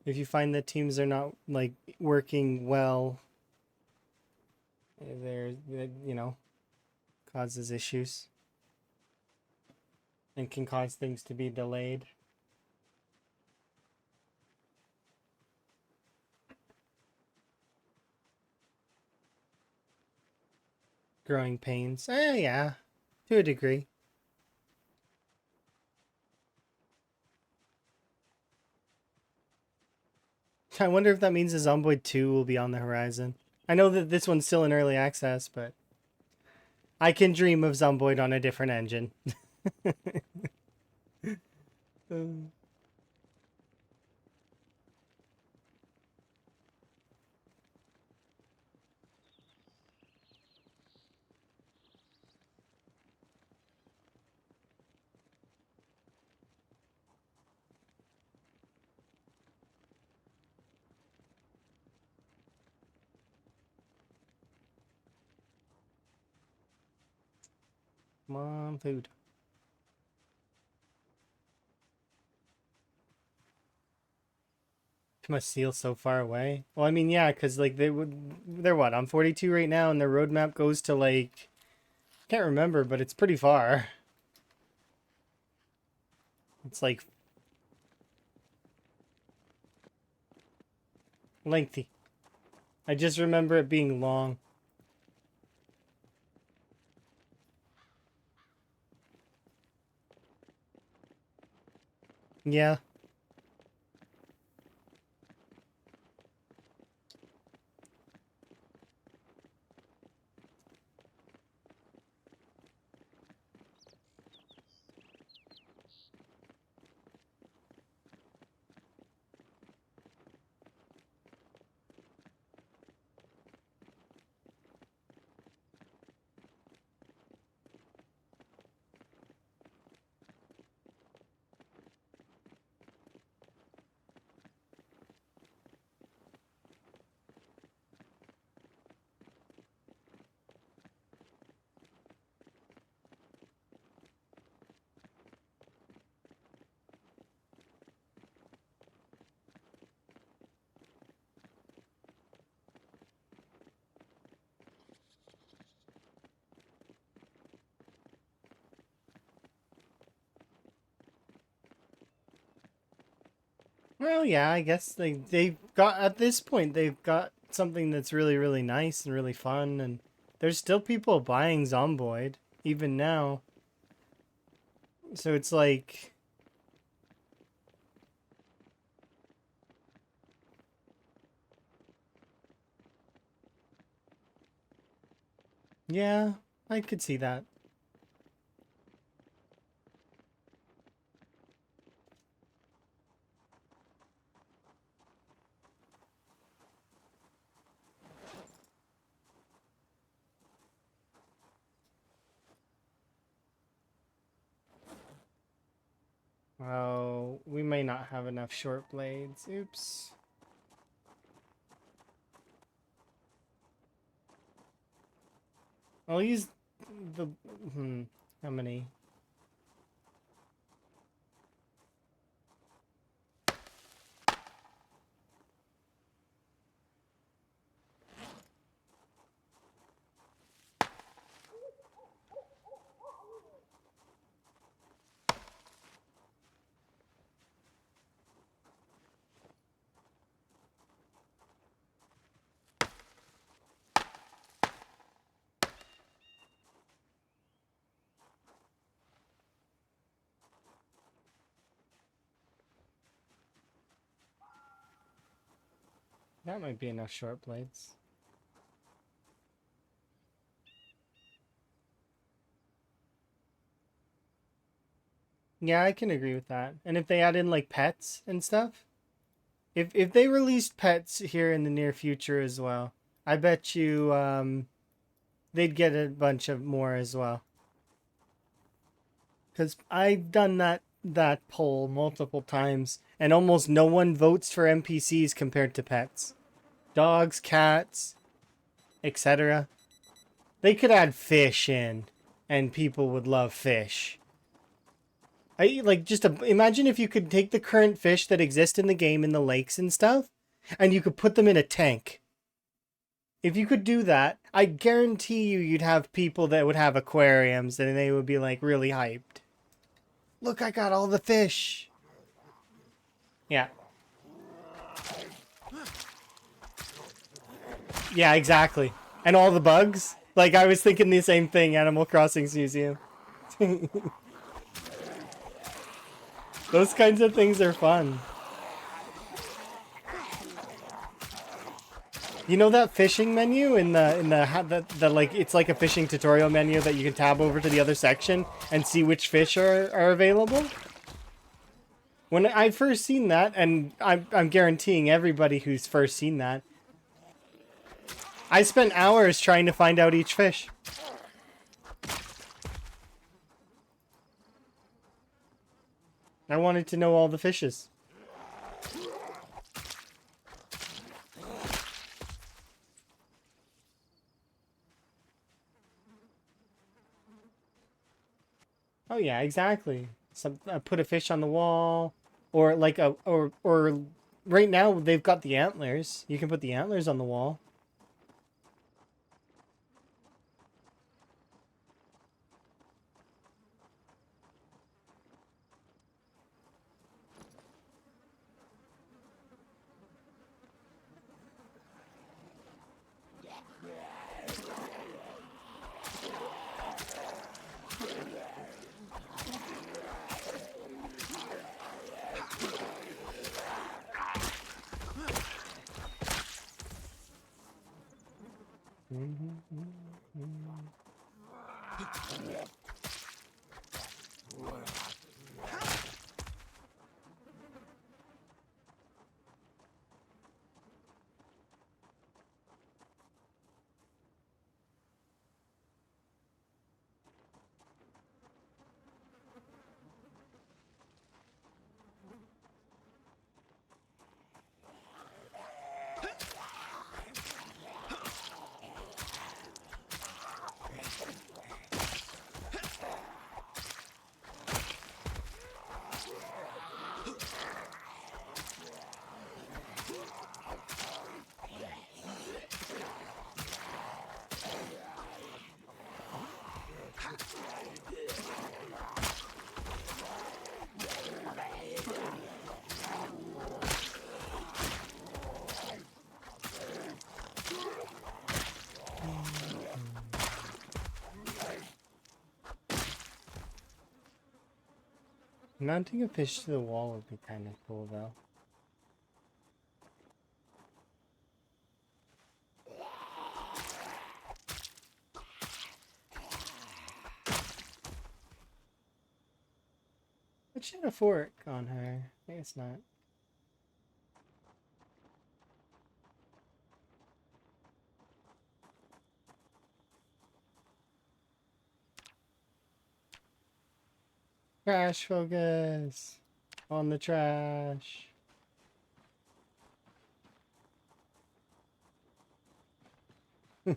If you find that teams are not like working well, there, causes issues and can cause things to be delayed. Growing pains. Yeah, to a degree. I wonder if that means the Zomboid 2 will be on the horizon. I know that this one's still in early access, but I can dream of Zomboid on a different engine. Come on, food. Must seal so far away. Well, I mean, yeah, because like they're what, on 42 right now, and their roadmap goes to like, can't remember, but it's pretty far. It's like lengthy. I just remember it being long. Yeah. Well, yeah, I guess they've got at this point they've got something that's really really nice and really fun, and there's still people buying Zomboid even now. So it's like, yeah, I could see that. Oh, we may not have enough short blades. Oops. I'll use the how many? That might be enough short blades. Yeah, I can agree with that. And if they add in like pets and stuff, if they released pets here in the near future as well, I bet you they'd get a bunch of more as well. Cuz I've done that poll multiple times and almost no one votes for NPCs compared to pets. Dogs, cats, etc. They could add fish in and people would love fish. I like just imagine if you could take the current fish that exist in the game in the lakes and stuff, and you could put them in a tank. If you could do that, I guarantee you'd have people that would have aquariums and they would be like really hyped. Look, I got all the fish. Yeah. Yeah, exactly. And all the bugs. Like I was thinking the same thing, Animal Crossing's museum. Those kinds of things are fun. You know that fishing menu in the like it's like a fishing tutorial menu that you can tab over to the other section and see which fish are available? When I first seen that, and I'm guaranteeing everybody who's first seen that, I spent hours trying to find out each fish. I wanted to know all the fishes. Oh yeah, exactly. Some put a fish on the wall, or like a or right now they've got the antlers. You can put the antlers on the wall. Mounting a fish to the wall would be kind of cool, though. But she had a fork on her. I guess not. Trash focus on the trash. I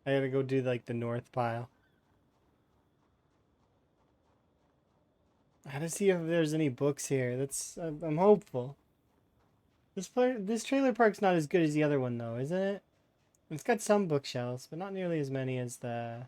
gotta go do like the north pile. I gotta see if there's any books here. That's I'm hopeful. This trailer park's not as good as the other one though, isn't it? It's got some bookshelves, but not nearly as many as the.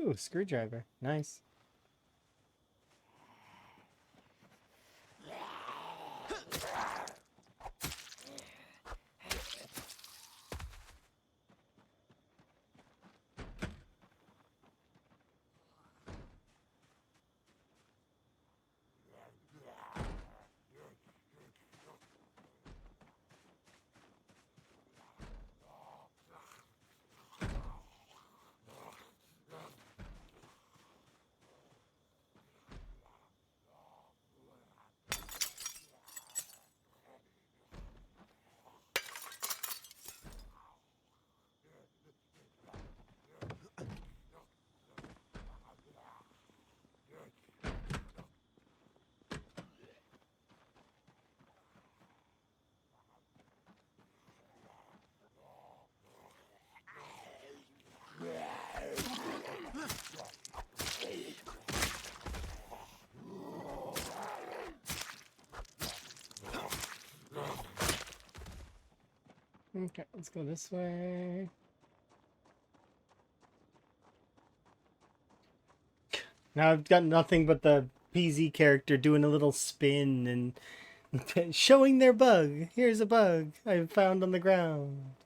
Ooh, screwdriver. Nice. Okay, let's go this way. Now I've got nothing but the PZ character doing a little spin and showing their bug. Here's a bug I found on the ground.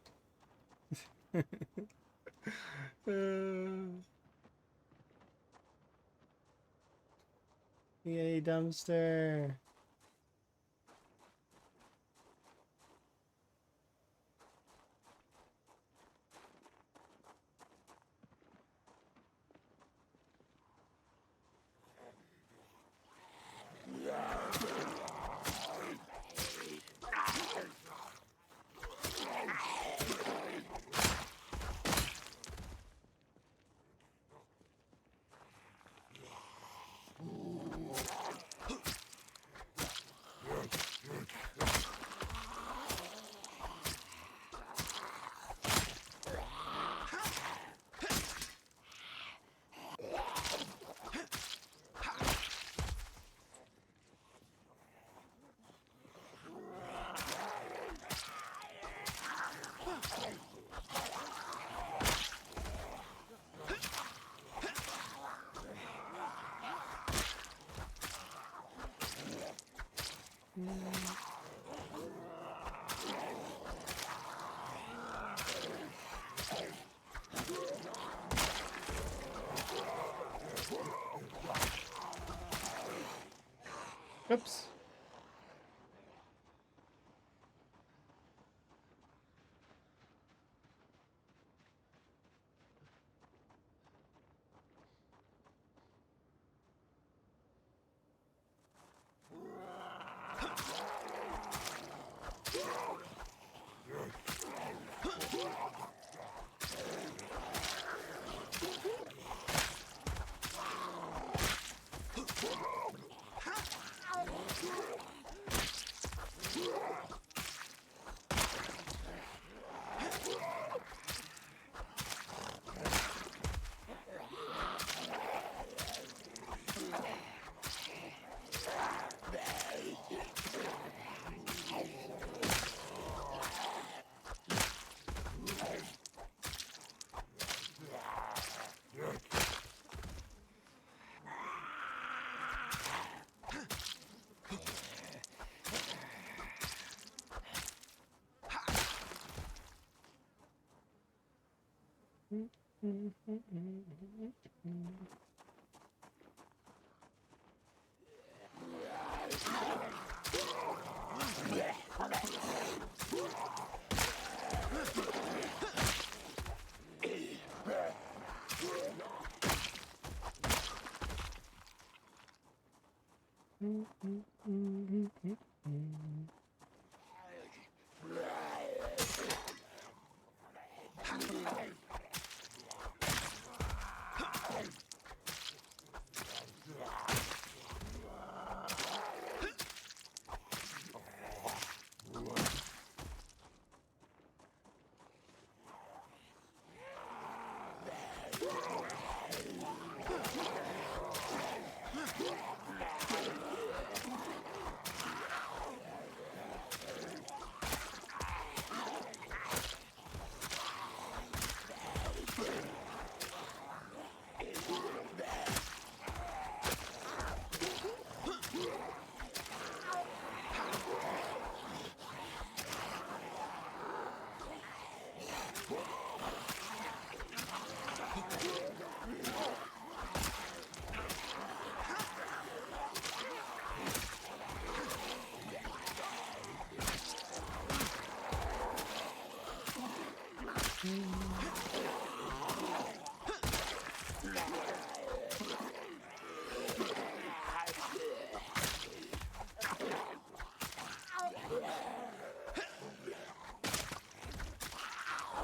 Yay, dumpster. Oops.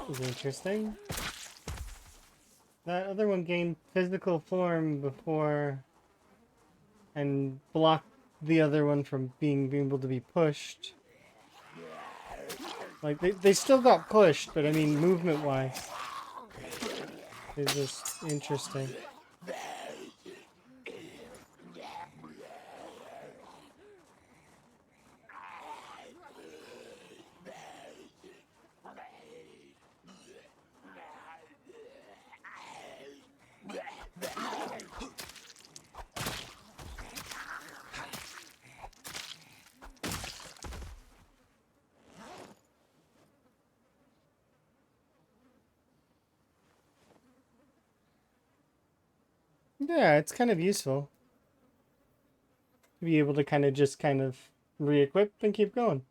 Is interesting. That other one gained physical form before and blocked the other one from being able to be pushed. Like, they still got pushed, but I mean, movement-wise. It's just interesting. Yeah, it's kind of useful to be able to kind of re-equip and keep going.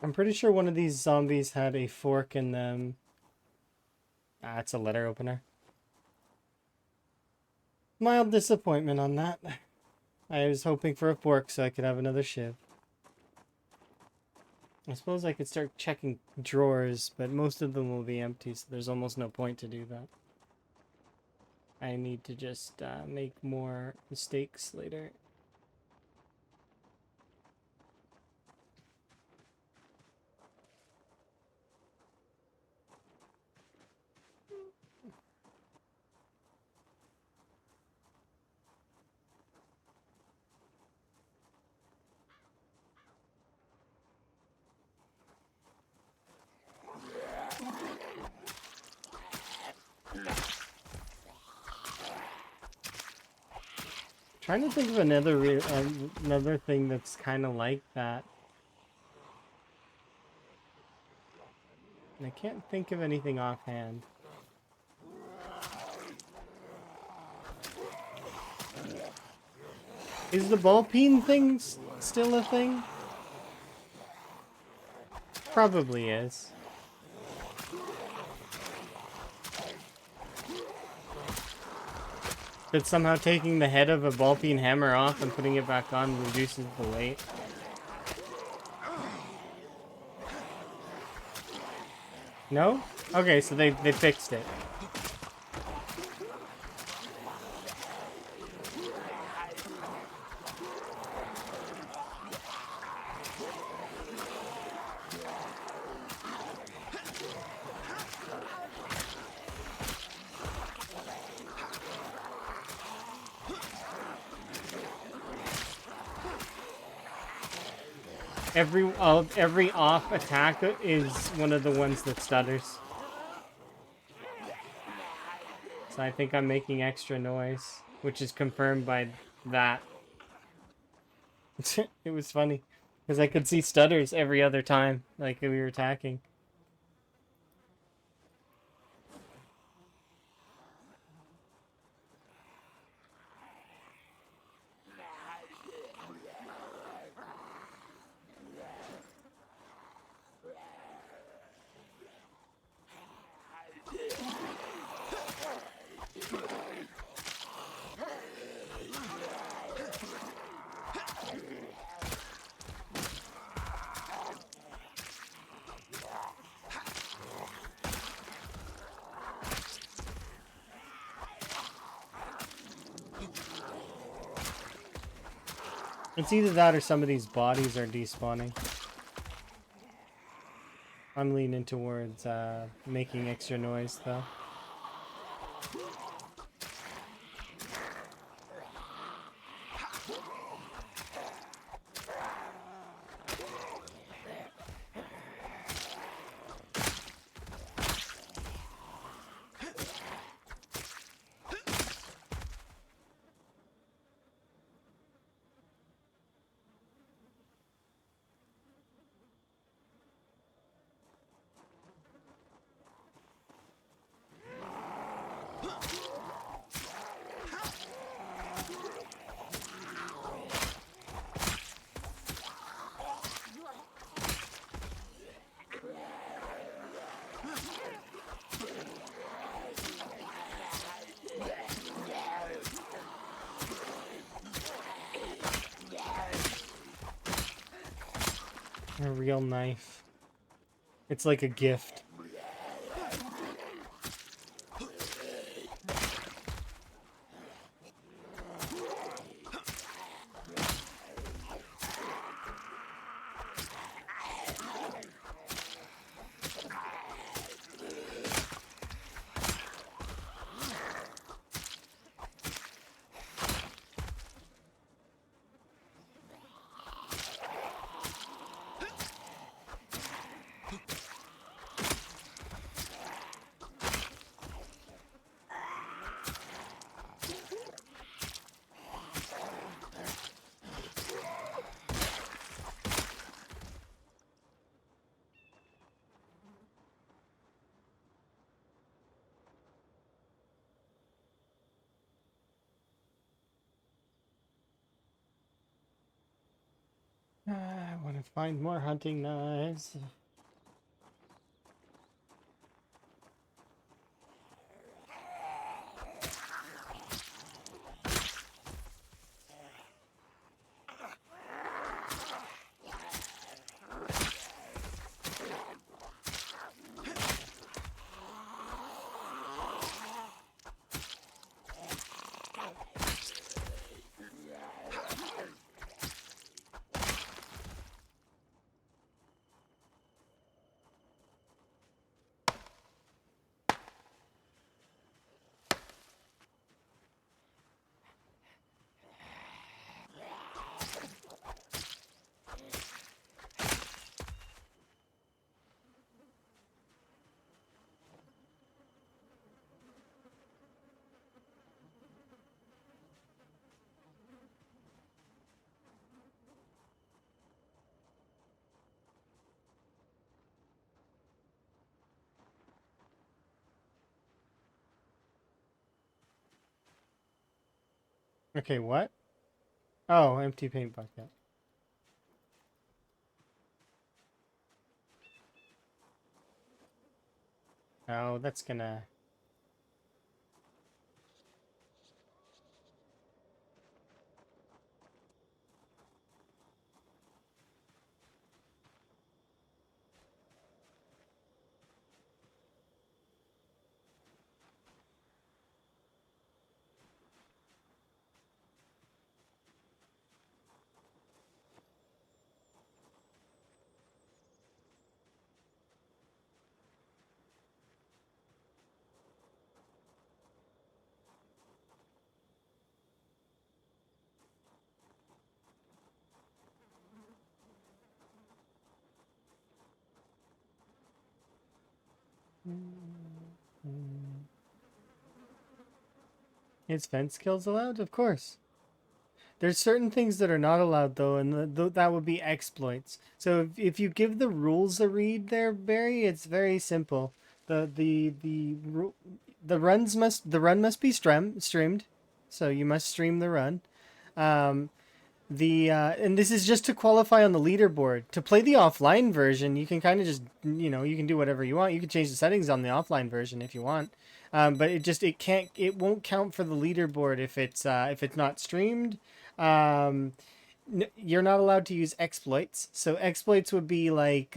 I'm pretty sure one of these zombies had a fork in them. Ah, it's a letter opener. Mild disappointment on that. I was hoping for a fork so I could have another shiv. I suppose I could start checking drawers, but most of them will be empty, so there's almost no point to do that. I need to just make more mistakes later. Trying to think of another thing that's kind of like that. And I can't think of anything offhand. Is the ball peen thing still a thing? Probably is. But somehow taking the head of a ball peen hammer off and putting it back on reduces the weight. No? Okay, so they fixed it. Every off attack is one of the ones that stutters. So I think I'm making extra noise, which is confirmed by that. It was funny. Because I could see stutters every other time, like we were attacking. It's either that or some of these bodies are despawning. I'm leaning towards making extra noise, though. A real knife. It's like a gift. I want to find more hunting knives. Okay, what? Oh, empty paint bucket. Oh, that's gonna... Is fence kills allowed? Of course. There's certain things that are not allowed though, and that would be exploits. So if you give the rules a read there, Barry, it's very simple. The run must be streamed, so you must stream the run. Um, and this is just to qualify on the leaderboard. To play the offline version, you can kind of just you can do whatever you want. You can change the settings on the offline version if you want. But it won't count for the leaderboard if it's not streamed. Um, you're not allowed to use exploits. So exploits would be like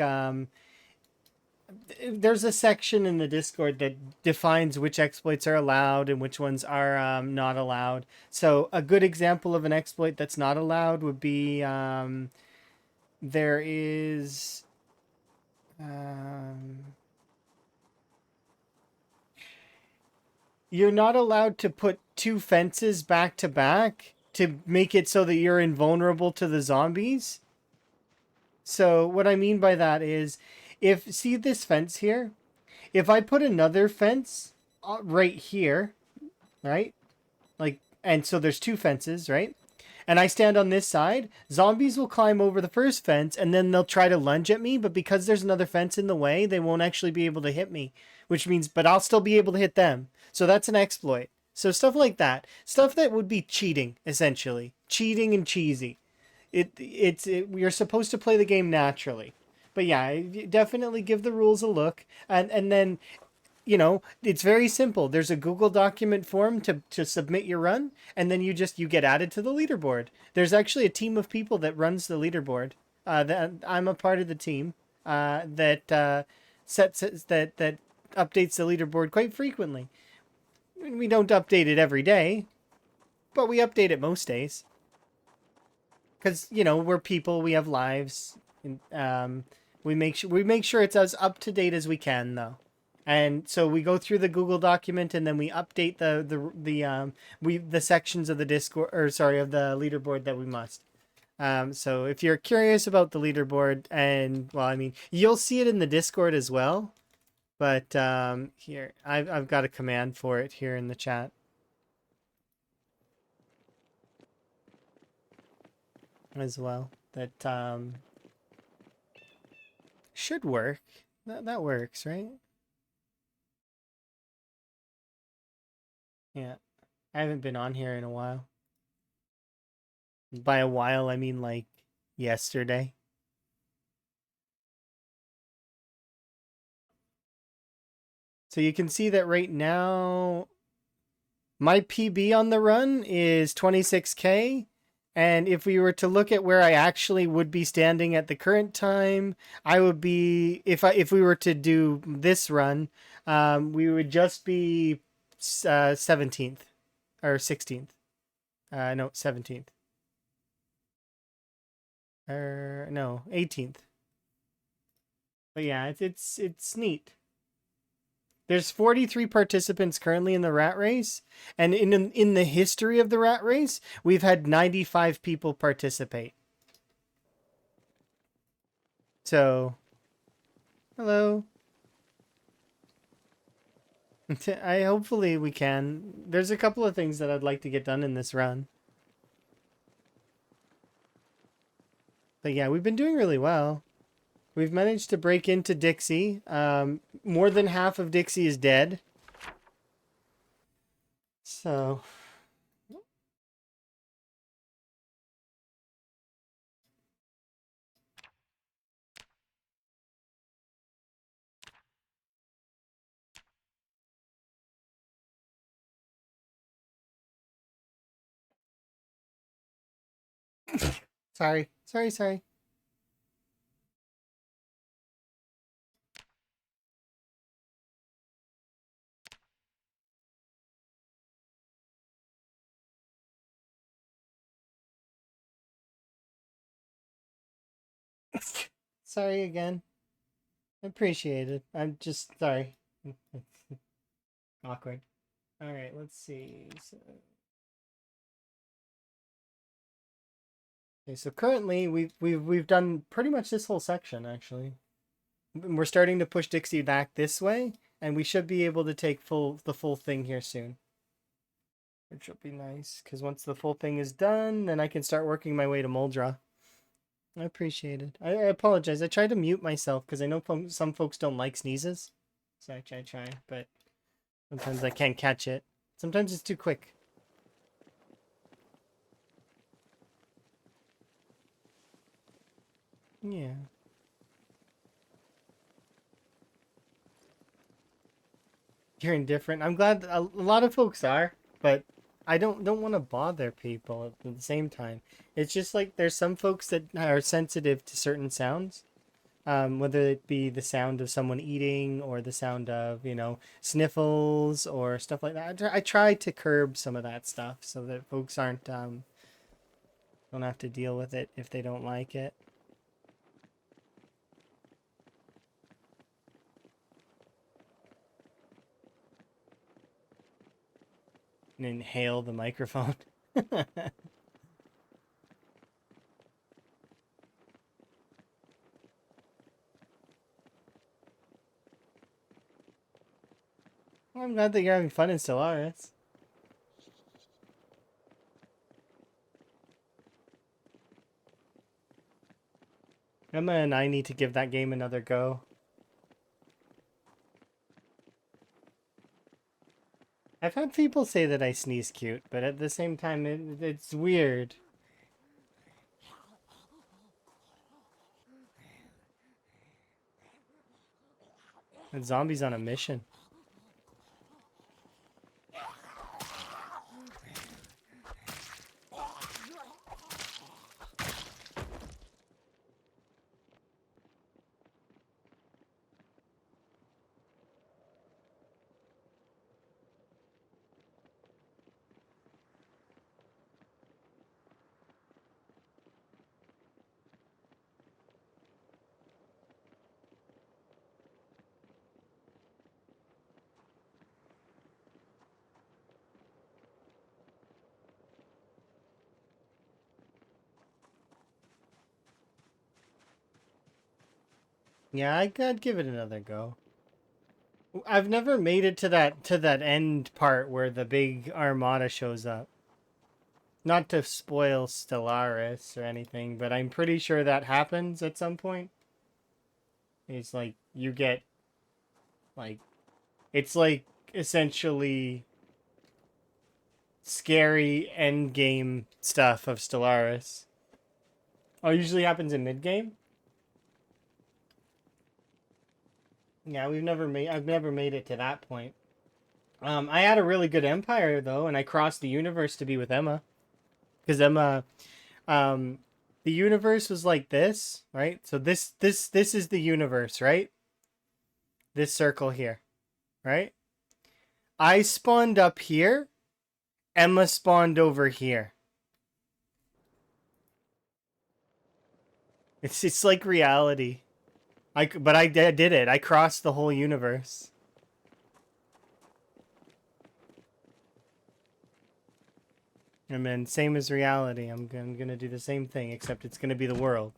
there's a section in the Discord that defines which exploits are allowed and which ones are not allowed. So a good example of an exploit that's not allowed would be there is um, you're not allowed to put two fences back to back to make it so that you're invulnerable to the zombies. So what I mean by that is, if see this fence here, if I put another fence right here, right? Like, and so there's two fences, right? And I stand on this side, zombies will climb over the first fence and then they'll try to lunge at me, but because there's another fence in the way, they won't actually be able to hit me, which means, but I'll still be able to hit them. So that's an exploit. So stuff like that. Stuff that would be cheating, essentially. Cheating and cheesy. You're supposed to play the game naturally. But yeah, definitely give the rules a look, and then it's very simple. There's a Google document form to submit your run, and then you get added to the leaderboard. There's actually a team of people that runs the leaderboard. That I'm a part of the team. That sets that updates the leaderboard quite frequently. We don't update it every day, but we update it most days. Because we're people, we have lives, and we make sure it's as up to date as we can, though. And so we go through the Google document, and then we update the sections of the Discord, or sorry, of the leaderboard that we must. So if you're curious about the leaderboard, and well, I mean, you'll see it in the Discord as well. But here, I've got a command for it here in the chat as well. That should work. That works, right? Yeah. I haven't been on here in a while. By a while, I mean like yesterday. So you can see that right now, my PB on the run is 26K. And if we were to look at where I actually would be standing at the current time, I would be, if we were to do this run, we would just be 17th or 16th. No, 17th. Or no, 18th. But yeah, it's neat. There's 43 participants currently in the rat race, and in the history of the rat race, we've had 95 people participate. So, hello. Hopefully we can. There's a couple of things that I'd like to get done in this run. But yeah, we've been doing really well. We've managed to break into Dixie. More than half of Dixie is dead. So... Sorry. Sorry again. Appreciate it. I'm just sorry. Awkward. All right, let's see. Okay, so currently we've done pretty much this whole section actually. We're starting to push Dixie back this way, and we should be able to take the full thing here soon. which will be nice because once the full thing is done, then I can start working my way to Moldra. I appreciate it. I apologize. I tried to mute myself because I know some folks don't like sneezes. So I try, but sometimes I can't catch it. Sometimes it's too quick. Yeah. You're indifferent. I'm glad a lot of folks are, but I don't want to bother people at the same time. It's just like there's some folks that are sensitive to certain sounds. Whether it be the sound of someone eating or the sound of, sniffles or stuff like that. I try to curb some of that stuff so that folks don't have to deal with it if they don't like it. And inhale the microphone. Well, I'm glad that you're having fun in Stellaris. Emma and I need to give that game another go. I've had people say that I sneeze cute, but at the same time, it's weird. And zombies on a mission. Yeah, I'd give it another go. I've never made it to that end part where the big armada shows up. Not to spoil Stellaris or anything, but I'm pretty sure that happens at some point. It's like you get like it's like essentially scary end game stuff of Stellaris. Oh, it usually happens in mid game. Yeah, I've never made it to that point. I had a really good empire though, and I crossed the universe to be with Emma, because Emma, um, the universe was like this, right? So this is the universe, right? This circle here, right? I spawned up here. Emma spawned over here. It's like reality. But I did it. I crossed the whole universe. And then same as reality. I'm gonna do the same thing, except it's gonna be the world.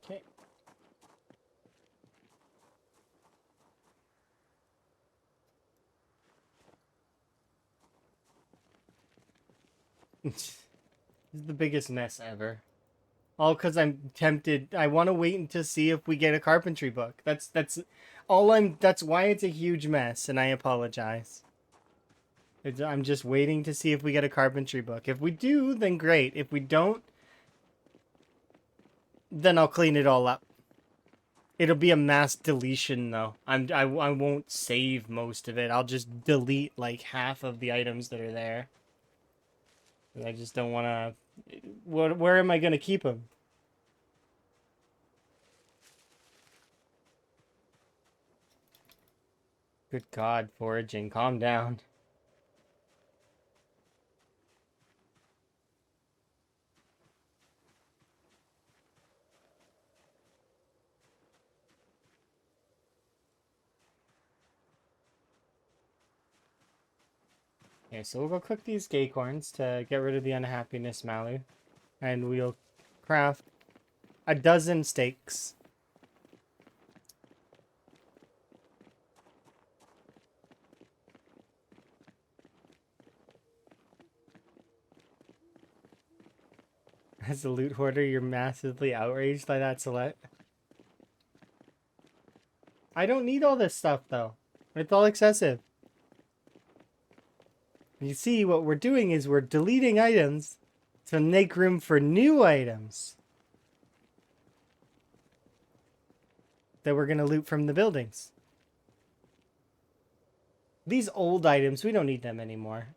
Okay. This is the biggest mess ever. All because I'm tempted. I want to wait until see if we get a carpentry book. That's all I'm. That's why it's a huge mess, and I apologize. I'm just waiting to see if we get a carpentry book. If we do, then great. If we don't, then I'll clean it all up. It'll be a mass deletion though. I won't save most of it. I'll just delete like half of the items that are there. I just don't want to. Where am I gonna keep them? Good God, foraging. Calm down. Okay, so we'll go cook these acorns to get rid of the unhappiness, Malu. And we'll craft a dozen steaks. As a loot hoarder, you're massively outraged by that select. I don't need all this stuff, though. It's all excessive. You see, what we're doing is we're deleting items to make room for new items that we're going to loot from the buildings. These old items, we don't need them anymore.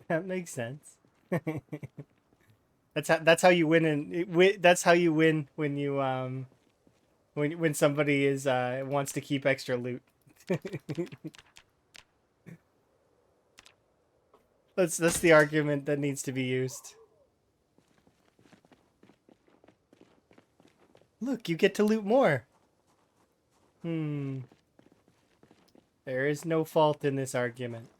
That makes sense. That's how you win, and that's how you win when you when somebody is wants to keep extra loot. That's the argument that needs to be used. Look, you get to loot more. There is no fault in this argument.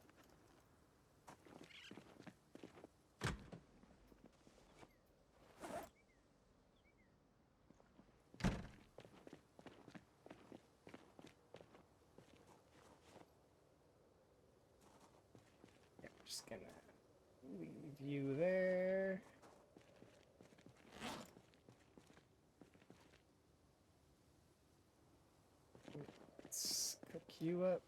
Just gonna leave you there. Let's cook you up.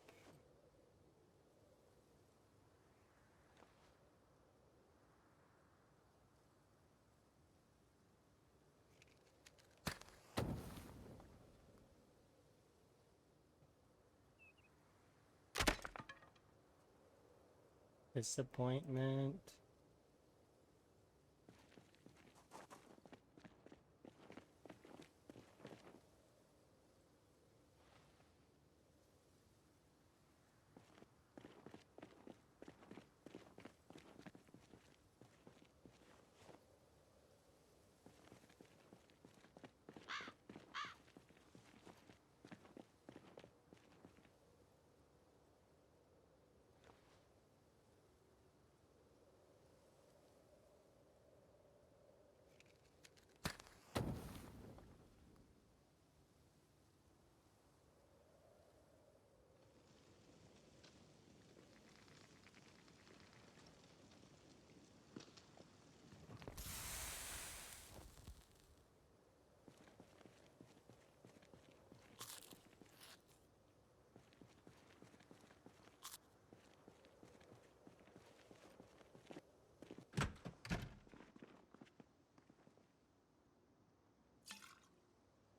Disappointment.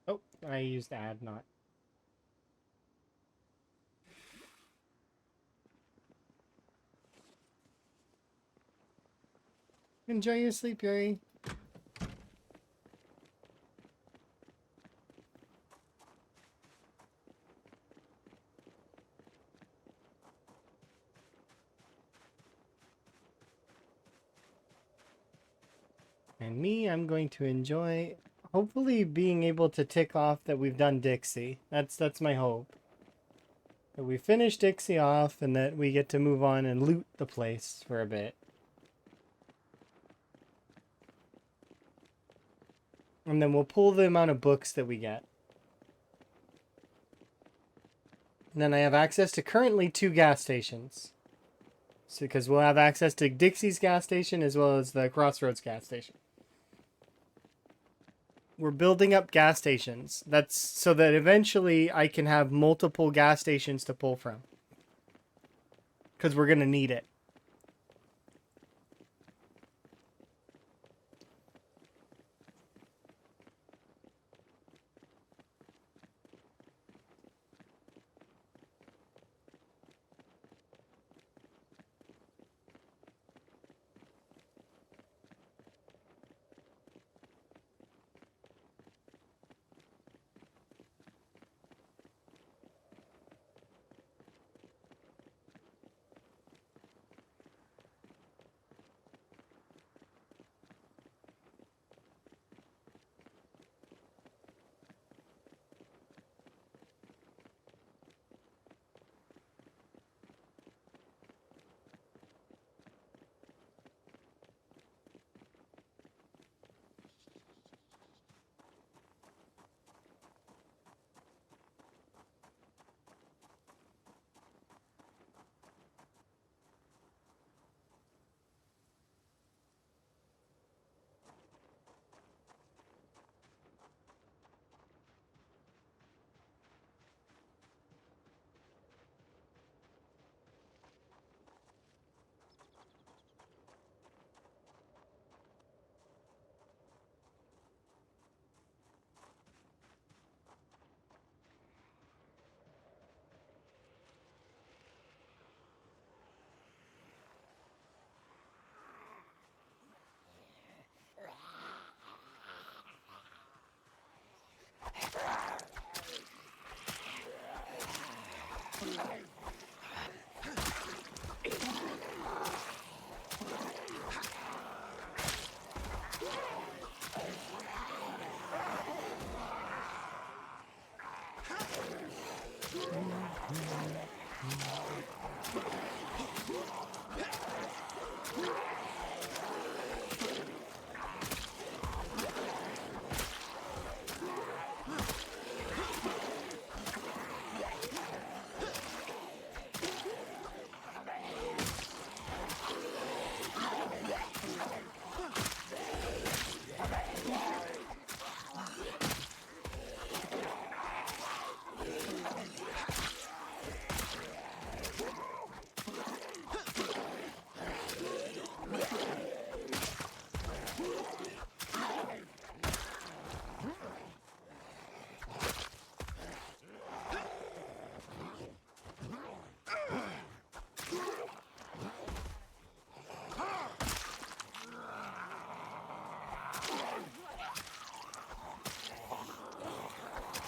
Oh, I used add, not. Enjoy your sleep, Yuri. And me, I'm going to enjoy, hopefully, being able to tick off that we've done Dixie. That's my hope. That we finish Dixie off and that we get to move on and loot the place for a bit. And then we'll pull the amount of books that we get. And then I have access to currently 2 gas stations. So, because we'll have access to Dixie's gas station as well as the Crossroads gas station. We're building up gas stations. That's so that eventually I can have multiple gas stations to pull from. Because we're going to need it.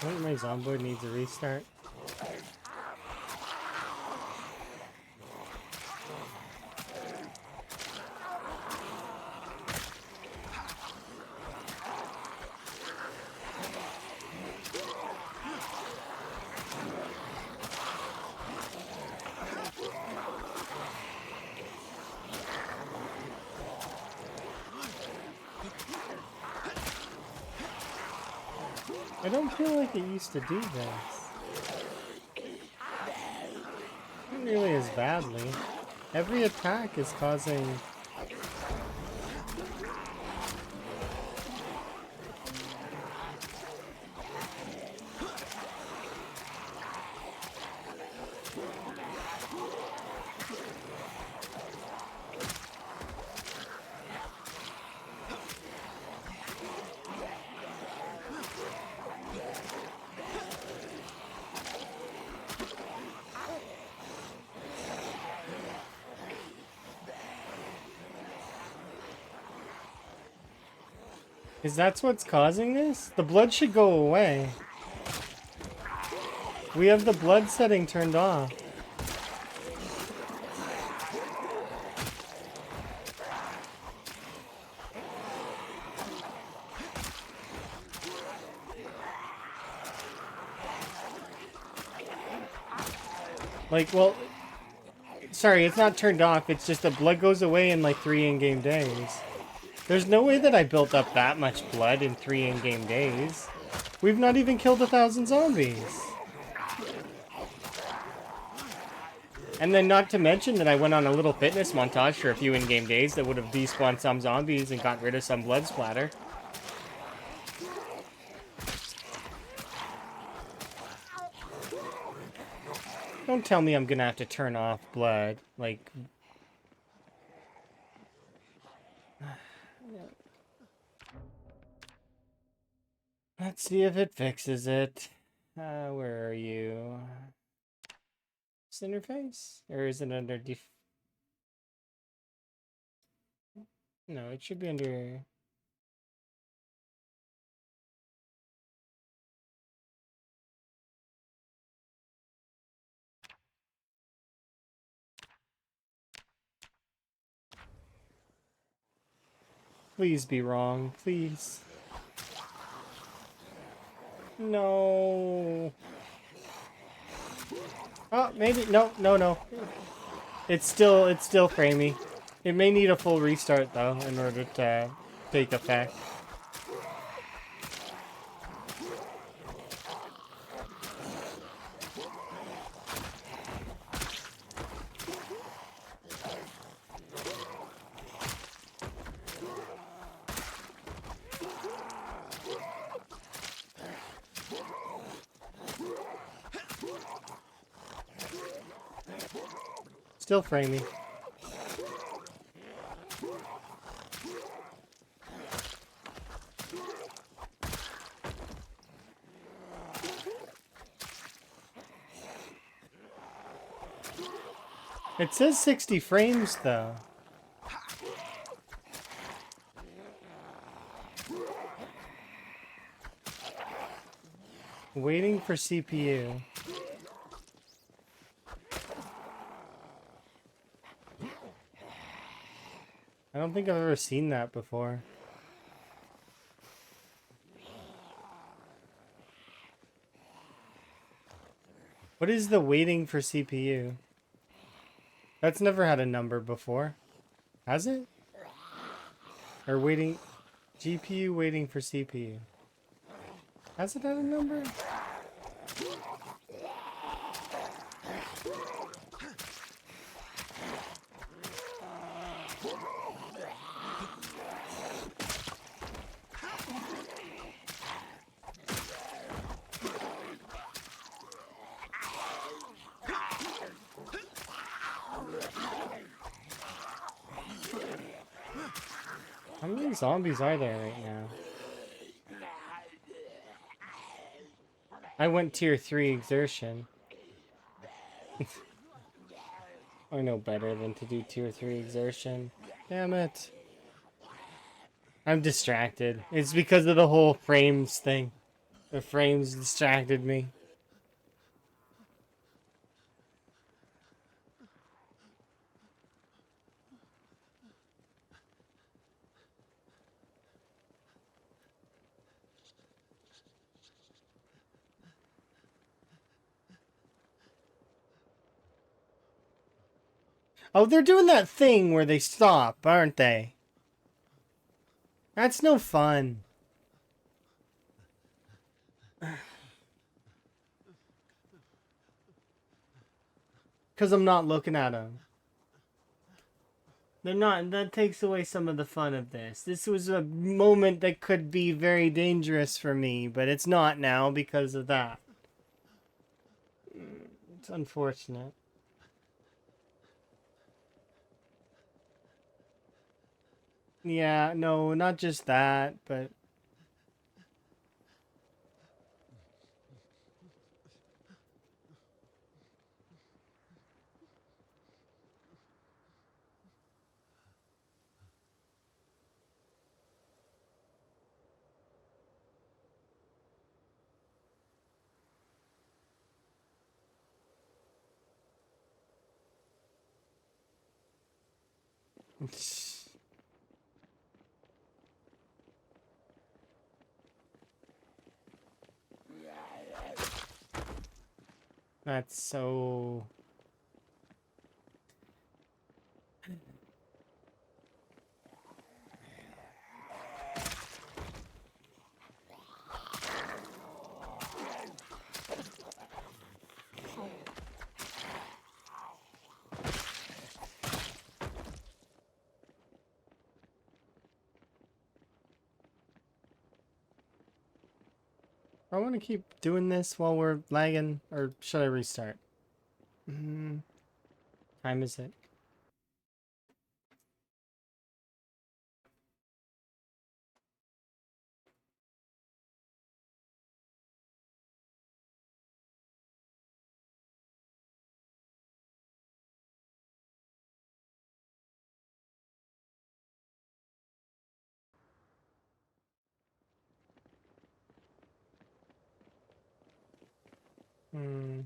I think my zomboid needs a restart. I don't feel like it used to do this. Not nearly as badly. Every attack is causing... Is that what's causing this? The blood should go away. We have the blood setting turned off. Like, well, sorry, it's not turned off. It's just the blood goes away in like 3 in-game days. There's no way that I built up that much blood in 3 in-game days. We've not even killed 1,000 zombies. And then not to mention that I went on a little fitness montage for a few in-game days that would have despawned some zombies and got rid of some blood splatter. Don't tell me I'm gonna have to turn off blood, like... Let's see if it fixes it. Where are you? Interface? Or is it under No, it should be under... Please be wrong, please. No. Oh, maybe no. It's still framey. It may need a full restart though in order to take effect. Still framey. It says 60 frames though. Waiting for CPU. I don't think I've ever seen that before. What is the waiting for CPU? That's never had a number before. Has it? Or waiting... GPU waiting for CPU. Has it had a number? How many zombies are there right now? I went tier 3 exertion. I know better than to do tier 3 exertion. Damn it. I'm distracted. It's because of the whole frames thing. The frames distracted me. Oh, they're doing that thing where they stop, aren't they? That's no fun. Because I'm not looking at them. They're not. That takes away some of the fun of this. This was a moment that could be very dangerous for me, but it's not now because of that. It's unfortunate. Yeah, no, not just that, but that's so. I want to keep doing this while we're lagging, or should I restart? Time is it? Hmm.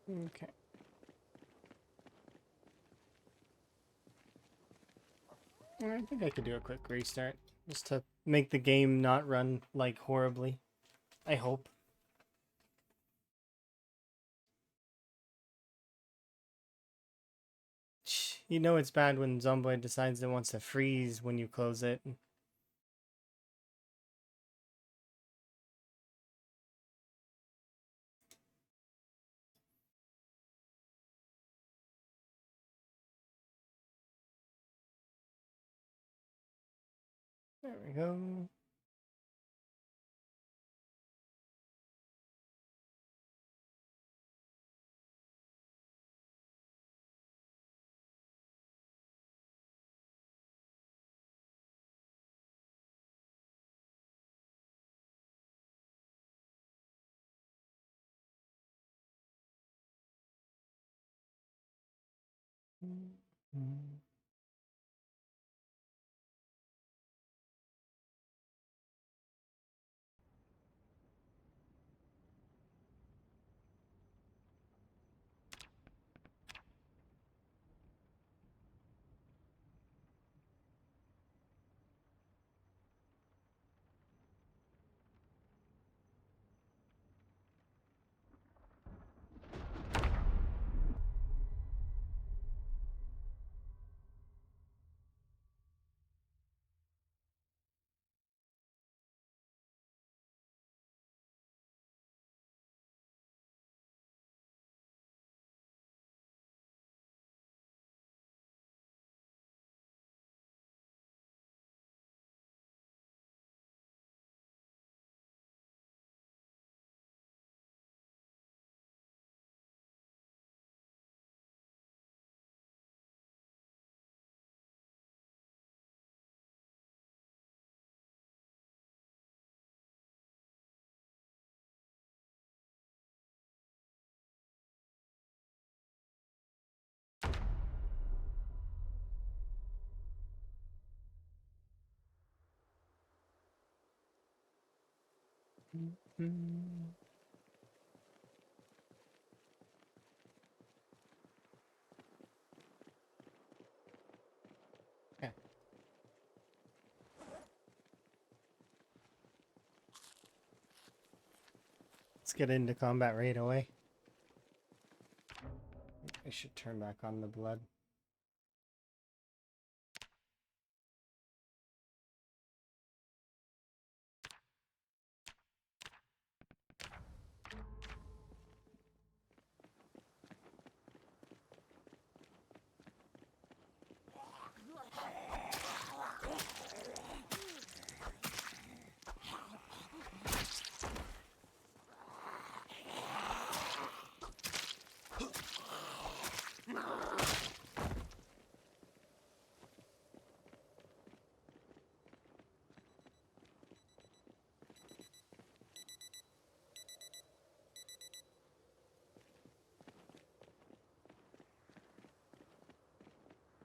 Okay. I think I could do a quick restart just to make the game not run like horribly. I hope. You know it's bad when Zomboid decides it wants to freeze when you close it. There we go. Okay. Let's get into combat right away. I should turn back on the blood.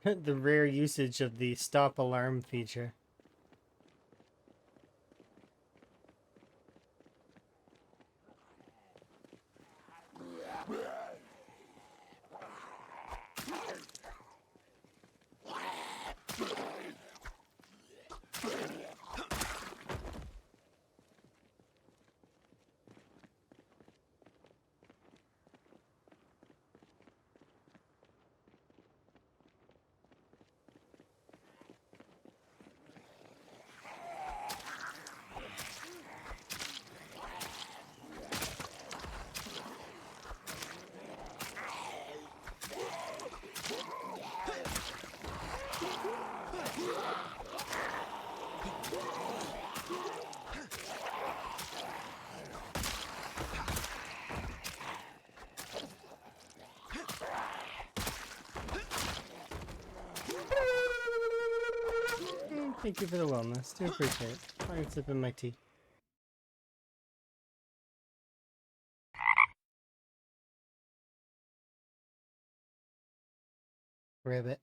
The rare usage of the stop alarm feature. Thank you for the wellness. Do appreciate it. I'm sipping my tea. Ribbit.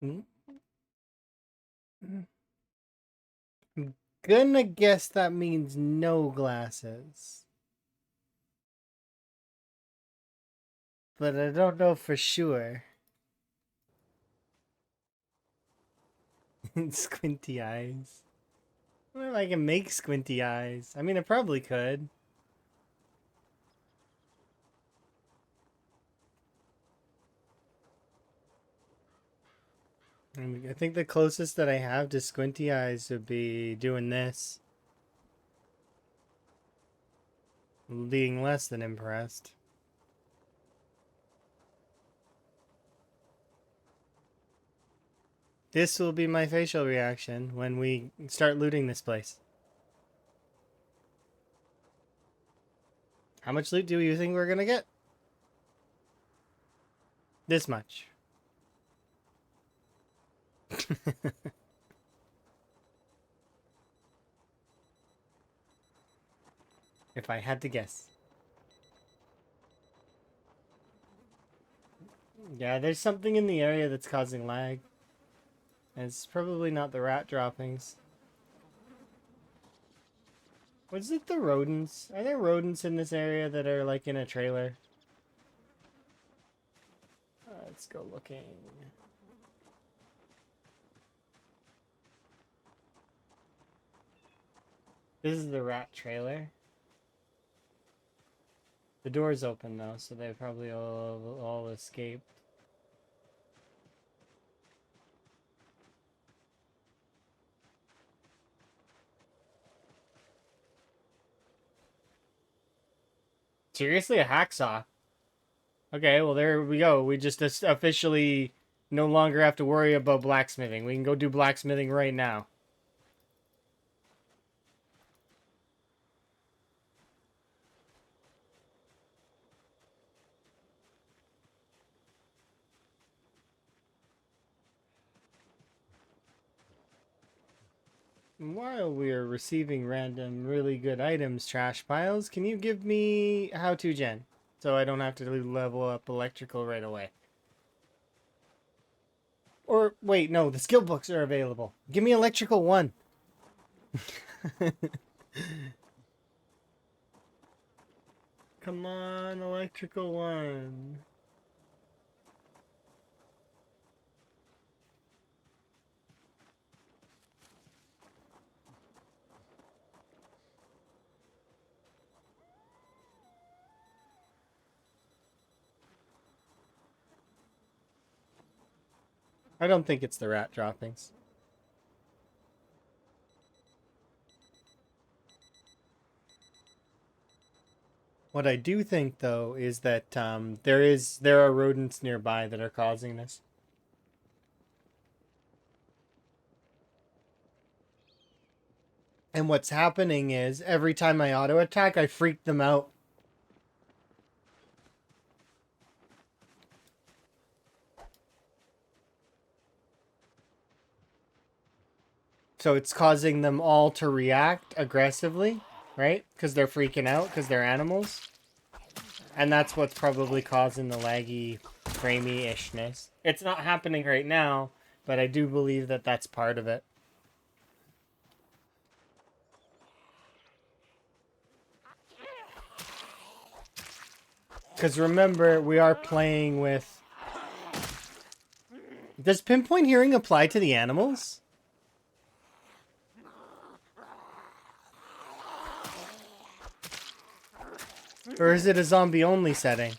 Mm. I'm gonna guess that means no glasses. But I don't know for sure. Squinty eyes. I wonder if I can make squinty eyes. I mean, I probably could. I think the closest that I have to squinty eyes would be doing this. Being less than impressed. This will be my facial reaction when we start looting this place. How much loot do you think we're gonna get? This much. If I had to guess. Yeah, there's something in the area that's causing lag. And it's probably not the rat droppings. Was it the rodents? Are there rodents in this area that are like in a trailer? Let's go looking. This is the rat trailer. The door's open though, so they probably all escaped. Seriously, a hacksaw? Okay, well there we go. We just officially no longer have to worry about blacksmithing. We can go do blacksmithing right now. while we are receiving random really good items, trash piles, can you give me how to gen? So I don't have to level up electrical right away. Or, wait, no, the skill books are available. Give me electrical 1. Come on, electrical 1. I don't think it's the rat droppings. What I do think, though, is that there are rodents nearby that are causing this. And what's happening is every time I auto attack, I freak them out. So it's causing them all to react aggressively, right? Because they're freaking out because they're animals. And that's what's probably causing the laggy, framey-ishness. It's not happening right now, but I do believe that that's part of it. Because remember, we are playing with... Does pinpoint hearing apply to the animals? Or is it a zombie-only setting?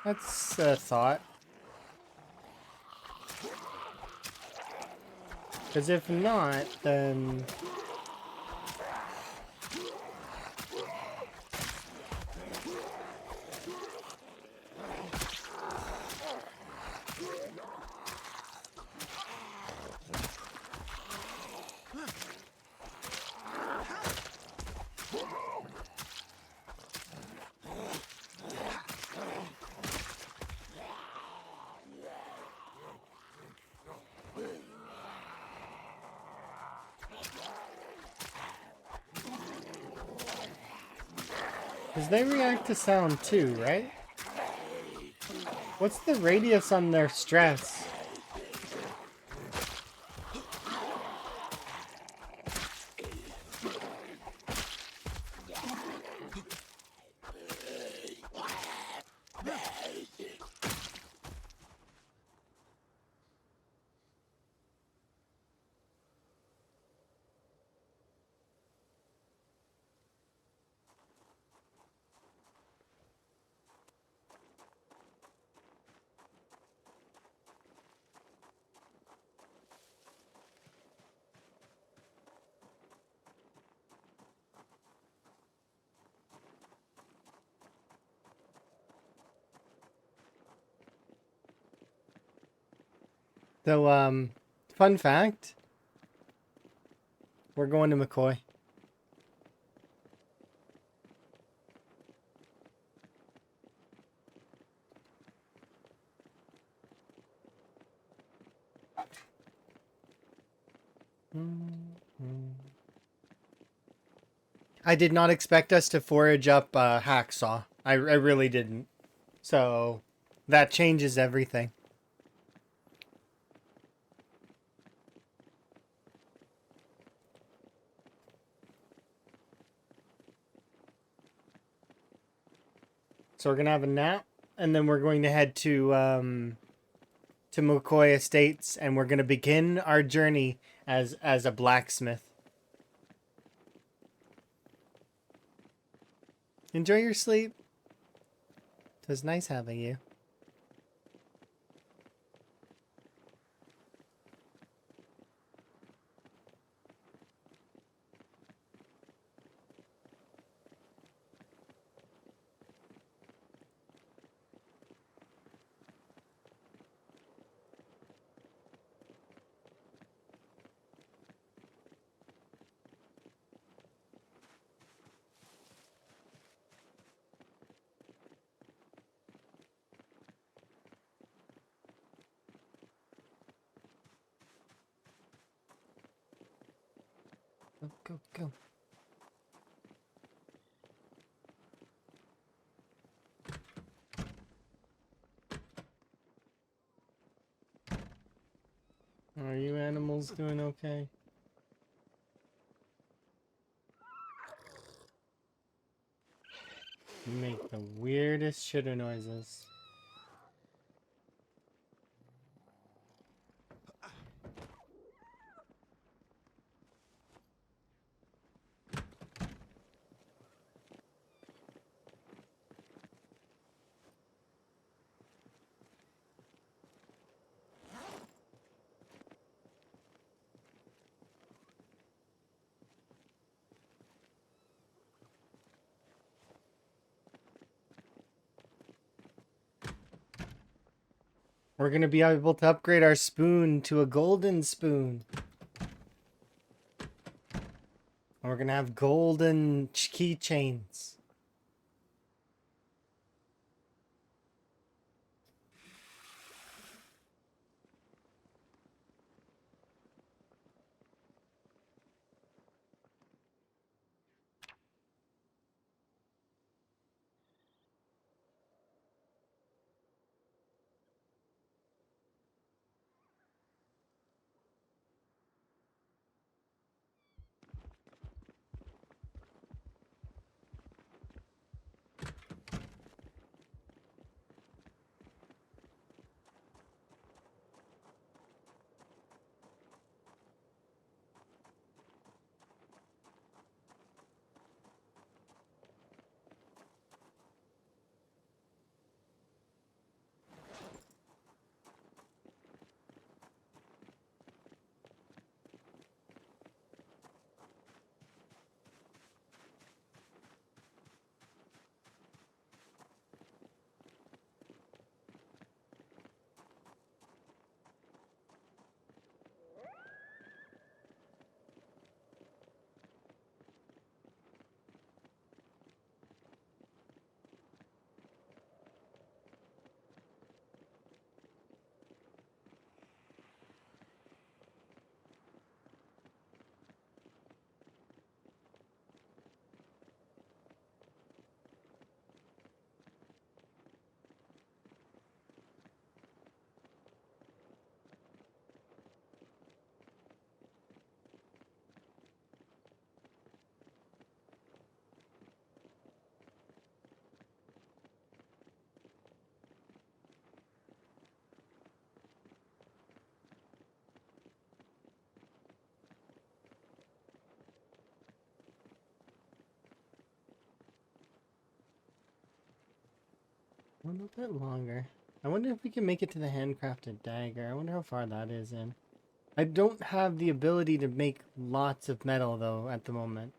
That's a thought. Because if not, then... Because they react to sound too, right? What's the radius on their stress? So, fun fact. We're going to McCoy. I did not expect us to forage up hacksaw. I really didn't. So, that changes everything. So we're gonna have a nap, and then we're going to head to McCoy Estates, and we're gonna begin our journey as a blacksmith. Enjoy your sleep. It was nice having you. Go, go, go. Are you animals doing okay? You make the weirdest shitter noises. We're gonna be able to upgrade our spoon to a golden spoon. And we're gonna have golden keychains. A little bit longer. I wonder if we can make it to the handcrafted dagger. I wonder how far that is in. I don't have the ability to make lots of metal, though, at the moment.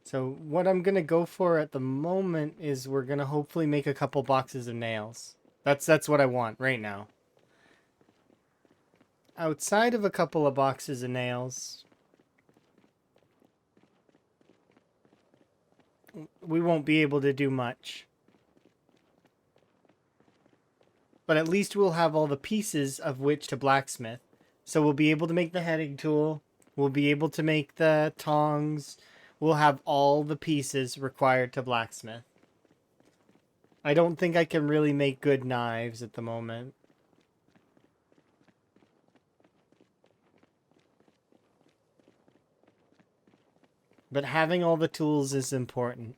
So what I'm going to go for at the moment is we're going to hopefully make a couple boxes of nails. That's what I want right now. Outside of a couple of boxes of nails, we won't be able to do much. But at least we'll have all the pieces of which to blacksmith. So we'll be able to make the heading tool. We'll be able to make the tongs. We'll have all the pieces required to blacksmith. I don't think I can really make good knives at the moment. But having all the tools is important.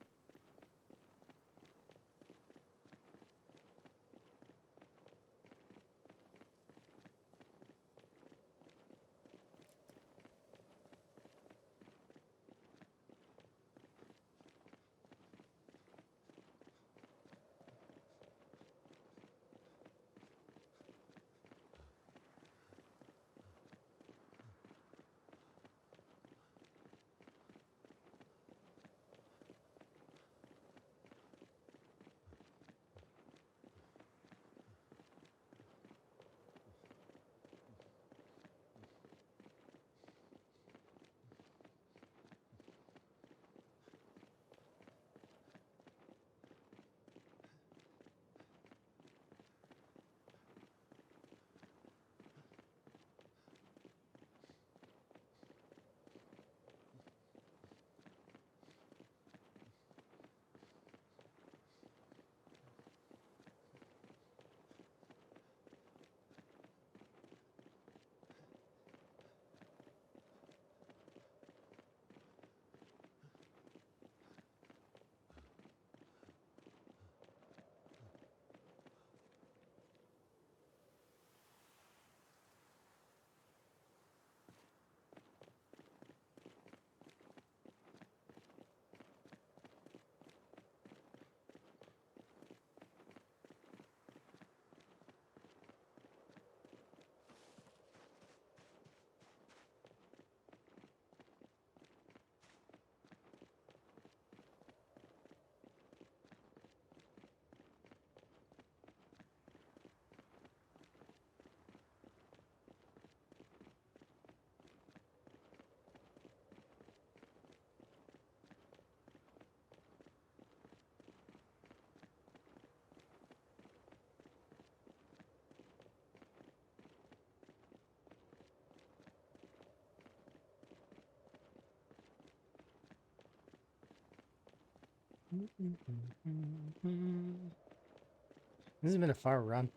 This has been a far run.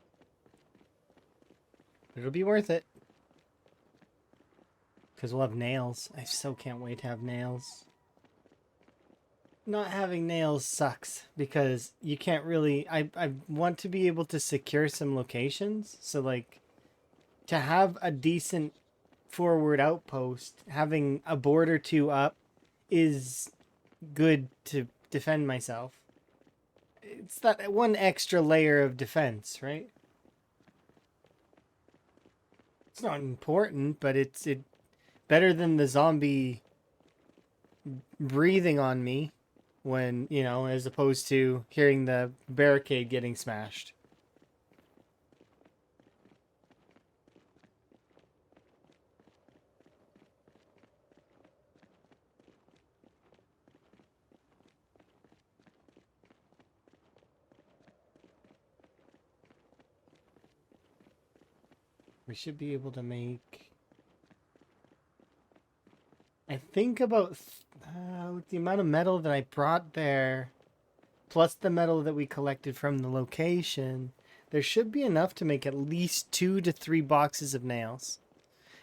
But it'll be worth it. Because we'll have nails. I so can't wait to have nails. Not having nails sucks because you can't really... I want to be able to secure some locations. So, like, to have a decent forward outpost, having a board or two up is good to defend myself. It's that one extra layer of defense, right? It's not important, but it's better than the zombie breathing on me when, you know, as opposed to hearing the barricade getting smashed. We should be able to make... I think about with the amount of metal that I brought there, plus the metal that we collected from the location, there should be enough to make at least 2 to 3 boxes of nails.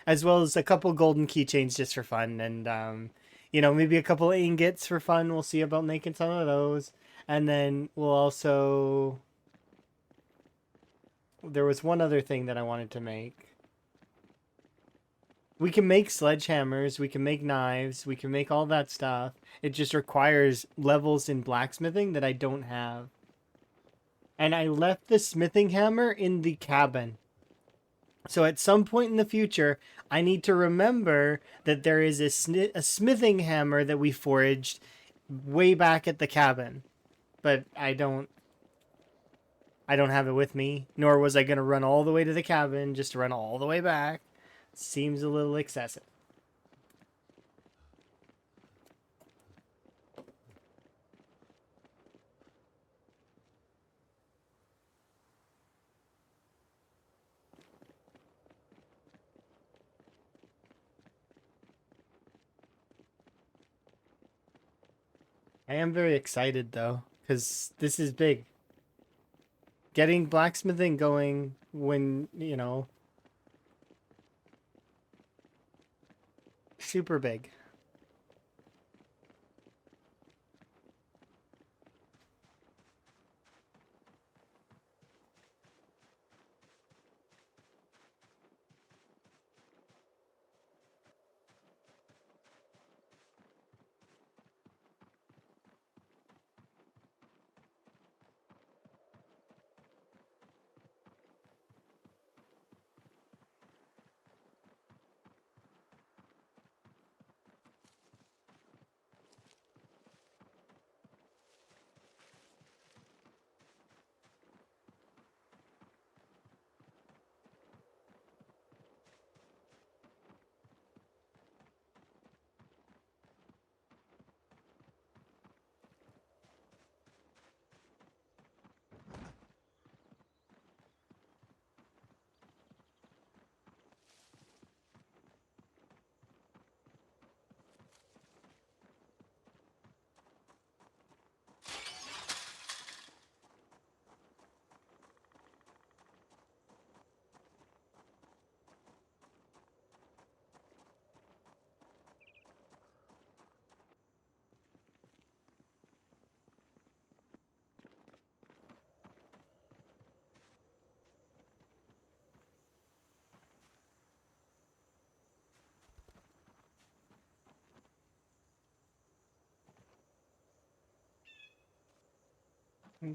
As well as a couple golden keychains just for fun. And, you know, maybe a couple ingots for fun. We'll see about making some of those. And then we'll also... There was one other thing that I wanted to make. We can make sledgehammers, we can make knives, we can make all that stuff. It just requires levels in blacksmithing that I don't have. And I left the smithing hammer in the cabin. So at some point in the future, I need to remember that there is a smithing hammer that we foraged way back at the cabin. But I don't have it with me, nor was I going to run all the way to the cabin just to run all the way back. Seems a little excessive. I am very excited though, because this is big. Getting blacksmithing going when, you know, super big.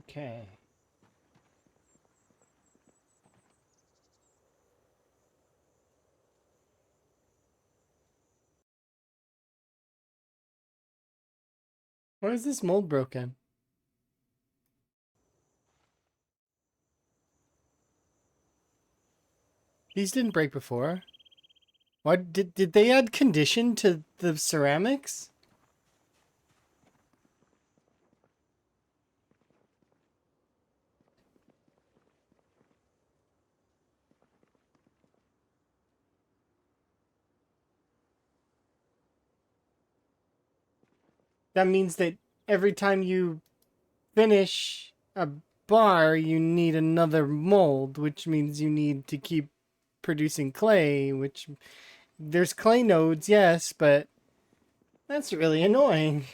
Okay. Why is this mold broken? These didn't break before. Why did they add condition to the ceramics? That means that every time you finish a bar, you need another mold, which means you need to keep producing clay, which there's clay nodes, yes, but that's really annoying.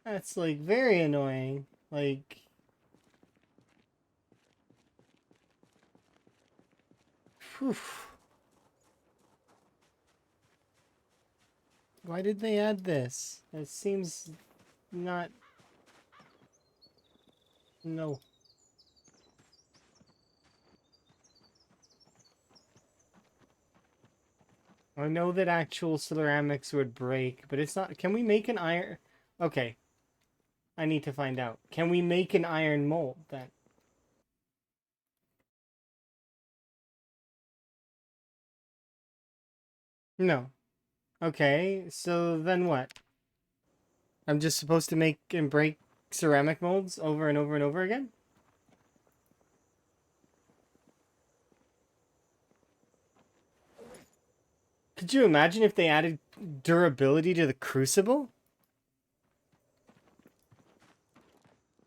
That's like very annoying. Like, whew. Why did they add this? It seems not. No. I know that actual ceramics would break, but it's not. Can we make an iron? Okay, I need to find out. Can we make an iron mold then? No. Okay, so then what? I'm just supposed to make and break ceramic molds over and over and over again? Could you imagine if they added durability to the crucible?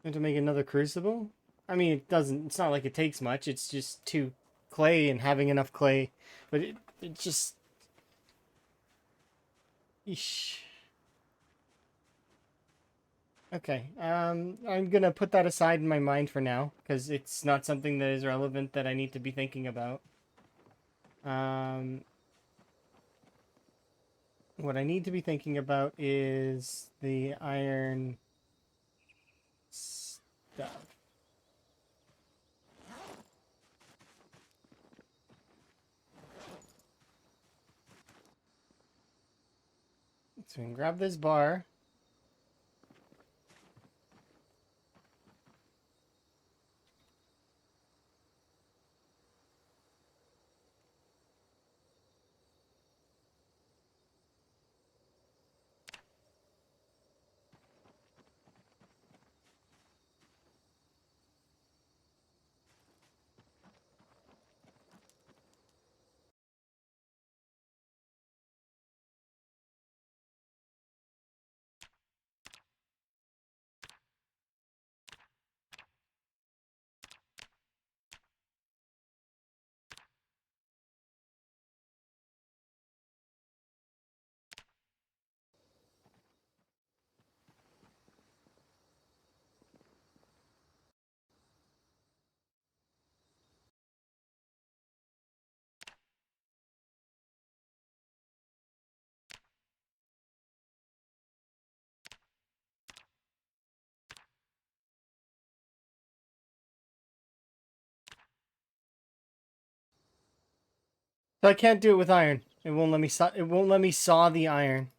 And to make another crucible? I mean, it's not like it takes much. It's just two clay and having enough clay. But it just, eesh. Okay, I'm gonna put that aside in my mind for now, because it's not something that is relevant that I need to be thinking about. Um, what I need to be thinking about is the iron stuff. So we can grab this bar. So I can't do it with iron. It won't let me saw. It won't let me saw the iron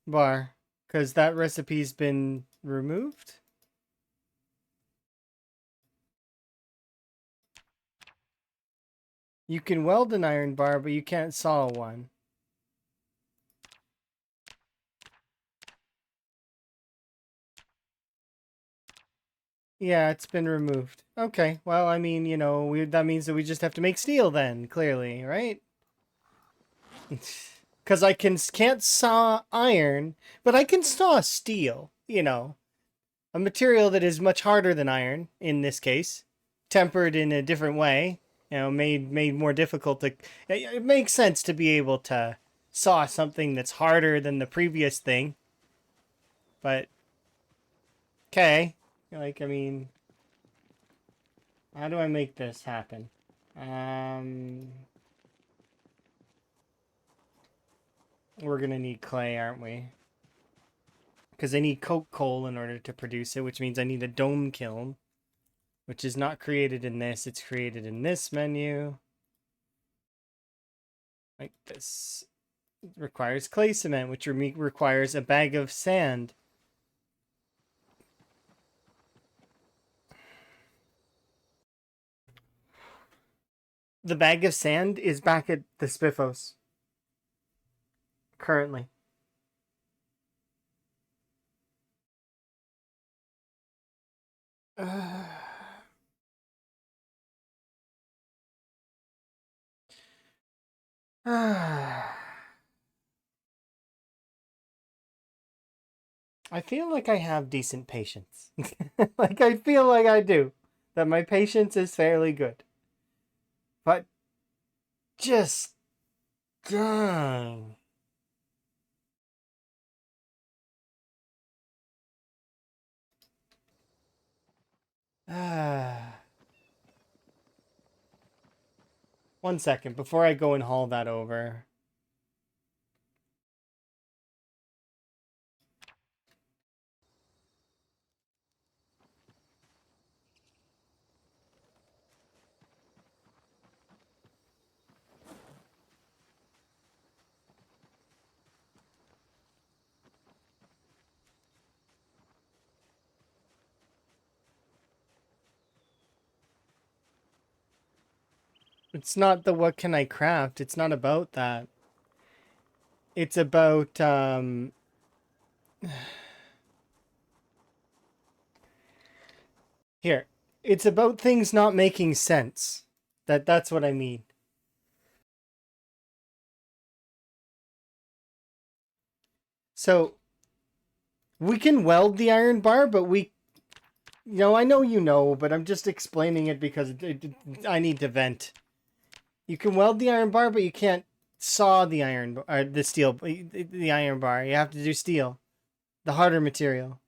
bar because that recipe's been removed. You can weld an iron bar, but you can't saw one. Yeah, it's been removed. Okay, well, I mean, that means that we just have to make steel then, clearly, right? Because can't saw iron, but I can saw steel, a material that is much harder than iron in this case, tempered in a different way, made more difficult to. It makes sense to be able to saw something that's harder than the previous thing, but okay, like I mean, how do I make this happen? Um, we're gonna need clay, aren't we? Because I need coke coal in order to produce it, which means I need a dome kiln, which is not created in this. It's created in this menu. Like this. It requires clay cement, which requires a bag of sand. The bag of sand is back at the Spiffos currently. I feel like I have decent patience. Like, I feel like I do. That my patience is fairly good. But just dang. Ah. 1 second before I go and haul that over. It's not the what can I craft. It's not about that. It's about here. It's about things not making sense. That's what I mean. So we can weld the iron bar, but I know you know, but I'm just explaining it because I need to vent. You can weld the iron bar, but you can't saw the iron or the steel, the iron bar. You have to do steel, the harder material.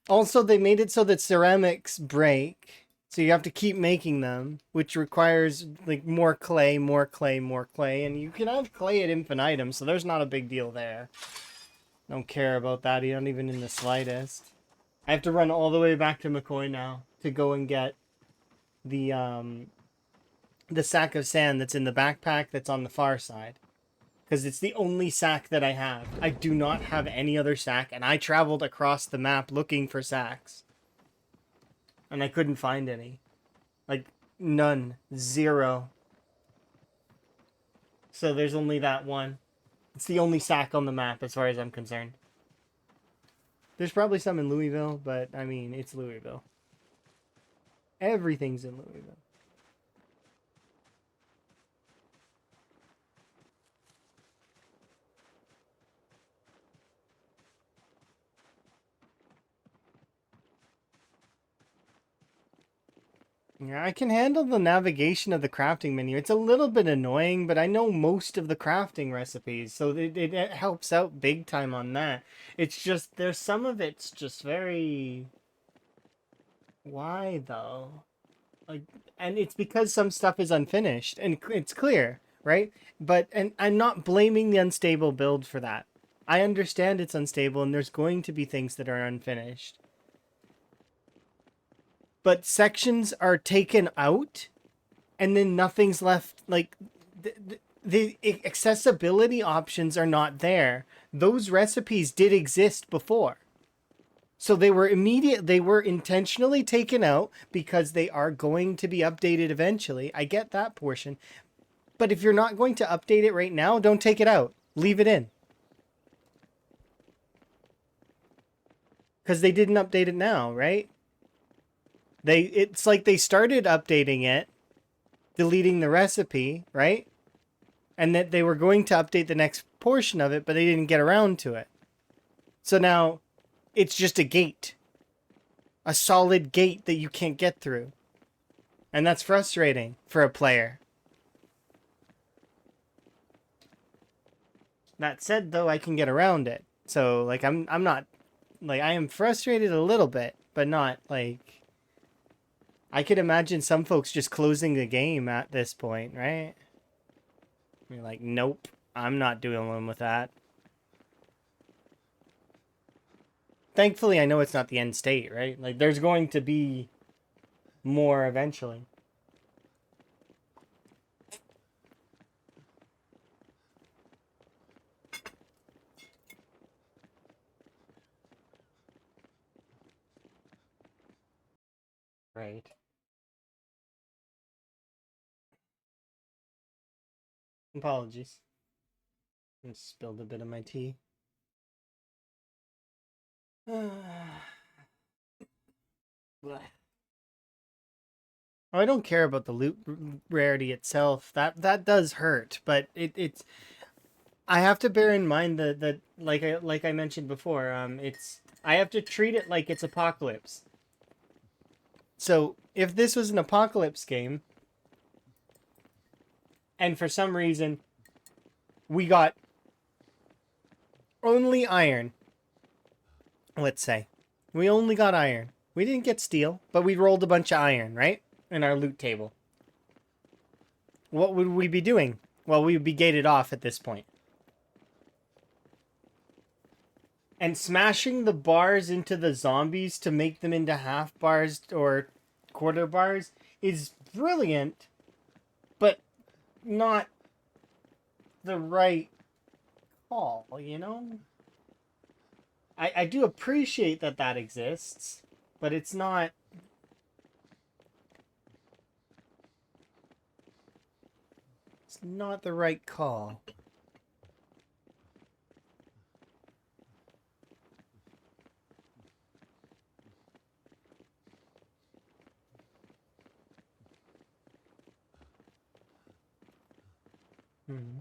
Also, they made it so that ceramics break, so you have to keep making them, which requires like more clay, more clay, more clay, and you can have clay at infinitum, so there's not a big deal there. Don't care about that, not even in the slightest. I have to run all the way back to McCoy now to go and get the the sack of sand that's in the backpack that's on the far side. Because it's the only sack that I have. I do not have any other sack, and I traveled across the map looking for sacks. And I couldn't find any. Like, none. Zero. So there's only that one. It's the only sack on the map as far as I'm concerned. There's probably some in Louisville, but I mean, it's Louisville. Everything's in Louisville. Yeah, I can handle the navigation of the crafting menu. It's a little bit annoying, but I know most of the crafting recipes, so it helps out big time on that. It's just, there's some of it's just very... Why, though? Like, and it's because some stuff is unfinished, and it's clear, right? But, and I'm not blaming the unstable build for that. I understand it's unstable, and there's going to be things that are unfinished. But sections are taken out and then nothing's left. Like the accessibility options are not there. Those recipes did exist before, so they were intentionally taken out because they are going to be updated eventually. I get that portion, but if you're not going to update it right now, don't take it out, leave it in, because they didn't update it now, right? It's like they started updating it, deleting the recipe, right? And that they were going to update the next portion of it, but they didn't get around to it. So now it's just a gate, a solid gate that you can't get through. And that's frustrating for a player. That said, though, I can get around it. So like I'm not like I am frustrated a little bit, but not like I could imagine some folks just closing the game at this point, right? You're like, nope, I'm not dealing with that. Thankfully, I know it's not the end state, right? Like, there's going to be more eventually. Right. Apologies. I spilled a bit of my tea. Oh, I don't care about the loot rarity itself. That does hurt, but it's I have to bear in mind that like I mentioned before, it's I have to treat it like it's apocalypse. So if this was an apocalypse game, and for some reason we got only iron, let's say, we only got iron. We didn't get steel, but we rolled a bunch of iron, right, in our loot table. What would we be doing? Well, we would be gated off at this point. And smashing the bars into the zombies to make them into half bars or quarter bars is brilliant, but not the right call, you know? I do appreciate that that exists, but it's not the right call. Hmm.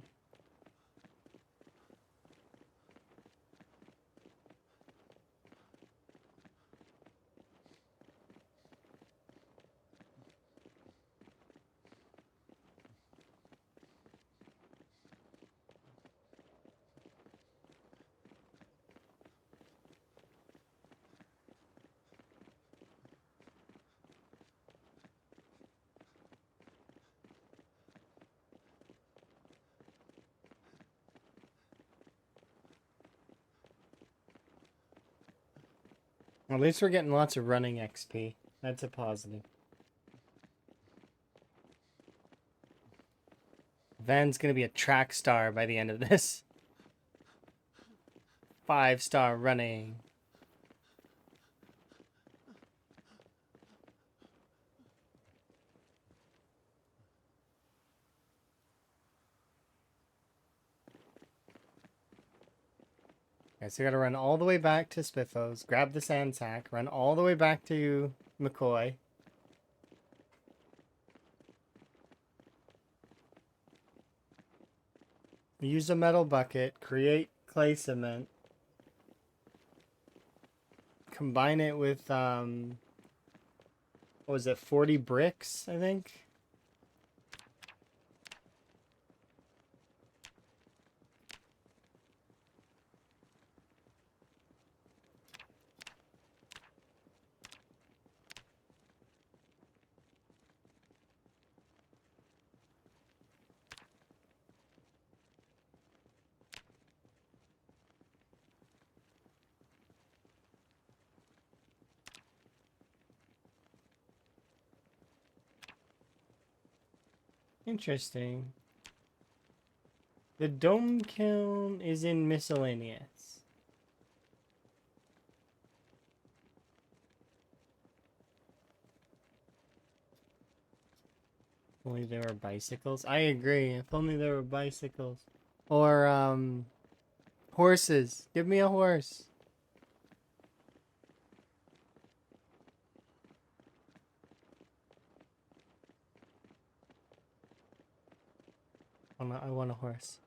At least we're getting lots of running XP. That's a positive. Van's gonna be a track star by the end of this. 5-star running. Okay, so we gotta run all the way back to Spiffos, grab the sand sack, run all the way back to McCoy. Use a metal bucket, create clay cement, combine it with what was it, 40 bricks, I think? Interesting. The dome kiln is in miscellaneous. If only there were bicycles. I agree. If only there were bicycles. Or horses. Give me a horse. I want a horse.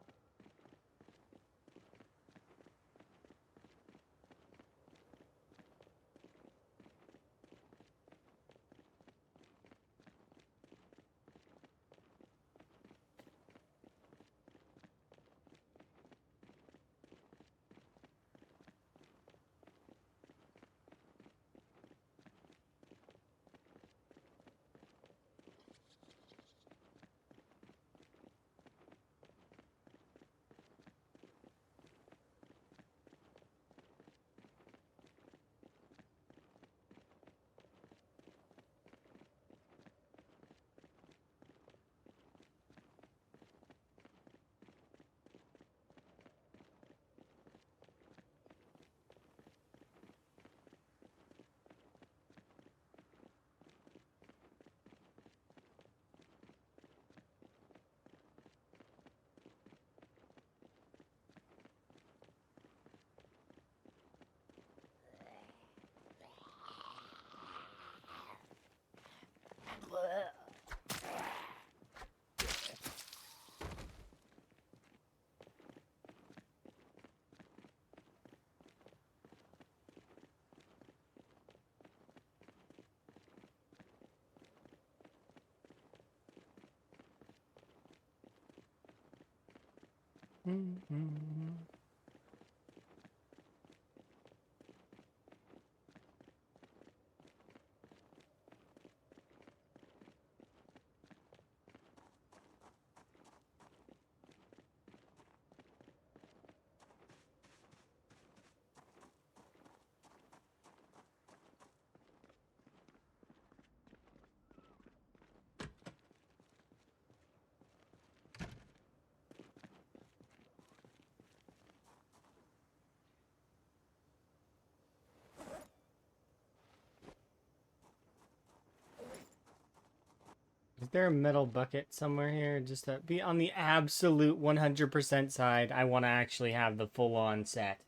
Is there a metal bucket somewhere here? Just to be on the absolute 100% side, I want to actually have the full-on set.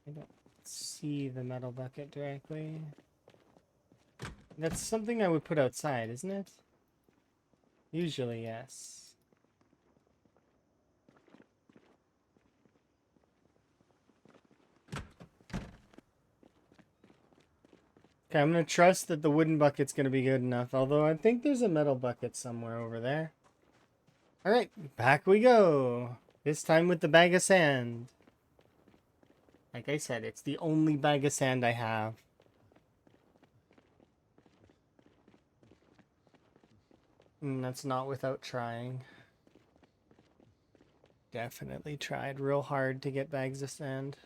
I don't see the metal bucket directly. That's something I would put outside, isn't it? Usually, yes. Okay, I'm gonna trust that the wooden bucket's gonna be good enough, although I think there's a metal bucket somewhere over there. Alright, back we go. This time with the bag of sand. Like I said, it's the only bag of sand I have. And that's not without trying. Definitely tried real hard to get bags of sand.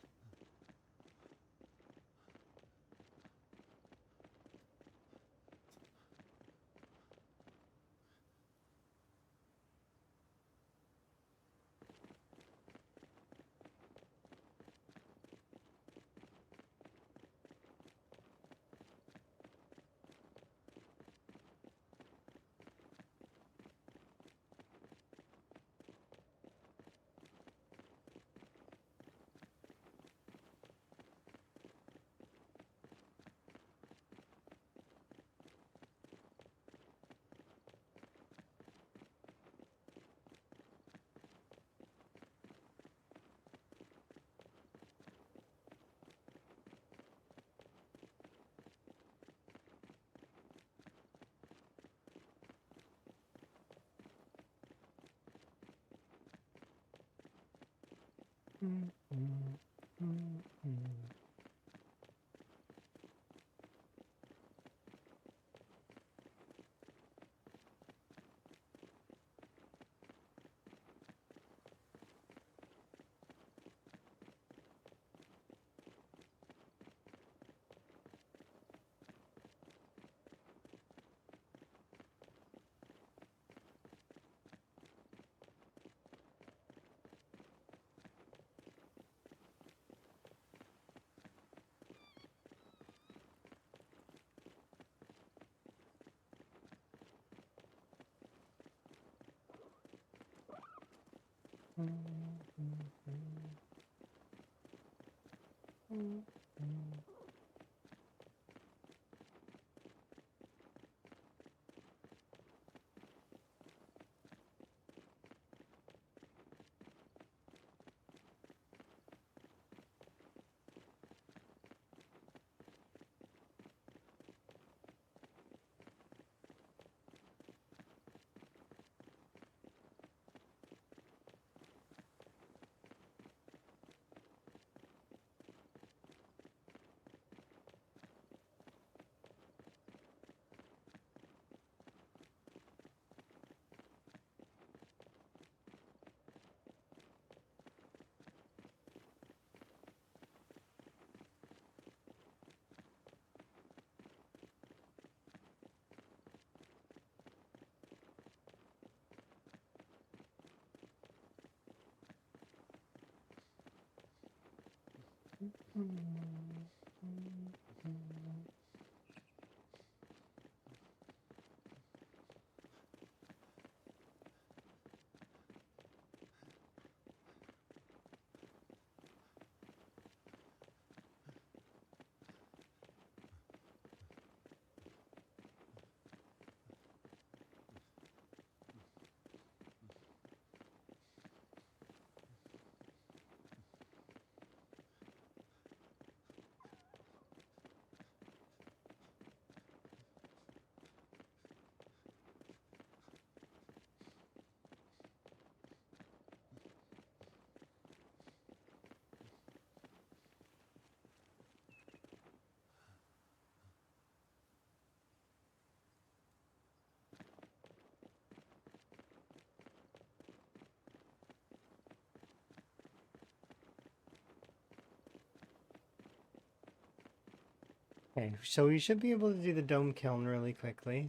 Okay, so we should be able to do the dome kiln really quickly.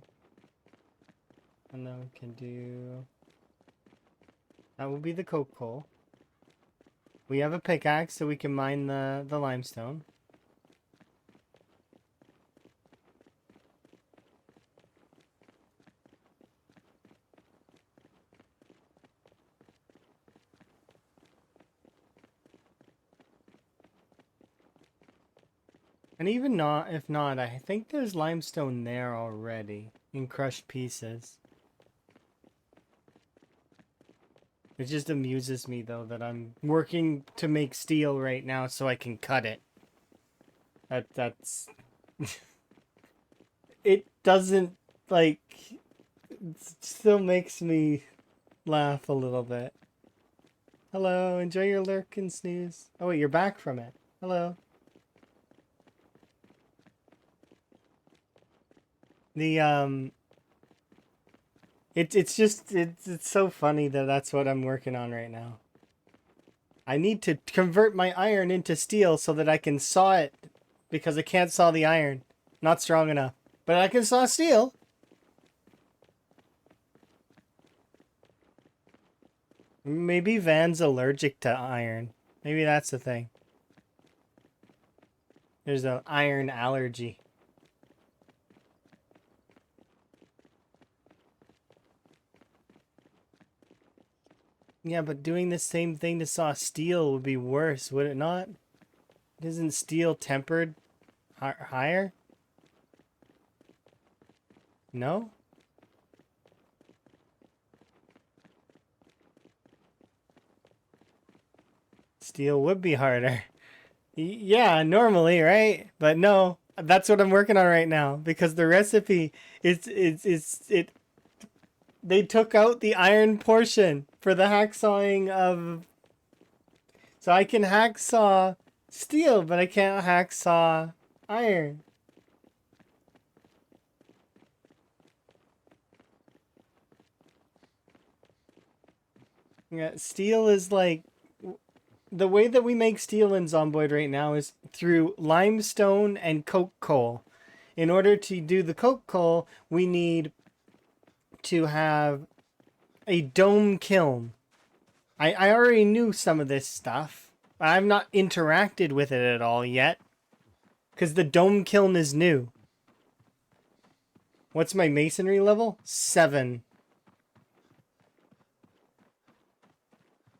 And then we can do... That will be the coke coal. We have a pickaxe so we can mine the limestone. And even not, if not, I think there's limestone there already in crushed pieces. It just amuses me though that I'm working to make steel right now so I can cut it. That's it doesn't like it still makes me laugh a little bit. Hello, enjoy your lurk and snooze. Oh wait, you're back from it. Hello. The it's so funny that that's what I'm working on right now. I need to convert my iron into steel so that I can saw it because I can't saw the iron. Not strong enough. But I can saw steel. Maybe Van's allergic to iron. Maybe that's the thing. There's an iron allergy. Yeah, but doing the same thing to saw steel would be worse, would it not? Isn't steel tempered higher? No? Steel would be harder. Yeah, normally, right? But no, that's what I'm working on right now because the recipe it they took out the iron portion for the hacksawing of, so I can hacksaw steel, but I can't hacksaw iron. Yeah, steel is like the way that we make steel in Zomboid right now is through limestone and coke coal. In order to do the coke coal, we need to have a dome kiln. I already knew some of this stuff. I've not interacted with it at all yet. Because the dome kiln is new. What's my masonry level? 7.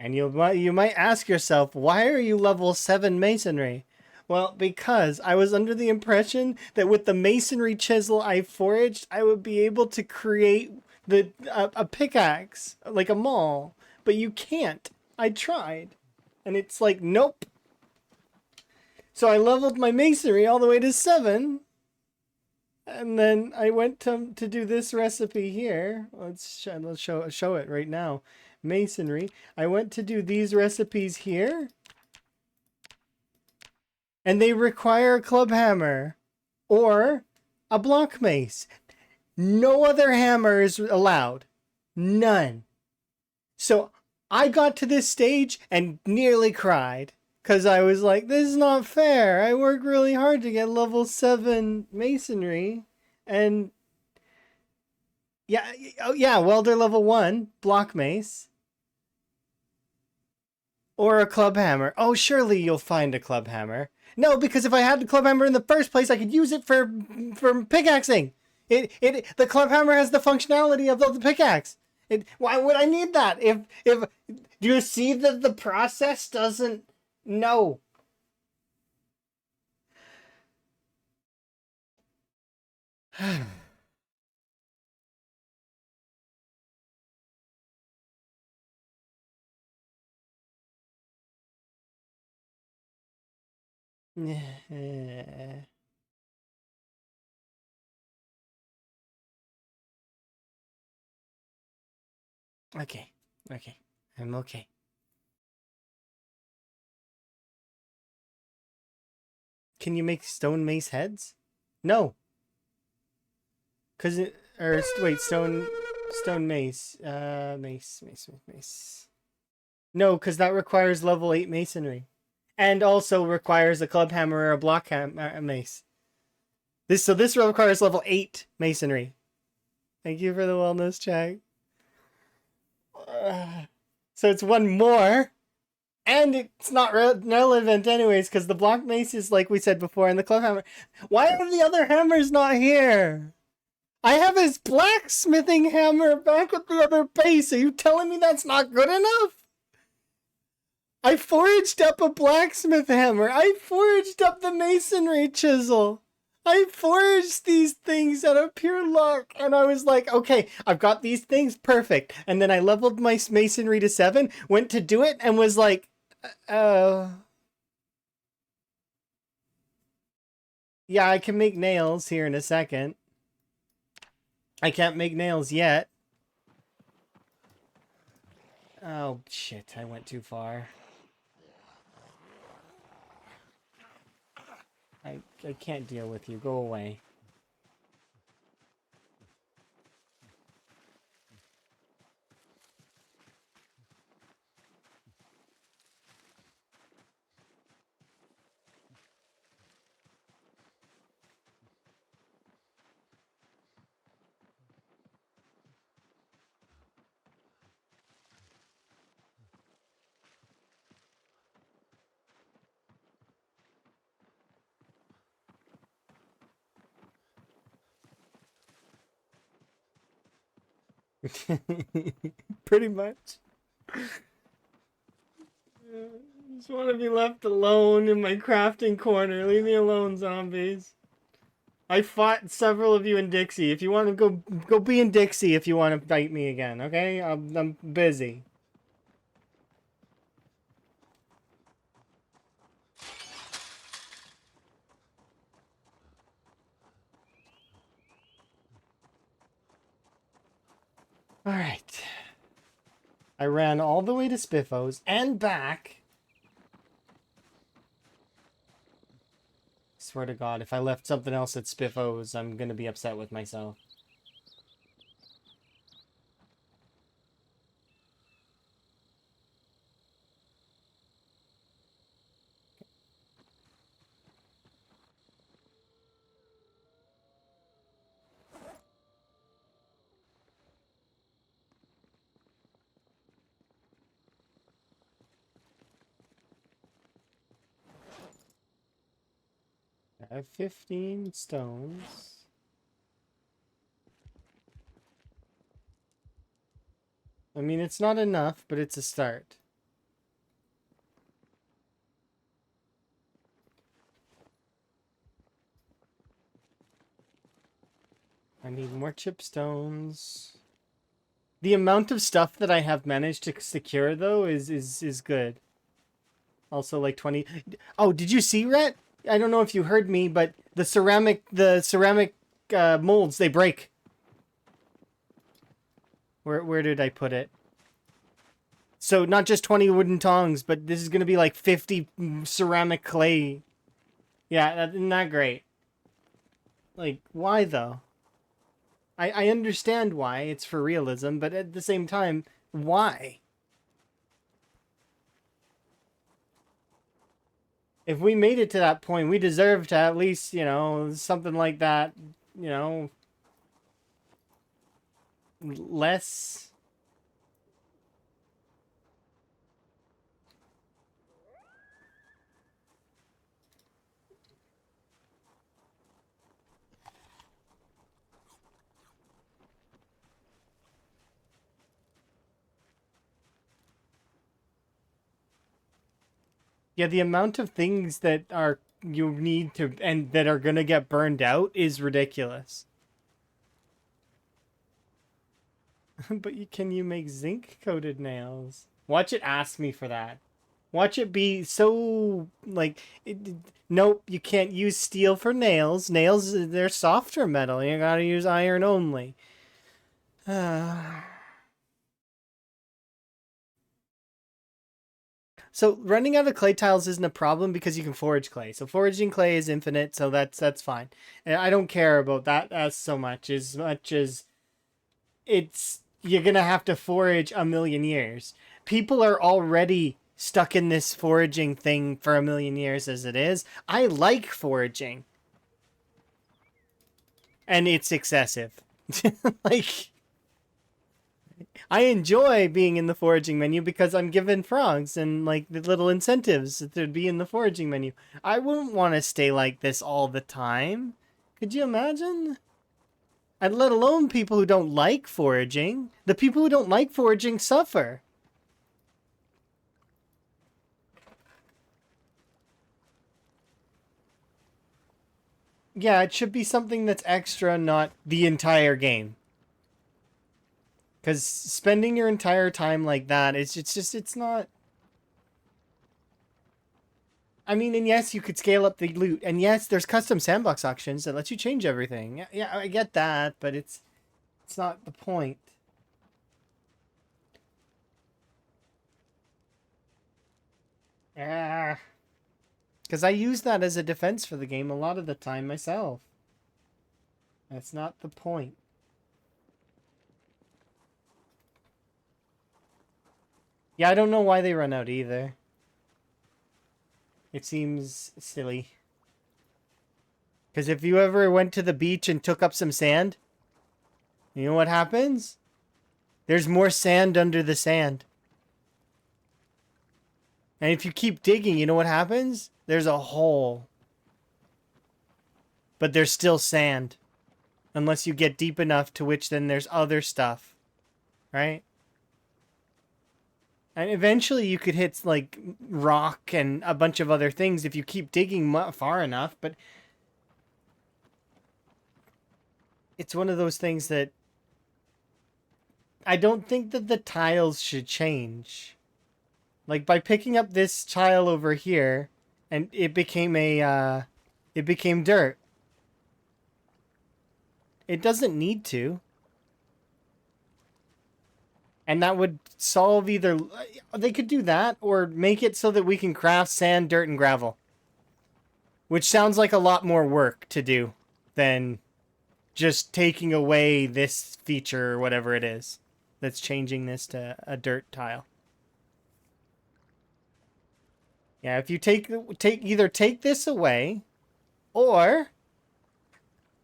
And you might ask yourself, why are you level 7 masonry? Well, because I was under the impression that with the masonry chisel I foraged, I would be able to create a pickaxe, like a maul. But you can't. I tried. And it's like, nope. So I leveled my masonry all the way to 7. And then I went to do this recipe here. Let's show it right now. Masonry. I went to do these recipes here. And they require a club hammer or a block mace. No other hammer is allowed. None. So I got to this stage and nearly cried. Because I was like, this is not fair. I worked really hard to get level 7 masonry. And yeah, oh yeah, welder level 1, block mace. Or a club hammer. Oh, surely you'll find a club hammer. No, because if I had the club hammer in the first place, I could use it for pickaxing. The club hammer has the functionality of the pickaxe. Why would I need that? If do you see that the process doesn't? No. Okay. Okay. I'm okay. Can you make stone mace heads? No. Cause it or wait, stone mace. Mace. No, because that requires level 8 masonry. And also requires a club hammer or a block mace. This requires level 8 masonry. Thank you for the wellness check. So it's one more. And it's not relevant anyways, because the block mace is like we said before, and the club hammer. Why are the other hammers not here? I have his blacksmithing hammer back at the other base. Are you telling me that's not good enough? I foraged up a blacksmith hammer. I foraged up the masonry chisel. I foraged these things out of pure luck. And I was like, okay, I've got these things, perfect. And then I leveled my masonry to 7, went to do it, and was like, yeah, I can make nails here in a second. I can't make nails yet. Oh, shit, I went too far. I can't deal with you. Go away. Pretty much. Just want to be left alone in my crafting corner. Leave me alone, zombies. I fought several of you in Dixie. If you want to go be in Dixie if you want to fight me again, okay? I'm busy. All right. I ran all the way to Spiffo's and back. Swear to God, if I left something else at Spiffo's, I'm gonna be upset with myself. I have 15 stones. I mean, it's not enough, but it's a start. I need more chipstones. The amount of stuff that I have managed to secure, though, is good. Also, like 20... Oh, did you see, Rhett? I don't know if you heard me, but the ceramic molds, they break. Where did I put it? So not just 20 wooden tongs, but this is going to be like 50 ceramic clay. Yeah, isn't that great? Like, why though? I understand why, it's for realism, but at the same time, why? If we made it to that point, we deserve to at least, you know, something like that, you know, less... Yeah, the amount of things that are you need to and that are gonna get burned out is ridiculous. But can you make zinc coated nails? Watch it ask me for that. Watch it be so like nope, you can't use steel for nails. Nails, they're softer metal. You gotta use iron only. So running out of clay tiles isn't a problem because you can forage clay. So foraging clay is infinite, so that's fine. And I don't care about that as much as it's you're gonna have to forage a million years. People are already stuck in this foraging thing for a million years as it is. I like foraging. and it's excessive. Like, I enjoy being in the foraging menu because I'm given frogs and like the little incentives that would be in the foraging menu. I wouldn't want to stay like this all the time. Could you imagine? And let alone people who don't like foraging. The people who don't like foraging suffer. Yeah, it should be something that's extra, not the entire game. Because spending your entire time like that, it's not. I mean, and yes, you could scale up the loot, and yes, there's custom sandbox auctions that lets you change everything. Yeah, I get that, but it's not the point. Yeah, because I use that as a defense for the game a lot of the time myself. That's not the point. Yeah, I don't know why they run out either. It seems silly. Because if you ever went to the beach and took up some sand, you know what happens? There's more sand under the sand. And if you keep digging, you know what happens? There's a hole. But there's still sand. Unless you get deep enough, to which then there's other stuff. Right? And eventually you could hit like rock and a bunch of other things if you keep digging far enough. But it's one of those things that I don't think that the tiles should change. Like by picking up this tile over here, and it became it became dirt. It doesn't need to. And that would solve either... They could do that, or make it so that we can craft sand, dirt, and gravel. Which sounds like a lot more work to do than just taking away this feature or whatever it is that's changing this to a dirt tile. Yeah, if you either take this away, or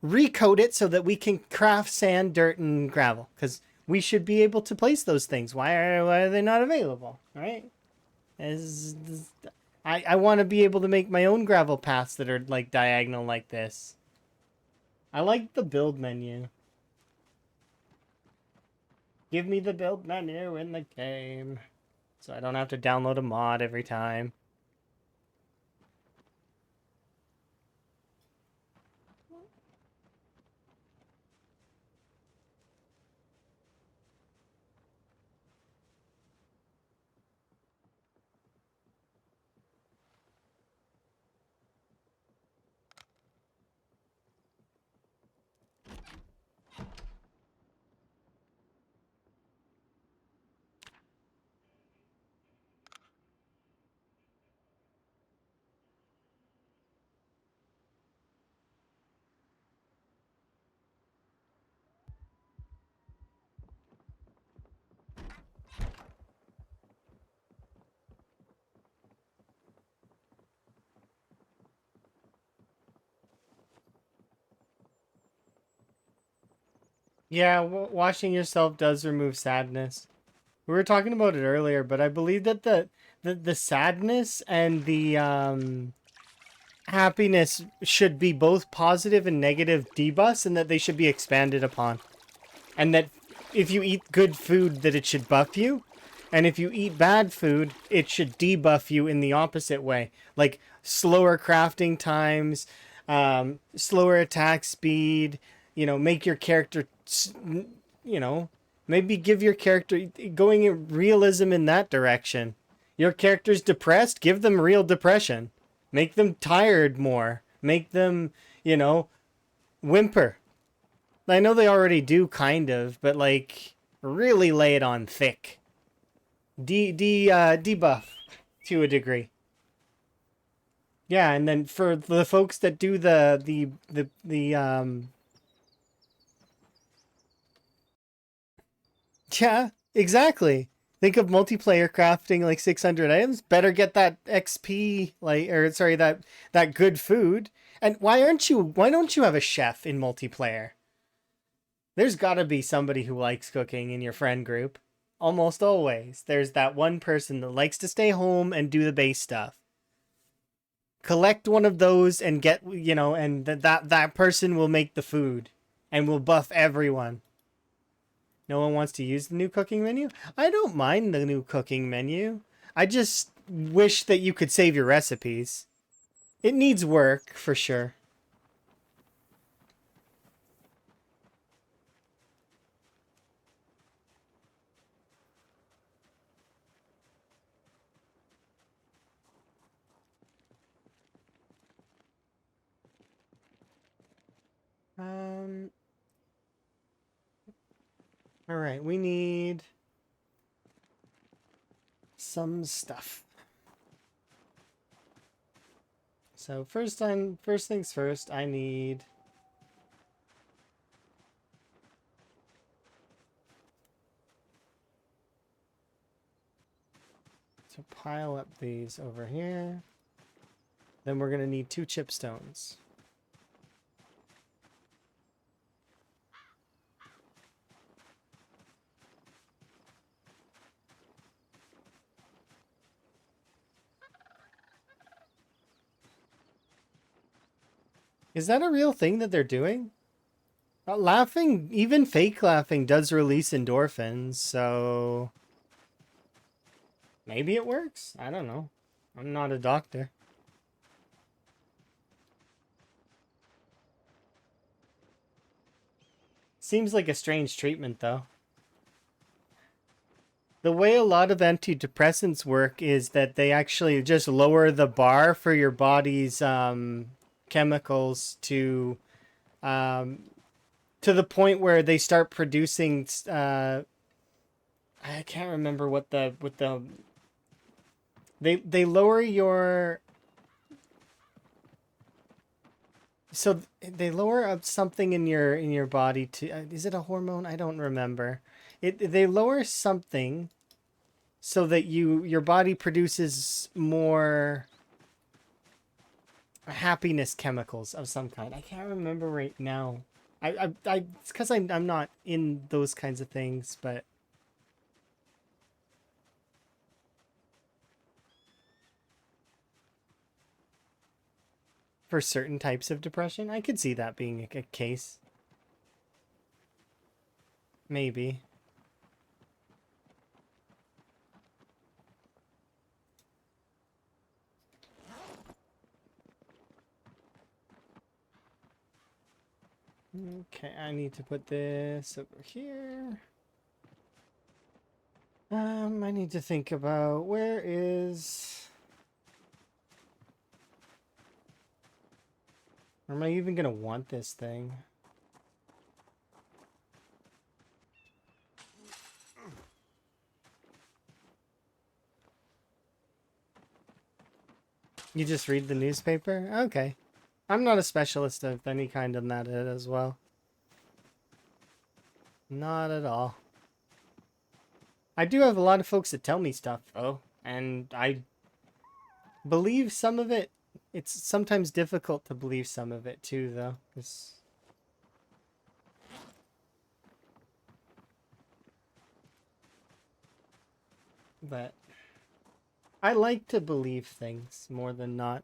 recode it so that we can craft sand, dirt, and gravel. Because we should be able to place those things. Why are they not available? Right? I want to be able to make my own gravel paths that are like diagonal like this. I like the build menu. Give me the build menu in the game, so I don't have to download a mod every time. Yeah, washing yourself does remove sadness. We were talking about it earlier, but I believe that the sadness and the happiness should be both positive and negative debuffs, and that they should be expanded upon. And that if you eat good food, that it should buff you, and if you eat bad food, it should debuff you in the opposite way. Like slower crafting times, slower attack speed, make your character, maybe give your character going in realism in that direction. Your character's depressed, give them real depression. Make them tired more. Make them, whimper. I know they already do kind of, but like really lay it on thick. Debuff to a degree. Yeah, and then for the folks that do yeah, exactly. Think of multiplayer crafting like 600 items. Better get that XP, that good food. And why don't you have a chef in multiplayer? There's got to be somebody who likes cooking in your friend group. Almost always. There's that one person that likes to stay home and do the base stuff. Collect one of those and get, and that person will make the food and will buff everyone. No one wants to use the new cooking menu? I don't mind the new cooking menu. I just wish that you could save your recipes. It needs work, for sure. Um, all right, we need some stuff. So first things first, I need to pile up these over here. Then we're gonna need 2 chipstones. Is that a real thing that they're doing? Laughing, even fake laughing, does release endorphins, so maybe it works? I don't know. I'm not a doctor. Seems like a strange treatment, though. The way a lot of antidepressants work is that they actually just lower the bar for your body's chemicals to the point where they start producing. I can't remember what the they lower your. So they lower up something in your body to. Is it a hormone? I don't remember. They lower something so that your body produces more happiness chemicals of some kind. I can't remember right now. It's because I'm not in those kinds of things, but for certain types of depression, I could see that being a case. Maybe. Okay, I need to put this over here. I need to think about where is... Or am I even gonna want this thing? You just read the newspaper? Okay. I'm not a specialist of any kind on that as well. Not at all. I do have a lot of folks that tell me stuff, though, and I believe some of it. It's sometimes difficult to believe some of it, too, though. But I like to believe things more than not.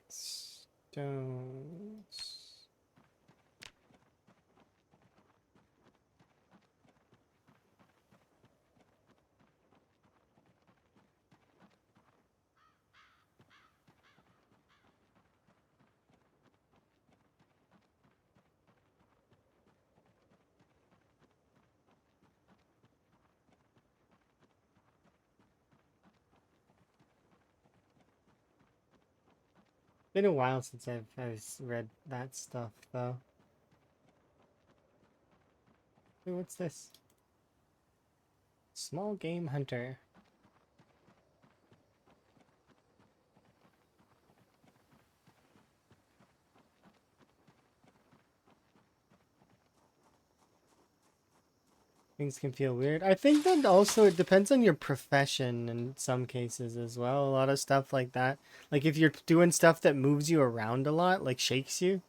Stones. Been a while since I've read that stuff, though. Wait, what's this? Small game hunter. Things can feel weird. I think that also it depends on your profession in some cases as well. A lot of stuff like that. Like if you're doing stuff that moves you around a lot, like shakes you.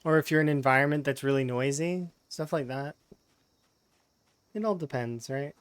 Or if you're in an environment that's really noisy, stuff like that. It all depends, right?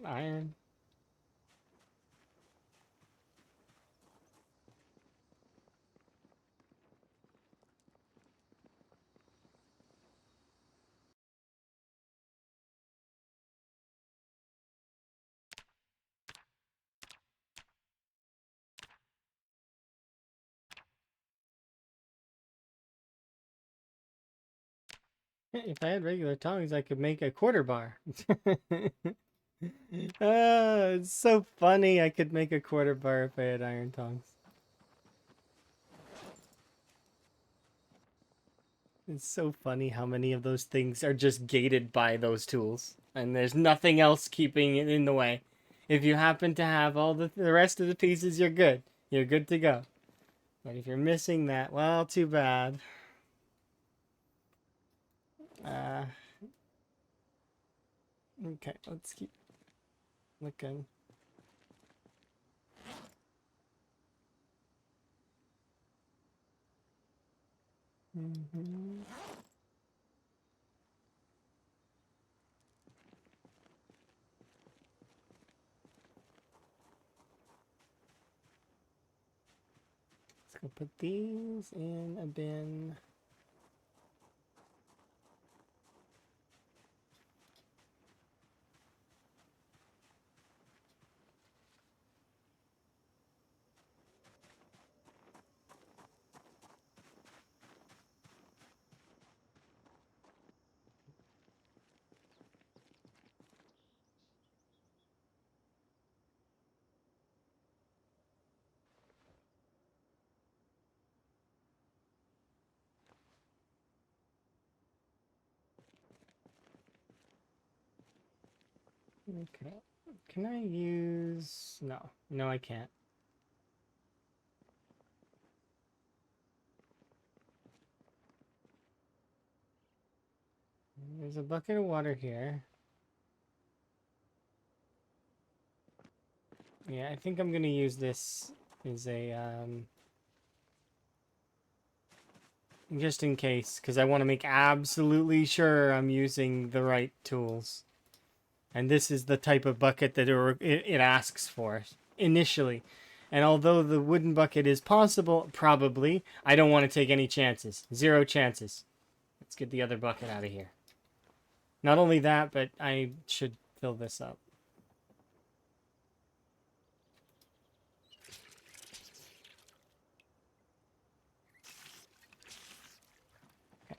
Iron. If I had regular tongs, I could make a quarter bar. It's so funny. I could make a quarter bar if I had iron tongs. It's so funny how many of those things are just gated by those tools, and there's nothing else keeping it in the way. If you happen to have all the rest of the pieces, you're good. You're good to go. But if you're missing that, well, too bad. Uh, okay, let's keep looking. Mm-hmm. Let's go put these in a bin. Okay. Can I use... No. No, I can't. There's a bucket of water here. Yeah, I think I'm gonna use this as a, just in case, because I want to make absolutely sure I'm using the right tools. And this is the type of bucket that it asks for initially. And although the wooden bucket is possible, probably, I don't want to take any chances. Zero chances. Let's get the other bucket out of here. Not only that, but I should fill this up. Okay.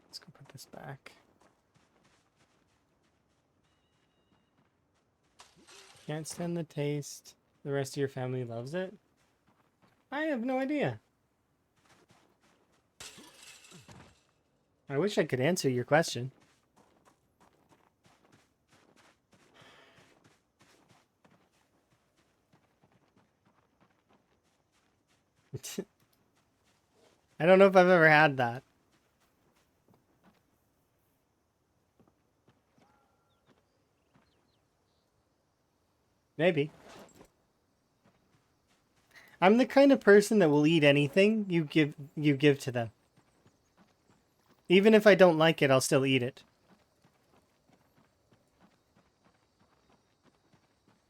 Let's go put this back. Can't stand the taste. The rest of your family loves it? I have no idea. I wish I could answer your question. I don't know if I've ever had that. Maybe. I'm the kind of person that will eat anything you give to them. Even if I don't like it, I'll still eat it.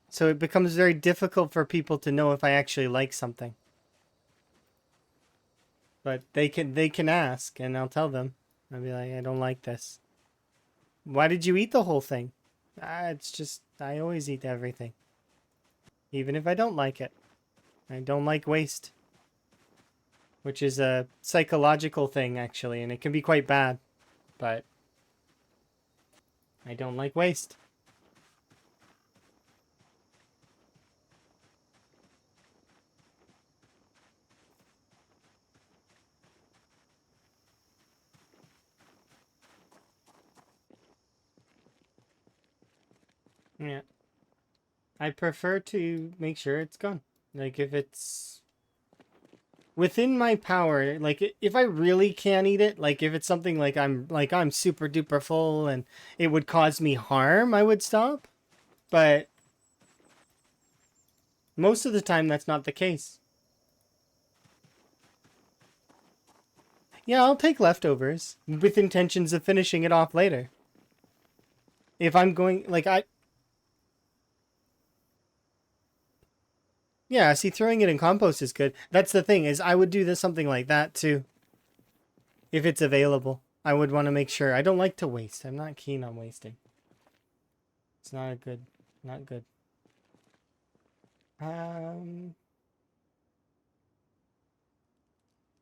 So it becomes very difficult for people to know if I actually like something. But they can ask, and I'll tell them. I'll be like, I don't like this. Why did you eat the whole thing? It's just, I always eat everything. Even if I don't like it. I don't like waste. Which is a psychological thing, actually, and it can be quite bad. But I don't like waste. Yeah. I prefer to make sure it's gone. Like, if it's within my power, like, if I really can't eat it, like, if it's something like I'm super duper full and it would cause me harm, I would stop. But most of the time, that's not the case. Yeah, I'll take leftovers with intentions of finishing it off later. If I'm going, like, yeah, see, throwing it in compost is good. That's the thing, is I would do this something like that too. If it's available. I would want to make sure. I don't like to waste. I'm not keen on wasting. It's not a good, not good. There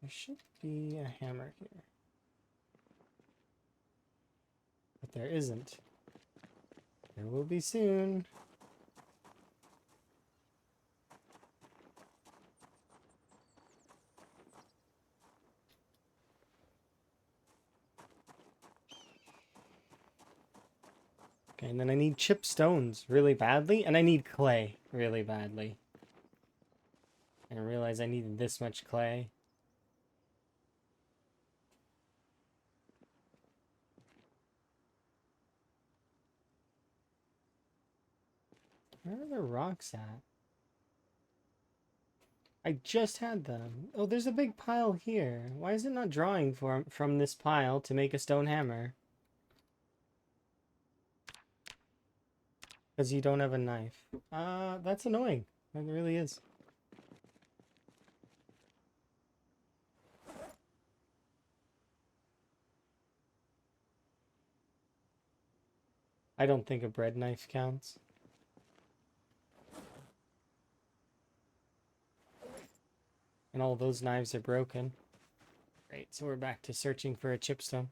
should be a hammer here. But there isn't. There will be soon. Okay, and then I need chip stones really badly, and I need clay really badly. I didn't realize I needed this much clay. Where are the rocks at? I just had them. Oh, there's a big pile here. Why is it not drawing from this pile to make a stone hammer? Because you don't have a knife. That's annoying. That really is. I don't think a bread knife counts. And all those knives are broken. Great, so we're back to searching for a chipstone.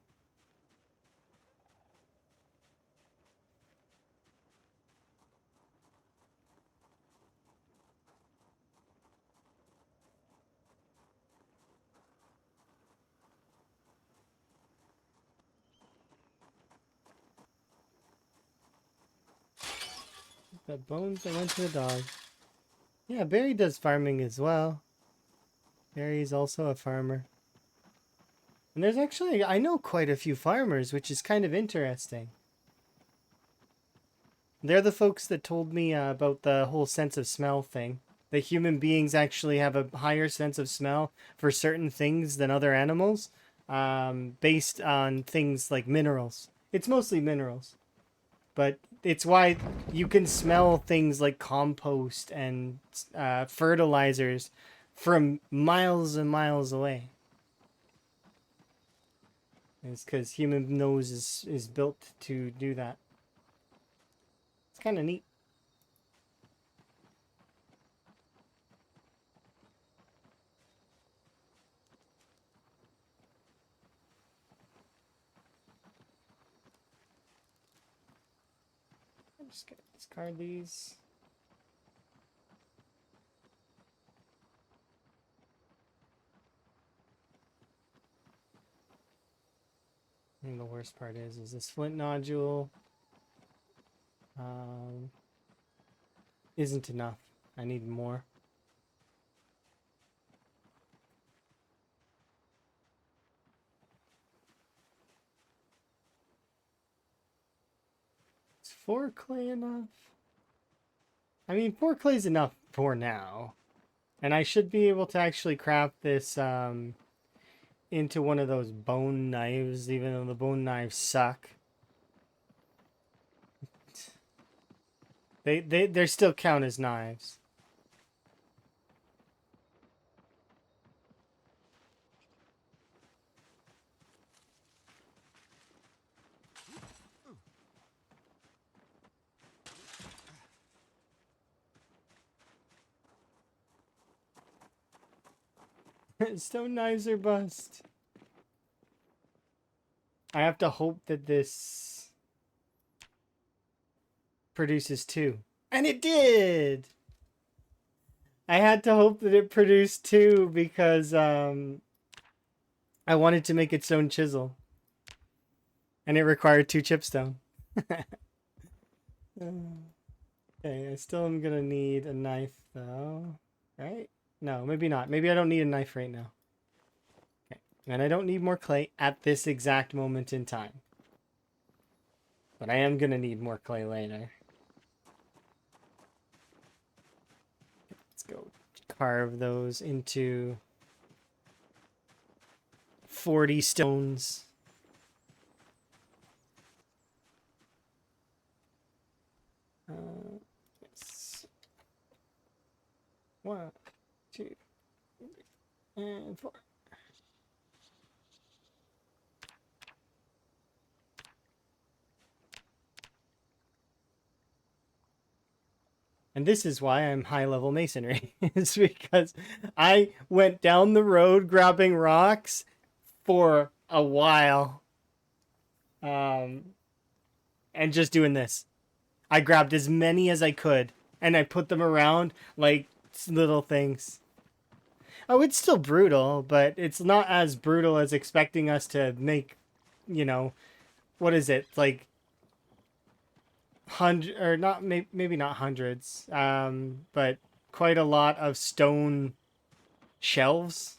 The bones that went to the dog. Yeah, Barry does farming as well. Barry's also a farmer. And there's actually, I know quite a few farmers, which is kind of interesting. They're the folks that told me about the whole sense of smell thing. That human beings actually have a higher sense of smell for certain things than other animals, based on things like minerals. It's mostly minerals. But it's why you can smell things like compost and fertilizers from miles and miles away. It's because human nose is built to do that. It's kind of neat. I'm just gonna discard these. And the worst part is this flint nodule isn't enough. I need more. Is 4 clay enough? I mean, 4 clay is enough for now. And I should be able to actually craft this into one of those bone knives, even though the bone knives suck. They still count as knives. Stone knives are bust. I have to hope that this produces 2. And it did! I had to hope that it produced 2 because I wanted to make its own chisel. And it required 2 chipstone. Okay, I still am gonna need a knife though. Right? No, maybe not. Maybe I don't need a knife right now. Okay. And I don't need more clay at this exact moment in time. But I am gonna need more clay later. Let's go carve those into 40 stones. Yes. 1, 2, 3, and 4. And this is why I'm high-level masonry. It's because I went down the road grabbing rocks for a while. And just doing this. I grabbed as many as I could, and I put them around like little things. Oh, it's still brutal, but it's not as brutal as expecting us to make, you know, what is it, like or not, maybe not hundreds, but quite a lot of stone shelves.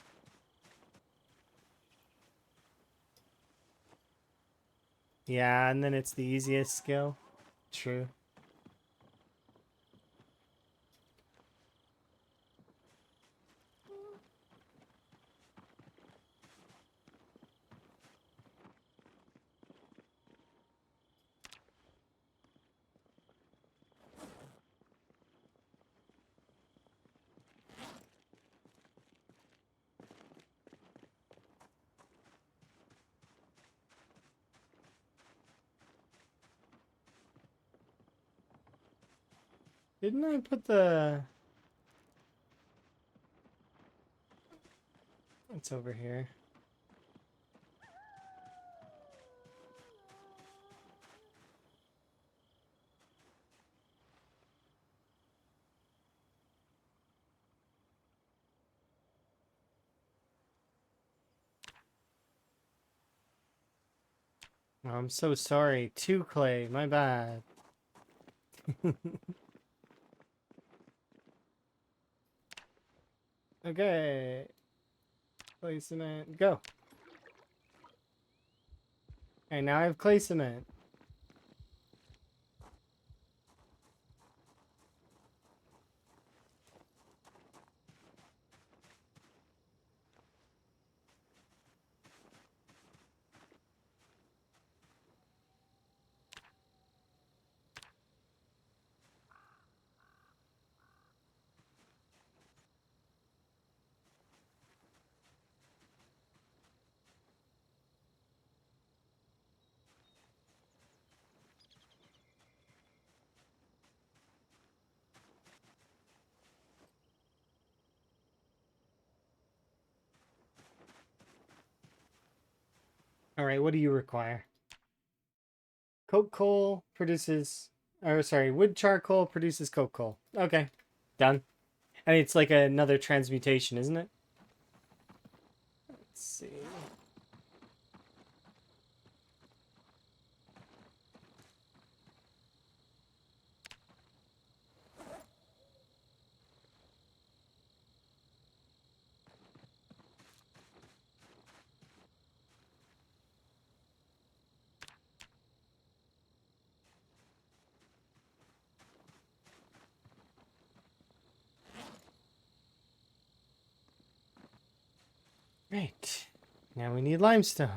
Yeah, and then it's the easiest skill. True. Didn't I put the... It's over here. Oh, I'm so sorry. 2 clay. My bad. Okay. Clay cement. Go. Okay, now I have clay cement. Alright, what do you require? Coke coal produces... Or, sorry, wood charcoal produces coke coal. Okay. Done. And it's like another transmutation, isn't it? Let's see. Right. Now we need limestone.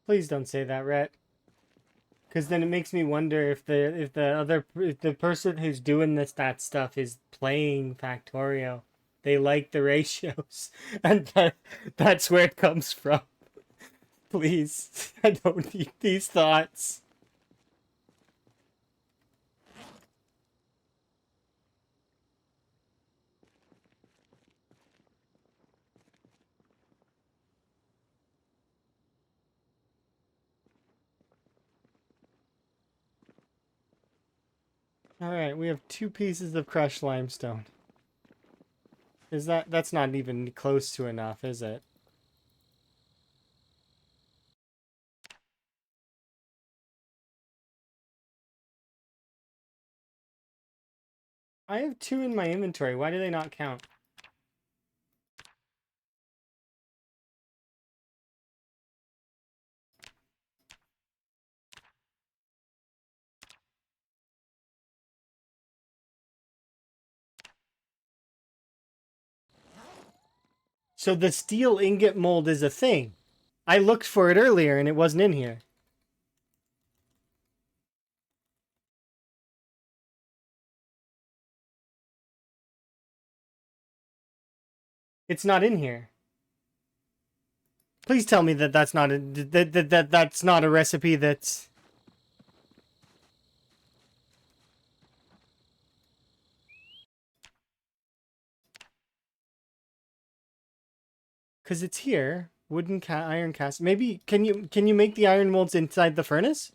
Please don't say that, Rhett. Because then it makes me wonder if the person who's doing that stuff is playing Factorio. They like the ratios, and that's where it comes from. Please, I don't need these thoughts. All right, we have 2 pieces of crushed limestone. That's not even close to enough, is it? I have 2 in my inventory. Why do they not count? So the steel ingot mold is a thing. I looked for it earlier and it wasn't in here. It's not in here. Please tell me that that's not that's not a recipe that's... Cause it's here. Wooden iron cast. Maybe can you make the iron molds inside the furnace?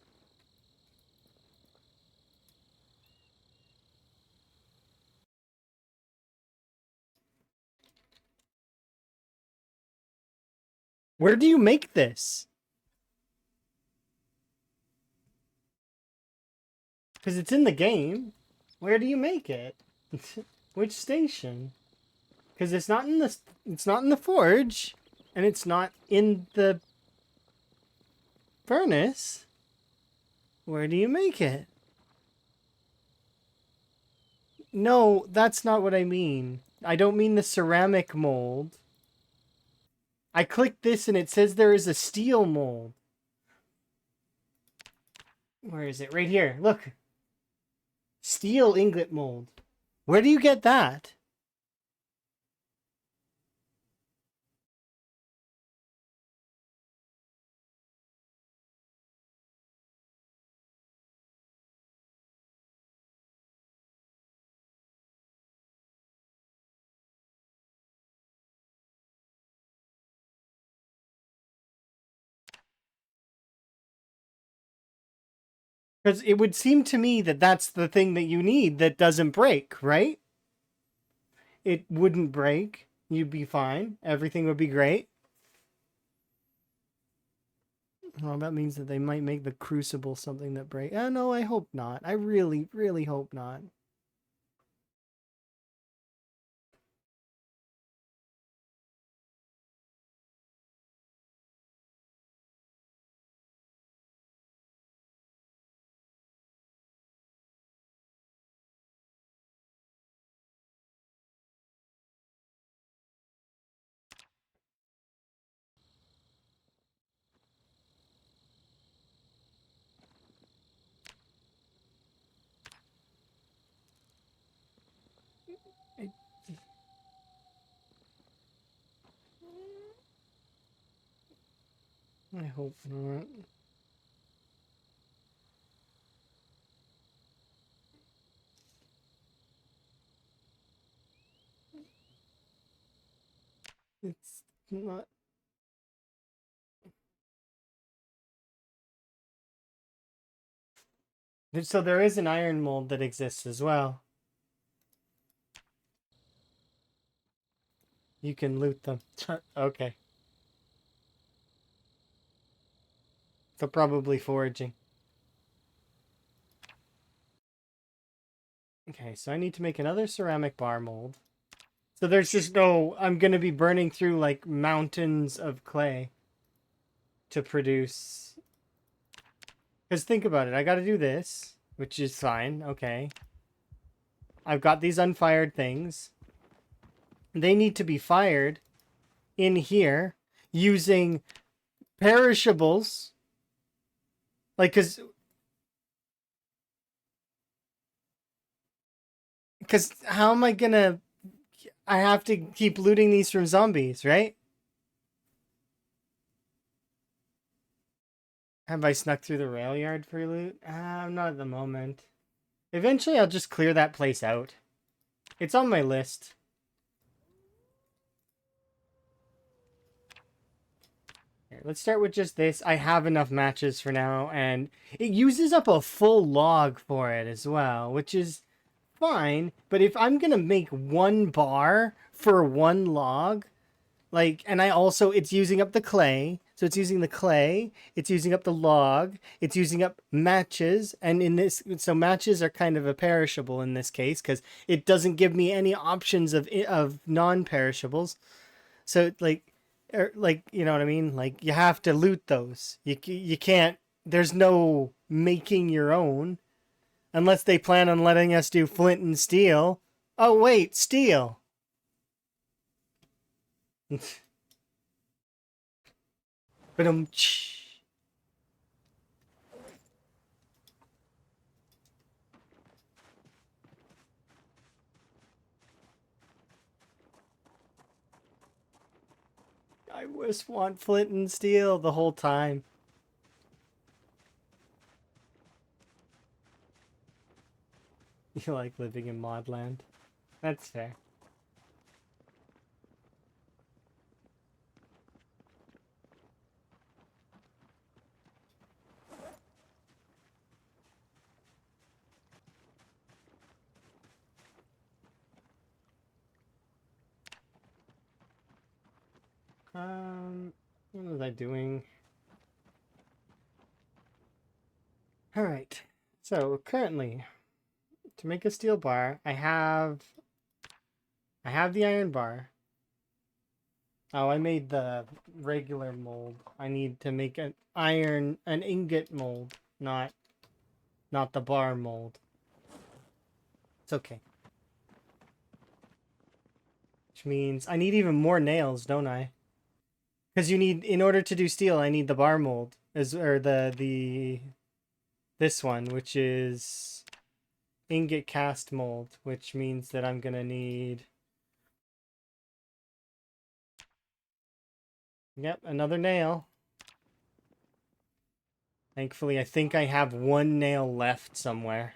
Where do you make this? Cause it's in the game. Where do you make it? Which station? Cause it's not in the forge, and it's not in the furnace. Where do you make it? No, that's not what I mean. I don't mean the ceramic mold. I clicked this and it says there is a steel mold. Where is it? Right here. Look. Steel ingot mold. Where do you get that? Because it would seem to me that that's the thing that you need that doesn't break, right? It wouldn't break. You'd be fine. Everything would be great. Well, that means that they might make the crucible something that breaks. Oh, no, I hope not. I really, really hope not. I hope not. It's not. So there is an iron mold that exists as well. You can loot them. Okay. So probably foraging. Okay, so I need to make another ceramic bar mold. So there's just no, I'm gonna be burning through like mountains of clay to produce. Because think about it, I gotta do this, which is fine, okay. I've got these unfired things. They need to be fired in here using perishables. Like, because how am I gonna, I have to keep looting these from zombies, right? Have I snuck through the rail yard for loot? Not at the moment. Eventually I'll just clear that place out. It's on my list. Here, let's start with just this. I have enough matches for now, and it uses up a full log for it as well, which is fine. But if I'm gonna make one bar for one log, like, and I also, it's using up the clay. So it's using the clay, it's using up the log, it's using up matches. And in this, so matches are kind of a perishable in this case, because it doesn't give me any options of non-perishables. So like, you know what I mean? Like, you have to loot those. You can't, there's no making your own unless they plan on letting us do flint and steel. Oh, wait, steel. But I just want flint and steel the whole time. You like living in Modland. That's fair. What was I doing? Alright. So currently, to make a steel bar, I have the iron bar. Oh, I made the regular mold. I need to make an ingot mold, not the bar mold. It's okay. Which means I need even more nails, don't I? Because you need, in order to do steel, I need the bar mold, or this one, which is ingot cast mold, which means that I'm gonna need, yep, another nail. Thankfully, I think I have one nail left somewhere.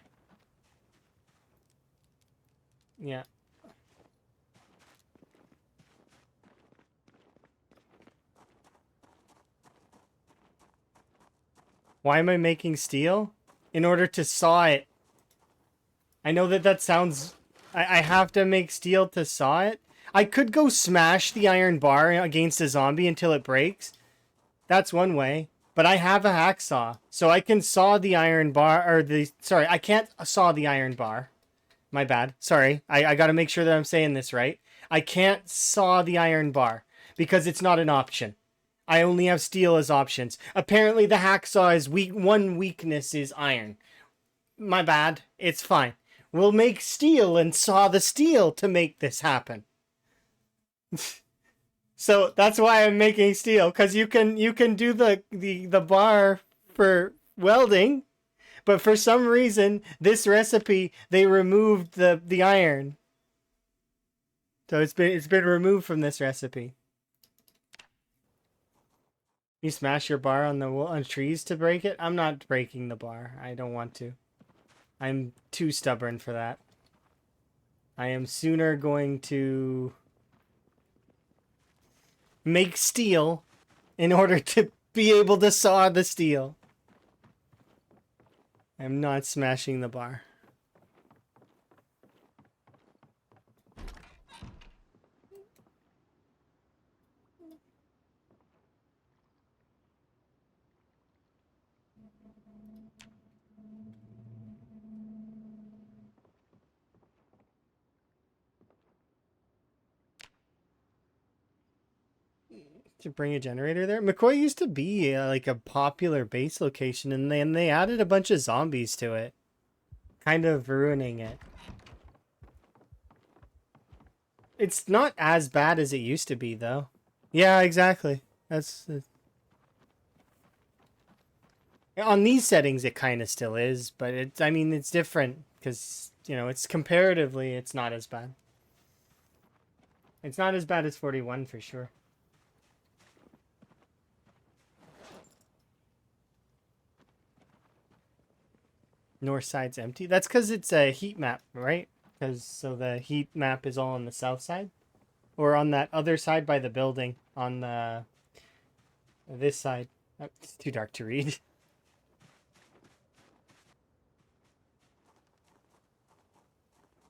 Yeah. Why am I making steel? In order to saw it. I know that sounds... I have to make steel to saw it. I could go smash the iron bar against a zombie until it breaks. That's one way. But I have a hacksaw. So I can saw the iron bar... Or the... Sorry, I can't saw the iron bar. My bad. Sorry. I gotta make sure that I'm saying this right. I can't saw the iron bar. Because it's not an option. I only have steel as options. Apparently the hacksaw is weak. One weakness is iron. My bad. It's fine. We'll make steel and saw the steel to make this happen. So that's why I'm making steel, because you can do the bar for welding, but for some reason this recipe they removed the iron. So it's been removed from this recipe. You smash your bar on trees to break it? I'm not breaking the bar. I don't want to. I'm too stubborn for that. I am sooner going to make steel in order to be able to saw the steel. I'm not smashing the bar. To bring a generator there. McCoy used to be like a popular base location, and then they added a bunch of zombies to it, kind of ruining it. It's not as bad as it used to be, though. Yeah, exactly. That's on these settings. It kind of still is, but it's. I mean, it's different because it's comparatively, it's not as bad. It's not as bad as 41 for sure. North side's empty. That's because it's a heat map, right? So the heat map is all on the south side, or on that other side by the building on the this side. Oh, it's too dark to read.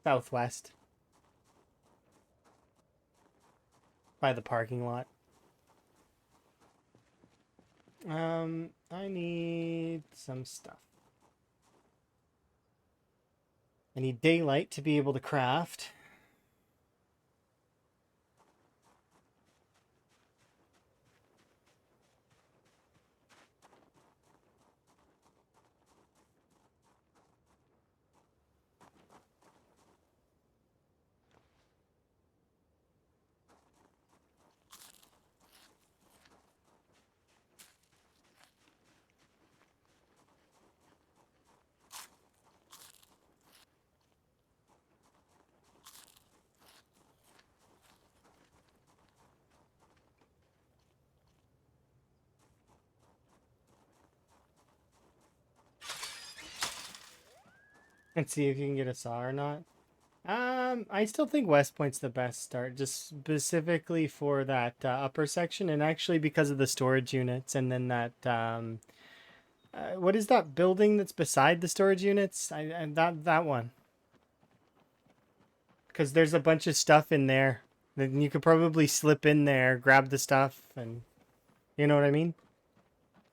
Southwest by the parking lot. I need some stuff. I need daylight to be able to craft. Let's see if you can get a saw or not. I still think West Point's the best start, just specifically for that upper section, and actually because of the storage units, and then that what is that building that's beside the storage units? That one, because there's a bunch of stuff in there. Then you could probably slip in there, grab the stuff, and you know what I mean.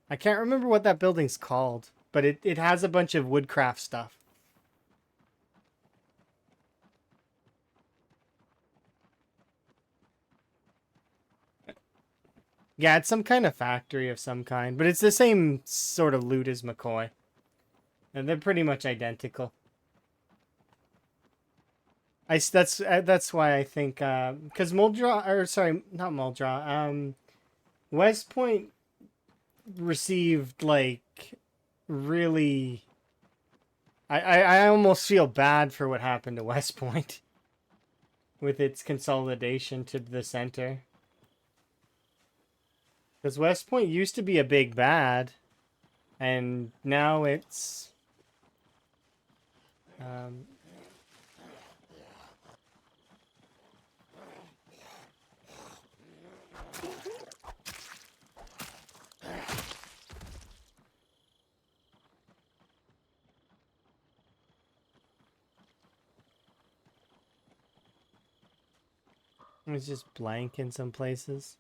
I can't remember what that building's called, but it has a bunch of woodcraft stuff. Yeah, it's some kind of factory of some kind, but it's the same sort of loot as McCoy. And they're pretty much identical. That's why I think because Muldraw, or sorry, not Muldraw, West Point received like really. I almost feel bad for what happened to West Point with its consolidation to the center. Because West Point used to be a big bad, and now it's it's just blank in some places.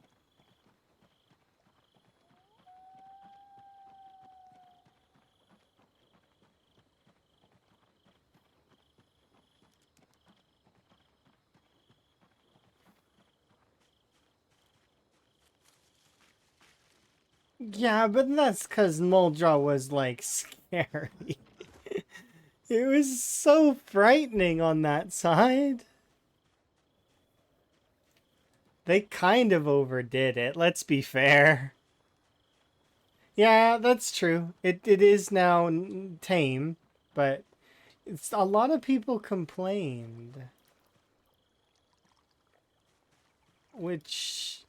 Yeah, but that's because Muldraw was like scary. It was so frightening on that side. They kind of overdid it, let's be fair. Yeah, that's true. It is now tame, but it's a lot of people complained. Which,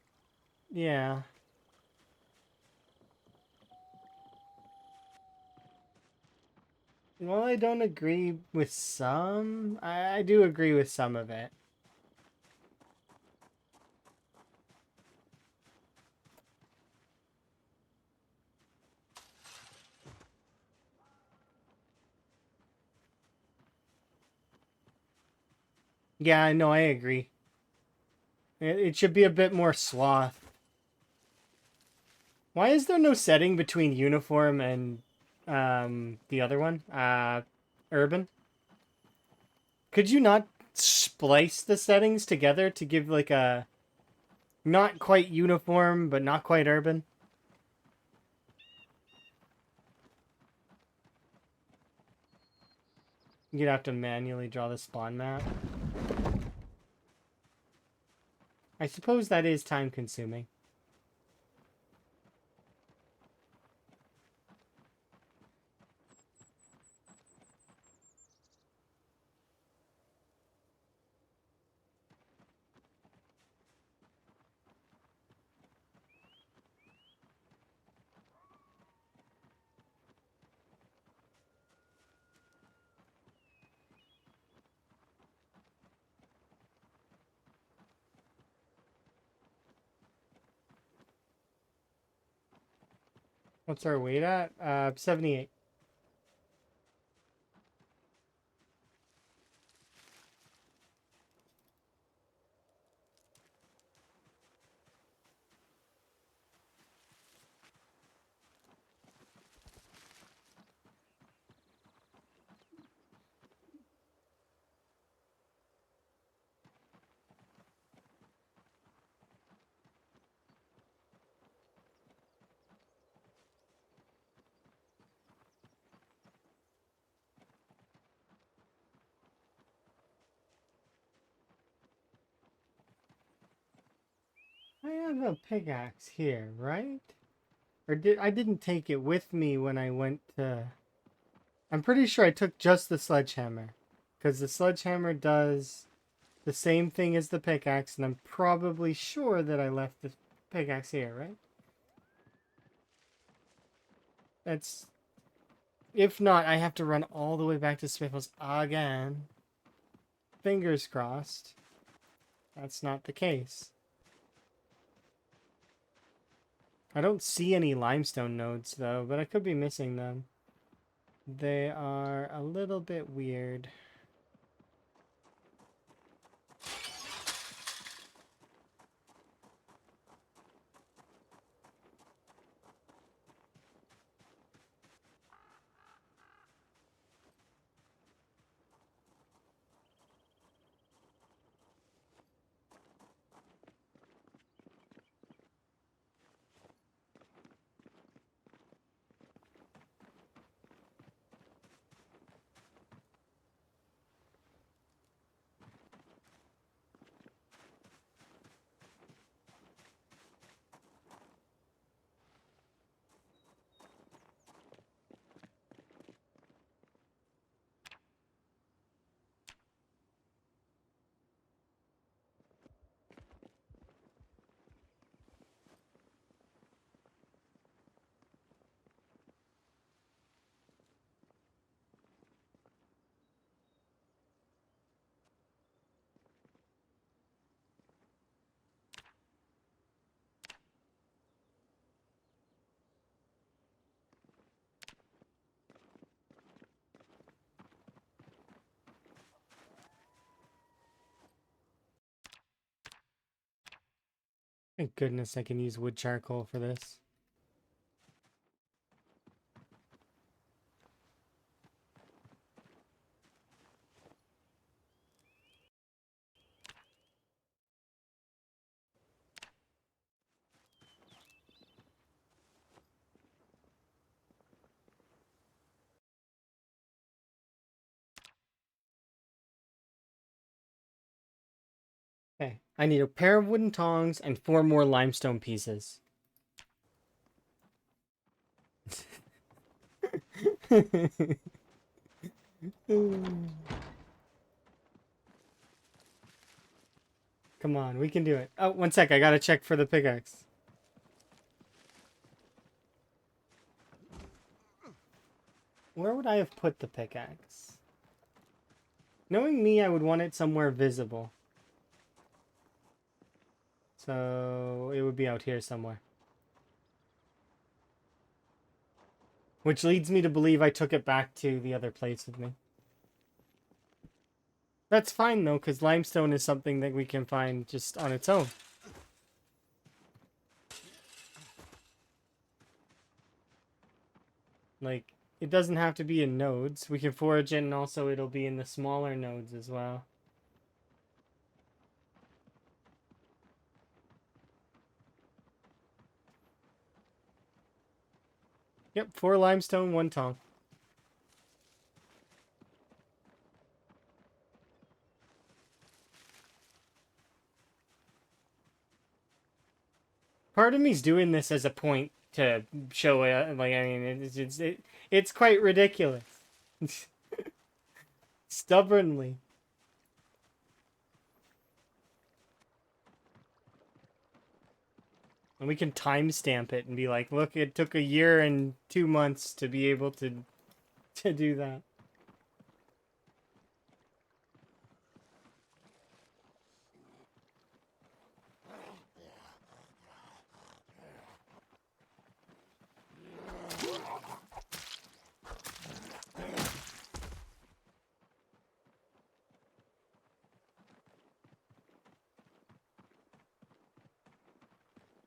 yeah. Well, I don't agree with some. I do agree with some of it. Yeah, I know, I agree. It should be a bit more sloth. Why is there no setting between uniform and the other one? Urban? Could you not splice the settings together to give like a Not quite uniform, but not quite urban. You'd have to manually draw the spawn map. I suppose that is time consuming. What's our weight at? 78. I have a pickaxe here, right? Or I didn't take it with me when I went to... I'm pretty sure I took just the sledgehammer. Because the sledgehammer does the same thing as the pickaxe, and I'm probably sure that I left the pickaxe here, right? That's... If not, I have to run all the way back to Spiffos again. Fingers crossed. That's not the case. I don't see any limestone nodes, though, but I could be missing them. They are a little bit weird. Thank goodness I can use wood charcoal for this. Okay, I need a pair of wooden tongs and 4 more limestone pieces. Come on, we can do it. Oh, one sec, I gotta check for the pickaxe. Where would I have put the pickaxe? Knowing me, I would want it somewhere visible. So it would be out here somewhere. Which leads me to believe I took it back to the other place with me. That's fine though, because limestone is something that we can find just on its own. Like, it doesn't have to be in nodes. We can forage it, and also it'll be in the smaller nodes as well. Yep, 4 limestone, 1 tong. Part of me's doing this as a point to show it. Like, I mean, it's quite ridiculous. Stubbornly. And we can timestamp it and be like, look, it took a year and 2 months to be able to do that.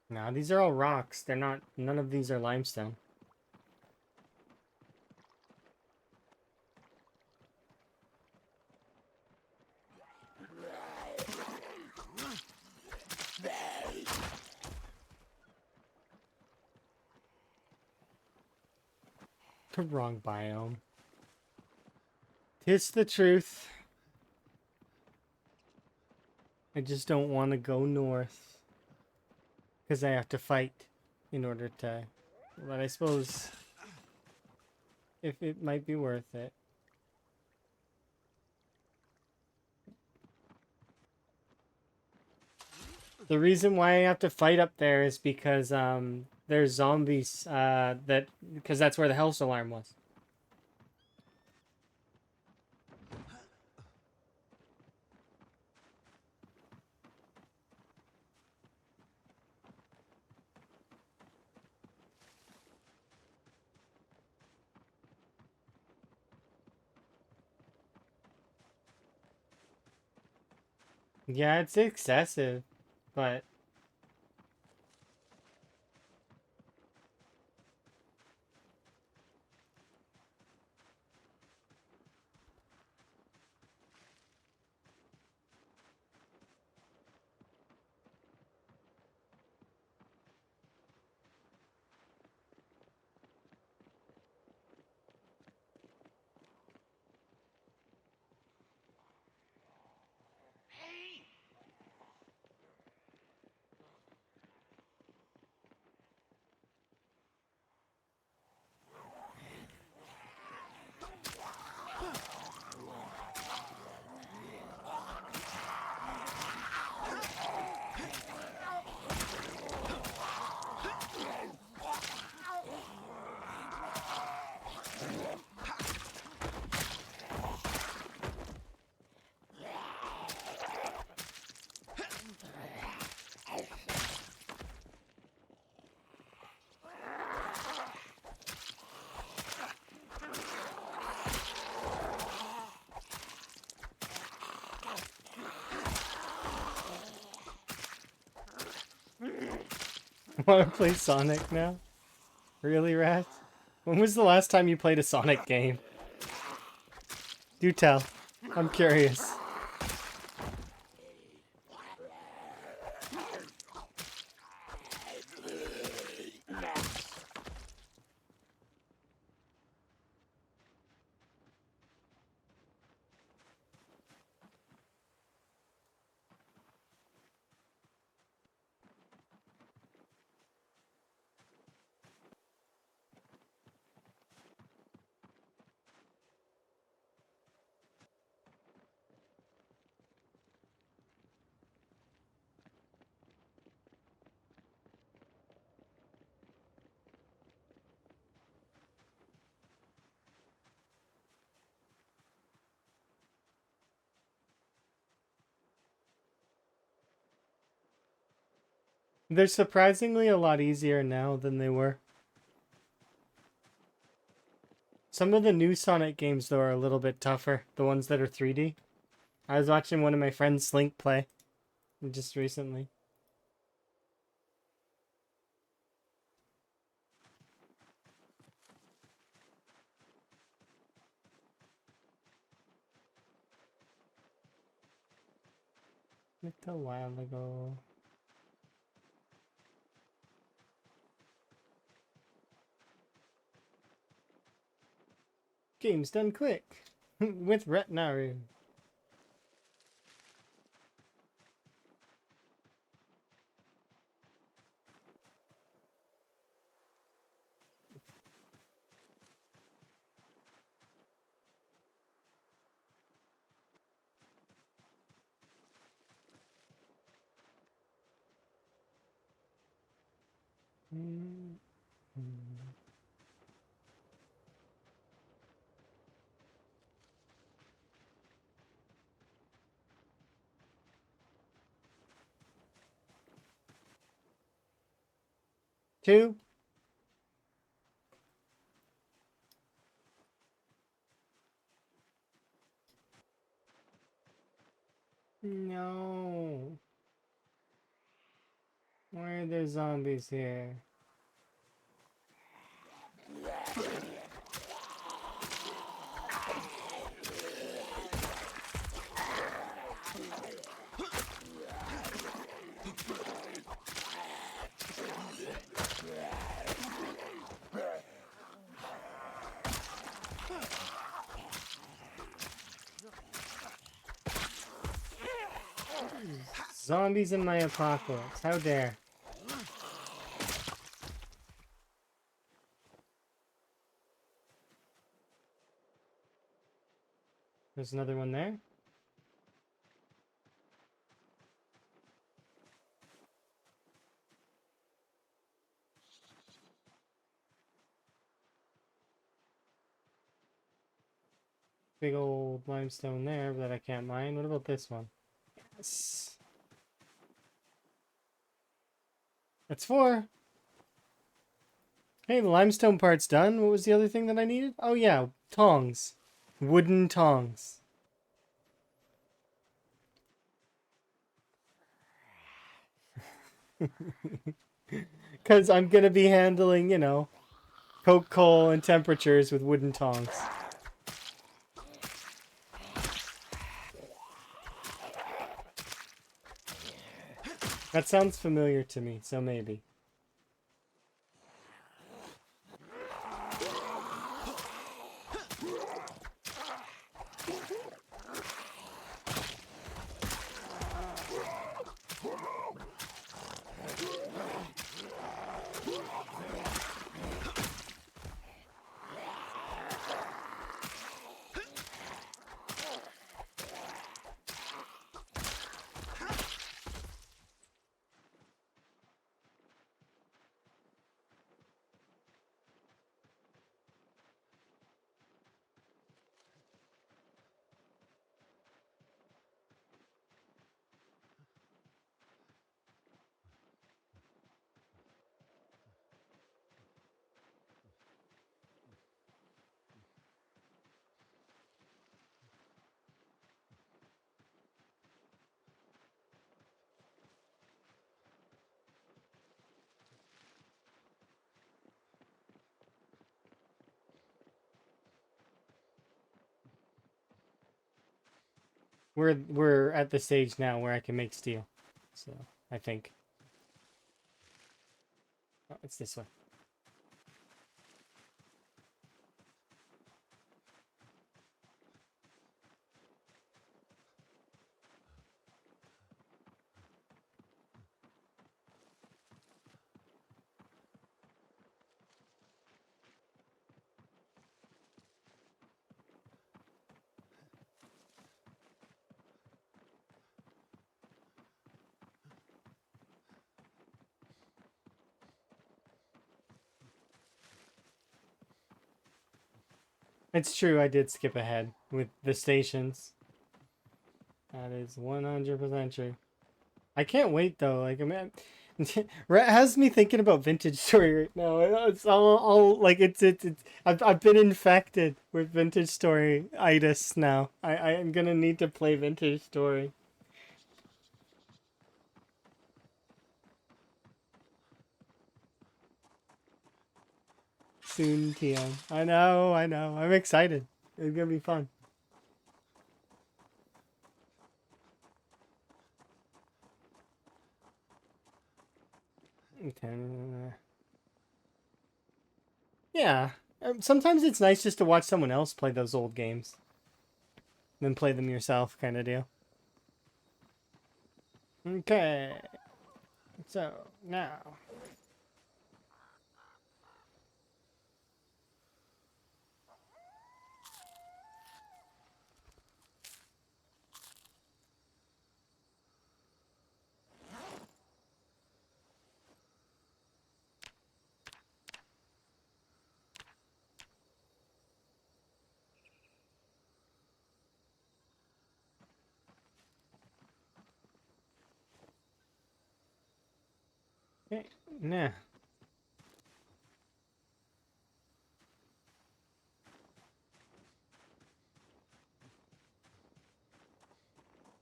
No, these are all rocks. They're not, none of these are limestone. The wrong biome. 'Tis the truth. I just don't want to go north. Because I have to fight in order to... But I suppose... if it might be worth it. The reason why I have to fight up there is because there's zombies because that's where the health alarm was. Yeah, it's excessive, but want to play Sonic now? Really, Rat? When was the last time you played a Sonic game? Do tell. I'm curious. They're surprisingly a lot easier now than they were. Some of the new Sonic games, though, are a little bit tougher. The ones that are 3D. I was watching one of my friends Slink play just recently. Little while ago. game's done quick. With Retnaru. Two. No. Why are there zombies here? Zombies in my apocalypse. How dare. There's another one there. Big old limestone there that I can't mine. What about this one? Yes. That's 4. Hey, the limestone part's done. What was the other thing that I needed? Oh yeah, tongs. Wooden tongs. Because I'm going to be handling, you know, coke, coal, and temperatures with wooden tongs. That sounds familiar to me, so maybe. We're at the stage now where I can make steel. So, I think. Oh, it's this way. It's true, I did skip ahead with the stations. That is 100% true. I can't wait though. Like, I mean, Rhett has me thinking about Vintage Story right now. It's all like it's. I've been infected with Vintage Story itis now. I am gonna need to play Vintage Story soon. TM. I know. I'm excited. It's gonna be fun. Okay. Yeah, Sometimes it's nice just to watch someone else play those old games. Then play them yourself, kind of deal. Okay. So, now. Okay, now.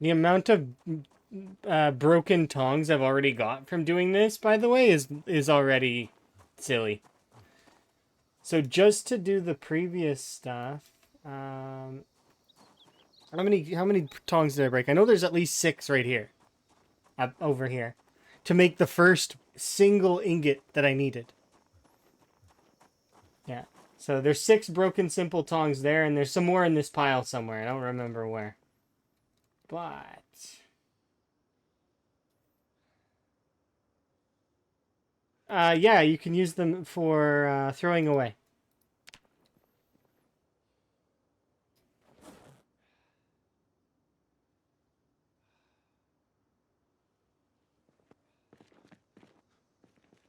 The amount of broken tongs I've already got from doing this, by the way, is already silly. So just to do the previous stuff, how many tongs did I break? I know there's at least 6 right here, up over here, to make the first single ingot that I needed. Yeah. So there's 6 broken simple tongs there, and there's some more in this pile somewhere. I don't remember where. But yeah, you can use them for throwing away.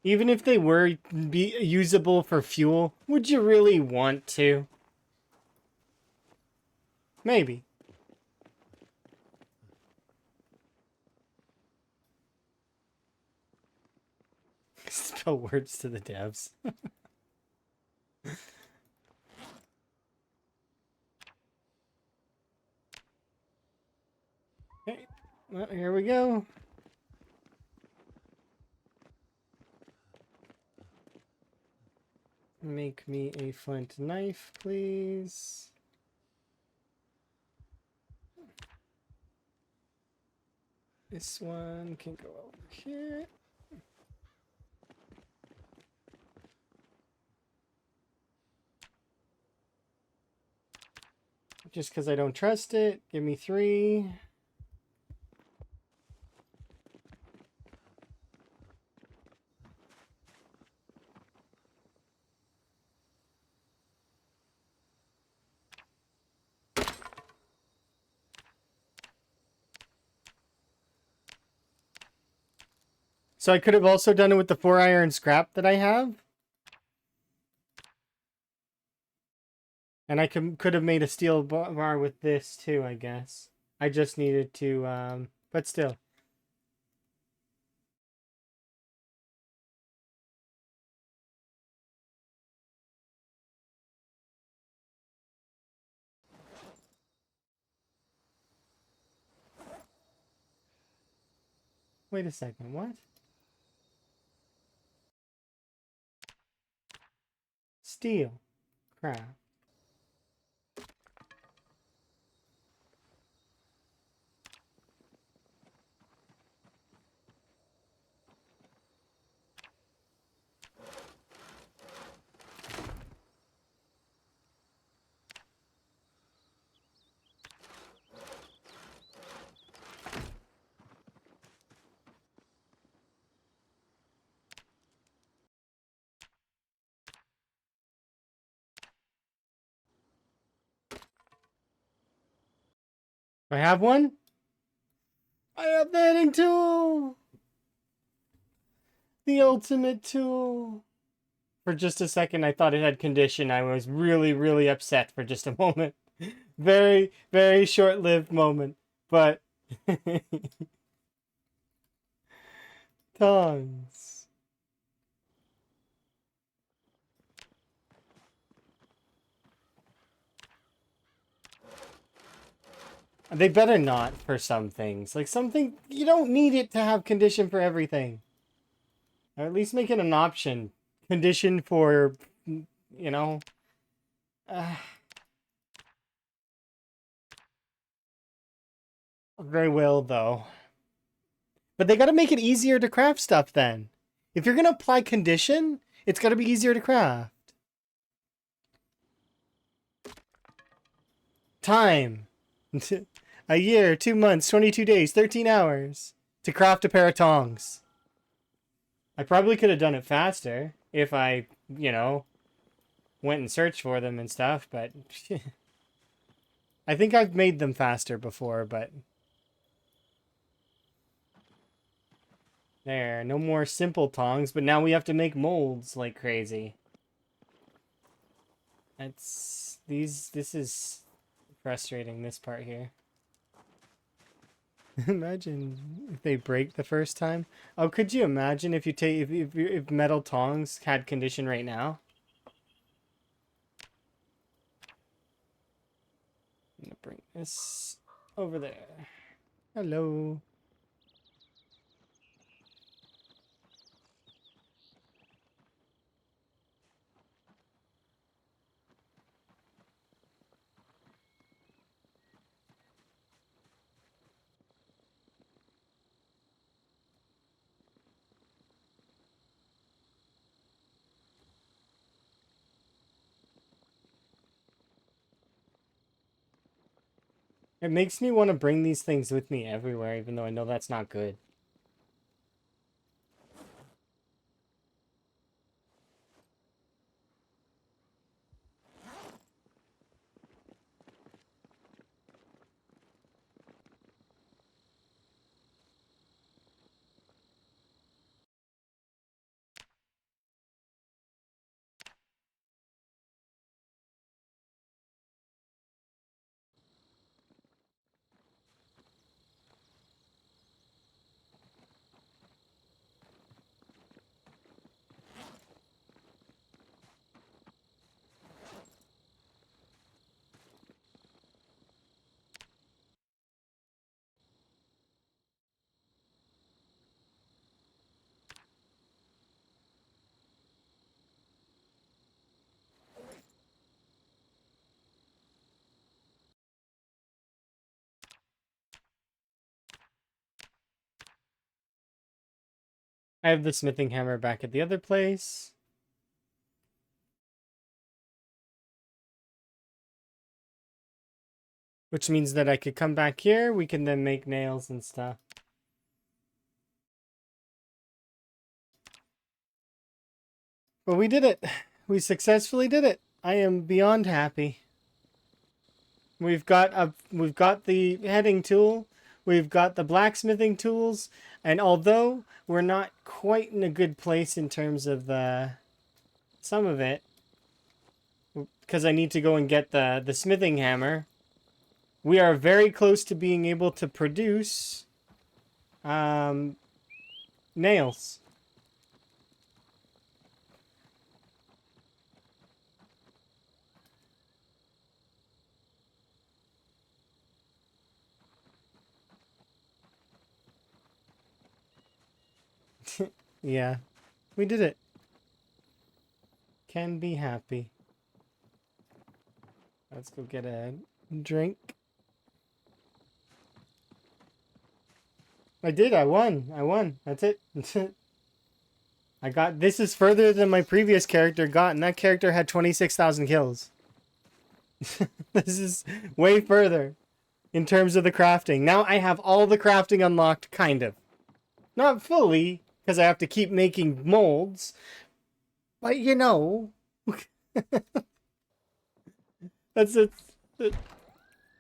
Even if they were be usable for fuel, would you really want to? Maybe. Spell words to the devs. Okay, well, here we go. Make me a flint knife, please. This one can go over here. Just because I don't trust it, give me 3. So I could have also done it with the 4 iron scrap that I have. And I could have made a steel bar with this too, I guess. I just needed to, but still. Wait a second, what? Steel. Crap. I have one? I have the editing tool! The ultimate tool! For just a second, I thought it had condition. I was really, really upset for just a moment. Very, very short-lived moment. But... Tons. They better not for some things. Like something, you don't need it to have condition for everything. Or at least make it an option. Condition for, you know. Very well, though. But they gotta make it easier to craft stuff then. If you're gonna apply condition, it's gotta be easier to craft. time. A year, 2 months, 22 days, 13 hours to craft a pair of tongs. I probably could have done it faster if I, you know, went and searched for them and stuff, but I think I've made them faster before, but there, no more simple tongs, but now we have to make molds like crazy. This is frustrating, this part here. Imagine if they break the first time. Oh, could you imagine if you take if metal tongs had condition right now? I'm gonna bring this over there. Hello. It makes me want to bring these things with me everywhere, even though I know that's not good. I have the smithing hammer back at the other place. Which means that I could come back here. We can then make nails and stuff. But we did it. We successfully did it. I am beyond happy. We've got the heading tool. We've got the blacksmithing tools. And although we're not quite in a good place in terms of some of it, because I need to go and get the smithing hammer, we are very close to being able to produce nails. Yeah, we did it. Can be happy. Let's go get a drink. I did. I won. That's it. This is further than my previous character got, and that character had 26,000 kills. This is way further in terms of the crafting. Now I have all the crafting unlocked, kind of. Not fully, because I have to keep making molds. But you know, that's it.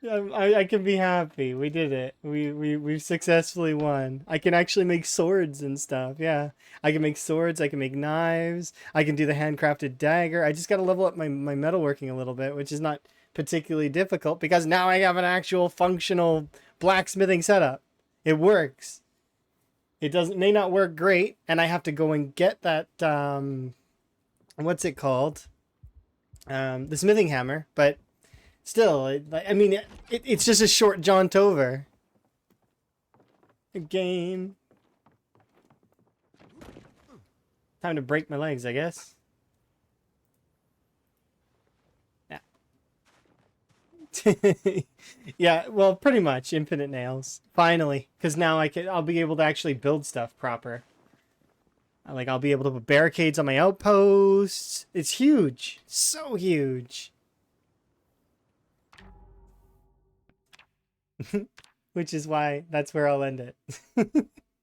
I can be happy. We did it. We've successfully won. I can actually make swords and stuff. Yeah, I can make swords. I can make knives. I can do the handcrafted dagger. I just got to level up my metalworking a little bit, which is not particularly difficult because now I have an actual functional blacksmithing setup. It works. It may not work great, and I have to go and get that what's it called? The smithing hammer, but still, it's just a short jaunt over. Again. Time to break my legs, I guess. Yeah. Yeah, well, pretty much infinite nails. Finally, because now I'll be able to actually build stuff proper. Like, I'll be able to put barricades on my outposts. It's huge. So huge. Which is why that's where I'll end it.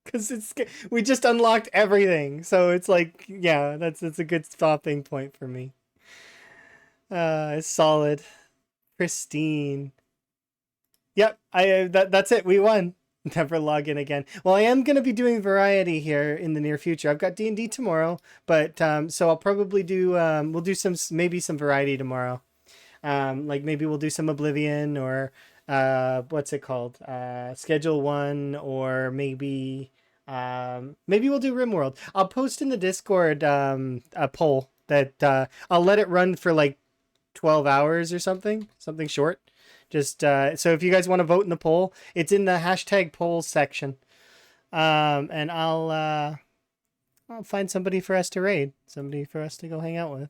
Because we just unlocked everything, so it's like, yeah, that's a good stopping point for me. It's solid, pristine. Yep, that's it. We won. Never log in again. Well, I am gonna be doing variety here in the near future. I've got D&D tomorrow, but so I'll probably do we'll do maybe some variety tomorrow. Like maybe we'll do some Oblivion or what's it called? Schedule 1, or maybe we'll do RimWorld. I'll post in the Discord a poll that I'll let it run for like 12 hours or something short. Just so if you guys want to vote in the poll, it's in the hashtag polls section. And I'll find somebody for us to raid, somebody for us to go hang out with.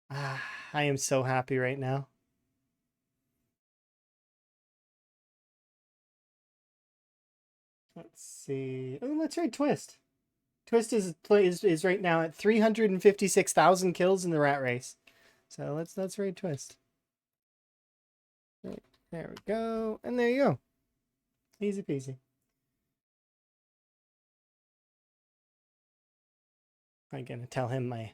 I am so happy right now. Let's see. Oh, let's raid Twist. Twist is right now at 356,000 kills in the rat race. So let's raid Twist. Right, there we go. And there you go. Easy peasy. I'm gonna tell him my